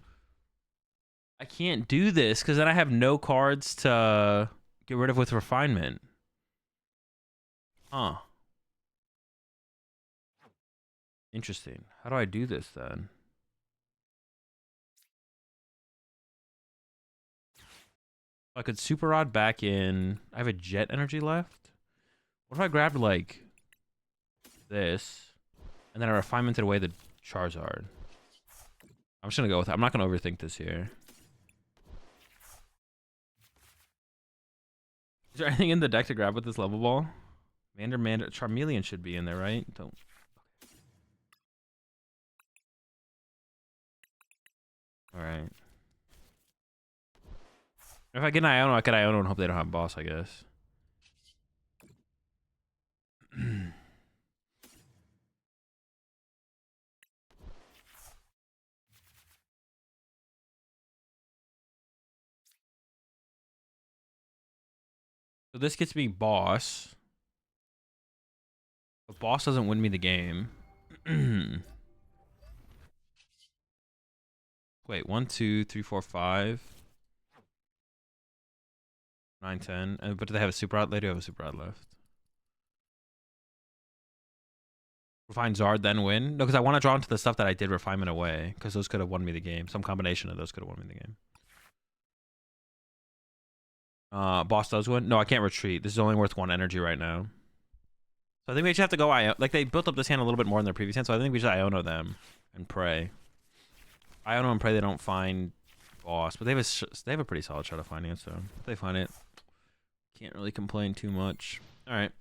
I can't do this because then I have no cards to get rid of with Refinement. Huh. Interesting. How do I do this then? I could Super Rod back in. I have a Jet Energy left. What if I grabbed like this and then I refinemented away the Charizard? I'm just gonna go with it. I'm not gonna overthink this here. Is there anything in the deck to grab with this level ball? Charmeleon should be in there, right? Don't. All right. If I get an Iono, I get Iono and hope they don't have boss, I guess. So this gets me boss. But boss doesn't win me the game. Wait, 1, 2, 3, 4, 5. 9, 10. But do they have a super rod? They do have a super rod left. Refine Zard, then win? No, because I want to draw into the stuff that I did refinement away. Because those could have won me the game. Some combination of those could have won me the game. Boss does win? No, I can't retreat. This is only worth 1 energy right now. So I think we just have to go Iono. Like, they built up this hand a little bit more in their previous hand, so I think we just Iono them and pray. Iono and pray they don't find boss. But they have a pretty solid shot of finding it, so if they find it, can't really complain too much. Alright.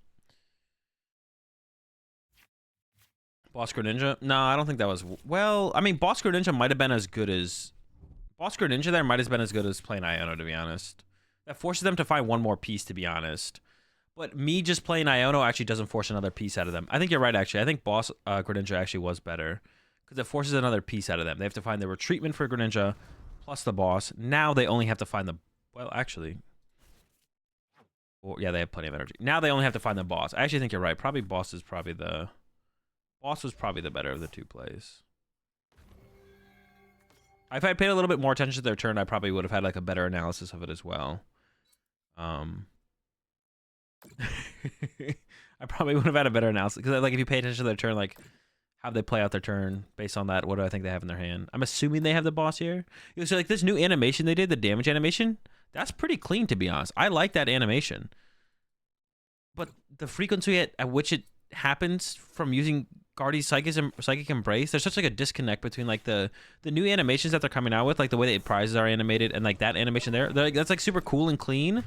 Boss Greninja? No, I don't think that was... Well, I mean, Boss Greninja might have been as good as... Boss Greninja there might have been as good as playing Iono, to be honest. That forces them to find one more piece, to be honest. But me just playing Iono actually doesn't force another piece out of them. I think you're right, actually. I think Boss Greninja actually was better. Because it forces another piece out of them. They have to find the retreatment for Greninja, plus the boss. Now they only have to find the... Well, actually... Or, yeah, they have plenty of energy. Now they only have to find the boss. I actually think you're right. Probably boss is probably the... Boss was probably the better of the two plays. If I paid a little bit more attention to their turn, I probably would have had like a better analysis of it as well. I probably would have had a better analysis because like if you pay attention to their turn, like how they play out their turn based on that, what do I think they have in their hand? I'm assuming they have the boss here. So like this new animation they did, the damage animation, that's pretty clean to be honest. I like that animation, but the frequency at which it happens from using Guardy's Psychic Embrace, there's such like a disconnect between like the new animations that they're coming out with, like the way the prizes are animated and like that animation there. Like, that's like super cool and clean,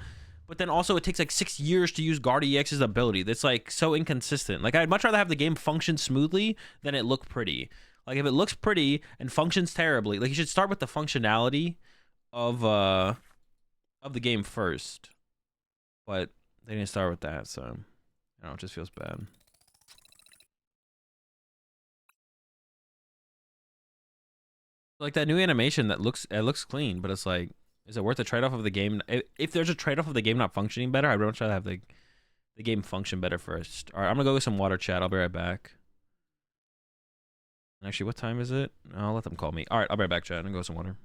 but then also it takes like 6 years to use Guardy EX's ability. That's like so inconsistent. Like I'd much rather have the game function smoothly than it look pretty. Like if it looks pretty and functions terribly, like you should start with the functionality of the game first. But they didn't start with that, so I don't know, it just feels bad. Like that new animation that looks clean, but it's like, is it worth the trade-off of the game? If there's a trade-off of the game not functioning better, I'd much rather have the game function better first. All right, I'm gonna go get some water, chat. I'll be right back. Actually, what time is it? I'll let them call me. All right, I'll be right back, chat. I'm gonna go get some water.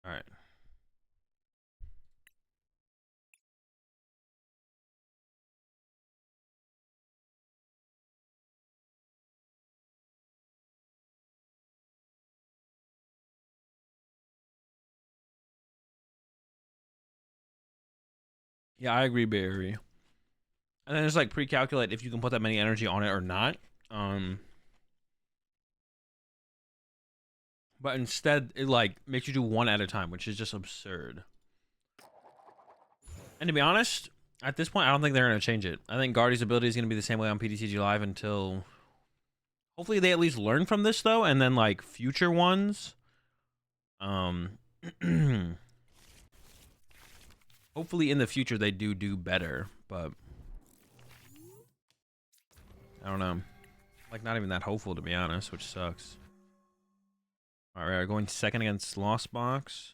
All right. Yeah, I agree, Barry. And then just like pre-calculate if you can put that many energy on it or not. Um, but instead it like makes you do one at a time, which is just absurd. And to be honest, at this point, I don't think they're gonna change it. I think Guardy's ability is gonna be the same way on PTCG Live until hopefully they at least learn from this though, and then like future ones. Hopefully in the future they do better, but I don't know. Like not even that hopeful to be honest, which sucks. All right, we're going second against Lost Box.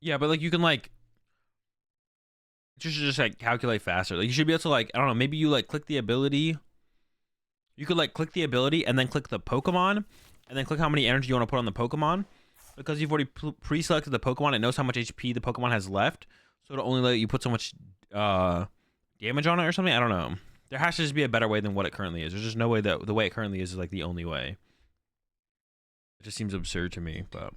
Yeah, but like you can like just like calculate faster. Like you should be able to like I don't know, maybe you like click the ability. You could like click the ability and then click the Pokemon and then click how many energy you want to put on the Pokemon. Because you've already pre-selected the Pokemon, it knows how much HP the Pokemon has left. So it'll only let you put so much damage on it or something. I don't know. There has to just be a better way than what it currently is. There's just no way that the way it currently is like the only way. It just seems absurd to me, but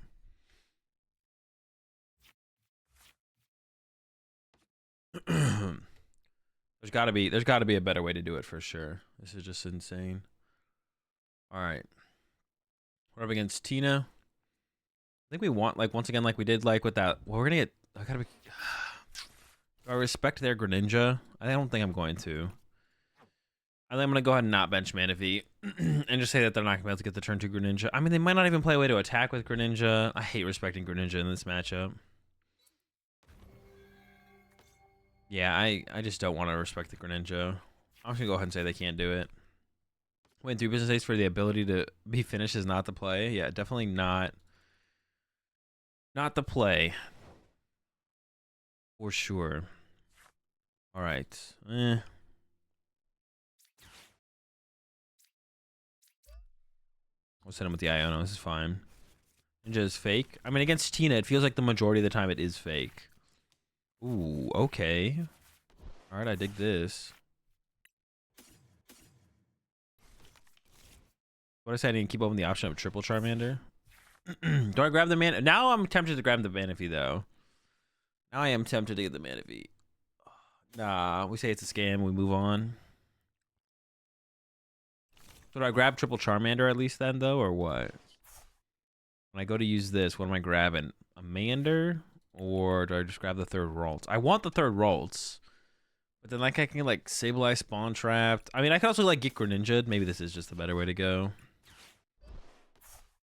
there's gotta be a better way to do it for sure. This is just insane. All right. We're up against Tina. I think we want like once again like we did like with that. Well, we're gonna get. I gotta be. Do I respect their Greninja? I don't think I'm going to. I think I'm gonna go ahead and not bench Manaphy and just say that they're not gonna be able to get the turn 2 Greninja. I mean, they might not even play a way to attack with Greninja. I hate respecting Greninja in this matchup. Yeah, I just don't want to respect the Greninja. I'm just gonna go ahead and say they can't do it. Wait 3 business days for the ability to be finished is not the play. Yeah, definitely not. Not the play. For sure. All right. We'll send him with the Iono. This is fine. Ninja is fake. I mean, against Tina, it feels like the majority of the time it is fake. Ooh, okay. All right, I dig this. What I said, I didn't keep open the option of triple Charmander. Do I grab the man? Now I'm tempted to grab the Manaphy, though. Now I am tempted to get the Manaphy. Nah, we say it's a scam. We move on. So do I grab triple Charmander at least then, though, or what? When I go to use this, what am I grabbing? A Mander? Or do I just grab the third Ralts? I want the third Ralts. But then like I can like Sableye Spawn Trapped. I mean, I could also like get Greninja. Maybe this is just the better way to go.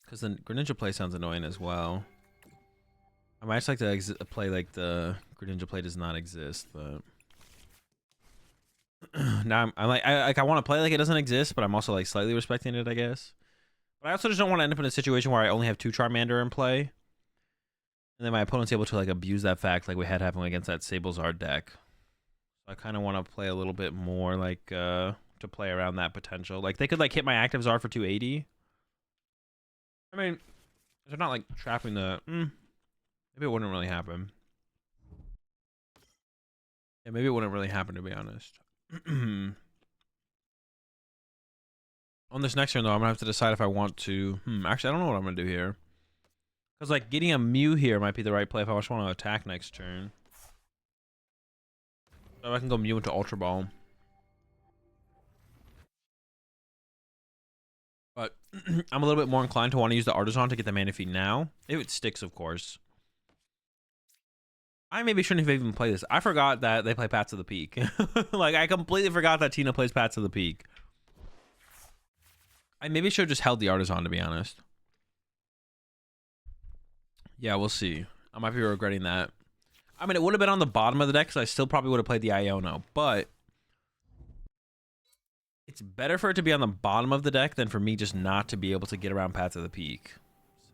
Because the Greninja play sounds annoying as well. I might just like to play like the Greninja play does not exist, but... now I'm like I want to play like it doesn't exist, but I'm also like slightly respecting it, I guess. But I also just don't want to end up in a situation where I only have 2 Charmander in play, and then my opponent's able to like abuse that fact, like we had happen against that Sablezard deck. So I kind of want to play a little bit more like to play around that potential. Like they could like hit my active Zard for 280. I mean, they're not like trapping the. Maybe it wouldn't really happen. Yeah, maybe it wouldn't really happen to be honest. On this next turn, though, I'm gonna have to decide if I want to. Actually, I don't know what I'm gonna do here. Because like getting a Mew here might be the right play if I just want to attack next turn. So I can go Mew into Ultra Ball. But I'm a little bit more inclined to want to use the Artisan to get the Manaphy now. If it sticks, of course. I maybe shouldn't have even played this. I forgot that they play Paths of the Peak. Like, I completely forgot that Tina plays Paths of the Peak. I maybe should have just held the Artisan, to be honest. Yeah, we'll see. I might be regretting that. I mean, it would have been on the bottom of the deck, so I still probably would have played the Iono, but It's better for it to be on the bottom of the deck than for me just not to be able to get around Path of the Peak.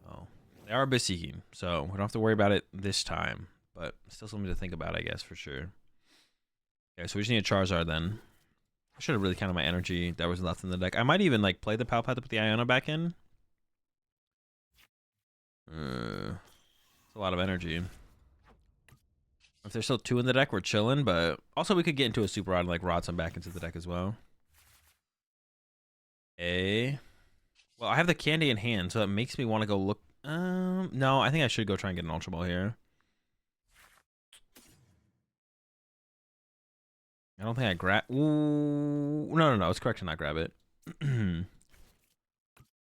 So they are abyss seeking, so we don't have to worry about it this time. But still something to think about, I guess, for sure. Okay, so we just need a Charizard then. I should have really counted my energy that was left in the deck. I might even like play the Palpat to put the Iona back in. It's a lot of energy. If there's still 2 in the deck, we're chilling, but also we could get into a Super Rod and like rod some back into the deck as well. Okay. Well, I have the candy in hand, so that makes me want to go look. No, I think I should go try and get an Ultra Ball here. I don't think I grab. Ooh, no. It's correct to not grab it.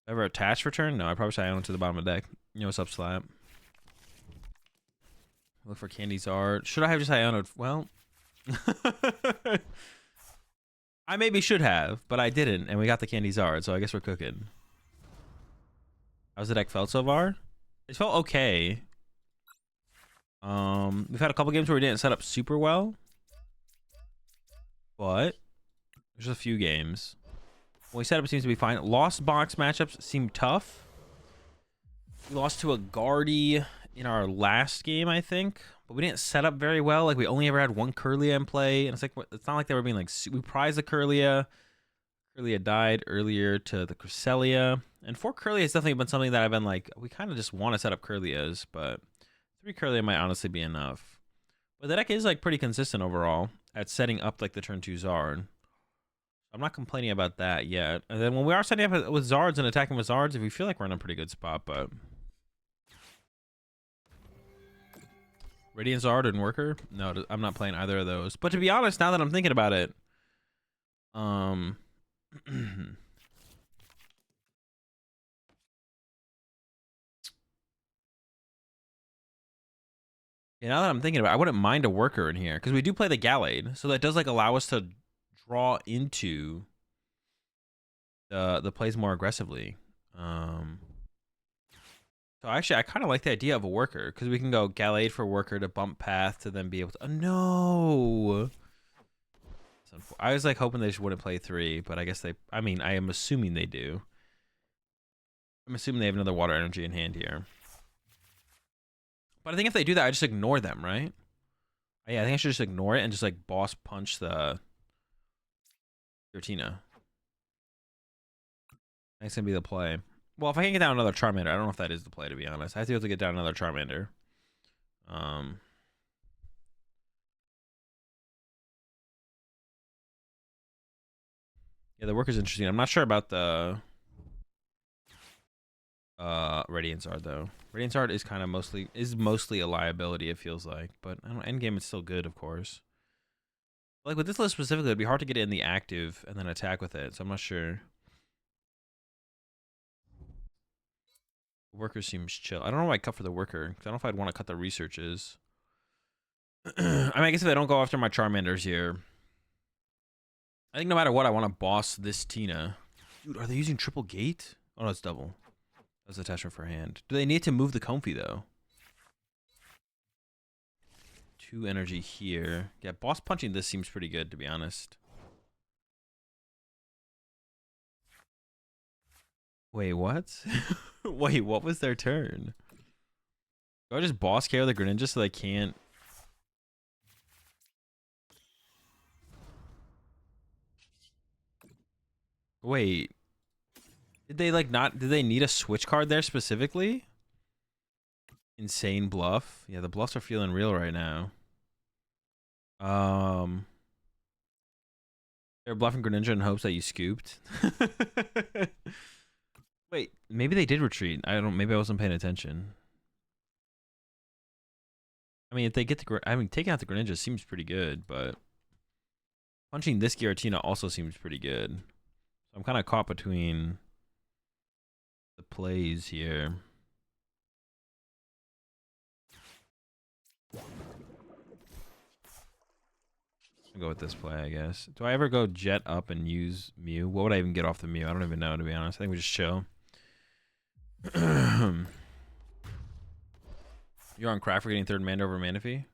Ever attached return? No, I probably should Iona to the bottom of the deck. You know what's up, Slap? Look for Candy Zard. Should I have just Iona? Well, I maybe should have, but I didn't, and we got the Candy Zard, so I guess we're cooking. How's the deck felt so far? It felt okay. We've had a couple games where we didn't set up super well, but there's a few games. Well, we set up seems to be fine. Lost box matchups seem tough. We lost to a Guardy in our last game, I think, but we didn't set up very well. Like, we only ever had one Kirlia in play, and it's like, it's not like they were being like, we prized the Kirlia. Kirlia died earlier to the Cresselia, and 4 Kirlia has definitely been something that I've been like, we kind of just want to set up Kirlias, but 3 Kirlia might honestly be enough. But the deck is like pretty consistent overall at setting up like the turn 2 Zard. I'm not complaining about that yet. And then when we are setting up with Zards and attacking with Zards, we feel like we're in a pretty good spot, but Radiant Zard and Worker? No, I'm not playing either of those. But to be honest, now that I'm thinking about it, yeah, now that I'm thinking about it, I wouldn't mind a Worker in here because we do play the Gallade, so that does like allow us to draw into the plays more aggressively. So actually, I kind of like the idea of a Worker because we can go Gallade for Worker to bump Path to then be able to. Oh, no. I was like hoping they just wouldn't play 3, but I guess they. I mean, I am assuming they do. I'm assuming they have another Water Energy in hand here. But I think if they do that, I just ignore them, right? Yeah, I think I should just ignore it and just like boss punch the Giratina. That's gonna be the play. Well, if I can get down another Charmander, I don't know if that is the play, to be honest. I have to be able to get down another Charmander. Yeah, the Worker's interesting. I'm not sure about the Radiant Zard though. Radiant Zard is kind of mostly a liability, it feels like. But I don't know, endgame it's still good, of course. Like with this list specifically, it'd be hard to get it in the active and then attack with it, so I'm not sure. Worker seems chill. I don't know why I cut for the Worker, because I don't know if I'd want to cut the researches. I mean, I guess if they don't go after my Charmanders here, I think no matter what, I want to boss this Tina. Dude, are they using triple gate? Oh, no, it's double. That's attachment for hand. Do they need to move the Comfy, though? 2 energy here. Yeah, boss punching this seems pretty good, to be honest. Wait, what? Wait, what was their turn? Do I just boss KO the Greninja so they can't? Wait. Did they like not? Did they need a switch card there specifically? Insane bluff. Yeah, the bluffs are feeling real right now. They're bluffing Greninja in hopes that you scooped. Wait, maybe they did retreat. I don't. Maybe I wasn't paying attention. I mean, if they get the, I mean, taking out the Greninja seems pretty good, but punching this Giratina also seems pretty good. So I'm kind of caught between the plays here. I'll go with this play, I guess. Do I ever go jet up and use Mew? What would I even get off the Mew? I don't even know, to be honest. I think we just chill. You're on crack for getting 3rd Manda over Manaphy?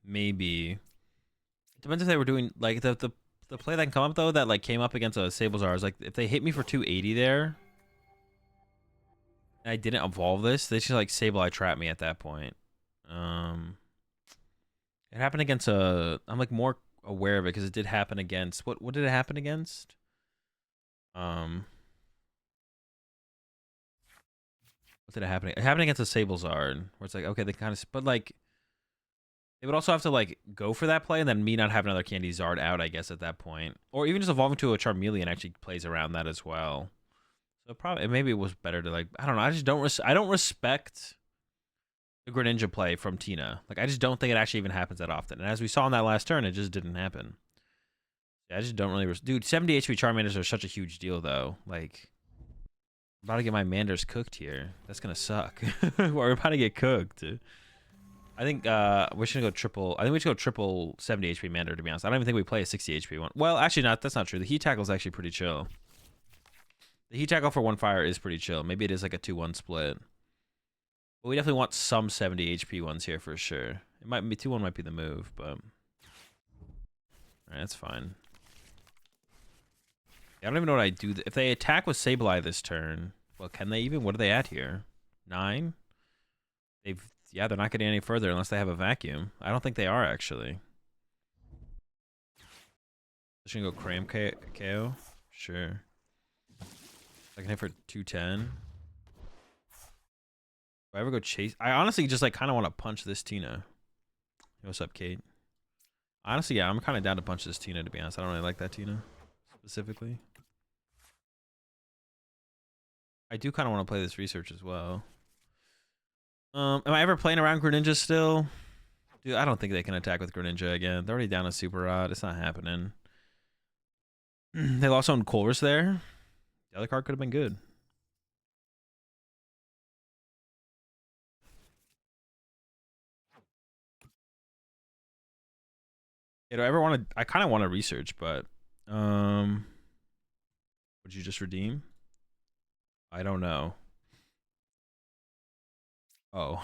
Maybe. It depends if they were doing, like, the the play that can come up though that like came up against a Sablezar is like if they hit me for 280 there, and I didn't evolve this, they just like Sableye trap me at that point. It happened against a. I'm like more aware of it because it did happen against what? What did it happen against? What did it happen? It happened against a Sablezard, where it's like okay, they kind of, but like they would also have to like go for that play, and then me not have another Candy Zard out, I guess at that point, or even just evolving to a Charmeleon actually plays around that as well. So probably maybe it was better to like I don't know. I just don't I don't respect the Greninja play from Tina. Like I just don't think it actually even happens that often. And as we saw in that last turn, it just didn't happen. Yeah, I just don't really dude, 70 HP Charmanders are such a huge deal though. Like I'm about to get my Manders cooked here. That's gonna suck. We're about to get cooked. I think we should go triple. I think we should go triple 70 HP Mander, to be honest. I don't even think we play a 60 HP one. Well, actually not. That's not true. The Heat Tackle is actually pretty chill. The Heat Tackle for 1 fire is pretty chill. Maybe it is like a 2-1 split. But we definitely want some 70 HP ones here for sure. It might be 2-1 might be the move, but alright, that's fine. Yeah, I don't even know what I do. If they attack with Sableye this turn, well, can they even? What are they at here? 9? Yeah, they're not getting any further unless they have a vacuum. I don't think they are actually. Just gonna go Cram KO. Sure. I can hit for 210. If I ever go chase, I honestly just like kind of want to punch this Tina. Hey, what's up, Kate? Honestly, yeah, I'm kind of down to punch this Tina, to be honest. I don't really like that Tina specifically. I do kind of want to play this research as well. Am I ever playing around Greninja still? Dude, I don't think they can attack with Greninja again. They're already down a Super Rod. It's not happening. They lost on Colress there. The other card could have been good. Yeah, do I ever want to? I kind of want to research, but would you just redeem? I don't know. Oh.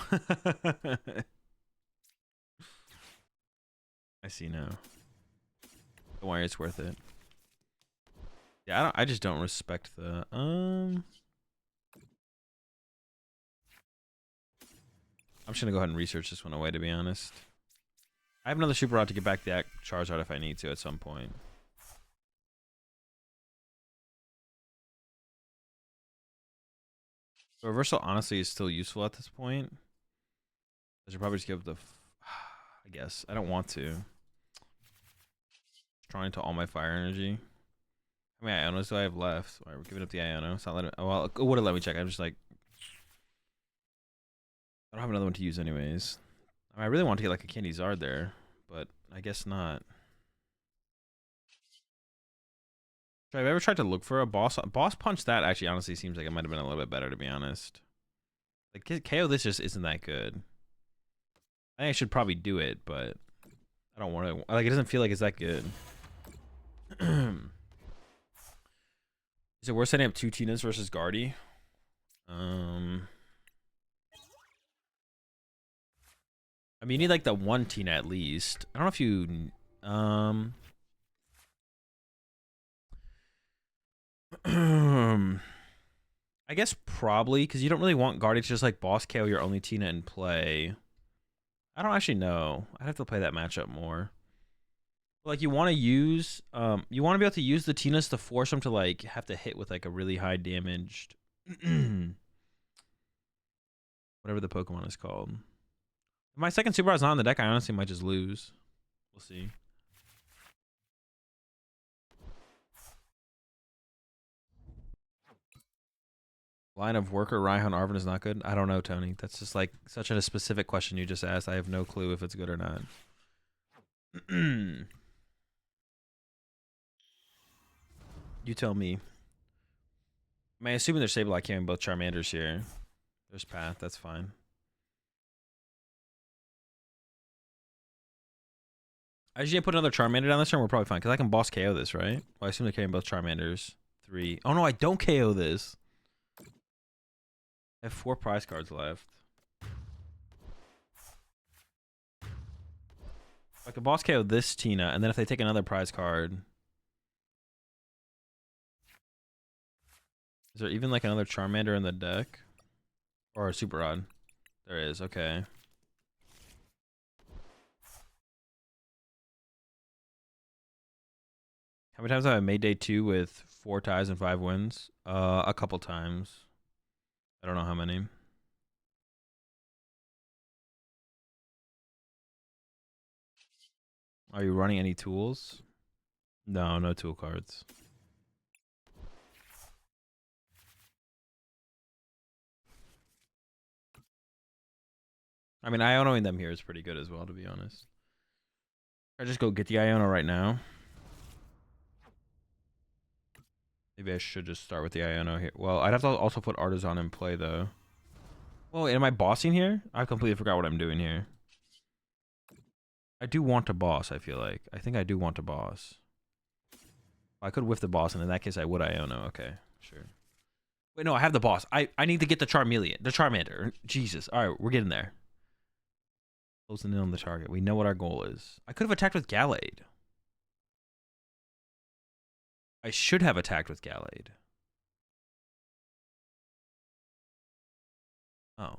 I see now. Don't worry, it's worth it. Yeah, I just don't respect the I'm just gonna go ahead and research this one away, to be honest. I have another Super Rod to get back the Charizard if I need to at some point. The reversal honestly is still useful at this point. I should probably just give the I guess. I don't want to. Trying to all my fire energy. How many Ionos do I have left? Alright, we're giving up the Iono. It's not letting. Oh, well, it would have let me check. I'm just like, I don't have another one to use anyways. I mean, I really want to get like a Candy Zard there, but I guess not. Have I ever tried to look for a boss punch? That actually honestly seems like it might have been a little bit better, to be honest. Like KO this just isn't that good. I think I should probably do it, but I don't want to. Like it doesn't feel like it's that good. Is it worth setting up 2 Tinas versus Guardy? I mean, you need like the 1 Tina at least. I don't know if you I guess probably because you don't really want Guardy to just like boss KO your only Tina in play. I don't actually know. I'd have to play that matchup more. Like you want to use you want to be able to use the Tinas to force them to like have to hit with like a really high damaged whatever the Pokemon is called. If my second Super Rod is not on the deck, I honestly might just lose. We'll see. Line of Worker Raihan Arven is not good. I don't know, Tony. That's just like such a specific question you just asked. I have no clue if it's good or not. You tell me. I mean, assuming they're Sableye carrying both Charmanders here. There's Path, that's fine. I usually put another Charmander down this turn, we're probably fine. Because I can boss KO this, right? Well, I assume they're carrying both Charmanders. 3. Oh no, I don't KO this. I have 4 prize cards left. I can boss KO this Tina, and then if they take another prize card, Is there even like another Charmander in the deck? Or a Super Rod? There is, okay. How many times have I made day 2 with 4 ties and 5 wins? A couple times. I don't know how many. Are you running any tools? No, no tool cards. I mean, Ionoing them here is pretty good as well, to be honest. I just go get the Iono right now. Maybe I should just start with the Iono here. Well, I'd have to also put Artisan in play, though. Well, am I bossing here? I completely forgot what I'm doing here. I do want to boss, I feel like. I think I do want to boss. I could whiff the boss, and in that case, I would Iono. Okay, sure. Wait, no, I have the boss. I need to get the Charmander. Jesus. All right, we're getting there. Closing in on the target. We know what our goal is. I could have attacked with Gallade. I should have attacked with Gallade. Oh.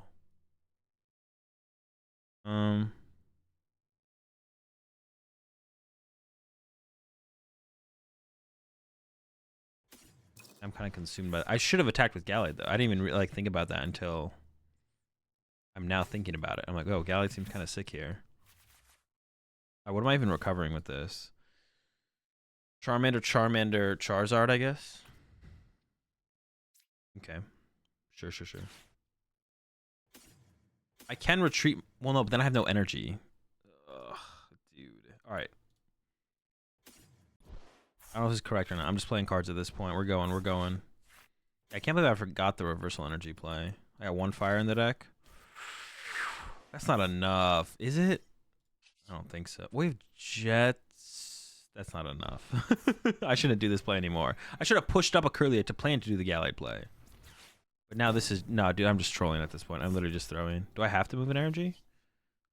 I'm kind of consumed by that. I should have attacked with Gallade, though. I didn't even like think about that until I'm now thinking about it. I'm like, oh, Gallade seems kind of sick here. What am I even recovering with this? Charmander, Charizard, I guess. Okay. Sure. I can retreat. Well, no, but then I have no energy. Ugh, dude. All right. I don't know if this is correct or not. I'm just playing cards at this point. We're going. I can't believe I forgot the reversal energy play. I got 1 fire in the deck. That's not enough, is it? I don't think so. Wave Jets. That's not enough. I shouldn't do this play anymore. I should have pushed up a Curlia to plan to do the Gallade play. But now this is... No, dude, I'm just trolling at this point. I'm literally just throwing. Do I have to move an energy?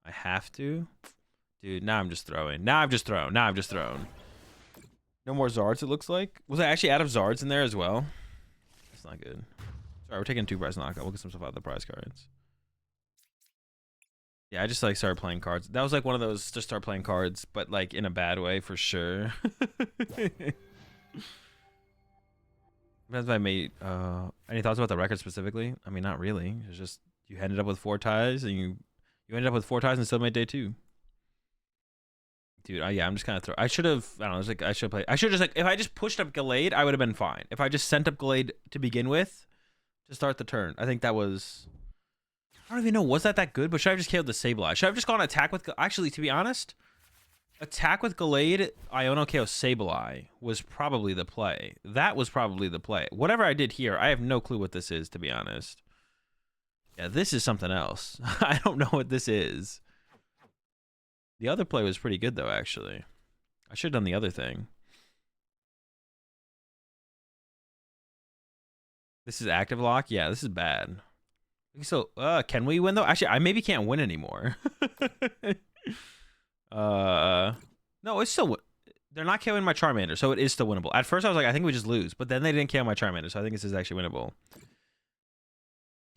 I have to? Dude, now I'm just throwing. Now I've just thrown. No more Zards, it looks like. Was I actually out of Zards in there as well? That's not good. Sorry, we're taking 2 prize knockout. We'll get some stuff out of the prize cards. Yeah, I just like started playing cards. That was like one of those just start playing cards, but like in a bad way for sure. Depends if I made any thoughts about the record specifically? I mean, not really. It's just you ended up with 4 ties and you ended up with 4 ties and still made day 2. Dude, yeah, I'm just kind of I should have, I don't know, like I should play. I should just like if I just pushed up Gallade, I would have been fine. If I just sent up Gallade to begin with to start the turn. I think that was I don't even know, was that good? But should I have just KO'd the Sableye? Should I have just gone attack with actually, to be honest, attack with Gallade, Iono KO Sableye was probably the play. That was probably the play. Whatever I did here, I have no clue what this is, to be honest. Yeah, this is something else. I don't know what this is. The other play was pretty good, though, actually. I should have done the other thing. This is active lock? Yeah, this is bad. So, can we win, though? Actually, I maybe can't win anymore. No, it's still... They're not KOing my Charmander, so it is still winnable. At first, I was like, I think we just lose. But then they didn't KO my Charmander, so I think this is actually winnable. Can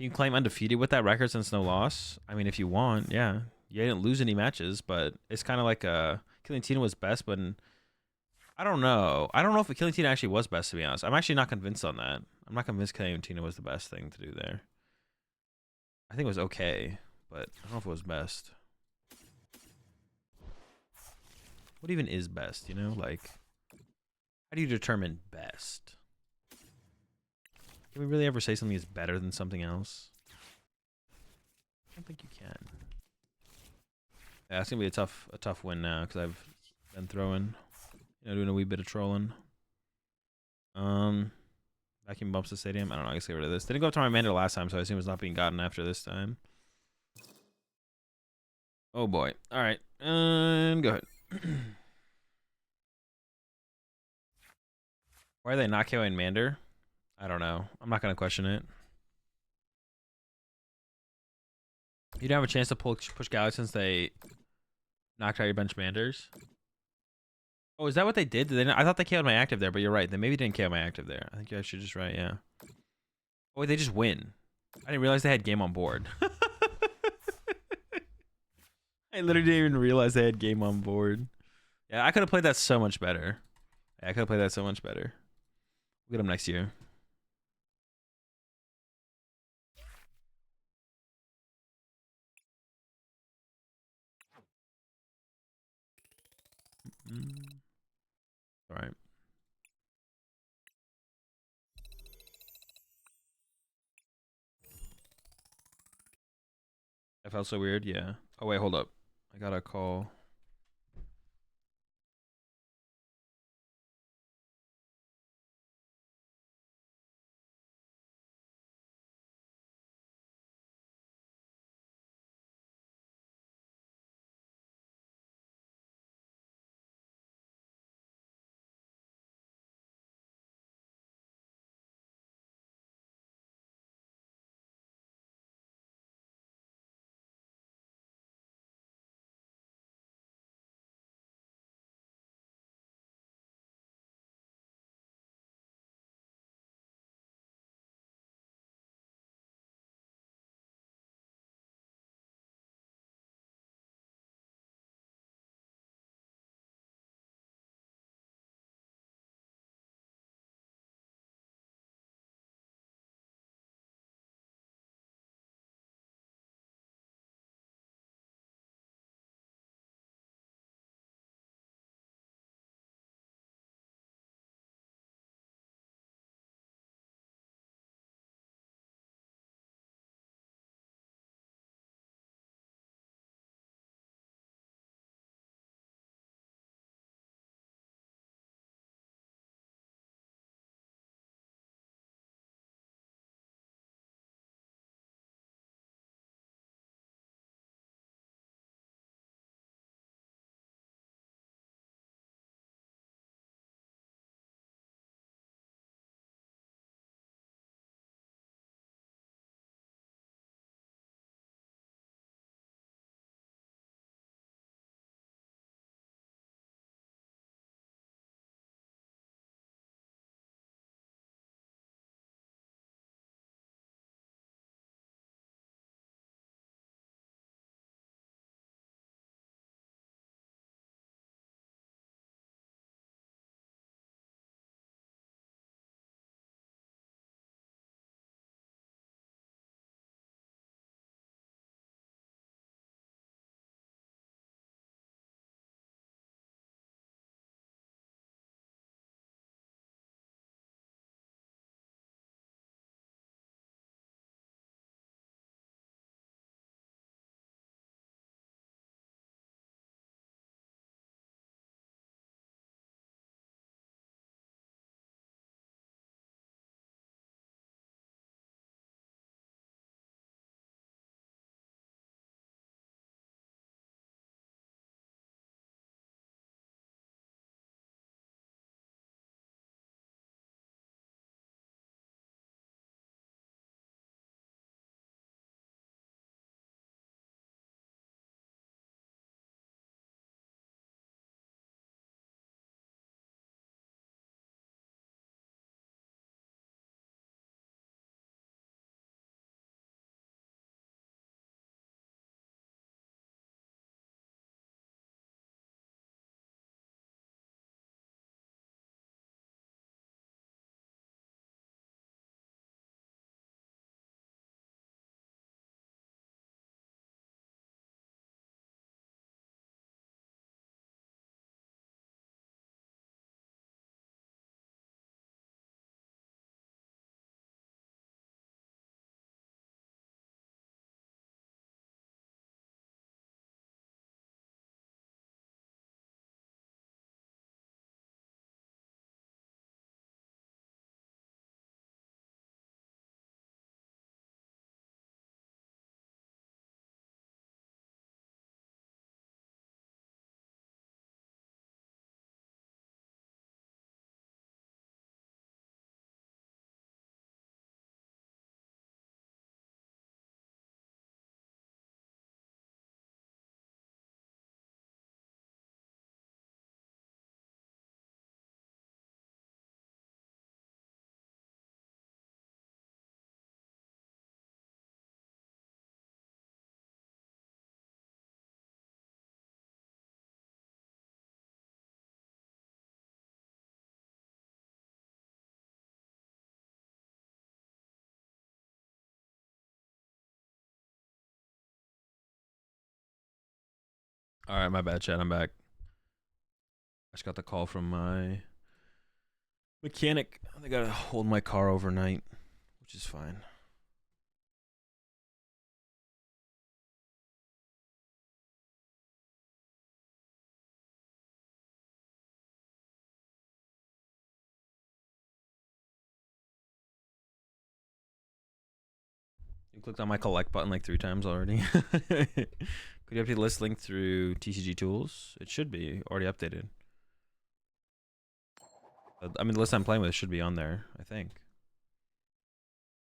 you claim undefeated with that record since no loss? I mean, if you want, yeah. You didn't lose any matches, but it's kind of like Killing Tina was best, but I don't know. I don't know if Killing Tina actually was best, to be honest. I'm actually not convinced on that. I'm not convinced Killing Tina was the best thing to do there. I think it was okay, but I don't know if it was best. What even is best, you know? Like, how do you determine best? Can we really ever say something is better than something else? I don't think you can. Yeah, it's gonna be a tough win now because I've been throwing, doing a wee bit of trolling. Vacuum bumps the stadium. I don't know. I guess get rid of this. Didn't go up to my Mander last time, so I assume it's not being gotten after this time. Oh boy. All right, and go ahead. Why are they not KOing Mander? I don't know. I'm not gonna question it. You don't have a chance to push Gallade since they knocked out your bench Manders. Oh, is that what they did? Did they not? I thought they KO'd my active there, but you're right. They maybe didn't KO my active there. I think you're actually just right, yeah. Oh, wait, they just win. I didn't realize they had game on board. I literally didn't even realize they had game on board. Yeah, I could have played that so much better. Yeah, I could have played that so much better. We'll get them next year. All right. That felt so weird. Yeah. Oh wait, hold up. I got a call. All right, my bad, chat. I'm back. I just got the call from my mechanic. They gotta hold my car overnight, which is fine. You clicked on my collect button like 3 times already. Could you update the list link through TCG tools? It should be already updated. I mean, the list I'm playing with should be on there, I think.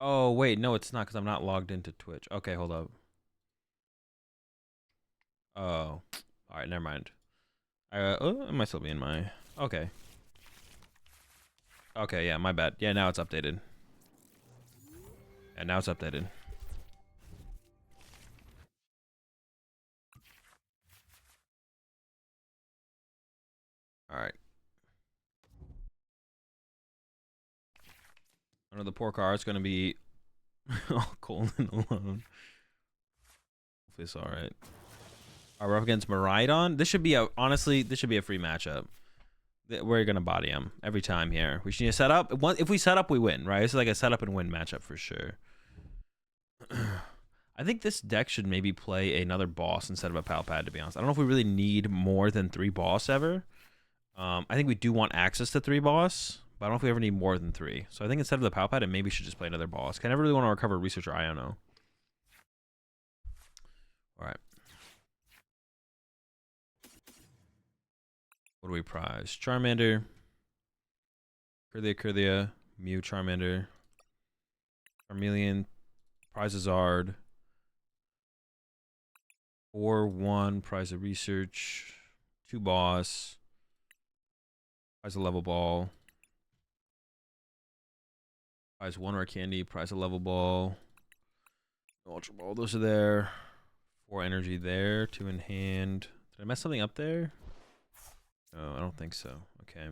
Oh, wait, no, it's not because I'm not logged into Twitch. Okay, hold up. Oh, all right, never mind. Oh, it might still be in my. Okay. Okay, yeah, my bad. Yeah, now it's updated. Yeah, now it's updated. All right. Under the poor car, it's gonna be all cold and alone. Hopefully it's all right. We're up against Miraidon. This should be a honestly. This should be a free matchup. We're gonna body him every time here. We should need to set up. If we set up, we win, right? It's like a setup and win matchup for sure. I think this deck should maybe play another boss instead of a pal pad. To be honest, I don't know if we really need more than 3 boss ever. I think we do want access to 3 boss, but I don't know if we ever need more than 3. So I think instead of the pal pad, it maybe should just play another boss. I never really want to recover Researcher Iono. All right. What do we prize? Charmander, Curlia, Mew, Charmander, Charmeleon, prize Zard, 4-1, prize of Research, 2 boss, prize a level ball, prize 1 rare candy, prize a level ball, Ultra Ball, those are there, 4 energy there, 2 in hand. Did I mess something up there? No, I don't think so. Okay.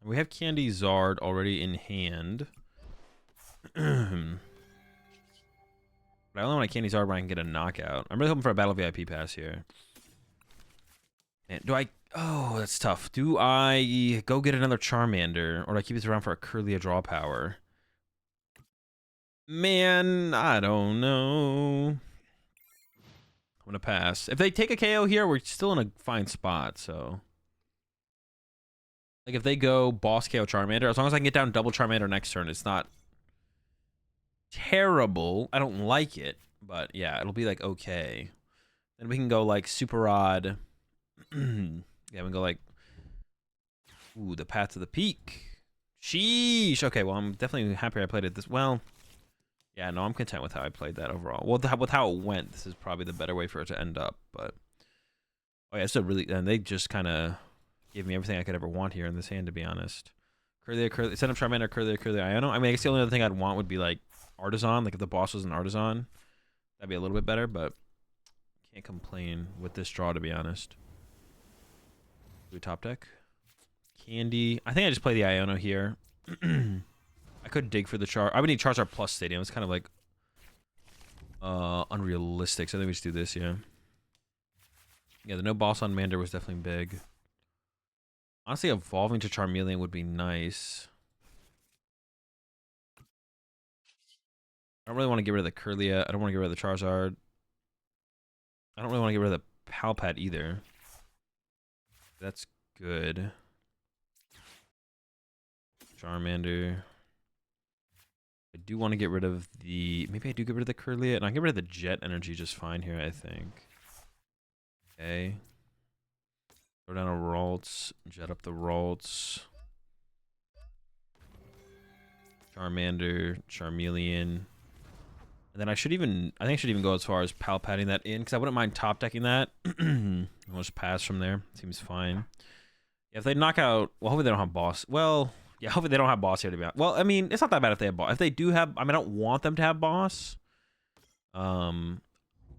We have Candy Zard already in hand. But I only want a Candy Zard when I can get a knockout. I'm really hoping for a Battle VIP pass here. And do I... Oh, that's tough. Do I go get another Charmander? Or do I keep this around for a Curlia draw power? Man, I don't know. I'm going to pass. If they take a KO here, we're still in a fine spot, so... Like, if they go boss KO Charmander, as long as I can get down double Charmander next turn, it's not terrible. I don't like it, but yeah, it'll be, like, okay. Then we can go, like, Super Odd. Yeah, we can go, like, ooh, the Path to the Peak. Sheesh. Okay, well, I'm definitely happy I played it this... Well, yeah, no, I'm content with how I played that overall. Well, with how it went, this is probably the better way for it to end up, but... Oh, yeah, it's a really... And they just kind of... Gave me everything I could ever want here in this hand, to be honest. Curlia, set up Charmander, Curlia, Iono. I mean, I guess the only other thing I'd want would be, like, Artisan. Like, if the boss was an Artisan, that'd be a little bit better, but can't complain with this draw, to be honest. Do we top deck? Candy. I think I just play the Iono here. I could dig for the I would need Charizard plus Stadium. It's kind of, like, unrealistic, so I think we just do this, yeah. Yeah, the no boss on Mander was definitely big. Honestly, evolving to Charmeleon would be nice. I don't really want to get rid of the Curlia. I don't want to get rid of the Charizard. I don't really want to get rid of the Palpat either. That's good. Charmander. I do want to get rid of the... Maybe I do get rid of the Curlia. And I can get rid of the Jet Energy just fine here, I think. Okay. Throw down a Ralts, jet up the Ralts. Charmander, Charmeleon. And then I think I should even go as far as Palpatting that in, because I wouldn't mind top decking that. I'll just pass from there. Seems fine. Yeah, if they knock out, well, hopefully they don't have boss. Well, yeah, hopefully they don't have boss here, to be honest. Well, I mean, it's not that bad if they have boss. If they do have, I mean, I don't want them to have boss. The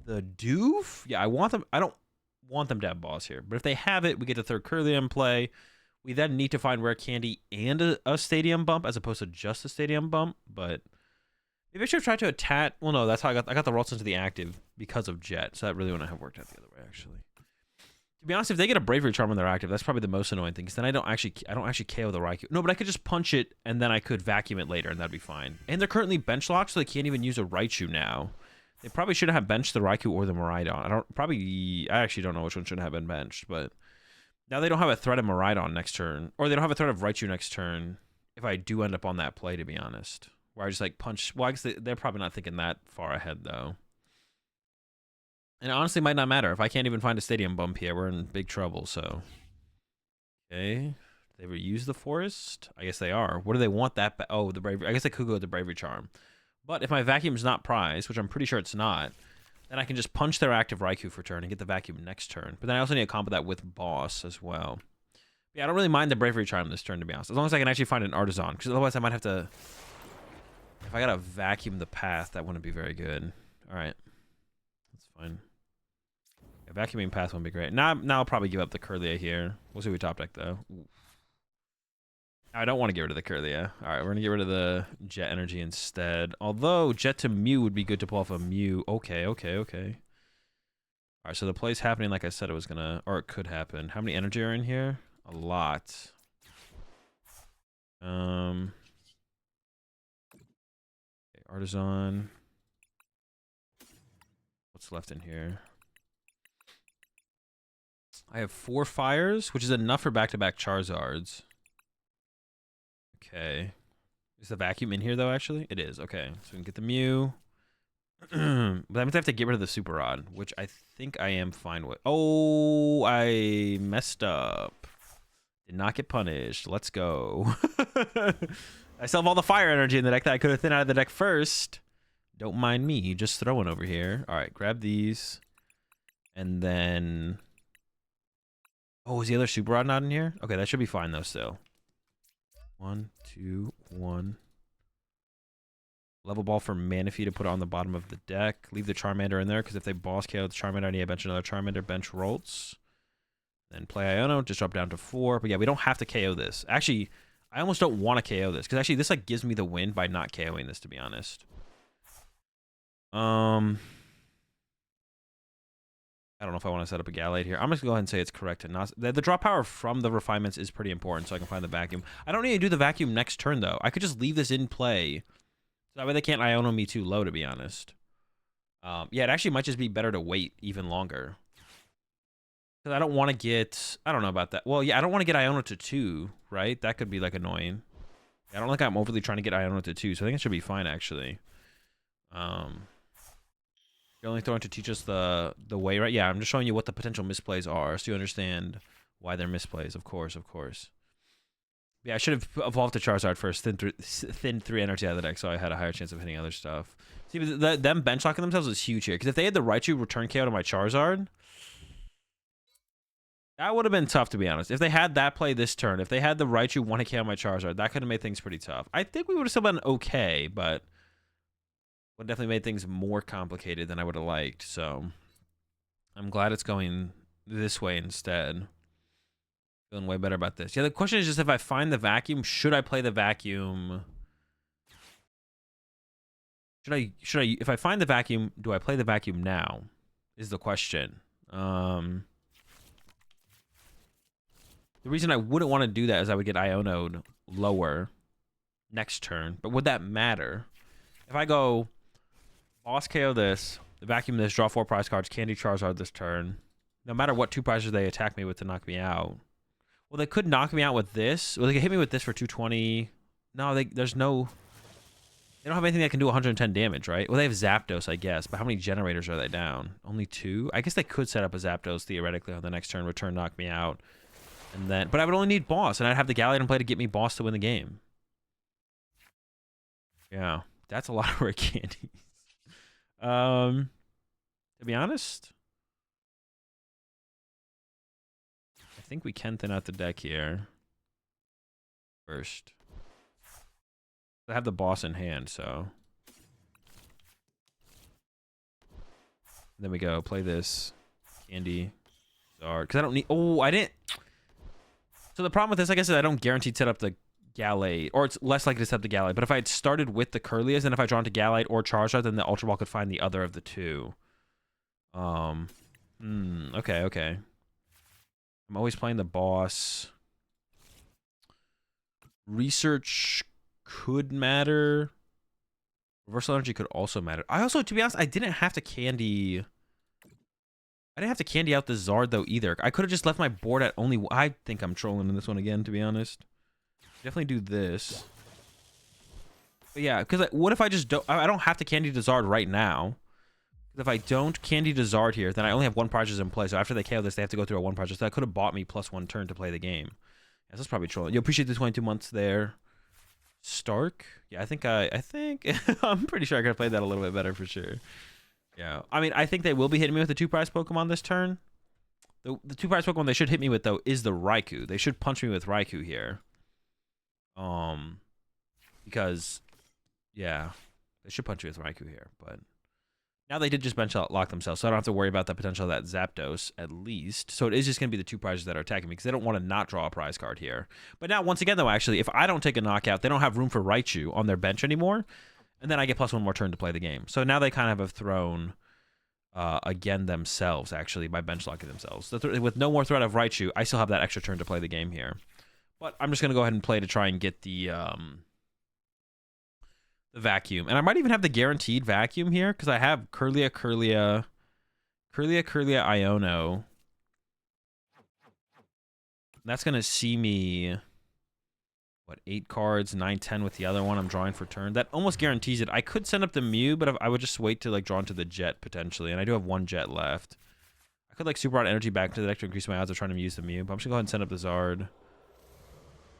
Doof? Yeah, I don't want them to have boss here, but if they have it, we get the third Curlia in play. We then need to find rare candy and a stadium bump as opposed to just a stadium bump. But maybe I should have tried to attack. Well, no, that's how I got the Ralts into the active because of Jet, so that really wouldn't have worked out the other way, actually. To be honest, if they get a Bravery Charm when they're active, that's probably the most annoying thing. Because then I don't actually KO the Raikou. No, but I could just punch it and then I could vacuum it later, and that'd be fine. And they're currently bench locked, so they can't even use a Raichu now. They probably shouldn't have benched the Raikou or the Miraidon. I actually don't know which one should have been benched, but now they don't have a threat of Miraidon next turn, or they don't have a threat of Raichu next turn. If I do end up on that play, to be honest, where I just like punch. Well, I guess they're probably not thinking that far ahead though. And it honestly might not matter. If I can't even find a stadium bump here, we're in big trouble, so. Okay. They ever use the forest? I guess they are. What do they want that? Oh, the Bravery. I guess they could go with the Bravery Charm. But if my vacuum's not prized, which I'm pretty sure it's not, then I can just punch their active Raikou for turn and get the vacuum next turn. But then I also need to combo that with Boss as well. Yeah, I don't really mind the Bravery Charm this turn, to be honest. As long as I can actually find an Artisan. Because otherwise I might have to... If I gotta vacuum the path, that wouldn't be very good. Alright. That's fine. Yeah, vacuuming path wouldn't be great. Now I'll probably give up the Kirlia here. We'll see what we top deck, though. Ooh. I don't want to get rid of the Kirlia. Alright, we're going to get rid of the Jet Energy instead. Although, Jet to Mew would be good to pull off a Mew. Okay. Alright, so the play's happening like I said it was going to... Or it could happen. How many energy are in here? A lot. Okay, Artisan. What's left in here? I have 4 fires, which is enough for back-to-back Charizards. Okay. Is the vacuum in here, though, actually? It is. Okay. So we can get the Mew. But that means I have to get rid of the Super Rod, which I think I am fine with. Oh, I messed up. Did not get punished. Let's go. I still have all the fire energy in the deck that I could have thinned out of the deck first. Don't mind me. Just throwing over here. All right. Grab these. And then... Oh, is the other Super Rod not in here? Okay, that should be fine, though, still. 1, 2, 1. Level Ball for Manaphy to put on the bottom of the deck. Leave the Charmander in there, because if they boss KO the Charmander, I need to bench another Charmander. Bench Rolts. Then play Iono, just drop down to 4. But yeah, we don't have to KO this. Actually, I almost don't want to KO this, because actually this like gives me the win by not KOing this, to be honest. I don't know if I want to set up a Gallade here. I'm just going to go ahead and say it's correct. And not the draw power from the refinements is pretty important, so I can find the vacuum. I don't need to do the vacuum next turn, though. I could just leave this in play. So that way they can't Iono me too low, to be honest. Yeah, it actually might just be better to wait even longer. Because I don't want to get... I don't know about that. Well, yeah, I don't want to get Iono to 2, right? That could be, like, annoying. I don't think I'm overly trying to get Iono to 2, so I think it should be fine, actually. You're only throwing to teach us the way, right? Yeah, I'm just showing you what the potential misplays are, so you understand why they're misplays. Of course. Yeah, I should have evolved to Charizard first, thin 3 energy out of the deck, so I had a higher chance of hitting other stuff. See, but them bench locking themselves is huge here, because if they had the Raichu return KO to my Charizard, that would have been tough, to be honest. If they had that play this turn, if they had the Raichu 1-hit KO on my Charizard, that could have made things pretty tough. I think we would have still been okay, but... would definitely made things more complicated than I would have liked, so I'm glad it's going this way instead. Feeling way better about this. Yeah, the question is just if I find the vacuum, should I play the vacuum? Should I if I find the vacuum, do I play the vacuum now? Is the question. The reason I wouldn't want to do that is I would get Iono'd lower next turn, but would that matter? If I go boss KO this, vacuum this, draw 4 prize cards, candy Charizard this turn. No matter what 2 prizes they attack me with to knock me out. Well, they could knock me out with this. Well, they could hit me with this for 220. No, there's no... They don't have anything that can do 110 damage, right? Well, they have Zapdos, I guess. But how many generators are they down? Only 2? I guess they could set up a Zapdos, theoretically, on the next turn. Return, knock me out. And then... But I would only need boss, and I'd have the Gallade in play to get me boss to win the game. Yeah. That's a lot of rare candies. To be honest, I think we can thin out the deck here first. I have the boss in hand, so then we go play this candy because I don't need. Oh, I didn't. So the problem with this, I guess, is I don't guarantee to set up the Gallade, or it's less likely to set up the Gallade. But if I had started with the Curlias, then if I drawn to Gallade or Charizard, then the Ultra Ball could find the other of the 2. Okay. I'm always playing the boss. Research could matter. Reversal energy could also matter. I also, to be honest, I didn't have to candy out the Zard though either. I could have just left my board at only. I think I'm trolling in this one again, to be honest. Definitely do this. But yeah, because what if I just don't? I don't have to candy the Zard right now. If I don't candy the Zard here, then I only have one project in play. So after they KO this, they have to go through a one project. So that could have bought me +1 turn to play the game. Yeah, that's probably trolling. You appreciate the 22 months there. Stark? Yeah, I think I'm pretty sure I could have played that a little bit better for sure. Yeah. I mean, I think they will be hitting me with the 2-prize Pokemon this turn. The 2-prize Pokemon they should hit me with, though, is the Raikou. They should punch me with Raikou here. Because, yeah, they should punch me with Raikou here, but now they did just bench lock themselves, so I don't have to worry about the potential of that Zapdos, at least. So it is just going to be the 2 prizes that are attacking me, because they don't want to not draw a prize card here. But now, once again, though, actually, if I don't take a knockout, they don't have room for Raichu on their bench anymore, and then I get +1 more turn to play the game. So now they kind of have thrown again themselves, actually, by bench locking themselves. With no more threat of Raichu, I still have that extra turn to play the game here. But I'm just going to go ahead and play to try and get the vacuum. And I might even have the guaranteed vacuum here, because I have Curlia, Iono. That's going to see me, what, 8 cards, 9, 10 with the other one I'm drawing for turn. That almost guarantees it. I could send up the Mew, but I would just wait to, like, draw into the Jet, potentially. And I do have 1 Jet left. I could, like, Super Rod Energy back to the deck to increase my odds of trying to use the Mew. But I'm just going to go ahead and send up the Zard.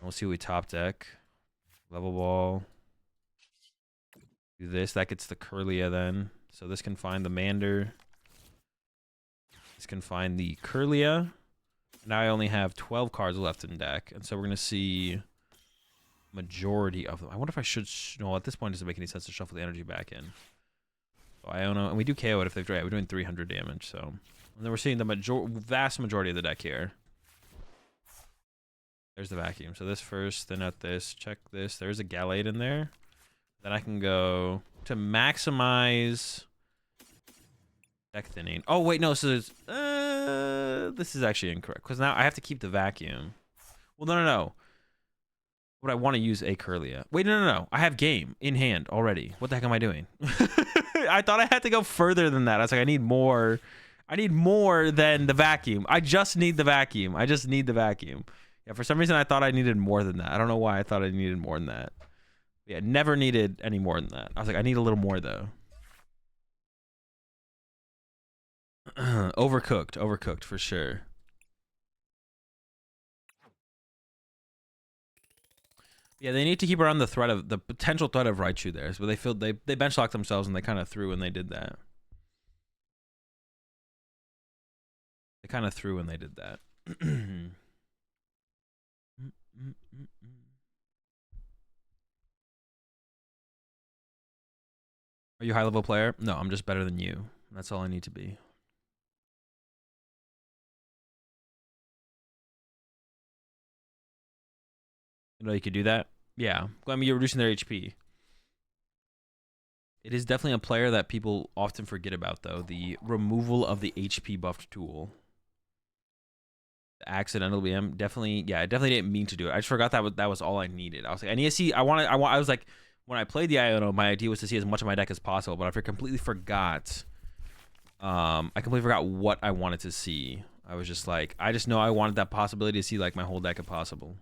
We'll see what we top deck. Level Ball. Do this. That gets the Curlia then. So this can find the Mander. This can find the Curlia. Now I only have 12 cards left in deck. And so we're going to see majority of them. I wonder if I should... No, at this point, it doesn't make any sense to shuffle the energy back in. So I don't know. And we do KO it if they've... We're doing 300 damage, so... And then we're seeing the vast majority of the deck here. There's the vacuum. So this first, then at this. Check this. There's a Gallade in there. Then I can go to maximize deck thinning. Oh, wait, no. So this is actually incorrect, because now I have to keep the vacuum. Well, no. But I want to use a Curlia. Wait, no. I have game in hand already. What the heck am I doing? I thought I had to go further than that. I was like, I need more. I need more than the vacuum. I just need the vacuum. I just need the vacuum. Yeah, for some reason, I thought I needed more than that. I don't know why I thought I needed more than that. Yeah, never needed any more than that. I was like, I need a little more, though. Overcooked for sure. Yeah, they need to keep around the potential threat of Raichu there. But they bench locked themselves, and they kind of threw when they did that. They kind of threw when they did that. Are you a high-level player? No, I'm just better than you. That's all I need to be. You know you could do that? Yeah. I mean, you're reducing their HP. It is definitely a player that people often forget about, though. The removal of the HP buffed tool. The accidental BM. Definitely, yeah, I definitely didn't mean to do it. I just forgot that was all I needed. I was like, I need to see, I was like, when I played the Iono, my idea was to see as much of my deck as possible, but I completely forgot. I completely forgot what I wanted to see. I was just like, I just know I wanted that possibility to see like my whole deck if possible.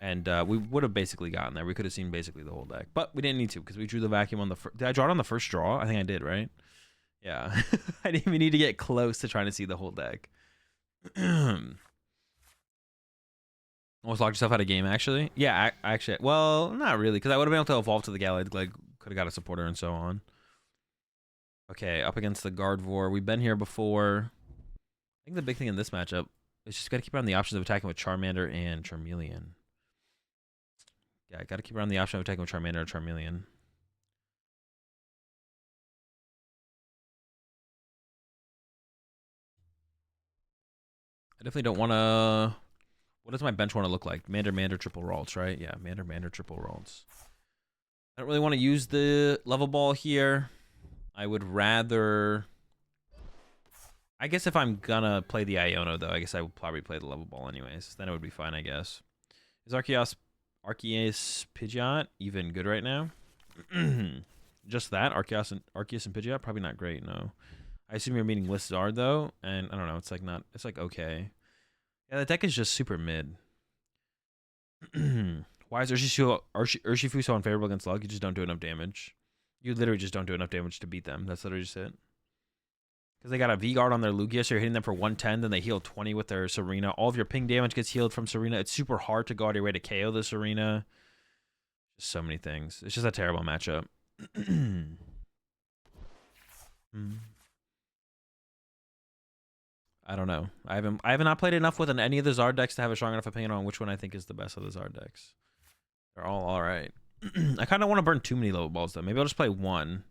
And we would have basically gotten there. We could have seen basically the whole deck, but we didn't need to because we drew the vacuum on the first. Did I draw it on the first draw? I think I did, right? Yeah. I didn't even need to get close to trying to see the whole deck. Almost locked yourself out of game, actually. Yeah, actually. Well, not really, because I would have been able to evolve to the Gallade. Like, could have got a supporter and so on. Okay, up against the Gardevoir. We've been here before. I think the big thing in this matchup is just got to keep around the options of attacking with Charmander and Charmeleon. Yeah, I got to keep around the option of attacking with Charmander or Charmeleon. I definitely don't want to... What does my bench want to look like? Mander, triple Ralts, right? Yeah, Mander, triple Ralts. I don't really want to use the level ball here. I would rather I guess if I'm gonna play the Iono, though, I guess I would probably play the level ball anyways. Then it would be fine, I guess. Is Arceus Pidgeot even good right now? Just that? Arceus and Pidgeot? Probably not great, no. I assume you're meaning Lizard, though, and I don't know, it's like not, it's like okay. Yeah, the deck is just super mid. Why is Urshifu so unfavorable against Lug? You just don't do enough damage. You literally just don't do enough damage to beat them. That's literally just it. Because they got a V-Guard on their Lugia, so you're hitting them for 110, then they heal 20 with their Serena. All of your ping damage gets healed from Serena. It's super hard to go out of your way to KO the Serena. Just so many things. It's just a terrible matchup. I don't know. I have not played enough with any of the Zard decks to have a strong enough opinion on which one I think is the best of the Zard decks. They're all right. I kind of want to burn too many level balls, though. Maybe I'll just play one.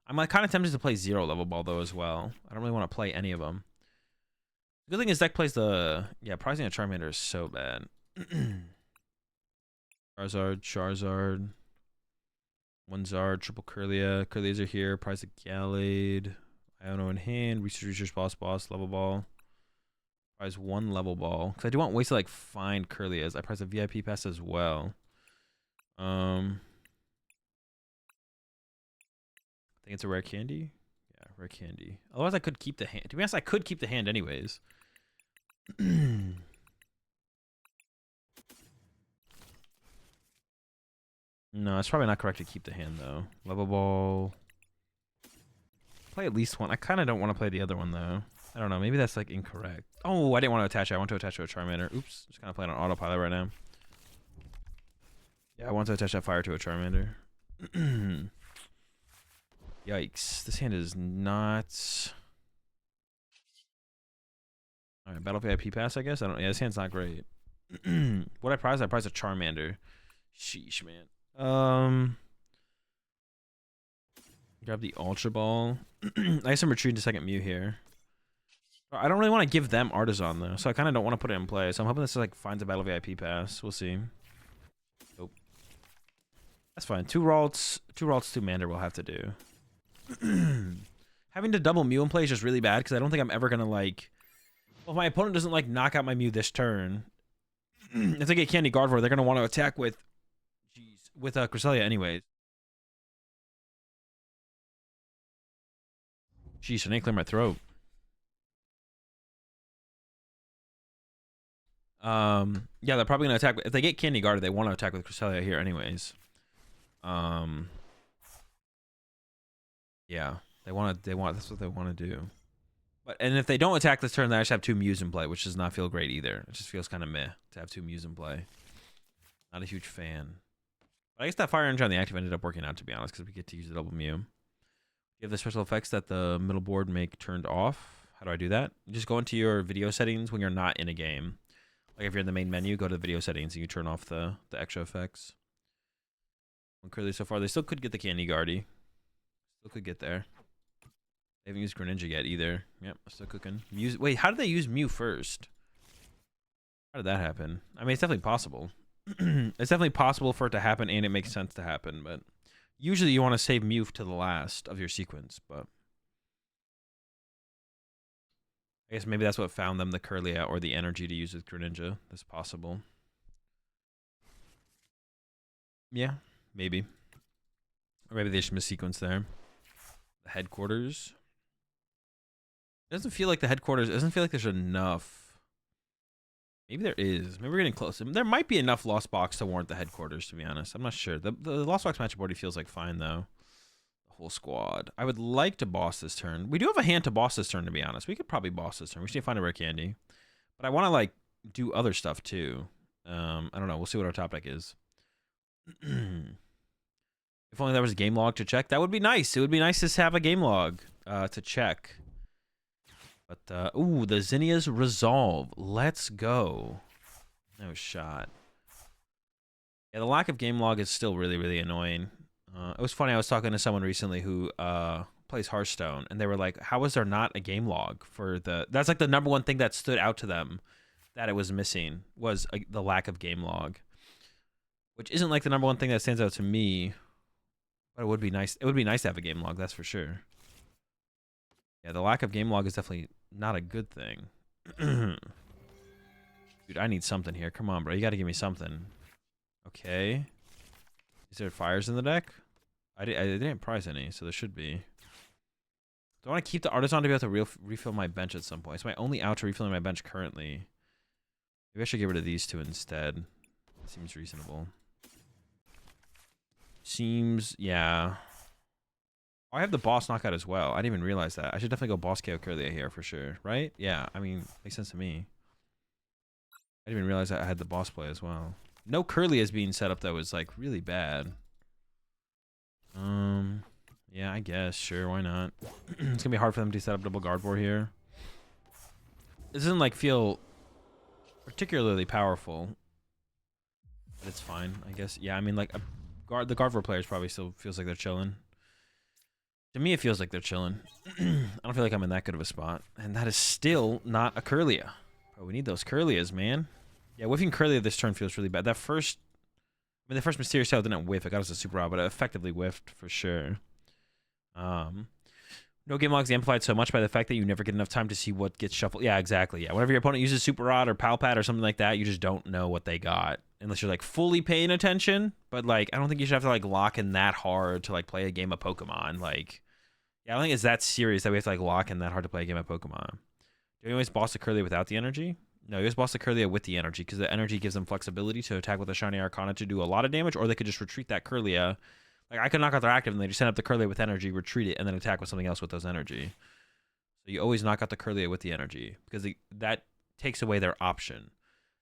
I'm like kind of tempted to play 0 level ball, though, as well. I don't really want to play any of them. The good thing is deck plays the... Yeah, pricing a Charmander is so bad. Charizard. One Zard, triple Curlia. Curlias are here. Prize a Gallade. Iono in hand. Research, boss, level ball. Prize 1 level ball. Because I do want ways to, like, find Curlias. I prize a VIP pass as well. I think it's a rare candy. Yeah, rare candy. Otherwise, I could keep the hand. To be honest, I could keep the hand anyways. No, it's probably not correct to keep the hand, though. Level ball. Play at least one. I kind of don't want to play the other one, though. I don't know. Maybe that's, like, incorrect. Oh, I didn't want to attach it. I want to attach to a Charmander. Oops. Just kind of playing on autopilot right now. Yeah, I want to attach that fire to a Charmander. Yikes. This hand is not... Alright, Battle VIP pass, I guess? I don't... Yeah, this hand's not great. What I prize? I prize a Charmander. Sheesh, man. Grab the Ultra Ball. I guess I'm retreating to second Mew here. I don't really want to give them Artisan, though, so I kind of don't want to put it in play. So I'm hoping this like finds a Battle VIP pass. We'll see. Nope. That's fine. Two Ralts, two Mander will have to do. Having to double Mew in play is just really bad because I don't think I'm ever going to like... Well, if my opponent doesn't like knock out my Mew this turn, if they get Candy Gardevoir, they're going to want to attack with... Jeez. With Cresselia anyways. Jeez, I didn't clear my throat. Yeah, they're probably gonna attack. If they get Candy Guarded, they want to attack with Cresselia here anyways. Yeah, they want. That's what they want to do. And if they don't attack this turn, they actually have 2 Mews in play, which does not feel great either. It just feels kind of meh to have 2 Mews in play. Not a huge fan. But I guess that Fire Energy on the active ended up working out, to be honest, because we get to use the double Mew. You have the special effects that the middle board make turned off. How do I do that? You just go into your video settings when you're not in a game. Like if you're in the main menu, go to the video settings and you turn off the extra effects. Well, clearly so far, they still could get the Candy Guardy. Still could get there. They haven't used Greninja yet either. Yep, still cooking. Wait, how did they use Mew first? How did that happen? I mean, it's definitely possible. It's definitely possible for it to happen, and it makes sense to happen, but usually you want to save Mew to the last of your sequence, but I guess maybe that's what found them the Curlia or the energy to use with Greninja. That's possible. Yeah, maybe. Or maybe they just missequenced there. The headquarters. It doesn't feel like the headquarters. It doesn't feel like there's enough. Maybe there is. Maybe we're getting close. There might be enough Lost Box to warrant the headquarters, to be honest. I'm not sure. The Lost Box matchup already feels like fine, though. The whole squad. I would like to boss this turn. We do have a hand to boss this turn, to be honest. We could probably boss this turn. We just need to find a rare candy. But I want to, like, do other stuff, too. I don't know. We'll see what our top deck is. If only there was a game log to check. That would be nice. It would be nice to have a game log to check. But, ooh, the Zinnia's Resolve. Let's go. No shot. Yeah, the lack of game log is still really, really annoying. It was funny. I was talking to someone recently who plays Hearthstone, and they were like, how is there not a game log for the... That's like the #1 thing that stood out to them that it was missing, was the lack of game log. Which isn't like the #1 thing that stands out to me, but it would be nice. It would be nice to have a game log, that's for sure. Yeah, the lack of game log is definitely not a good thing. Dude, I need something here. Come on, bro. You got to give me something. Okay. Is there fires in the deck? I didn't prize any, so there should be. Do I want to keep the artisan to be able to refill my bench at some point? It's my only out to refilling my bench currently. Maybe I should get rid of these two instead. Seems reasonable. Seems, yeah. Oh, I have the boss knockout as well. I didn't even realize that. I should definitely go boss KO Curlia here for sure, right? Yeah, I mean, makes sense to me. I didn't even realize that I had the boss play as well. No Curlias being set up though is like really bad. Yeah, I guess, sure, why not? It's gonna be hard for them to set up double guard board here. This doesn't like feel particularly powerful, but it's fine, I guess. Yeah, I mean, like the guard board players probably still feels like they're chilling. To me, it feels like they're chilling. I don't feel like I'm in that good of a spot, and that is still not a Curlia. But we need those Curlias, man. Yeah, whiffing Curlia this turn feels really bad. That first, I mean, the first Mysterious Tail didn't whiff. It got us a super rod, but it effectively whiffed for sure. No game log's amplified so much by the fact that you never get enough time to see what gets shuffled. Yeah, exactly. Yeah, whenever your opponent uses super rod or pal pad or something like that, you just don't know what they got unless you're like fully paying attention. But like, I don't think you should have to like lock in that hard to like play a game of Pokemon. Like, yeah, I don't think it's that serious that we have to like lock in that hard to play a game of Pokemon. Do you always boss the Curlia without the energy? No, you always boss the Curlia with the energy because the energy gives them flexibility to attack with a Shiny Arcana to do a lot of damage, or they could just retreat that Curlia. Like, I could knock out their active and they just send up the Curlia with energy, retreat it, and then attack with something else with those energy. So you always knock out the Curlia with the energy because that takes away their option.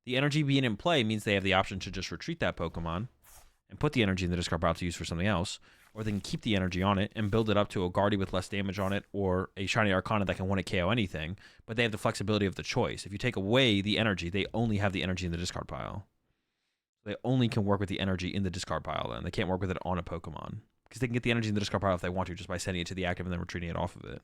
The energy being in play means they have the option to just retreat that Pokemon and put the energy in the discard pile to use for something else, or they can keep the energy on it and build it up to a Guardy with less damage on it, or a Shiny Arcana that can one-hit KO anything, but they have the flexibility of the choice. If you take away the energy, they only have the energy in the discard pile. They only can work with the energy in the discard pile then. They can't work with it on a Pokemon. Because they can get the energy in the discard pile if they want to, just by sending it to the active and then retreating it off of it.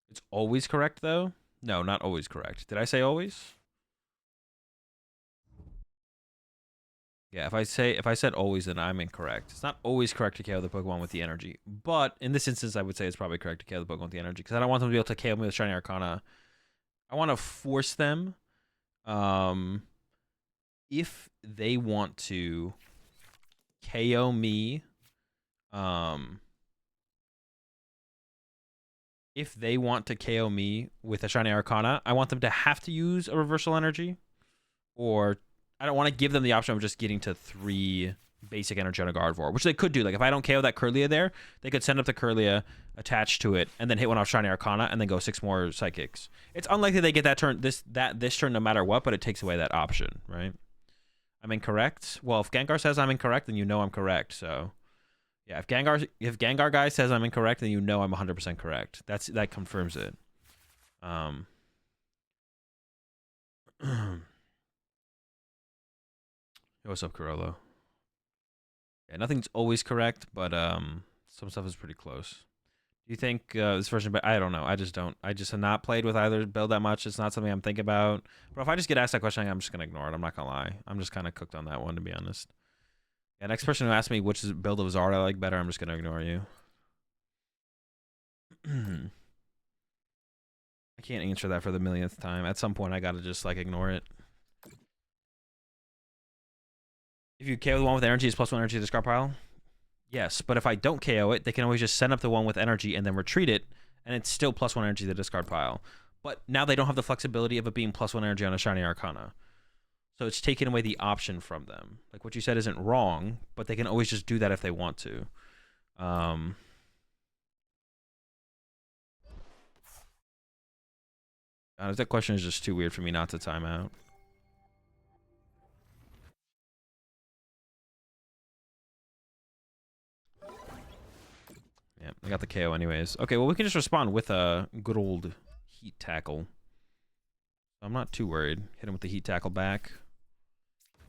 It's always correct, though? No, not always correct. Did I say always? Yeah, if I said always, then I'm incorrect. It's not always correct to KO the Pokemon with the energy. But in this instance, I would say it's probably correct to KO the Pokemon with the energy. Because I don't want them to be able to KO me with Shiny Arcana. I want to force them... if they want to KO me, if they want to KO me with a Shiny Arcana, I want them to have to use a reversal energy, or I don't want to give them the option of just getting to 3 basic energy on a Gardevoir, which they could do. Like, if I don't KO that Curlia there, they could send up the Curlia, attach to it, and then hit one off Shiny Arcana, and then go 6 more Psychics. It's unlikely they get that turn, this turn no matter what, but it takes away that option, right? I'm incorrect. Well, if Gengar says I'm incorrect, then you know I'm correct. So, yeah, if Gengar guy says I'm incorrect, then you know I'm 100% correct. That confirms it. What's up, Corollo? Yeah, nothing's always correct, but some stuff is pretty close. Do you think this version? But I don't know. I just have not played with either build that much. It's not something I'm thinking about. But if I just get asked that question, I'm just gonna ignore it. I'm not gonna lie. I'm just kind of cooked on that one, to be honest. Yeah, next person who asks me which build of Zard I like better, I'm just gonna ignore you. I can't answer that for the millionth time. At some point, I gotta just like ignore it. If you KO the one with energy, it's +1 energy to the discard pile. Yes, but if I don't KO it, they can always just send up the one with energy and then retreat it, and it's still +1 energy to the discard pile. But now they don't have the flexibility of it being +1 energy on a Shiny Arcana. So it's taken away the option from them. Like, what you said isn't wrong, but they can always just do that if they want to. That question is just too weird for me not to time out. Yeah, I got the KO anyways. Okay, well, we can just respond with a good old Heat Tackle. I'm not too worried. Hit him with the Heat Tackle back.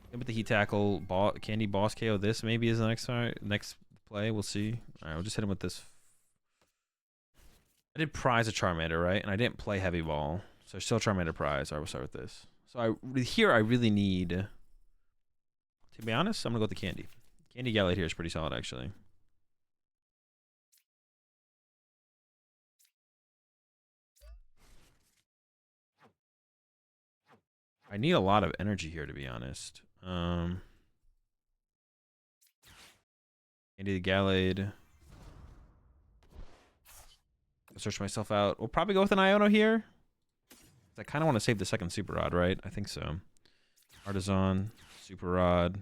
Hit him with the Heat Tackle. Candy Boss KO this maybe is the next play. We'll see. All right, we'll just hit him with this. I did prize a Charmander, right? And I didn't play Heavy Ball. So still Charmander prize. All right, we'll start with this. So I really need... To be honest, I'm going to go with the Candy. Candy Gallade here is pretty solid, actually. I need a lot of energy here, to be honest. Andy the Gallade. Search myself out. We'll probably go with an Iono here. I kind of want to save the second Super Rod, right? I think so. Artisan, Super Rod.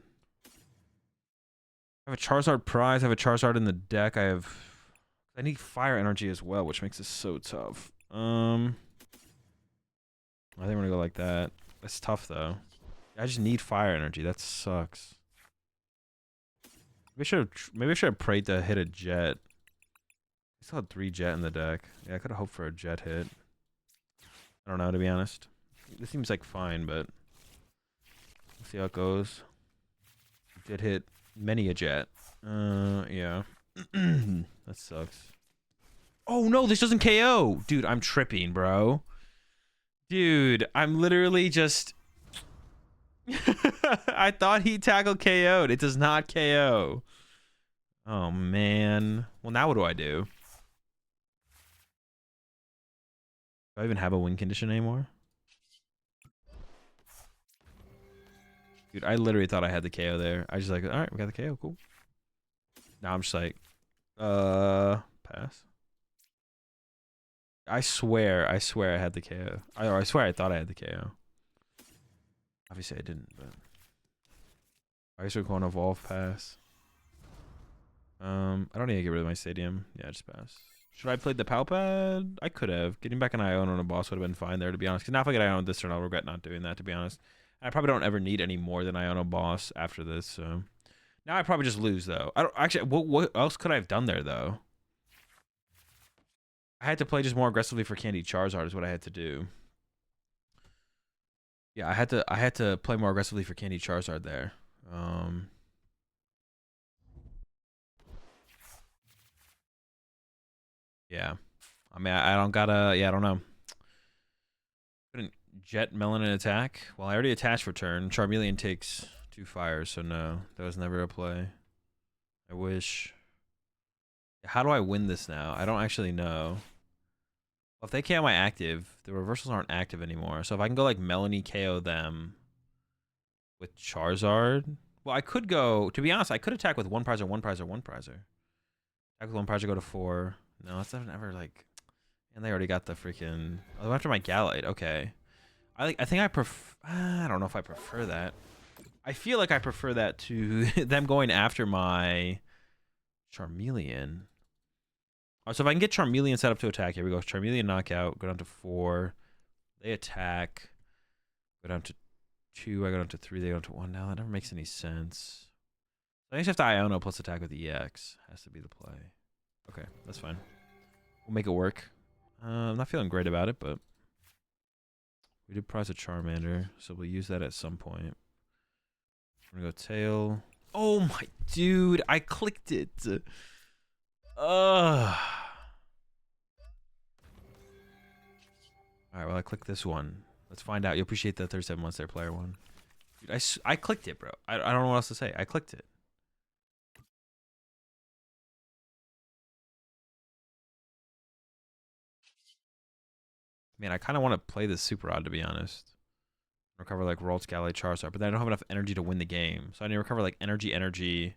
I have a Charizard prize. I have a Charizard in the deck. I need fire energy as well, which makes this so tough. I think we're gonna go like that. That's tough though. I just need fire energy. That sucks. Maybe I should have prayed to hit a jet. I still had 3 jet in the deck. Yeah, I could have hoped for a jet hit. I don't know, to be honest. This seems like fine, but we'll see how it goes. Did hit many a jet. Yeah. That sucks. Oh no, this doesn't KO! Dude, I'm tripping, bro. Dude, I'm literally just... I thought he tackled KO'd. It does not KO. Oh, man. Well, now what do I do? Do I even have a win condition anymore? Dude, I literally thought I had the KO there. I was just like, alright, we got the KO, cool. Now I'm just like, pass. I swear I had the KO. I swear I thought I had the KO. Obviously I didn't, but I guess we're going to evolve pass. I don't need to get rid of my stadium. Yeah, just pass. Should I have played the Palpad? I could have. Getting back an Iono on a boss would have been fine there, to be honest. Because now if I get Iono this turn, I'll regret not doing that, to be honest. And I probably don't ever need any more than Iono boss after this, so. Now I probably just lose, though. I don't actually. What else could I have done there, though? I had to play just more aggressively for Candy Charizard is what I had to do. Yeah, I had to play more aggressively for Candy Charizard there. Yeah. I mean, I don't gotta... Yeah, I don't know. Couldn't Jet Melon and attack? Well, I already attached for turn. Charmeleon takes 2 fires, so no. That was never a play. I wish. How do I win this now? I don't actually know. Well, if they KO my active, the reversals aren't active anymore. So if I can go like Melanie KO them with Charizard. Well, I could go... To be honest, I could attack with 1 prizer, 1 prizer, 1 prizer. Attack with 1 prizer, go to 4. No, that's never like... And they already got the freaking... Oh, after my Gallade. Okay. I think I prefer... I don't know if I prefer that. I feel like I prefer that to them going after my Charmeleon. So if I can get Charmeleon set up to attack, here we go. Charmeleon knockout, go down to 4. They attack. Go down to 2, I go down to 3, they go down to 1. Now that never makes any sense. I just have to Iono plus attack with EX. Has to be the play. Okay, that's fine. We'll make it work. I'm not feeling great about it, but we did prize a Charmander, so we'll use that at some point. We're gonna go tail. Oh my dude, I clicked it. Alright, well I clicked this one. Let's find out. You'll appreciate the 37 months there, player 1. Dude, I clicked it, bro. I don't know what else to say. I clicked it. Man, I kind of want to play this Super Odd, to be honest. Recover like Ralts, Gallade, Charizard, but then I don't have enough energy to win the game. So I need to recover like energy,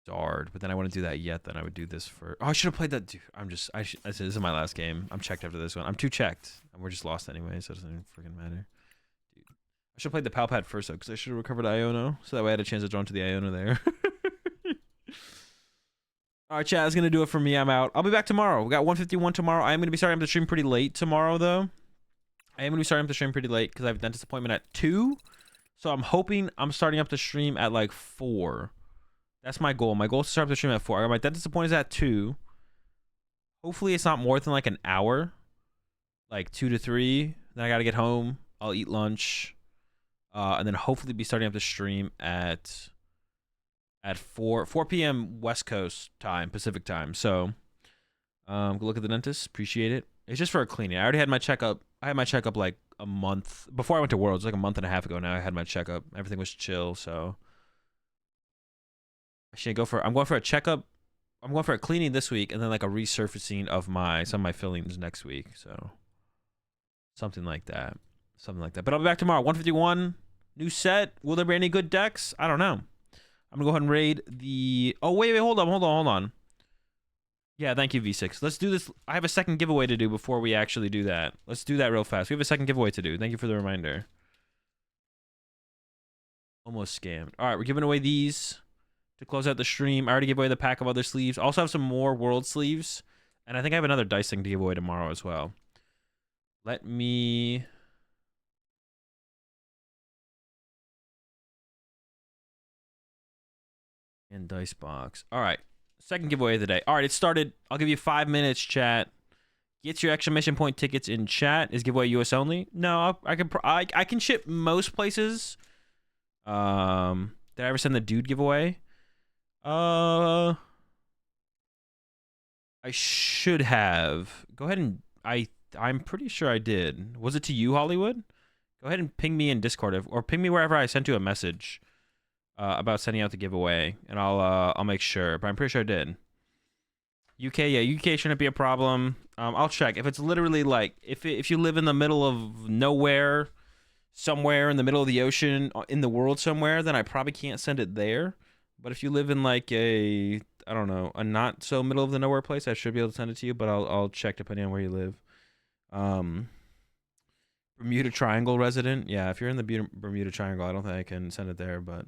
Dard. But then I wouldn't do that yet. Then I would do this for... Oh, I should have played that. Dude, this is my last game. I'm checked after this one. I'm 2 checked. And we're just lost anyway, so it doesn't even freaking matter. Dude. I should have played the Palpad first, though, because I should have recovered Iono. So that way I had a chance to draw into the Iono there. All right, chat, that's going to do it for me. I'm out. I'll be back tomorrow. We got 151 tomorrow. I am going to be starting up the stream pretty late tomorrow, though. I am going to be starting up the stream pretty late because I have a dentist appointment at 2. So I'm hoping I'm starting up the stream at like 4. That's my goal. My goal is to start up the stream at 4. I got my dentist appointment at 2. Hopefully it's not more than like an hour. Like 2 to 3. Then I got to get home. I'll eat lunch. And then hopefully be starting up the stream at 4 p.m. West Coast time, Pacific time. So go look at the dentist. Appreciate it. It's just for a cleaning. I already had my checkup. I had my checkup like a month before I went to Worlds, like a month and a half ago now. I had my checkup. Everything was chill, so I should go for... I'm going for a checkup. I'm going for a cleaning this week and then like a resurfacing of some of my fillings next week. So something like that. something like that. But I'll be back tomorrow. 151, new set. Will there be any good decks? I don't know. I'm gonna go ahead and raid the. Oh wait, hold on. Yeah, thank you, V6. Let's do this. I have a second giveaway to do before we actually do that. Let's do that real fast. We have a second giveaway to do. Thank you for the reminder. Almost scammed. All right, we're giving away these to close out the stream. I already gave away the pack of other sleeves. Also have some more world sleeves. And I think I have another dice thing to give away tomorrow as well. Let me... And dice box. All right. Second giveaway of the day. All right, it started. I'll give you 5 minutes, chat. Get your exclamation point tickets in chat. Is giveaway US only? No, I can ship most places. Did I ever send the dude giveaway? I should have. Go ahead and I'm pretty sure I did. Was it to you, Hollywood? Go ahead and ping me in Discord or ping me wherever I sent you a message about sending out the giveaway, and I'll make sure. But I'm pretty sure I did. UK, yeah, UK shouldn't be a problem. I'll check if it's literally like if you live in the middle of nowhere, somewhere in the middle of the ocean in the world somewhere, then I probably can't send it there. But if you live in like I don't know, a not so middle of the nowhere place, I should be able to send it to you. But I'll check depending on where you live. Bermuda Triangle resident, yeah. If you're in the Bermuda Triangle, I don't think I can send it there. But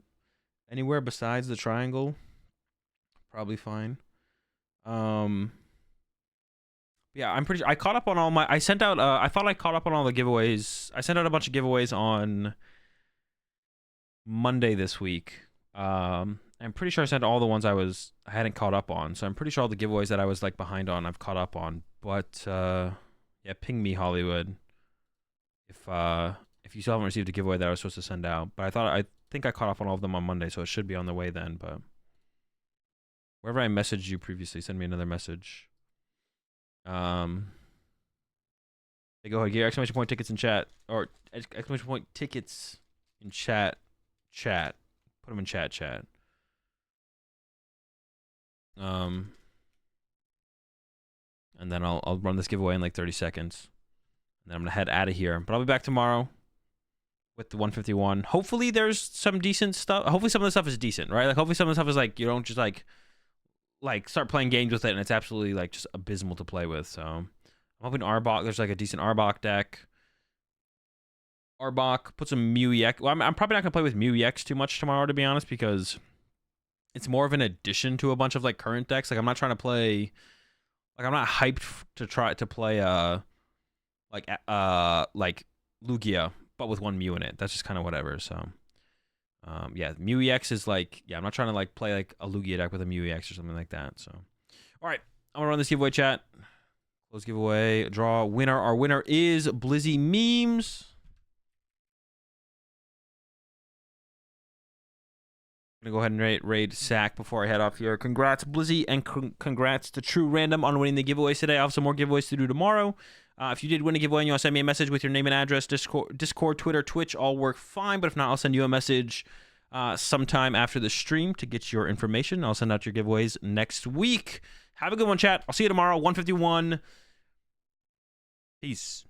anywhere besides the triangle, probably fine. Yeah, I'm pretty sure I caught up on all my. I sent out. I thought I caught up on all the giveaways. I sent out a bunch of giveaways on Monday this week. I'm pretty sure I sent all the ones I hadn't caught up on. So I'm pretty sure all the giveaways that I was like behind on, I've caught up on. But yeah, ping me, Hollywood, if you still haven't received a giveaway that I was supposed to send out. But I think I caught up on all of them on Monday, so it should be on the way then. But wherever I messaged you previously, send me another message. Go ahead, get your exclamation point tickets in chat, or exclamation point tickets in chat. Put them in chat. And then I'll run this giveaway in like 30 seconds. And then I'm gonna head out of here. But I'll be back tomorrow with the 151. Hopefully there's some decent stuff. Hopefully some of the stuff is decent, right? Like hopefully some of the stuff is like you don't just like start playing games with it and it's absolutely like just abysmal to play with. So I'm hoping Arbok, there's like a decent Arbok deck. Arbok, put some Mew EX. Well, I'm probably not gonna play with Mew EX too much tomorrow, to be honest, because it's more of an addition to a bunch of like current decks. Like I'm not trying to play, like I'm not hyped to try to play like Lugia, but with one Mew in it. That's just kind of whatever. So yeah, Mew EX is like, yeah, I'm not trying to like play like a Lugia deck with a Mew EX or something like that. So all right, I'm gonna run this giveaway, chat. Close giveaway, draw winner. Our winner is Blizzy Memes. I'm gonna go ahead and raid Sack before I head off here. Congrats, Blizzy, and congrats to True Random on winning the giveaways today. I'll have some more giveaways to do tomorrow. If you did win a giveaway and you want to send me a message with your name and address, Discord, Twitter, Twitch, all work fine. But if not, I'll send you a message sometime after the stream to get your information. I'll send out your giveaways next week. Have a good one, chat. I'll see you tomorrow, 151. Peace.